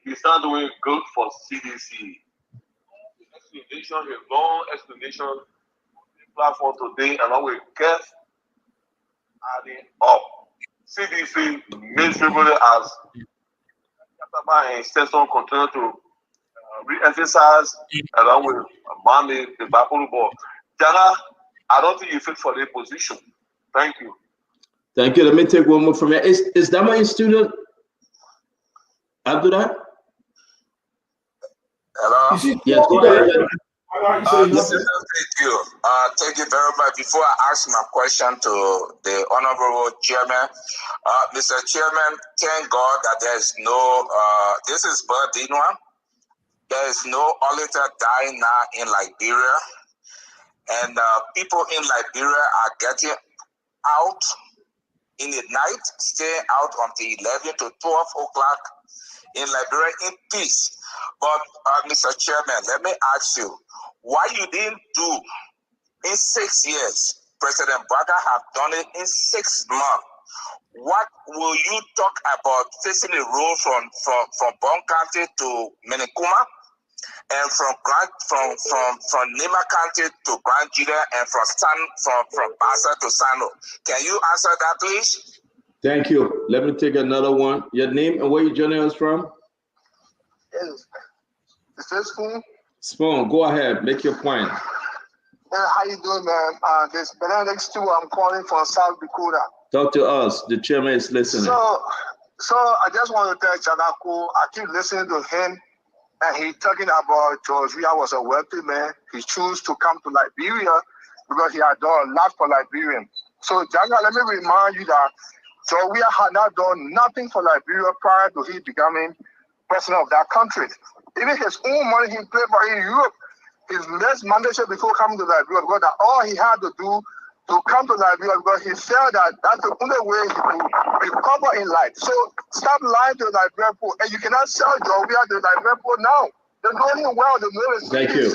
He started doing good for CDC. The explanation, his long explanation, the platform today, along with guests adding up. CDC miserably as Kataba and Stetson continue to re-emphasize along with Mami, the Bible board. Jana, I don't think you fit for the position. Thank you. Thank you. Let me take one more from you. Is that my student? Abdullah? Hello? Yes, go ahead. Thank you. Thank you very much. Before I ask my question to the Honorable Chairman, Mr. Chairman, thank God that there is no, this is Berdinwa. There is no auditor dying now in Liberia. And people in Liberia are getting out in the night, staying out until 11 to 12 o'clock in Liberia in peace. But Mr. Chairman, let me ask you, why you didn't do in 6 years? President Baga have done it in 6 months. What will you talk about facing the road from Bon County to Minikuma, and from Nima County to Grand Julia, and from Bassa to Sano? Can you answer that, please? Thank you. Let me take another one. Your name and where you joining us from? Yes. Is this Spoon? Spoon, go ahead. Make your point. How you doing, man? This Benedict Stewart. I'm calling from South Dakota. Talk to us. The chairman is listening. So I just want to tell Janako, I keep listening to him, and he talking about George Weah was a wealthy man. He chose to come to Liberia because he had done a lot for Liberians. So, Janga, let me remind you that George Weah had not done nothing for Liberia prior to his becoming president of that country. Even his own money he paid for in Europe, his next mandate before coming to Liberia, because all he had to do to come to Liberia, because he felt that that's the only way he could recover in life. So stop lying to the Liberian people, and you cannot sell George Weah to the Liberian people now. They're doing well. They're doing Thank you.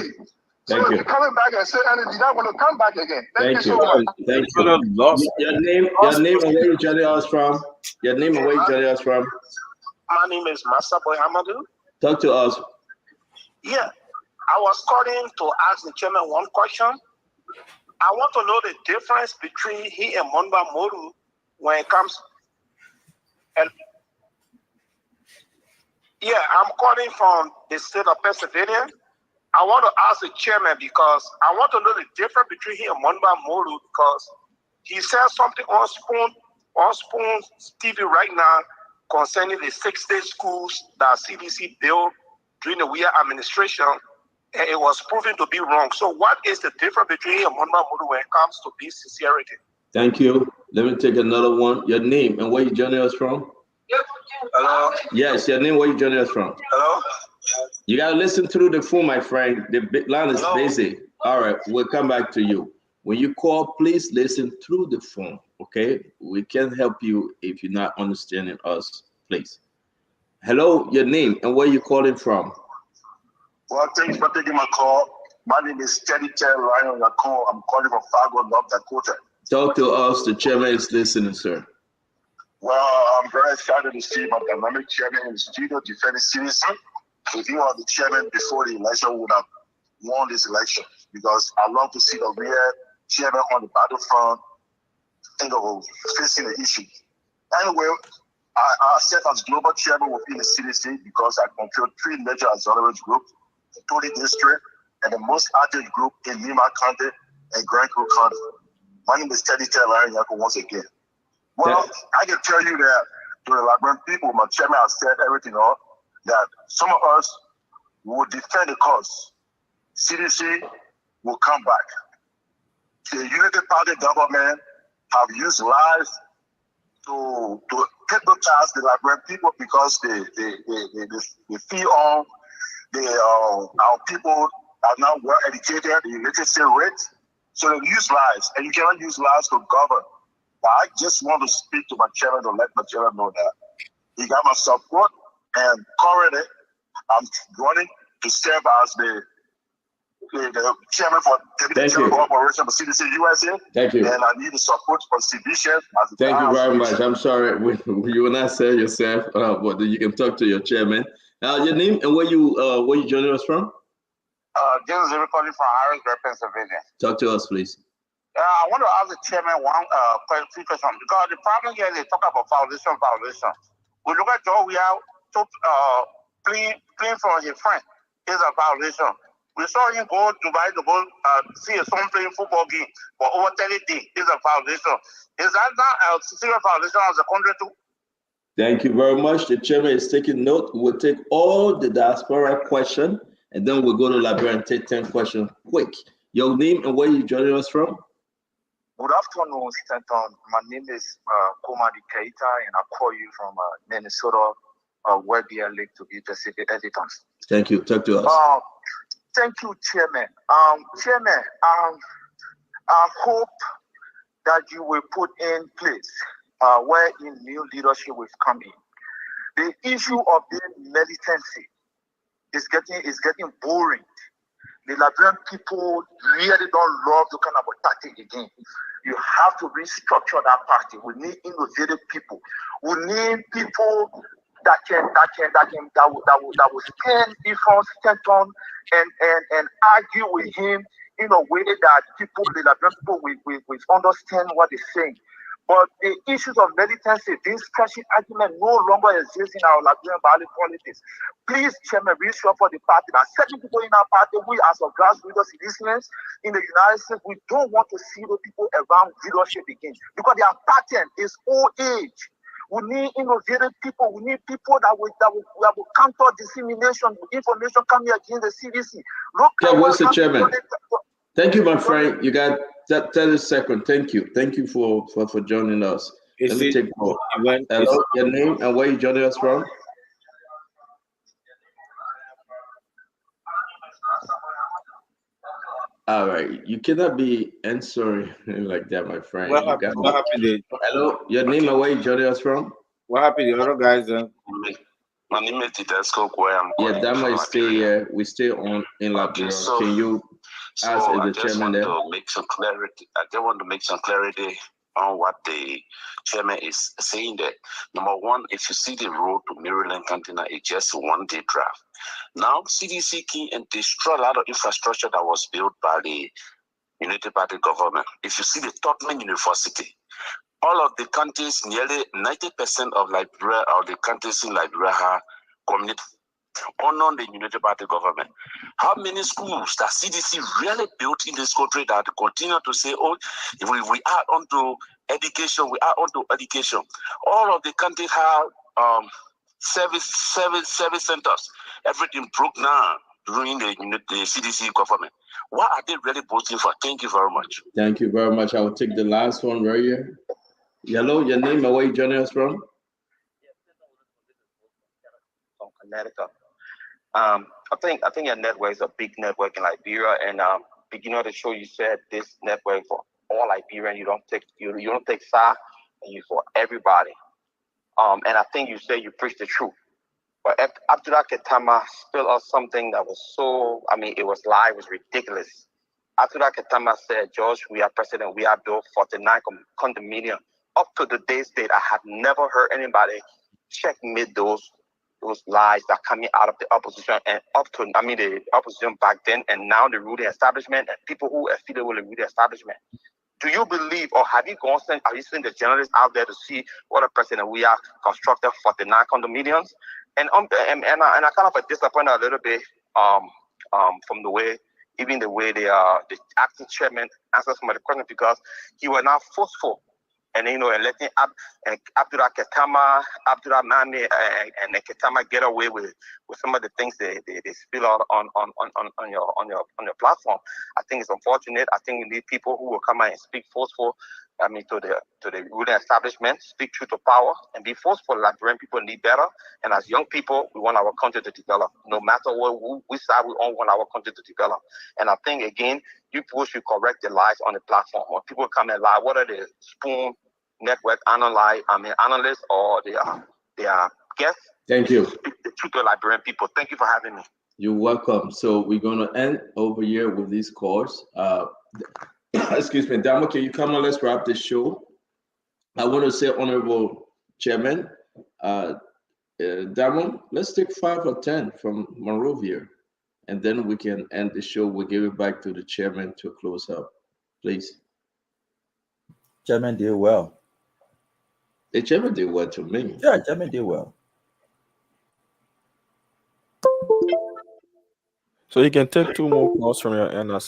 So if you're coming back and say anything, you're not going to come back again. Thank you so much. Thank you. Your name and where you joining us from? Your name and where you joining us from? My name is Masaboy Hamadou. Talk to us. Yeah, I was calling to ask the chairman one question. I want to know the difference between he and Monba Moru when it comes. And yeah, I'm calling from the state of Pennsylvania. I want to ask the chairman because I want to know the difference between he and Monba Moru, because he said something on Spoon TV right now concerning the 6-day schools that CDC built during the Weah administration, and it was proven to be wrong. So what is the difference between him and Monba Moru when it comes to this sincerity? Thank you. Let me take another one. Your name and where you joining us from? Hello? Yes, your name, where you joining us from? Hello? You got to listen through the phone, my friend. The line is Hello? busy. All right, we'll come back to you. When you call, please listen through the phone, okay? We can help you if you're not understanding us, please. Hello, your name and where you calling from? Well, thanks for taking my call. My name is CDC Chairman. I'm calling from Fargo, North Dakota. Talk to us. The chairman is listening, sir. Well, I'm very excited to see my dynamic chairman in the studio defending CDC. If he was the chairman before the election, would have won this election, because I love to see the real chairman on the battlefront think of facing the issue. Anyway, I serve as global chairman within the CDC because I control 3 major auxiliary groups, the Tony District, and the most active group in Lima County and Grand Creek County. My name is Teddy Taylor once again. Well, I can tell you that to the Liberian people, my chairman has said everything on, that some of us will defend the cause. CDC will come back. The Unity Party government have used lies to hypnotize the Liberian people because they feel on our people are now well educated, the literacy rate. So they use lies, and you cannot use lies to govern. But I just want to speak to my chairman to let my chairman know that He got my support, and currently I'm running to serve as the chairman for Deputy Chairman for Operation for CDC USA. Thank you. And I need the support for CDC. Thank you very much. I'm sorry you will not say yourself, but you can talk to your chairman. Your name and where you joining us from? This is recording from Harrisburg, Pennsylvania. Talk to us, please. I want to ask the chairman one question because the problem here is they talk about violation. We look at Joe, we are playing for his friend. It's a violation. We saw him go to Dubai to go see his son playing football game for over 30 days. It's a violation. Is that not a serious violation as a country too? Thank you very much. The chairman is taking note. We'll take all the diaspora question, and then we'll go to Liberia and take 10 questions quick. Your name and where you joining us from? Good afternoon, Stanton. My name is Komadi Keita, and I call you from Minnesota, where they are linked to be Pacific editors. Thank you. Talk to us. Thank you, Chairman. Chairman, I hope that you will put in place where in new leadership will come in. The issue of being militancy is getting boring. The Liberian people really don't love the kind of a tactic again. You have to restructure that party. We need innovative people. We need people that will stand before Stanton and argue with him in a way that people, the Liberian people, will understand what he's saying. But the issues of militancy, this clashing argument no longer exists in our Liberian politics. Please, Chairman, reshuffle the party. There are certain people in our party, we as a grassroots citizens in the United States, we don't want to see the people around leadership again because their pattern is old age. We need innovative people. We need people that will counter dissemination, information coming against the CDC. Look, what's the chairman? Thank you, my friend. You got 30 seconds. Thank you. Thank you for joining us. Let me take more. Hello, your name and where you joining us from? All right. You cannot be answering like that, my friend. What happened? Hello, your name and where you joining us from? What happened? The other guys My name is Tedesco, where I'm calling. Yeah, that might stay here. We stay on in Liberia. So, can you ask the chairman there? I just want to make some clarity on what the chairman is saying there. Number one, if you see the road to Maryland Cantina, it's just a one-day drive. Now, CDC came and destroyed a lot of infrastructure that was built by the United Party government. If you see the Tubman University, all of the countries, nearly 90% of Liberia, or the countries in Liberia, have community honor the United Party government. How many schools that CDC really built in this country that continue to say, oh, if we are onto education, we are onto education. All of the countries have service centers. Everything broke down during the CDC government. What are they really boasting for? Thank you very much. Thank you very much. I will take the last one right here. Hello, your name and where you joining us from? From Connecticut. I think your network is a big network in Liberia, and beginning of the show you said this network for all Liberian. You don't take side, and you for everybody. And I think you said you preach the truth. But Abdullah Ketama spilled out something that was it was lie, it was ridiculous. Abdullah Ketama said, George, we are president, we are built 49 condominium. Up to today's date, I have never heard anybody checkmate those lies that are coming out of the opposition and the opposition back then and now the ruling establishment and people who affiliate with the ruling establishment. Do you believe, or have you seen the journalists out there to see what a president we are constructed 49 condominiums? And I kind of disappointed a little bit from the way the acting chairman answered some of the questions because he was not forceful. And and letting Abdullah Ketama, Abdullah Mami, and Ketama get away with some of the things they spill out on your platform. I think it's unfortunate. I think we need people who will come out and speak forceful. To the ruling establishment, speak truth to power, and be forceful. Liberian people need better, and as young people, we want our country to develop. No matter which side we all want our country to develop. And I think again, you people should correct the lies on the platform. When people come and lie, what are the spoon network analysts or they are guests. Thank you. Speak the truth to Liberian people. Thank you for having me. You're welcome. So we're going to end over here with this course. Excuse me, Damo, can you come on? Let's wrap this show. I want to say, Honorable Chairman, Damo, let's take 5 or 10 from Monrovia, and then we can end the show. We'll give it back to the chairman to close up, please. Chairman did well. The chairman did well to me. Yeah, Chairman did well. So you can take 2 more calls from your end as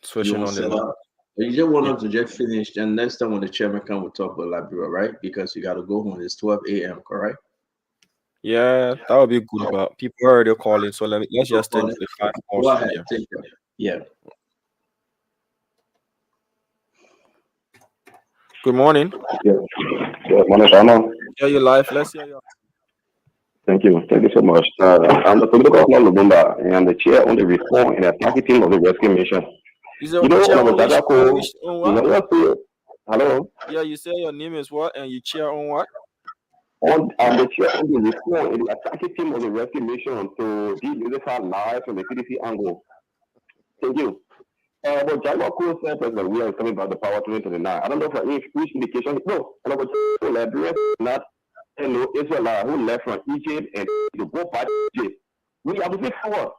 switching on the line. You just want us to just finish, and next time when the chairman comes, we'll talk about Liberia, right? Because you got to go home. It's 12 a.m., correct? Yeah, that would be good, but people are already calling, so let's just take the 5 calls. Go ahead, take them. Yeah. Good morning. Yeah. Good morning, Shana. Yeah, you're live. Let's hear you. Thank you. Thank you so much. I'm the political officer of Lubumba, and I'm the chair on the reform and attacking team of the rescue mission. You know, chair on what? Hello? Yeah, you say your name is what, and you chair on what? I'm the chair on the reform and the attacking team of the rescue mission to de-unify lives from the CDC angle. Thank you. But Jaiwa Kowo said President we are coming about the power 2029. I don't know for which indication. No, and about Liberia, not Israel who left from Egypt and to go back to Egypt. We are moving forward.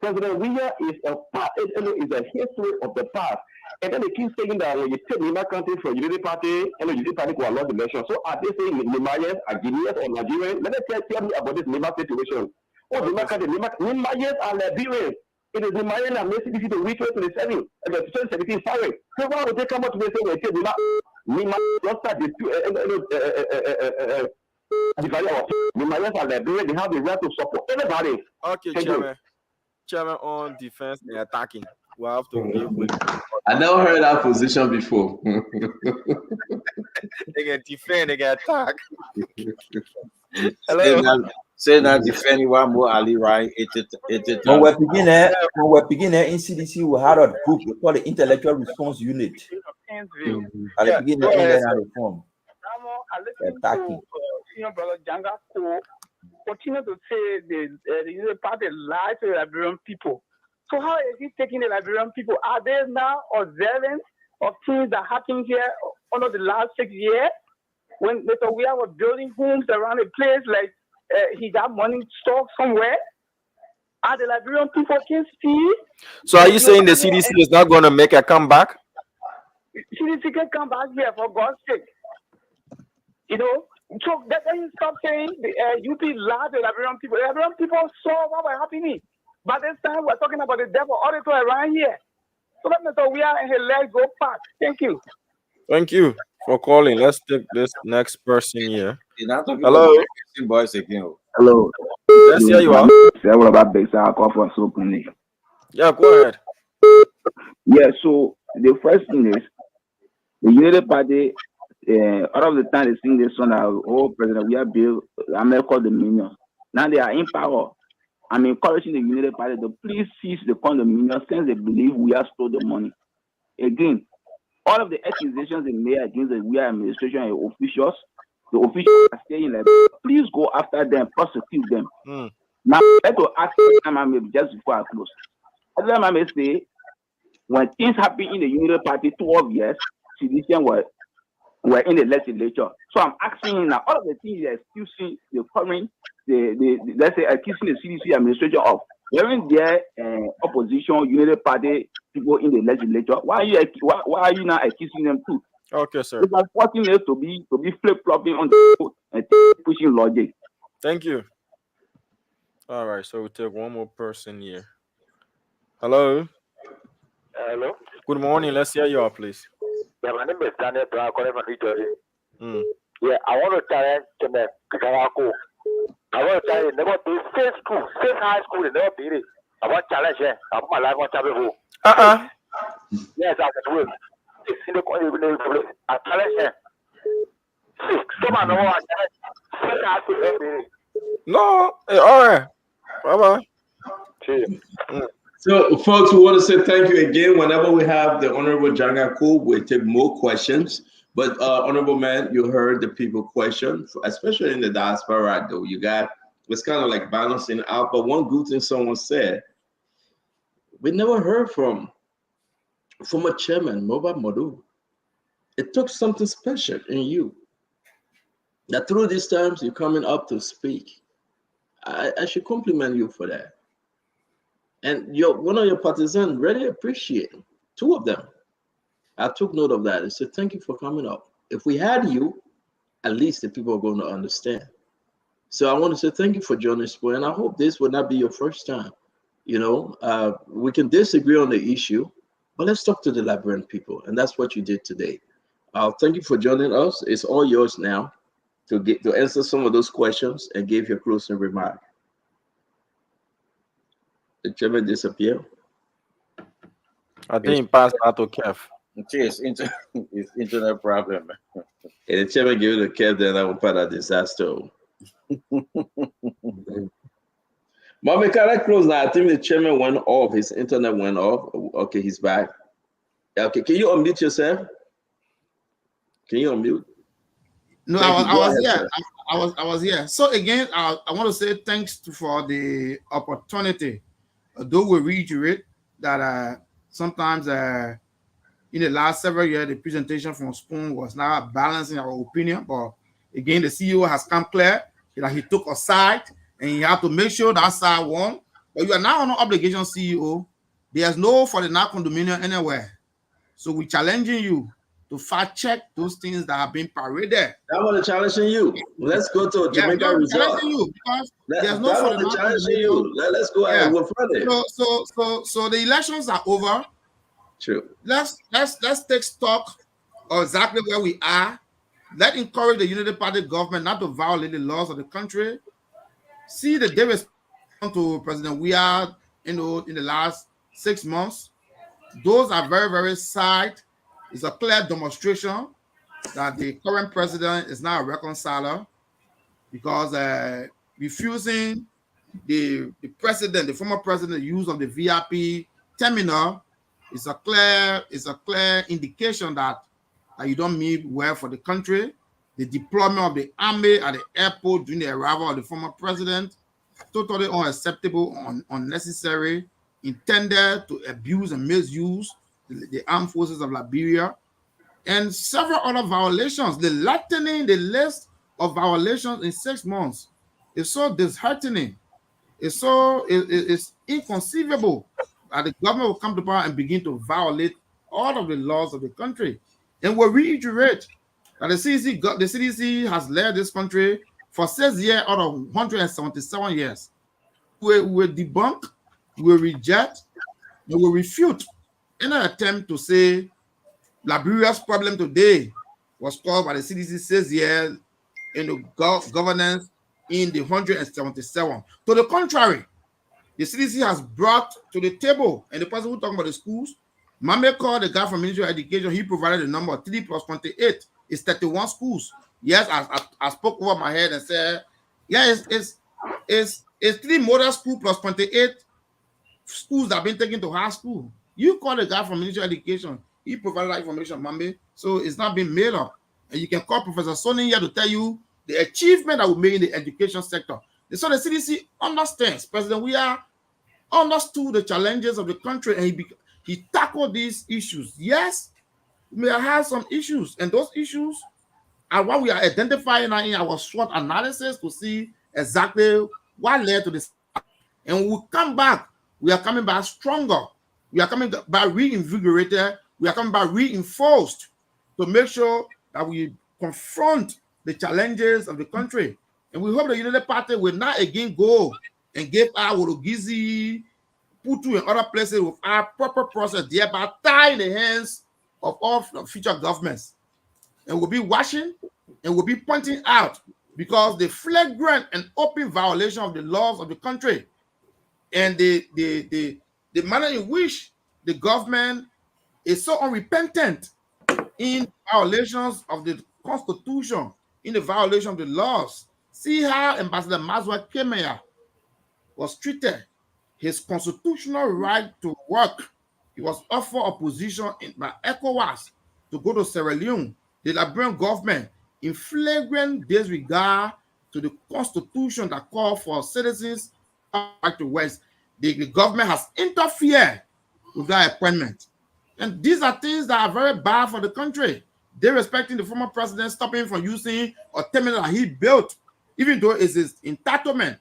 President Weah is a part, is a history of the past. And then they keep saying that when you take Lima country from Unity Party, and the Unity Party will lost the election. So are they saying Limayans are Guineans or Nigerians? Let us tell me about this Lima situation. Oh, Lima country, Limayans are Liberians. It is Limayan and Messi to reach 27 and the 2017 firing. So why would they come out to say we take Lima just start the Limayans are Liberians, they have the right to support everybody. Okay, Chairman. Chairman on defense and attacking. We have to give with. I never heard that position before. They get defend, they get attack. Hello. Say that defending one more Ali right. When we're beginning in CDC, we had a group we call the Intellectual Response Unit. At the beginning, reform. Attacking. Brother Janga Kowo continue to say the party lies to the Liberian people. So how is he taking the Liberian people? Are they now observant of things that happened here under the last 6 years? When Mr. Weah was building homes around a place like he got money stored somewhere? Are the Liberian people can see? So are you saying the CDC is not going to make a comeback? CDC can come back here for God's sake. You know, so that then stop saying UP lied to the Liberian people. The Liberian people saw what was happening. By this time, we're talking about the devil auditor around here. So let Mr. Weah and his legs go past. Thank you. Thank you for calling. Let's take this next person here. Hello. Boys again. Hello. Let's hear you out. What about base? I'll call for openly. Yeah, go ahead. Yeah, so the first thing is the Unity Party, out of the time they sing this song, oh, President, we have built America Dominion. Now they are in power. I'm encouraging the Unity Party to please seize the condominium since they believe we have stolen the money. Again, all of the accusations they made against the Weah administration and officials, the officials are saying like, please go after them, prosecute them. Now, I have to ask just before I close. As I may say, when things happen in the Unity Party 12 years, CDC were in the legislature. So I'm asking now, all of the things they're accusing the current, let's say accusing the CDC administration of, weren't there opposition, Unity Party people in the legislature? Why are you now accusing them too? Okay, sir. It's like forcing us to be flip-flopping on the road and pushing logic. Thank you. All right, so we'll take one more person here. Hello. Hello. Good morning. Let's hear you out, please. Yeah, my name is Daniel Brown, calling from New Jersey. Yeah, I want to challenge Chairman Kowo. I want to challenge never do same school, same high school, they never beat it. I want to challenge him. I put my life on chapel. Yes, I can do it. In the I challenge him. Someone know I challenge. Same high school, never beat it. No, all right. Bye-bye. So, folks, we want to say thank you again. Whenever we have the Honorable Janga Kowo, we take more questions. But honorable man, you heard the people question, especially in the diaspora. Though it's kind of like balancing out. But one good thing someone said, we never heard from former chairman Moba Modu. It took something special in you that through these times you're coming up to speak. I should compliment you for that. And one of your partisans really appreciate it. Two of them. I took note of that. I said, thank you for coming up. If we had you, at least the people are going to understand. So I want to say thank you for joining us, and I hope this will not be your first time. We can disagree on the issue, but let's talk to the Liberian people, and that's what you did today. Thank you for joining us. It's all yours now to answer some of those questions and give your closing remark. The chairman disappeared. I think passed out to Kev. It's internet problem. And the chairman gave it to Kev, then I will put a disaster. Mommy, can I close now? I think the chairman went off. His internet went off. Okay, he's back. Okay, can you unmute yourself? Can you unmute? No, I was here. I was here. So again, I want to say thanks for the opportunity. Though we reiterate that sometimes in the last several years, the presentation from Spoon was not balancing our opinion. But again, the CEO has come clear that he took a side and he had to make sure that side won. But you are now on an obligation, CEO. There's no for the now condominium anywhere. So we're challenging you to fact check those things that have been paraded. I want to challenge you. Let's go to a Jamaica result. There's no for the challenging you. Let's go ahead. We'll find it. So the elections are over. True. Let's take stock of exactly where we are. Let's encourage the Unity Party government not to violate the laws of the country. See the response to President Weah, in the last 6 months. Those are very, very sad. It's a clear demonstration that the current president is not a reconciler because refusing the former president, use of the VIP terminal is a clear indication that you don't mean well for the country. The deployment of the army at the airport during the arrival of the former president, totally unacceptable, unnecessary, intended to abuse and misuse the armed forces of Liberia, and several other violations. The lightening the list of violations in 6 months is so disheartening. It's inconceivable that the government will come to power and begin to violate all of the laws of the country. And we reiterate that the CDC has led this country for 6 years out of 177 years. We will debunk, we will reject, we will refute any attempt to say Liberia's problem today was caused by the CDC 6 years in the governance in the 177. To the contrary, the CDC has brought to the table, and the person who talking about the schools, Mame called the guy from Ministry of Education, he provided the number 3 plus 28 is 31 schools. Yes, I spoke over my head and said, yeah, it's 3 model school plus 28 schools that have been taken to high school. You call the guy from Ministry of Education, he provided that information, Mame, so it's not being made up. And you can call Professor Sonny here to tell you the achievement that we made in the education sector. So the CDC understands. President Weah understood the challenges of the country, and he tackled these issues. Yes, we may have had some issues, and those issues are what we are identifying in our SWOT analysis to see exactly what led to this. And when we come back, we are coming back stronger. We are coming back reinvigorated. We are coming back reinforced to make sure that we confront the challenges of the country. And we hope the Unity Party will not again go and give our Worogizi, Putu, and other places with our proper process, thereby tying the hands of all future governments. And we'll be watching and we'll be pointing out because the flagrant and open violation of the laws of the country and the manner in which the government is so unrepentant in violations of the Constitution, in the violation of the laws. See how Ambassador Maswa Kemea was treated. His constitutional right to work, he was offered a position by ECOWAS to go to Sierra Leone. the Liberian government, in flagrant disregard to the constitution that calls for citizens back to West, the government has interfered with that appointment. And these are things that are very bad for the country. They're respecting the former president, stopping him from using a terminal that he built, even though it's his entitlement.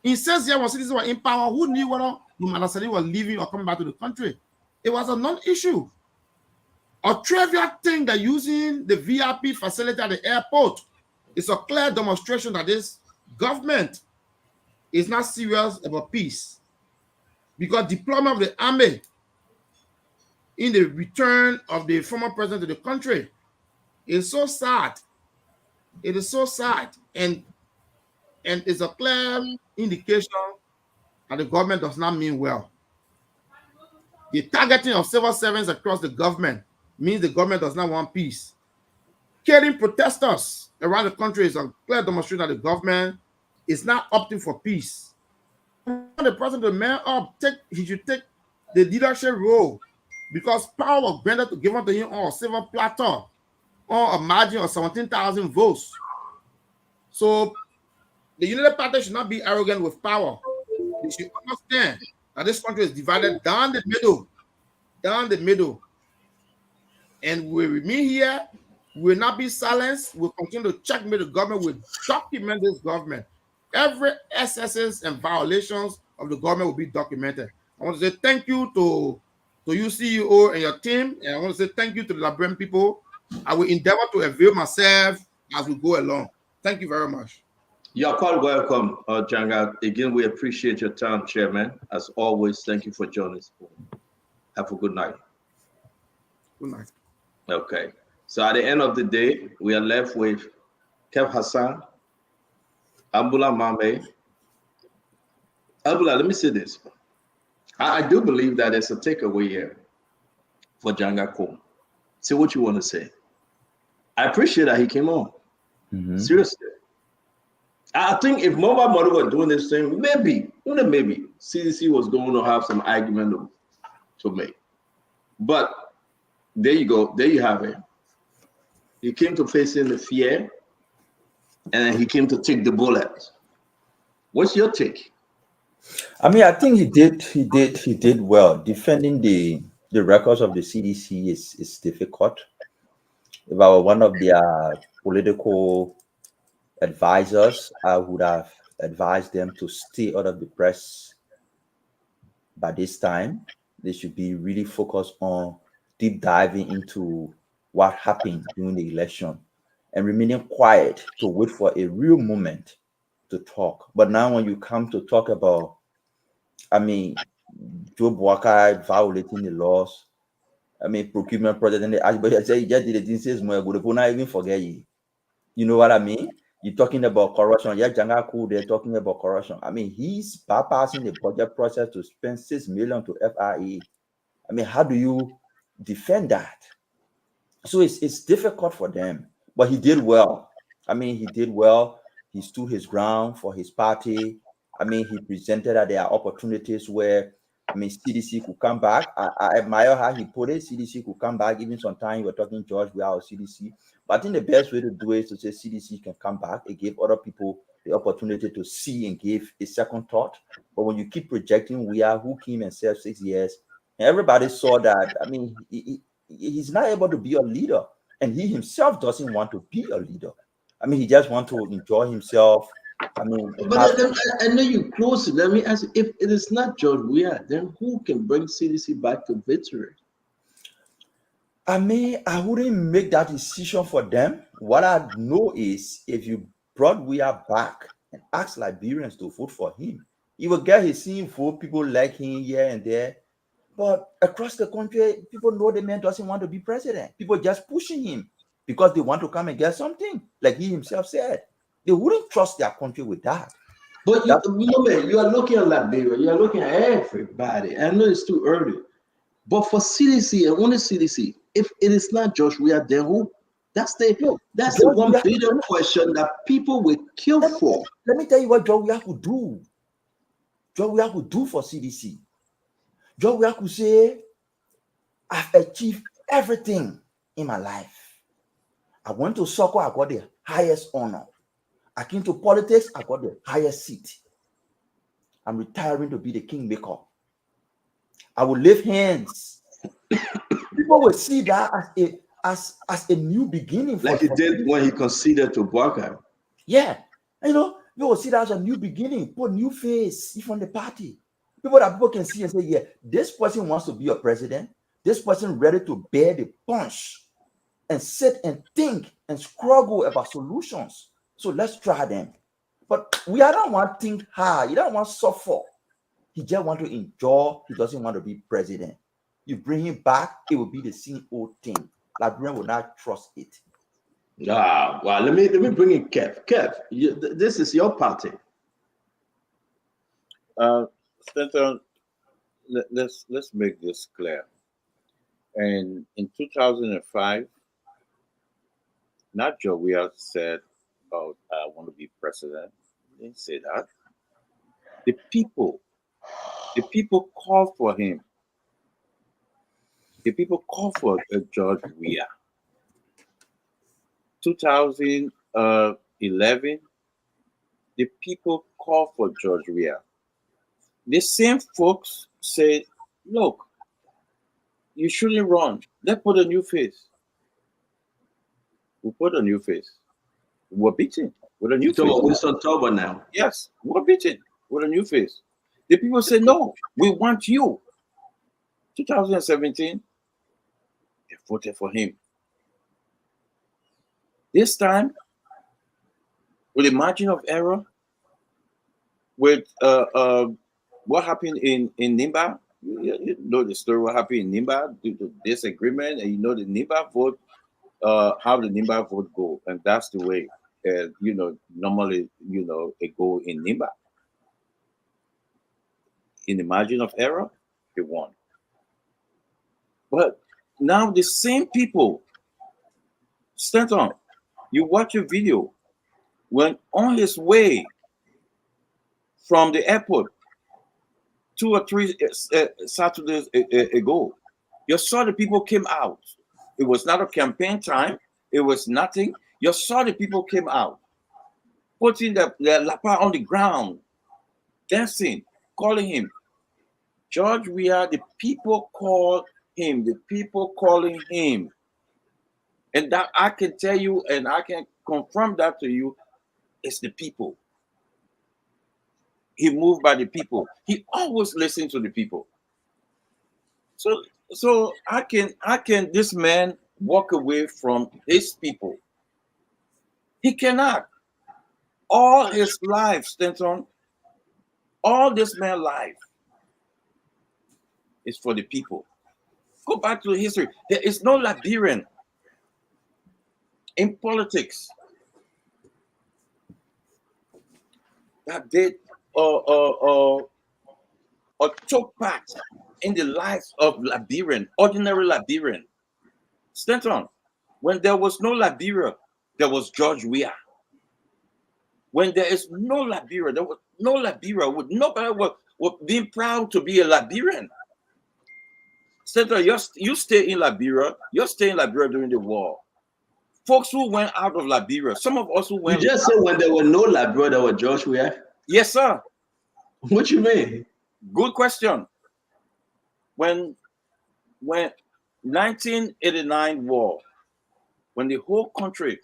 In 6 years, when citizens were in power, who knew whether Muhammad Sadi was leaving or coming back to the country? It was a non-issue. A trivial thing that using the VIP facility at the airport is a clear demonstration that this government is not serious about peace. Because deployment of the army in the return of the former president to the country is so sad. It is so sad. And it's a clear indication that the government does not mean well. The targeting of civil servants across the government means the government does not want peace. Killing protesters around the country is a clear demonstration that the government is not opting for peace. The president, the man up, he should take the leadership role because power was granted to give unto him on a silver platter on a margin of 17,000 votes. So the United Party should not be arrogant with power. They should understand that this country is divided down the middle. And we remain here, we will not be silenced. We'll continue to checkmate the government. We'll document this government. Every excesses and violations of the government will be documented. I want to say thank you to you, CEO, and your team. And I want to say thank you to the Liberian people. I will endeavor to avail myself as we go along. Thank you very much. You're quite welcome, Janga. Again, we appreciate your time, Chairman. As always, thank you for joining us. Have a good night. Good night. Okay. So at the end of the day, we are left with Kev Hassan, Abdullah Mame. Abdullah, let me say this. I do believe that there's a takeaway here for Janga Kowo. Say what you want to say. I appreciate that he came on. Seriously. I think if mobile money were doing this thing, maybe CDC was going to have some argument to make. But there you go. There you have it. He came to face in the fear, and he came to take the bullet. What's your take? I mean, I think he did well. Defending the records of the CDC is difficult. If I were one of their political advisors, I would have advised them to stay out of the press by this time. They should be really focused on deep diving into what happened during the election and remaining quiet to wait for a real moment to talk. But now when you come to talk about, I mean, Joe Walker violating the laws, I mean, procurement project, and the Ashbury say he just did it, didn't say more good, they not even forget you. You know what I mean? You're talking about corruption. Yeah, Janga Kowo, they're talking about corruption. I mean, he's bypassing the budget process to spend $6 million to FRA. I mean, how do you defend that? So it's difficult for them, but he did well. I mean, he did well. He stood his ground for his party. I mean, he presented that there are opportunities where, I mean, CDC could come back. I admire how he put it. CDC could come back. Even sometimes you were talking, George, we are CDC. But I think the best way to do it is to say CDC can come back. It gave other people the opportunity to see and give a second thought. But when you keep projecting, we are who came and served 6 years, and everybody saw that, I mean, he's not able to be a leader. And he himself doesn't want to be a leader. I mean, he just wants to enjoy himself. I mean, but I know you close it. Let me ask you, if it is not George Weah, then who can bring CDC back to victory? I mean, I wouldn't make that decision for them. What I know is if you brought Weah back and asked Liberians to vote for him, he will get his same vote, people like him here and there. But across the country, people know the man doesn't want to be president. People just pushing him because they want to come and get something, like he himself said. They wouldn't trust their country with that. But you are looking at Liberia, you are looking at everybody. I know it's too early. But for CDC and only CDC, if it is not George Weah, then who? That's the one billion question that people will kill for. Let me tell you what George Weah could do. George Weah could do for CDC. George Weah could say, I've achieved everything in my life. I went to soccer, I got the highest honor. I came to politics, I got the highest seat. I'm retiring to be the kingmaker. I will lift hands. People will see that as a new beginning. Like he did when he conceded to Boubacar. Yeah. You know, you will see that as a new beginning, put new face from the party. People can see and say, yeah, this person wants to be a president. This person ready to bear the punch and sit and think and struggle about solutions. So let's try them. But we don't want to think hard. You don't want to suffer. He just want to enjoy. He doesn't want to be president. You bring him back, it will be the same old thing. Liberian will not trust it. Ah, well, let me bring in Kev. Kev, this is your party. Spencer, let's make this clear. And in 2005, not Joe Weah said, "Oh, I want to be president." He didn't say that. The people called for him. The people called for George Weah. 2011, the people called for George Weah. The same folks said, look, you shouldn't run. Let's put a new face. We put a new face. We're beaten with a new face. It's October now. Yes, we're beaten with a new face. The people say, no, we want you. 2017, they voted for him. This time, with a margin of error, with what happened in Nimba, you know the story what happened in Nimba due to disagreement, and you know the Nimba vote, how the Nimba vote go, and that's the way, normally, it go in Nimba. In the margin of error, they won. But now the same people, Stanton, you watch a video when on his way from the airport 2 or 3 Saturdays ago, you saw the people came out. It was not a campaign time. It was nothing. You saw the people came out, putting their lapa on the ground, dancing, calling him. George Weah, the people call him, the people calling him. And that I can tell you, and I can confirm that to you, it's the people. He moved by the people. He always listened to the people. So I can this man walk away from his people? He cannot. All his life, Stanton, all this man's life is for the people. Go back to history. There is no Liberian in politics that did or took part in the lives of Liberian, ordinary Liberian. Stanton, when there was no Liberia, there was George Weah. When there is no Liberia, there was no Liberia. Nobody was being proud to be a Liberian. Stanton, you stay in Liberia. You stay in Liberia during the war. Folks who went out of Liberia, some of us who went. You just said when there were no Liberia, there were George Weah? Yes, sir. What you mean? Good question. When 1989 war, when the whole country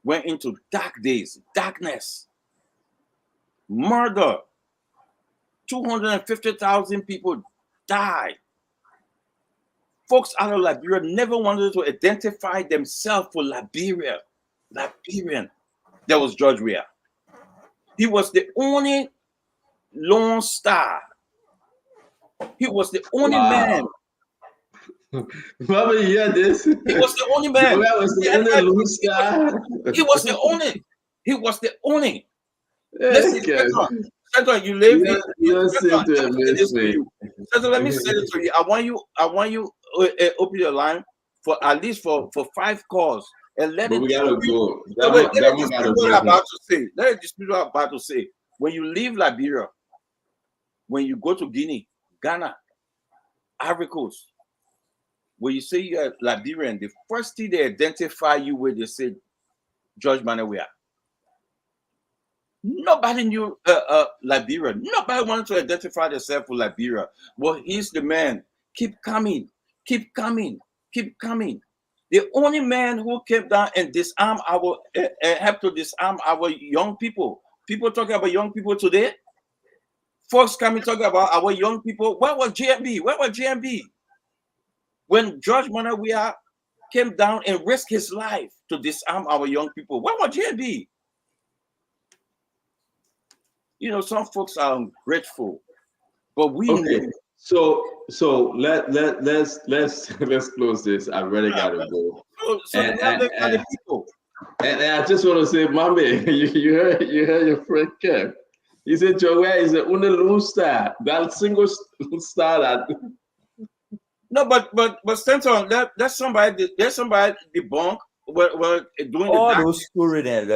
went into dark days, darkness, murder, 250,000 people died. Folks out of Liberia never wanted to identify themselves for Liberia. Liberian. There was George Weah. He was the only Lone Star. He was the only man. Remember, you hear this? He was the only man. He was the only Lone Star. He was the only. He was the only. Listen, Sandra, you live in. Sandra, let me say this to you. I want you open your line for at least for 5 calls and let it. We gotta go. Let it dispute what I'm about to say. When you leave Liberia, when you go to Guinea, Ghana, Ivory Coast, when you say you're Liberian, the first thing they identify you with, they say George Manawia. Nobody knew Liberia. Nobody wanted to identify themselves with Liberia. But he's the man. Keep coming, keep coming, keep coming. The only man who came down and disarm our, help to disarm our young people. People talking about young people today. Folks coming talking about our young people. Where was GMB? Where was GMB? When George Manawia came down and risked his life to disarm our young people, where was GMB? You know, some folks are ungrateful, but we okay. So let's close this. I really gotta go. And I just want to say, Mommy, you heard your friend Kev. He said Joey is the only lone star, that single star that. No, but Stanton, there's somebody debunk well doing all the those stories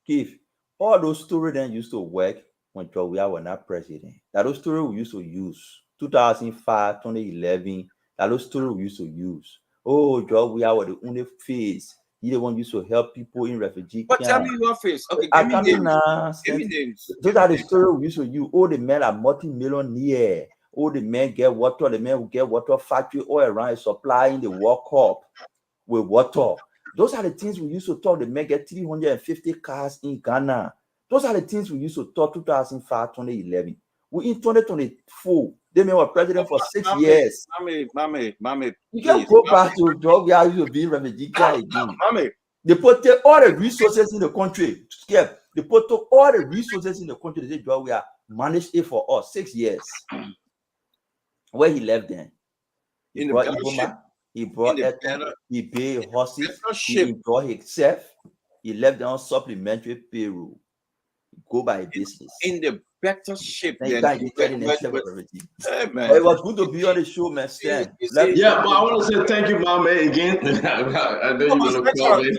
Keith, all those stories then used to work when Joey was not president. That those stories we used to use 2005, 2011. That those stories we used to use. Oh, Joey was the only face. He the one used to help people in refugee camp. But tell me your face. Okay, I give me names. Give me names. Those are the stories we used to use. Oh, the men are multi-millionaire. Oh, the men get water. The men will get water factory all around, supplying the World Cup with water. Those are the things we used to talk. The men get 350 cars in Ghana. Those are the things we used to talk 2005, 2011. We in 2024. They were president for 6 years. Mommy, you can't go back to job where you will be refugee again. Mommy. They put all the resources in the country. Yeah, they put all the resources in the country. They say job we are managed it for us 6 years. Where he left then? He in brought the Iboma, he brought Eton, he paid horses, he employed himself, he left them on supplementary payroll. Go by business. In the better shape than you can get everything. Hey, man. It was good to be on the show, man. Stan. Yeah, but I want to say thank you, Mama, again. I know you're going to call me.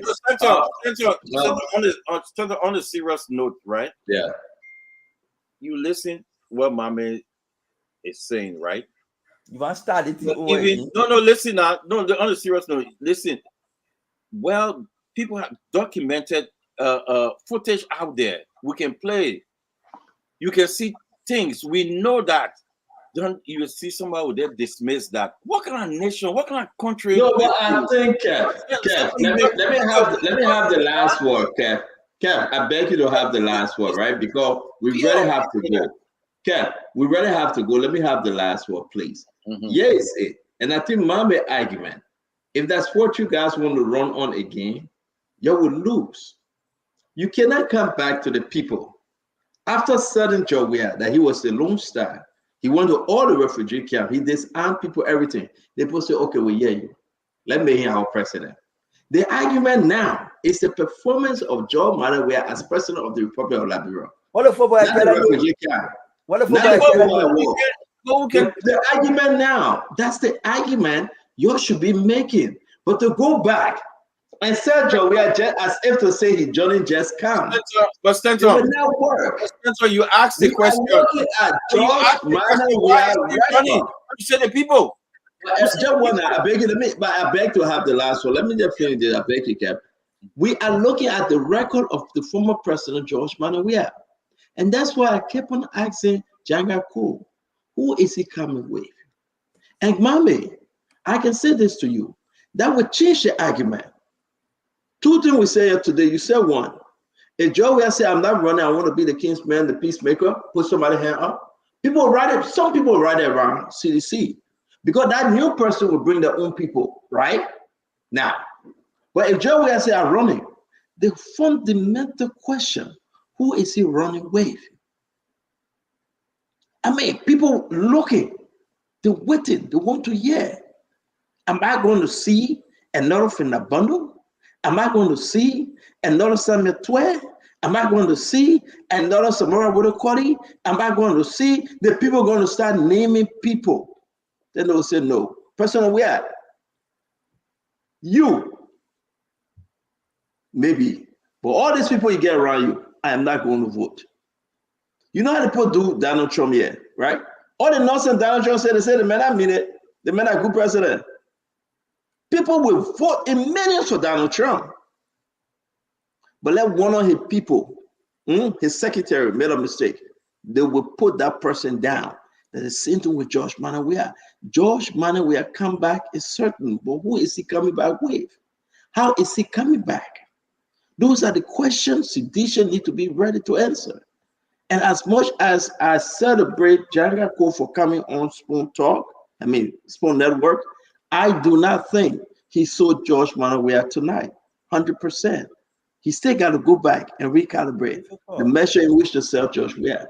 On a serious note, right? Yeah. You listen what Mama is saying, right? You want to start it? Listen now. No, on a serious note, listen. Well, people have documented footage out there. We can play. You can see things. We know that. Don't you see somebody who they dismiss that? What kind of nation? What kind of country? No, but I think, Kev, let me have the last word, Kev. Kev, I beg you to have the last word, right? Because we really have to go. Kev, we really have to go. Let me have the last word, please. Yes, and I think my argument, if that's what you guys want to run on again, you will lose. You cannot come back to the people. After certain Jowiah that he was the Lone Star, he went to all the refugee camp. He disarmed people, everything. They both say, okay, we hear you. Let me hear our president. The argument now is the performance of Joe Manawia as president of the Republic of Liberia. What the football refugee camp. The argument now, that's the argument you should be making. But to go back and say Jowiah just as if to say he Johnny just come. But Stanton, it would not work. Stanton, you asked the question. You said the people. Just one, I beg you, but I beg to have the last one. Let me just finish this. I beg you, Cap. We are looking at the record of the former president George Manawia. And that's why I kept on asking Janga Kowo, who is he coming with? And Mami, I can say this to you. That would change the argument. Two things we say here today. You said one. If Joe will say, I'm not running, I want to be the king's man, the peacemaker, put somebody hand up. People write it, some people write it around CDC. Because that new person will bring their own people, right? Now, but if Joe will say, I'm running, the fundamental question, who is he running with? I mean, people looking, they're waiting, they want to hear. Am I going to see another from the bundle? Am I going to see another Samuel Nequay? Am I going to see another Samora Wodokori? Am I going to see the people going to start naming people? Then they'll say no. Personally, we are. You, maybe, but all these people you get around you, I am not going to vote. You know how the people do Donald Trump here, right? All the nonsense Donald Trump said, they said, man, I mean it. They made a good president. People will vote in millions for Donald Trump. But let one of his people, his secretary, made a mistake. They will put that person down. That is the same thing with George Manawia. George Manawia come back is certain, but who is he coming back with? How is he coming back? Those are the questions CDC need to be ready to answer. And as much as I celebrate Janga Kowo for coming on Spoon Network, I do not think he saw George Manawia tonight, 100%. He still got to go back and recalibrate the measure in which to sell George Weah.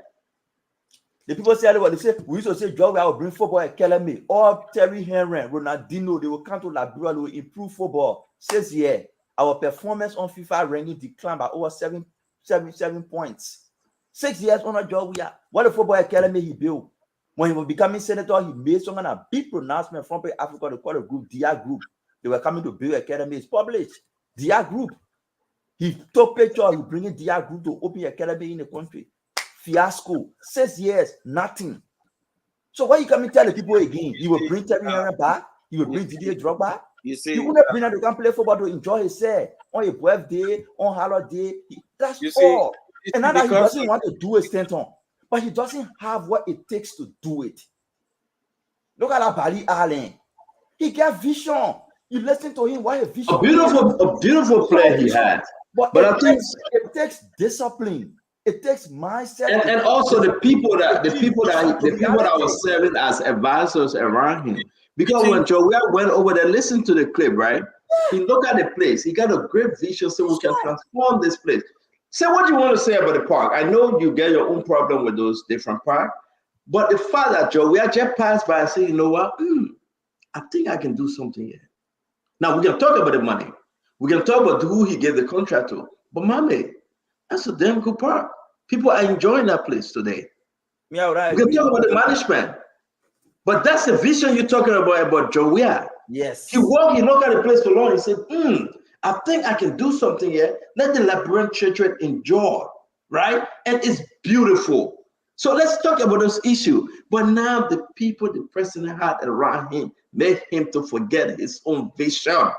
The people say what they say. We used to say George Weah will bring football at Kelemi or Terry Henry, Ronaldinho. They will come to Liberia. They will improve football. Says yeah, our performance on FIFA ranking declined by over 7 points. 6 years on a George Weah. What the football at Kelemi he built. When he was becoming senator, he made some kind of big pronouncement from Africa. They call a group DR Group. They were coming to build academy. It's published. DR Group. He took picture. He bringing DR Group to open academy in the country. Fiasco. 6 years, nothing. So why you coming tell the people again? He will bring Terry Henry back. He will bring Didier Drogba. You see, he wouldn't bring out to come play football to enjoy himself on a birthday, on holiday. That's all. And now that he doesn't want to do a stint on, but he doesn't have what it takes to do it. Look at that Barry Allen. He got vision. You listen to him. What a vision! A beautiful player he had. But I think it takes discipline. It takes mindset, and also the people that were serving as advisors around him. Because when Joe went over there, listen to the clip, right? He looked at the place. He got a great vision, so we can transform this place. Say what you want to say about the park. I know you get your own problem with those different parks, but the fact that Joe just passed by and said, you know what? I think I can do something here. Now we can talk about the money. We can talk about who he gave the contract to. But mommy, that's a damn good park. People are enjoying that place today. Yeah, right. We can talk about the management. But that's the vision you're talking about Joe Weah. Yes. He looked at the place for long. He said, I think I can do something here. Let the Liberian church enjoy, right? And it's beautiful. So let's talk about those issues. But now the people the president had around him made him to forget his own vision.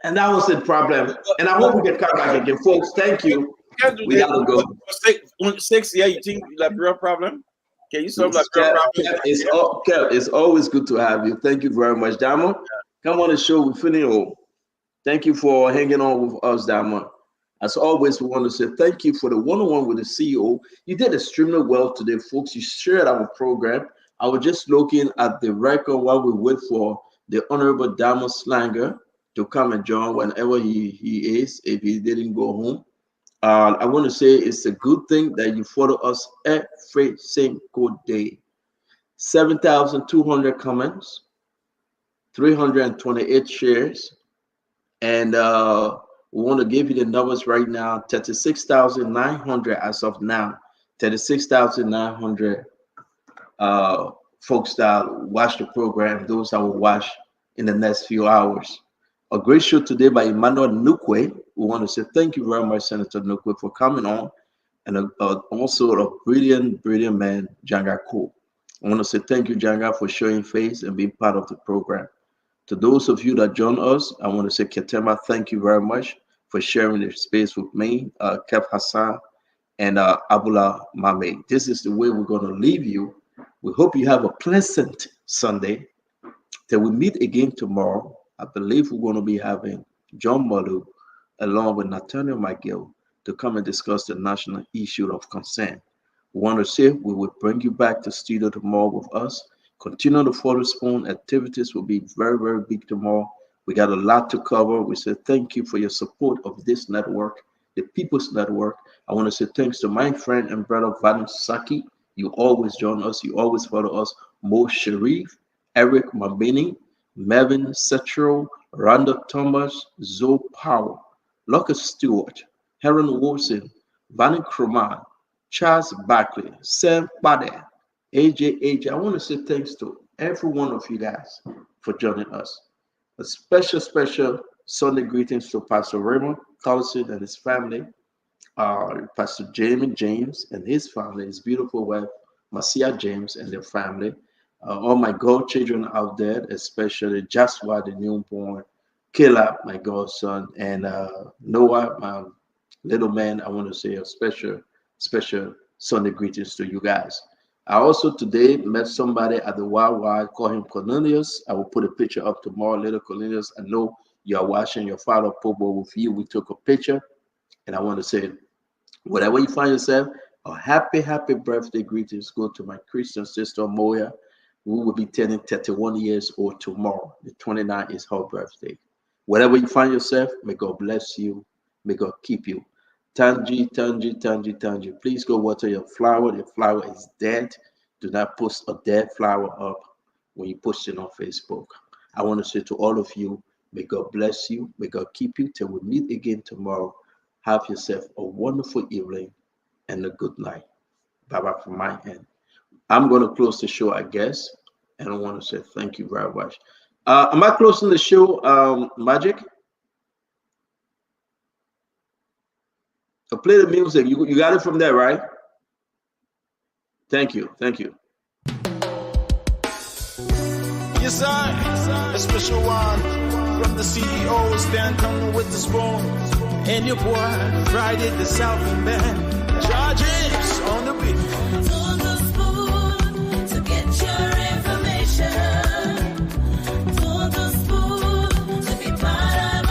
And that was the problem. And I hope we can come back again. Folks, thank you. We got to go. 6 years, you think Liberia problem? Can you solve Liberia problem? It's always good to have you. Thank you very much, Damo. Come on the show. We finish. Thank you for hanging on with us, Damo. As always, we want to say thank you for the one-on-one with the CEO. You did extremely well today, folks. You shared our program. I was just looking at the record while we wait for the Honorable Damo Slanger to come and join whenever he is, if he didn't go home. I want to say it's a good thing that you follow us every single day. 7,200 comments, 328 shares, and we want to give you the numbers right now. 36,900 as of now. 36,900 folks that watch the program. Those that will watch in the next few hours. A great show today by Emmanuel Nequay. We want to say thank you very much, Senator Nequay, for coming on, and also a brilliant man, Janga Kowo. I want to say thank you, Janga, for showing face and being part of the program. To those of you that join us, I want to say, Ketema, thank you very much for sharing the space with me, Kev Hassan, and Abula Mame. This is the way we're going to leave you. We hope you have a pleasant Sunday. Till we meet again tomorrow, I believe we're going to be having John Malu along with Nathaniel McGill to come and discuss the national issue of concern. We want to say we will bring you back to studio tomorrow with us. Continue to follow Spoon. Activities will be very, very big tomorrow. We got a lot to cover. We say thank you for your support of this network, the People's Network. I want to say thanks to my friend and brother Vadim Saki. You always join us. You always follow us. Mo Sharif, Eric Mabini, Melvin Setro, Randall Thomas, Zoe Powell, Lucas Stewart, Heron Wilson, Vanny Kroman, Charles Barkley, Sam Bade, AJ. I want to say thanks to every one of you guys for joining us. A special Sunday greetings to Pastor Raymond Collison and his family, Pastor Jamie James and his family, his beautiful wife, Marcia James and their family, all my godchildren out there, especially Joshua, the newborn, Caleb, my godson, and Noah, my little man. I want to say a special Sunday greetings to you guys. I also today met somebody at the Wild, call him Cornelius. I will put a picture up tomorrow, little Cornelius. I know you are watching your father football with you. We took a picture, and I want to say, whatever you find yourself, a happy birthday greetings go to my Christian sister Moya, who will be turning 31 years old tomorrow. The 29th is her birthday. Wherever you find yourself, may God bless you. May God keep you. Tanji, please go water your flower. Your flower is dead. Do not post a dead flower up when you post it on Facebook. I want to say to all of you, may God bless you. May God keep you till we meet again tomorrow. Have yourself a wonderful evening and a good night. Bye-bye from my end. I'm going to close the show, I guess. And I want to say thank you very much. Am I closing the show, Magic? Play the music. You got it from there, right? Thank you. Yes, sir. A special one from the CEO, Stanton with the spoon. And your boy, Friday the Southern Band.